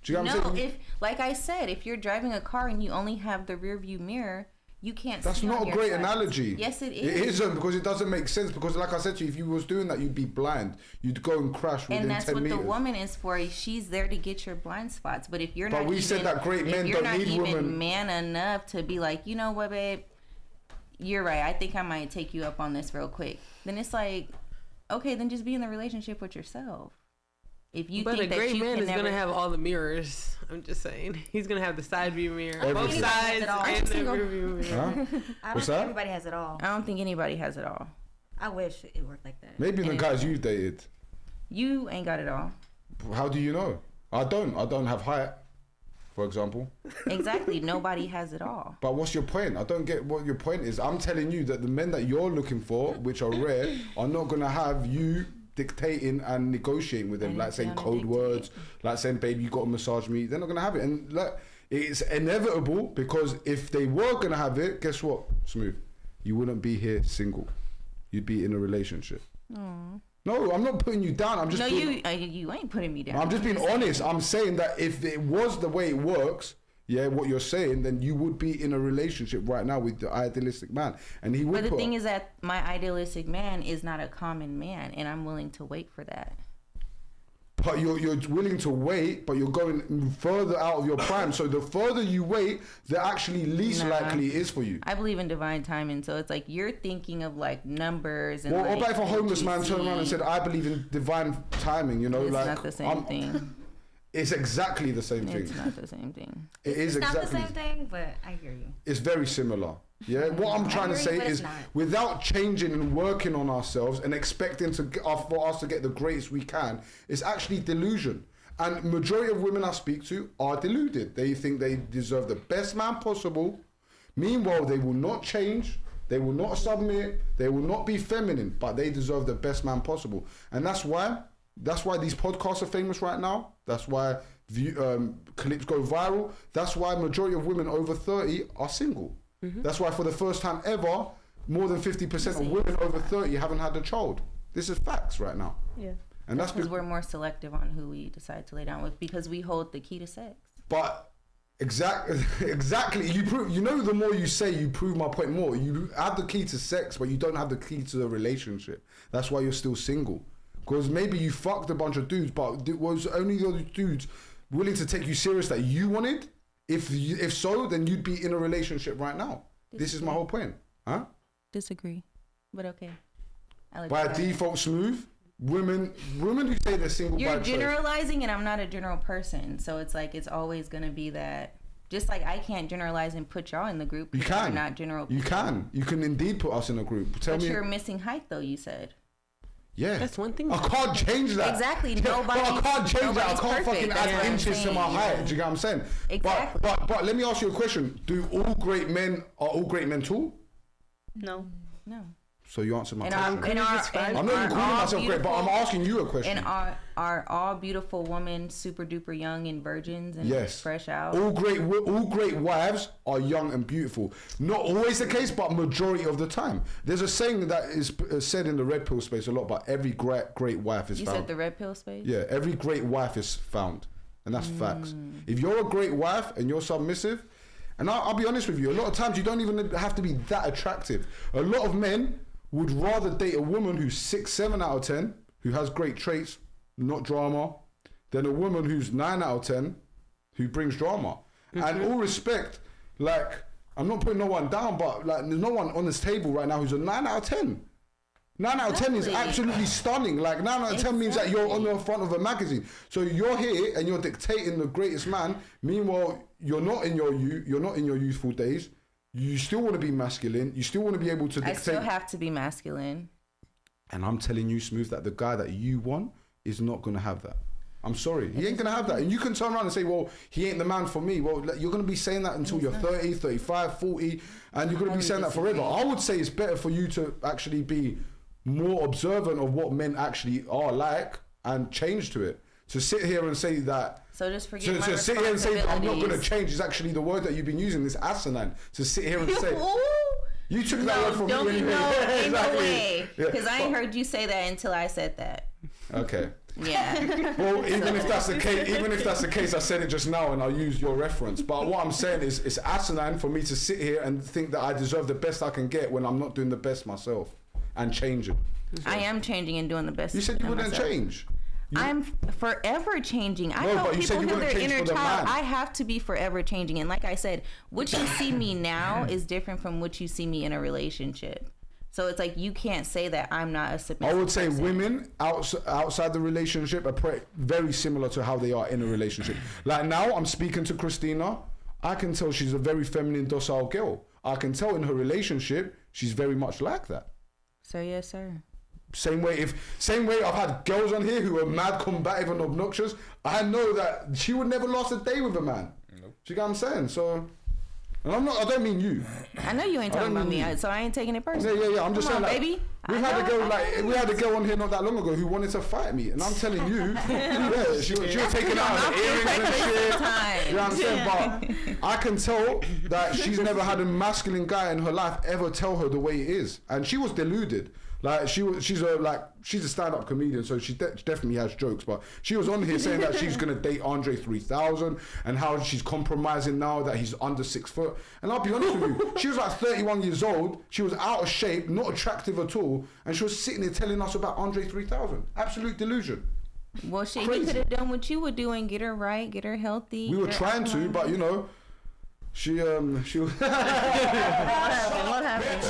Do you know what I'm No, saying? if like I said, if you're driving a car and you only have the rear view mirror, you can't. That's see not on a your great side. analogy. Yes, it is. It isn't, because it doesn't make sense. Because like I said to you, if you was doing that, you'd be blind. You'd go and crash within 10 And meters. that's what the woman is for. She's there to get your blind spots. But if you're But not, we even, said that great men if you're don't not need even women. man enough to be like, you know what, babe, you're right. I think I might take you up on this real quick. Then it's like, okay, then just be in the relationship with yourself. If you But think a that great you man can is never, gonna have all the mirrors. I'm just saying. He's gonna have the side view mirror, both Everything. sides, Aren't you and the single? rear view mirror. Huh? I don't What's think that? everybody has it all. I don't think anybody has it all. I wish it worked like that. Maybe the And- guys you've dated. You ain't got it all. How do you know? I don't have height, for example. Exactly. Nobody has it all. But what's your point? I don't get what your point is. I'm telling you that the men that you're looking for, which are rare, are not gonna have you dictating and negotiating with them, I like didn't saying say I'm code gonna words, like saying, "Babe, you gotta massage me." They're not gonna have it, and like, it's inevitable, because if they were gonna have it, guess what? Smooth, you wouldn't be here single. You'd be in a relationship. No, I'm not putting you down. I'm just No, being, you ain't putting me down. I'm just being honest. I'm saying that if it was the way it works, yeah, what you're saying, then you would be in a relationship right now with the idealistic man, and he would. But the put thing is that my idealistic man is not a common man, and I'm willing to wait for that. but you're willing to wait, but you're going further out of your prime. So the further you wait, the actually least Nah. likely it is for you. I believe in divine timing, so it's like you're thinking of like numbers and. Well, like, what about if a homeless man what turned you around and see? said, "I believe in divine timing"? You know, It's like not the same thing. It's exactly the same thing. It's not the same thing. It is It's not the exactly. same thing, but I hear you. It's very similar. Yeah, what I'm trying to agree, say but it's is, not. without changing and working on ourselves and expecting to get, for us to get the greatest we can, it's actually delusion. And majority of women I speak to are deluded. They think they deserve the best man possible. Meanwhile, they will not change. They will not submit. They will not be feminine, but they deserve the best man possible. And that's why these podcasts are famous right now. That's why clips go viral. That's why majority of women over 30 are single. That's why for the first time ever, more than 50% of women over 30 haven't had a child. This is facts right now. Yeah. And that's Because we're more selective on who we decide to lay down with, because we hold the key to sex. But exactly, you prove. You know, the more you say, you prove my point more. You have the key to sex, but you don't have the key to the relationship. That's why you're still single. Because maybe you fucked a bunch of dudes, but was only those dudes willing to take you serious that you wanted? If so, then you'd be in a relationship right now. This is my whole point, huh? Disagree, but okay. By default, smooth. Women who say they're single You're by choice. generalizing, and I'm not a general person, so it's like it's always gonna be that. Just like I can't generalize and put y'all in the group. You because can. We're not general. You people. You can indeed put us in a group. Tell But me. you're missing height, though. You said. Yeah. That's one thing. I can't change that. Exactly. Yeah, but I can't change that. I nobody's can't fucking perfect. That's add what I'm inches to saying, my you height. know? Do you get what I'm saying? Exactly. But let me ask you a question. Are all great men tall? No. No. So you answered my And question. I'm not I'm not even calling myself great, but I'm asking you a question. And are all beautiful women super duper young and virgins and Yes. fresh out? All great wives are young and beautiful. Not always the case, but majority of the time. There's a saying that is said in the red pill space a lot, but every great wife is You found. said the red pill space? Yeah, every great wife is found. And that's facts. If you're a great wife and you're submissive, and I'll be honest with you, a lot of times you don't even have to be that attractive. A lot of men would rather date a woman who's 6, 7 out of 10, who has great traits, not drama, than a woman who's 9 out of 10, who brings drama. And all respect, like, I'm not putting no one down, but like, there's no one on this table right now who's a 9 out of 10. 9 out of 10 is Exactly. absolutely stunning. Like 9 out of 10 means that you're on the front of a magazine. So you're here and you're dictating the greatest man. Meanwhile, you're not in your youthful days. You still want to be masculine. You still want to be able to dictate. I still have to be masculine. And I'm telling you, Smooth, that the guy that you want is not going to have that. I'm sorry. He ain't going to have that. And you can turn around and say, well, he ain't the man for me. Well, you're going to be saying that until you're 30, 35, 40, and you're going to be saying that forever. I would say it's better for you to actually be more observant of what men actually are like and change to it. To sit here and say that. So just forget my to sit here and say I'm not going to responsibilities. change is actually the word that you've been using. This asinine. To sit here and say. You took that word from don't me anyway. ain't no way. Yeah. Because I ain't heard you say that until I said that. Okay. Yeah. Well, even if that's the case, I said it just now, and I'll use your reference. But what I'm saying is, it's asinine for me to sit here and think that I deserve the best I can get when I'm not doing the best myself and changing. I am changing and doing the best. You said you of wouldn't myself. change. I'm forever changing. I No, help but you said people you heal wouldn't their change inner for the child. man. I have to be forever changing. And like I said, what you see me now is different from what you see me in a relationship. So it's like you can't say that I'm not a submissive I would say person. women outside the relationship are very similar to how they are in a relationship. Like now, I'm speaking to Christina. I can tell she's a very feminine, docile girl. I can tell in her relationship, she's very much like that. So yes, sir. Same way I've had girls on here who are mad, combative and obnoxious. I know that she would never last a day with a man. Nope. Do you get what I'm saying? So, and I don't mean you. I know you ain't talking about me, so I ain't taking it personally. Yeah. I'm just Come saying, on, baby. we had a girl on here not that long ago who wanted to fight me, and I'm telling you, she was taking out her earrings and shit. You know what I'm saying? But I can tell that she's never had a masculine guy in her life ever tell her the way it is, and she was deluded. Like she's a stand-up comedian, so she definitely has jokes. But she was on here saying that she's gonna date Andre 3000 and how she's compromising now that he's under 6 foot. And I'll be honest with you, she was like 31 years old. She was out of shape, not attractive at all, and she was sitting there telling us about Andre 3000. Absolute delusion. Well, shit, Crazy. you could have done what you would do and get her right, get her healthy. We were trying to, but you know, she was. What happened?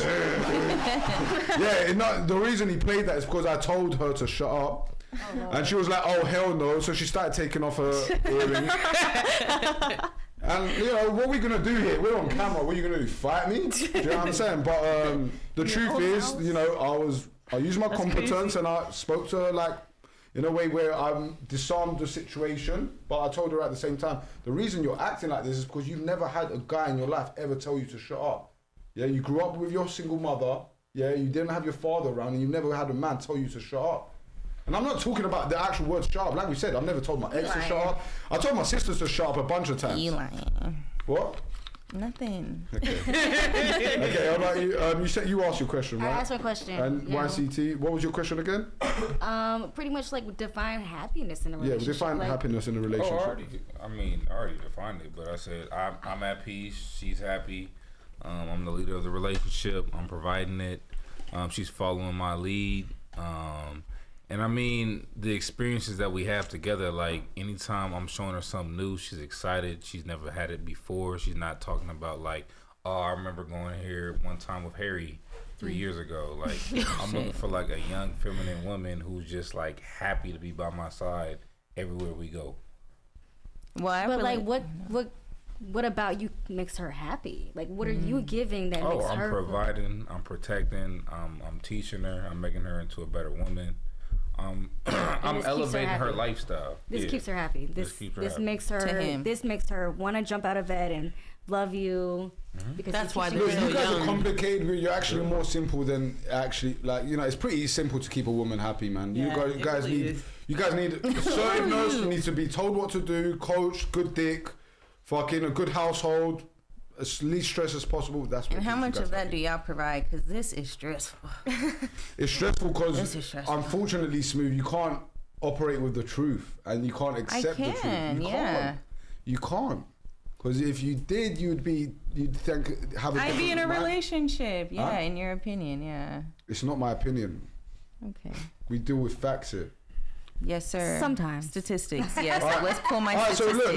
Yeah, the reason he played that is because I told her to shut up. And she was like, oh, hell no. So she started taking off her earrings. And, you know, what are we going to do here? We're on camera. What are you going to do? Fight me? Do you know what I'm saying? But the truth is, you know, I used my competence and I spoke to her like in a way where I disarmed the situation, but I told her at the same time, the reason you're acting like this is because you've never had a guy in your life ever tell you to shut up. Yeah, you grew up with your single mother. Yeah, you didn't have your father around, and you've never had a man tell you to shut up. And I'm not talking about the actual word shut up. Like we said, I've never told my ex to shut up. I told my sisters to shut up a bunch of times. You lying. What? Nothing. Okay. Okay, how about you? You said you asked your question, right? I asked my question. And yeah. YCT, what was your question again? Pretty much like define happiness in a Yeah, relationship. define like, happiness in a Oh, relationship. I already defined it, but I said I'm at peace. She's happy. I'm the leader of the relationship. I'm providing it. She's following my lead. And I mean, the experiences that we have together, like anytime I'm showing her something new, she's excited. She's never had it before. She's not talking about like, oh, I remember going here one time with Harry 3 years ago. Like, I'm looking for like a young feminine woman who's just like happy to be by my side everywhere we go. Well, But like, what about you makes her happy? Like, what are you giving that makes I'm her? providing, I'm protecting, I'm teaching her, I'm making her into a better woman. I'm keeps her elevating her happy. lifestyle. This keeps her happy. This keeps her this happy. makes her. To him. This makes her want to jump out of bed and love you. Because That's it why keeps they're you so You guys are young. complicated, but you're actually more simple than actually, like, you know, it's pretty simple to keep a woman happy, man. Yeah, you it guys really need, is. you guys need assertiveness, you need to be told what to do, coached, good dick, fucking a good household, as least stress as possible. That's what and how keeps you much guys of that happy. do y'all provide? Because this is stressful. It's stressful This because, is stressful. unfortunately, Smooth, you can't operate with the truth and you can't accept the truth. You can't. Because if you did, you'd think, have a I'd be in a different mind. relationship. Yeah, Huh? in your opinion. Yeah. It's not my opinion. Okay. We deal with facts here. Yes, sir. Sometimes. Statistics. Yes. Alright. Let's pull my All right, so statistics. look,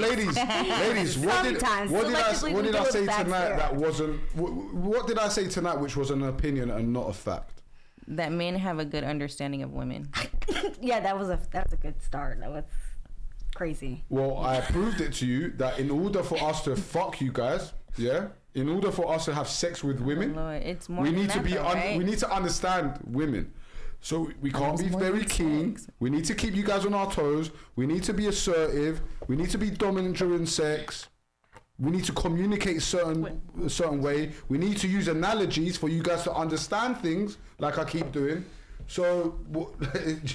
ladies, Sometimes. what did Selectively I we say do it back tonight there. that wasn't? What did I say tonight which was an opinion and not a fact? That men have a good understanding of women. Yeah, that was a good start. That was crazy. Well, I proved it to you that in order for us to fuck you guys, yeah, in order for us to have sex with women, Lord, it's more we than need to that be though, right? we need to understand women. So we can't It's be more very than keen. sex. We need to keep you guys on our toes. We need to be assertive. We need to be dominant during sex. We need to communicate a certain way. We need to use analogies for you guys to understand things, like I keep doing. So, do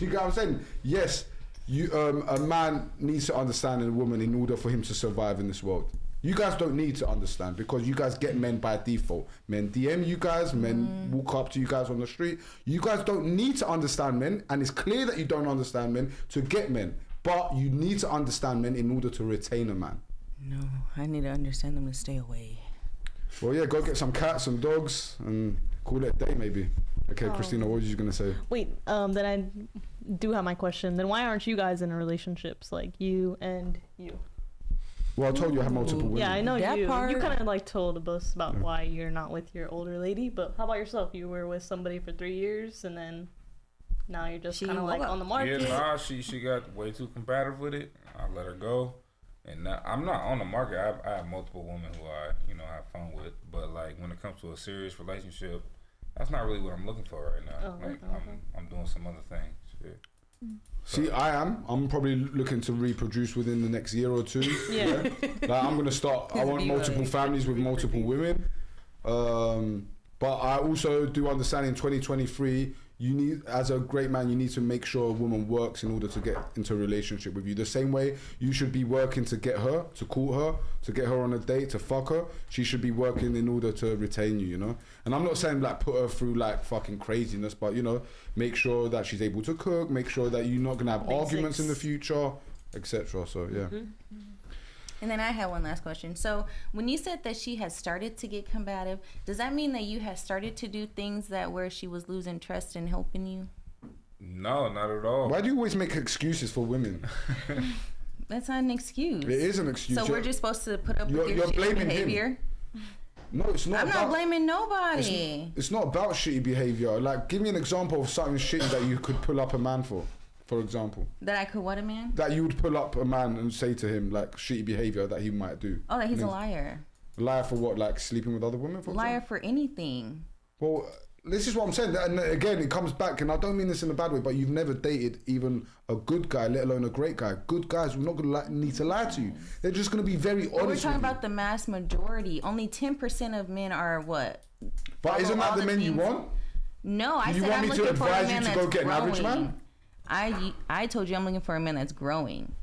you get what I'm saying? Yes, a man needs to understand a woman in order for him to survive in this world. You guys don't need to understand because you guys get men by default. Men DM you guys, men walk up to you guys on the street. You guys don't need to understand men, and it's clear that you don't understand men to get men. But you need to understand men in order to retain a man. No, I need to understand them to stay away. Well, yeah, go get some cats and dogs and call it a day maybe. Okay, Christina, what was you going to say? Wait, then I do have my question. Then why aren't you guys in relationships, like you and you? Well, I told you I have multiple women. Yeah, I know That you. part- You kind of like told us about why you're not with your older lady, but how about yourself? You were with somebody for 3 years, and then now you're just kind of like on the market. Yeah, nah, she got way too competitive with it. I let her go, and now, I'm not on the market. I have multiple women who I have fun with, but like when it comes to a serious relationship, that's not really what I'm looking for right now. I'm doing some other things. Shit. See, I'm probably looking to reproduce within the next year or two. Yeah. Like I'm gonna start. I want multiple families with multiple women. But I also do understand in 2023, you need, as a great man, you need to make sure a woman works in order to get into a relationship with you. The same way you should be working to get her, to court her, to get her on a date, to fuck her. She should be working in order to retain you, you know? And I'm not saying like put her through like fucking craziness, but make sure that she's able to cook, make sure that you're not gonna have arguments in the future, etc. So yeah. And then I have one last question. So when you said that she has started to get combative, does that mean that you have started to do things that where she was losing trust and helping you? No, not at all. Why do you always make excuses for women? That's not an excuse. It is an excuse. So we're just supposed to put up with your shitty blaming behavior? him. No, it's not. I'm not blaming nobody. It's not about shitty behavior. Like, give me an example of something shitty that you could pull up a man for example. That I could what a man? That you would pull up a man and say to him like shitty behavior that he might do. Oh, that he's a liar. Liar for what? Like sleeping with other women? For Liar example? for anything. Well, this is what I'm saying. And again, it comes back, and I don't mean this in a bad way, but you've never dated even a good guy, let alone a great guy. Good guys will not going to need to lie to you. They're just going to be very honest. We're talking about the mass majority. Only 10% of men are what? But isn't that the men you want? No, I said I'm looking for a man that's growing. You want me to advise you to go get an average man? I told you I'm looking for a man that's growing.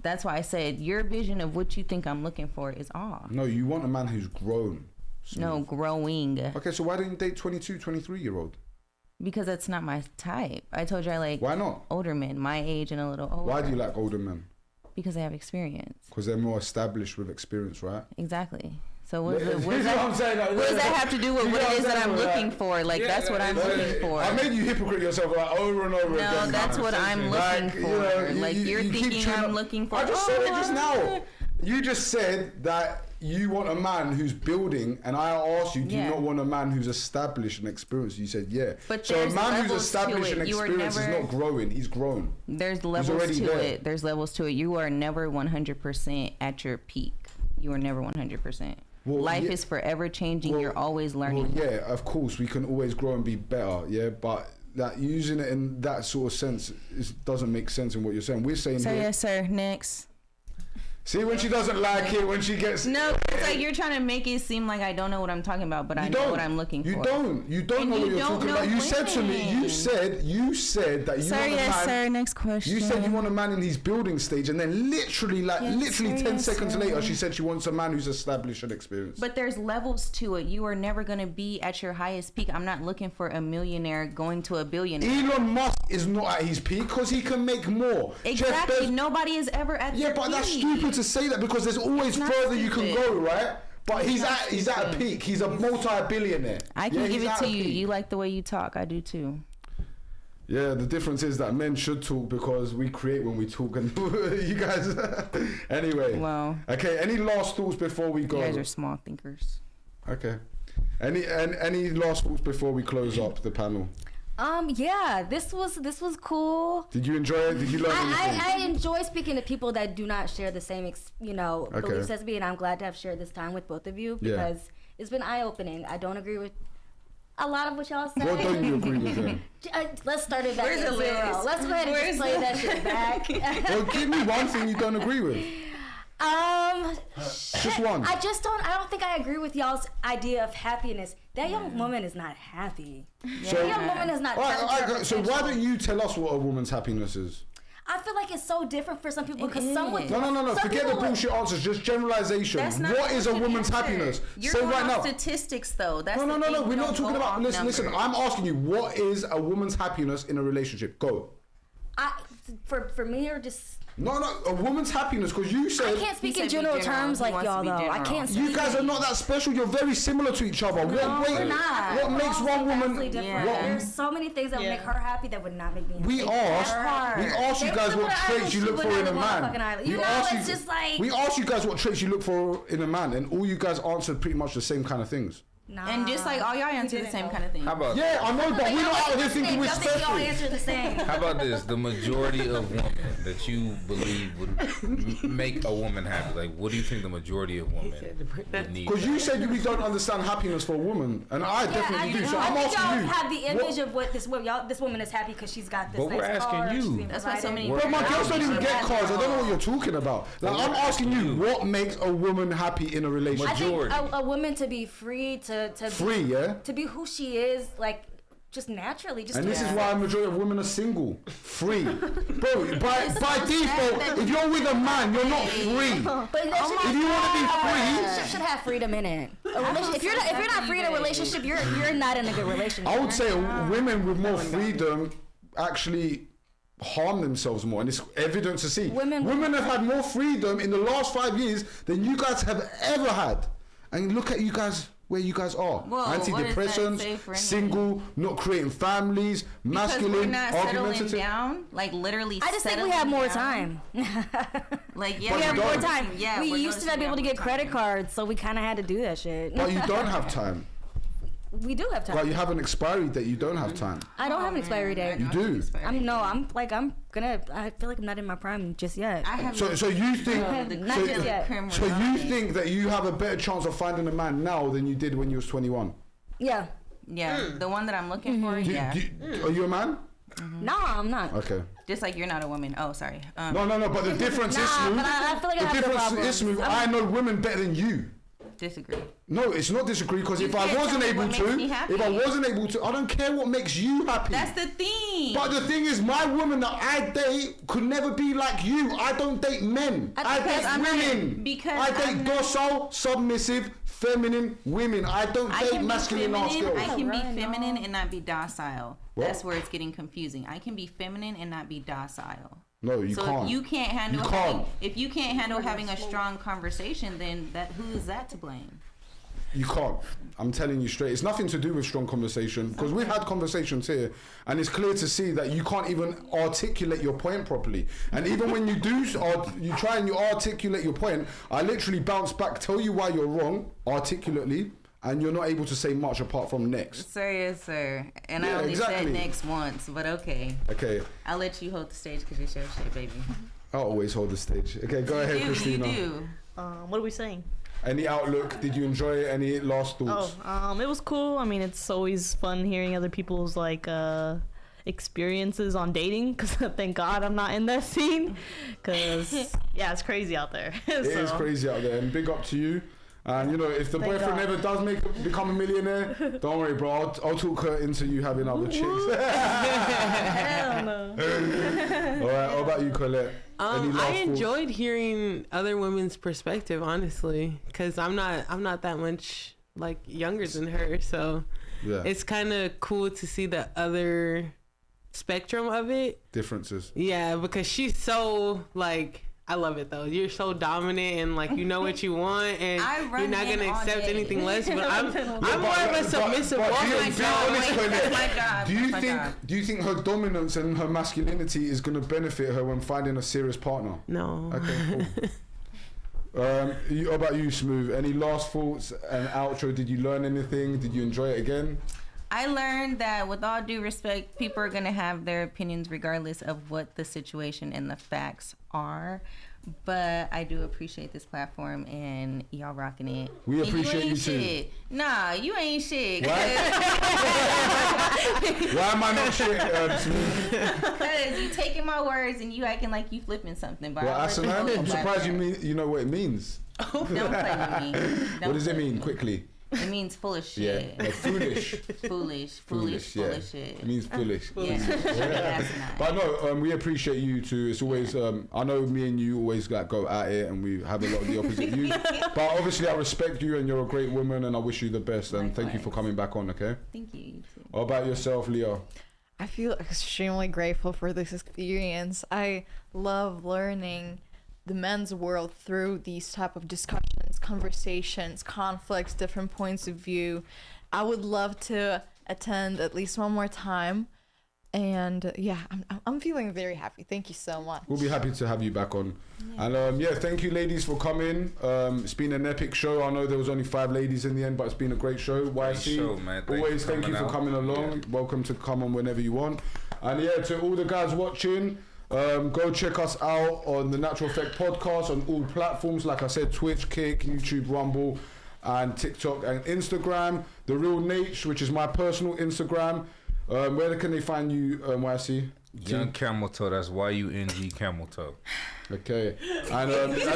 That's why I said your vision of what you think I'm looking for is off. No, you want a man who's grown. Smooth. No, growing. Okay, so why didn't you date 22, 23-year-old? Because that's not my type. I told you I like why not? Older men, my age and a little older. Why do you like older men? Because they have experience. Because they're more established with experience, right? Exactly. So what does that have to do with what it is that I'm looking for? Like, that's what I'm looking for. I made you hypocrite yourself like over and over again. No, that's what I'm looking for. Like, you're thinking I'm looking for. I just said it just now. You just said that you want a man who's building, and I asked you, do you not want a man who's established and experienced? You said, yeah. But so a man who's established and experienced is not growing. He's grown. There's levels to it. There's levels to it. You are never 100% at your peak. You are never 100%. Well, life is forever changing. You're always learning. Well, yeah, of course, we can always grow and be better. Yeah, but that using it in that sort of sense doesn't make sense in what you're saying. We're saying so yes, sir. Next. See, when she doesn't like it, when she gets... No, it's like you're trying to make it seem like I don't know what I'm talking about, but I know what I'm looking for. You don't know what you're talking about. You said to me, you said that you want a man... Yes, sir, next question. You said you want a man in his building stage, and then literally 10 seconds later, she said she wants a man who's established and experienced. But there's levels to it. You are never going to be at your highest peak. I'm not looking for a millionaire going to a billionaire. Elon Musk is not at his peak because he can make more. Exactly. Nobody is ever at their peak. Yeah, but that's stupid to say that because there's always further you can go, right? But he's at a peak. He's a multi-billionaire. I can give it to you. You like the way you talk. I do too. Yeah, the difference is that men should talk because we create when we talk, and you guys. Anyway. Wow. Okay. Any last thoughts before we go? You guys are small thinkers. Okay. Any last thoughts before we close up the panel? Yeah, this was cool. Did you enjoy it? Did you learn anything? I enjoy speaking to people that do not share the same, beliefs as me, and I'm glad to have shared this time with both of you because it's been eye-opening. I don't agree with a lot of what y'all say. What don't you agree with them? Let's start it back at zero. Let's go ahead and just play that shit back. Well, give me one thing you don't agree with. Just one. I don't think I agree with y'all's idea of happiness. That young woman is not happy. So, that young woman is not. So why don't you tell us what a woman's happiness is? I feel like it's so different for some people because someone. No. Forget the bullshit answers. Just generalization. What is a woman's happiness? You're Say going right now. Statistics, though. That's No. We're not talking about. Listen. Numbers. I'm asking you, what is a woman's happiness in a relationship? Go. For me or just. No, a woman's happiness, because you said... I can't speak in general terms like y'all, though. I can't speak. You guys are not that special. You're very similar to each other. No, we're not. What makes one woman... There's so many things that would make her happy that would not make me happy. We asked you guys what traits you look for in a man. You know, it's just like... We asked you guys what traits you look for in a man, and all you guys answered pretty much the same kind of things. Nah, and just like all y'all answer the same kind of thing. How about I know, but we're not out here thinking we're special. Y'all answer the same. How about this? The majority of women that you believe would make a woman happy. Like, what do you think the majority of women would need? Because you said we don't understand happiness for a woman, and I definitely do. So I'm asking you. Y'all have the image of what this woman is happy because she's got this but nice we're asking car. you. That's why so many. But my girls don't even get cars. I don't know what you're talking about. Like, I'm asking you, what makes a woman happy in a relationship? I think a woman to be free to be who she is, like just naturally. Just and this is why a majority of women are single, free, bro. By default, if you're with a man, you're not free. But if you want to be free, relationship should have freedom in it. If you're not free in a relationship, you're not in a good relationship. I would say women with more freedom actually harm themselves more, and it's evident to see. Women have had more freedom in the last 5 years than you guys have ever had, and look at you guys. Where you guys are. Whoa, antidepressants, single, not creating families, masculine, because we're not argumentative. Settling down, like literally. I just think we have more time. Like we have more time. Yeah, we used to not be able to get credit cards, so we kind of had to do that shit. But you don't have time. We do have time. But you have an expiry date. You don't have time. I don't have an expiry date. You do. I feel like I'm not in my prime just yet. So you think? Not just yet. So you think that you have a better chance of finding a man now than you did when you was 21? Yeah. Yeah, the one that I'm looking for. Yeah. Are you a man? No, I'm not. Okay. Just like you're not a woman. Oh, sorry. No. But the difference is smooth. But I feel like the difference is smooth. I know women better than you. Disagree. No, it's not disagree, because if I wasn't able to, I don't care what makes you happy. That's the thing. But the thing is, my woman that I date could never be like you. I don't date men. I date women. I date docile, submissive, feminine women. I don't date masculine ass girls. I can be feminine and not be docile. What? That's where it's getting confusing. I can be feminine and not be docile. No, you can't. If you can't handle having a strong conversation, then who is that to blame? You can't. I'm telling you straight. It's nothing to do with strong conversation, because we've had conversations here, and it's clear to see that you can't even articulate your point properly. And even when you do, you try and you articulate your point, I literally bounce back, tell you why you're wrong, articulately, and you're not able to say much apart from next. Sir, yes, sir. And I only said next once, but okay. Okay. I'll let you hold the stage because it's your shit, baby. I'll always hold the stage. Okay, go ahead, Christina. You do. What are we saying? Any outlook? Did you enjoy it? Any last thoughts? It was cool. I mean, it's always fun hearing other people's experiences on dating, because thank God I'm not in that scene, because it's crazy out there. It is crazy out there, and big up to you. And if the boyfriend ever does become a millionaire, don't worry, bro. I'll talk her into you having other chicks. Hell no. All right. What about you, Colette? I enjoyed hearing other women's perspective, honestly, because I'm not that much younger than her, so it's kind of cool to see the other spectrum of it. Differences. Yeah, because she's so I love it though. You're so dominant and you know what you want, and you're not gonna accept anything less. But I'm more of a submissive woman. Do you think her dominance and her masculinity is gonna benefit her when finding a serious partner? No. Okay. Cool. How about you, Smooth? Any last thoughts and outro? Did you learn anything? Did you enjoy it again? I learned that, with all due respect, people are going to have their opinions regardless of what the situation and the facts are. But I do appreciate this platform, and y'all rocking it. We appreciate you too. Nah, you ain't shit. Why am I not shit? Because you taking my words and you acting like you flipping something. But I'm surprised you know what it means. Don't play with me. What does it mean, quickly? It means full of shit. Yeah, foolish. Foolish Yeah. shit. It means foolish. Yeah. That's nice. But no, we appreciate you too. It's always, I know me and you always like go at it, and we have a lot of the opposite views. But obviously, I respect you, and you're a great woman, and I wish you the best. And thank you for coming back on. Okay. Thank you. You too. What about yourself, Leo? I feel extremely grateful for this experience. I love learning the men's world through these type of discussions, conversations, conflicts, different points of view. I would love to attend at least one more time. And yeah, I'm feeling very happy. Thank you so much. We'll be happy to have you back on. Yeah. And thank you ladies for coming. It's been an epic show. I know there was only 5 ladies in the end, but it's been a great show. YC, show, man. always thank you for coming along. Yeah. Welcome to come on whenever you want. And yeah, to all the guys watching, go check us out on the Natural Effect podcast on all platforms. Like I said, Twitch, Kick, YouTube, Rumble, and TikTok and Instagram. The Real Natch, which is my personal Instagram. Where can they find you, YC? YungCamelToe, that's YUNG-CamelToe. Okay, and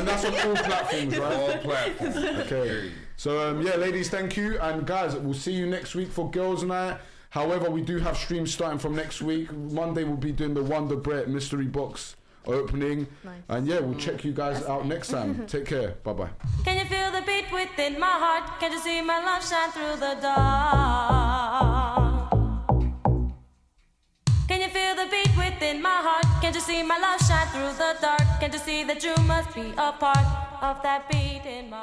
that's on all platforms, right? All platforms. Okay, so ladies, thank you, and guys, we'll see you next week for Girls' Night. However, we do have streams starting from next week. Monday we'll be doing the Wonder Bread mystery box opening, and we'll check you guys out next time. Take care, bye bye. Can you feel the beat within my heart? Can't you see my love shine through the dark? Can you feel the beat within my heart? Can't you see my love shine through the dark? Can't you see that you must be a part of that beat in my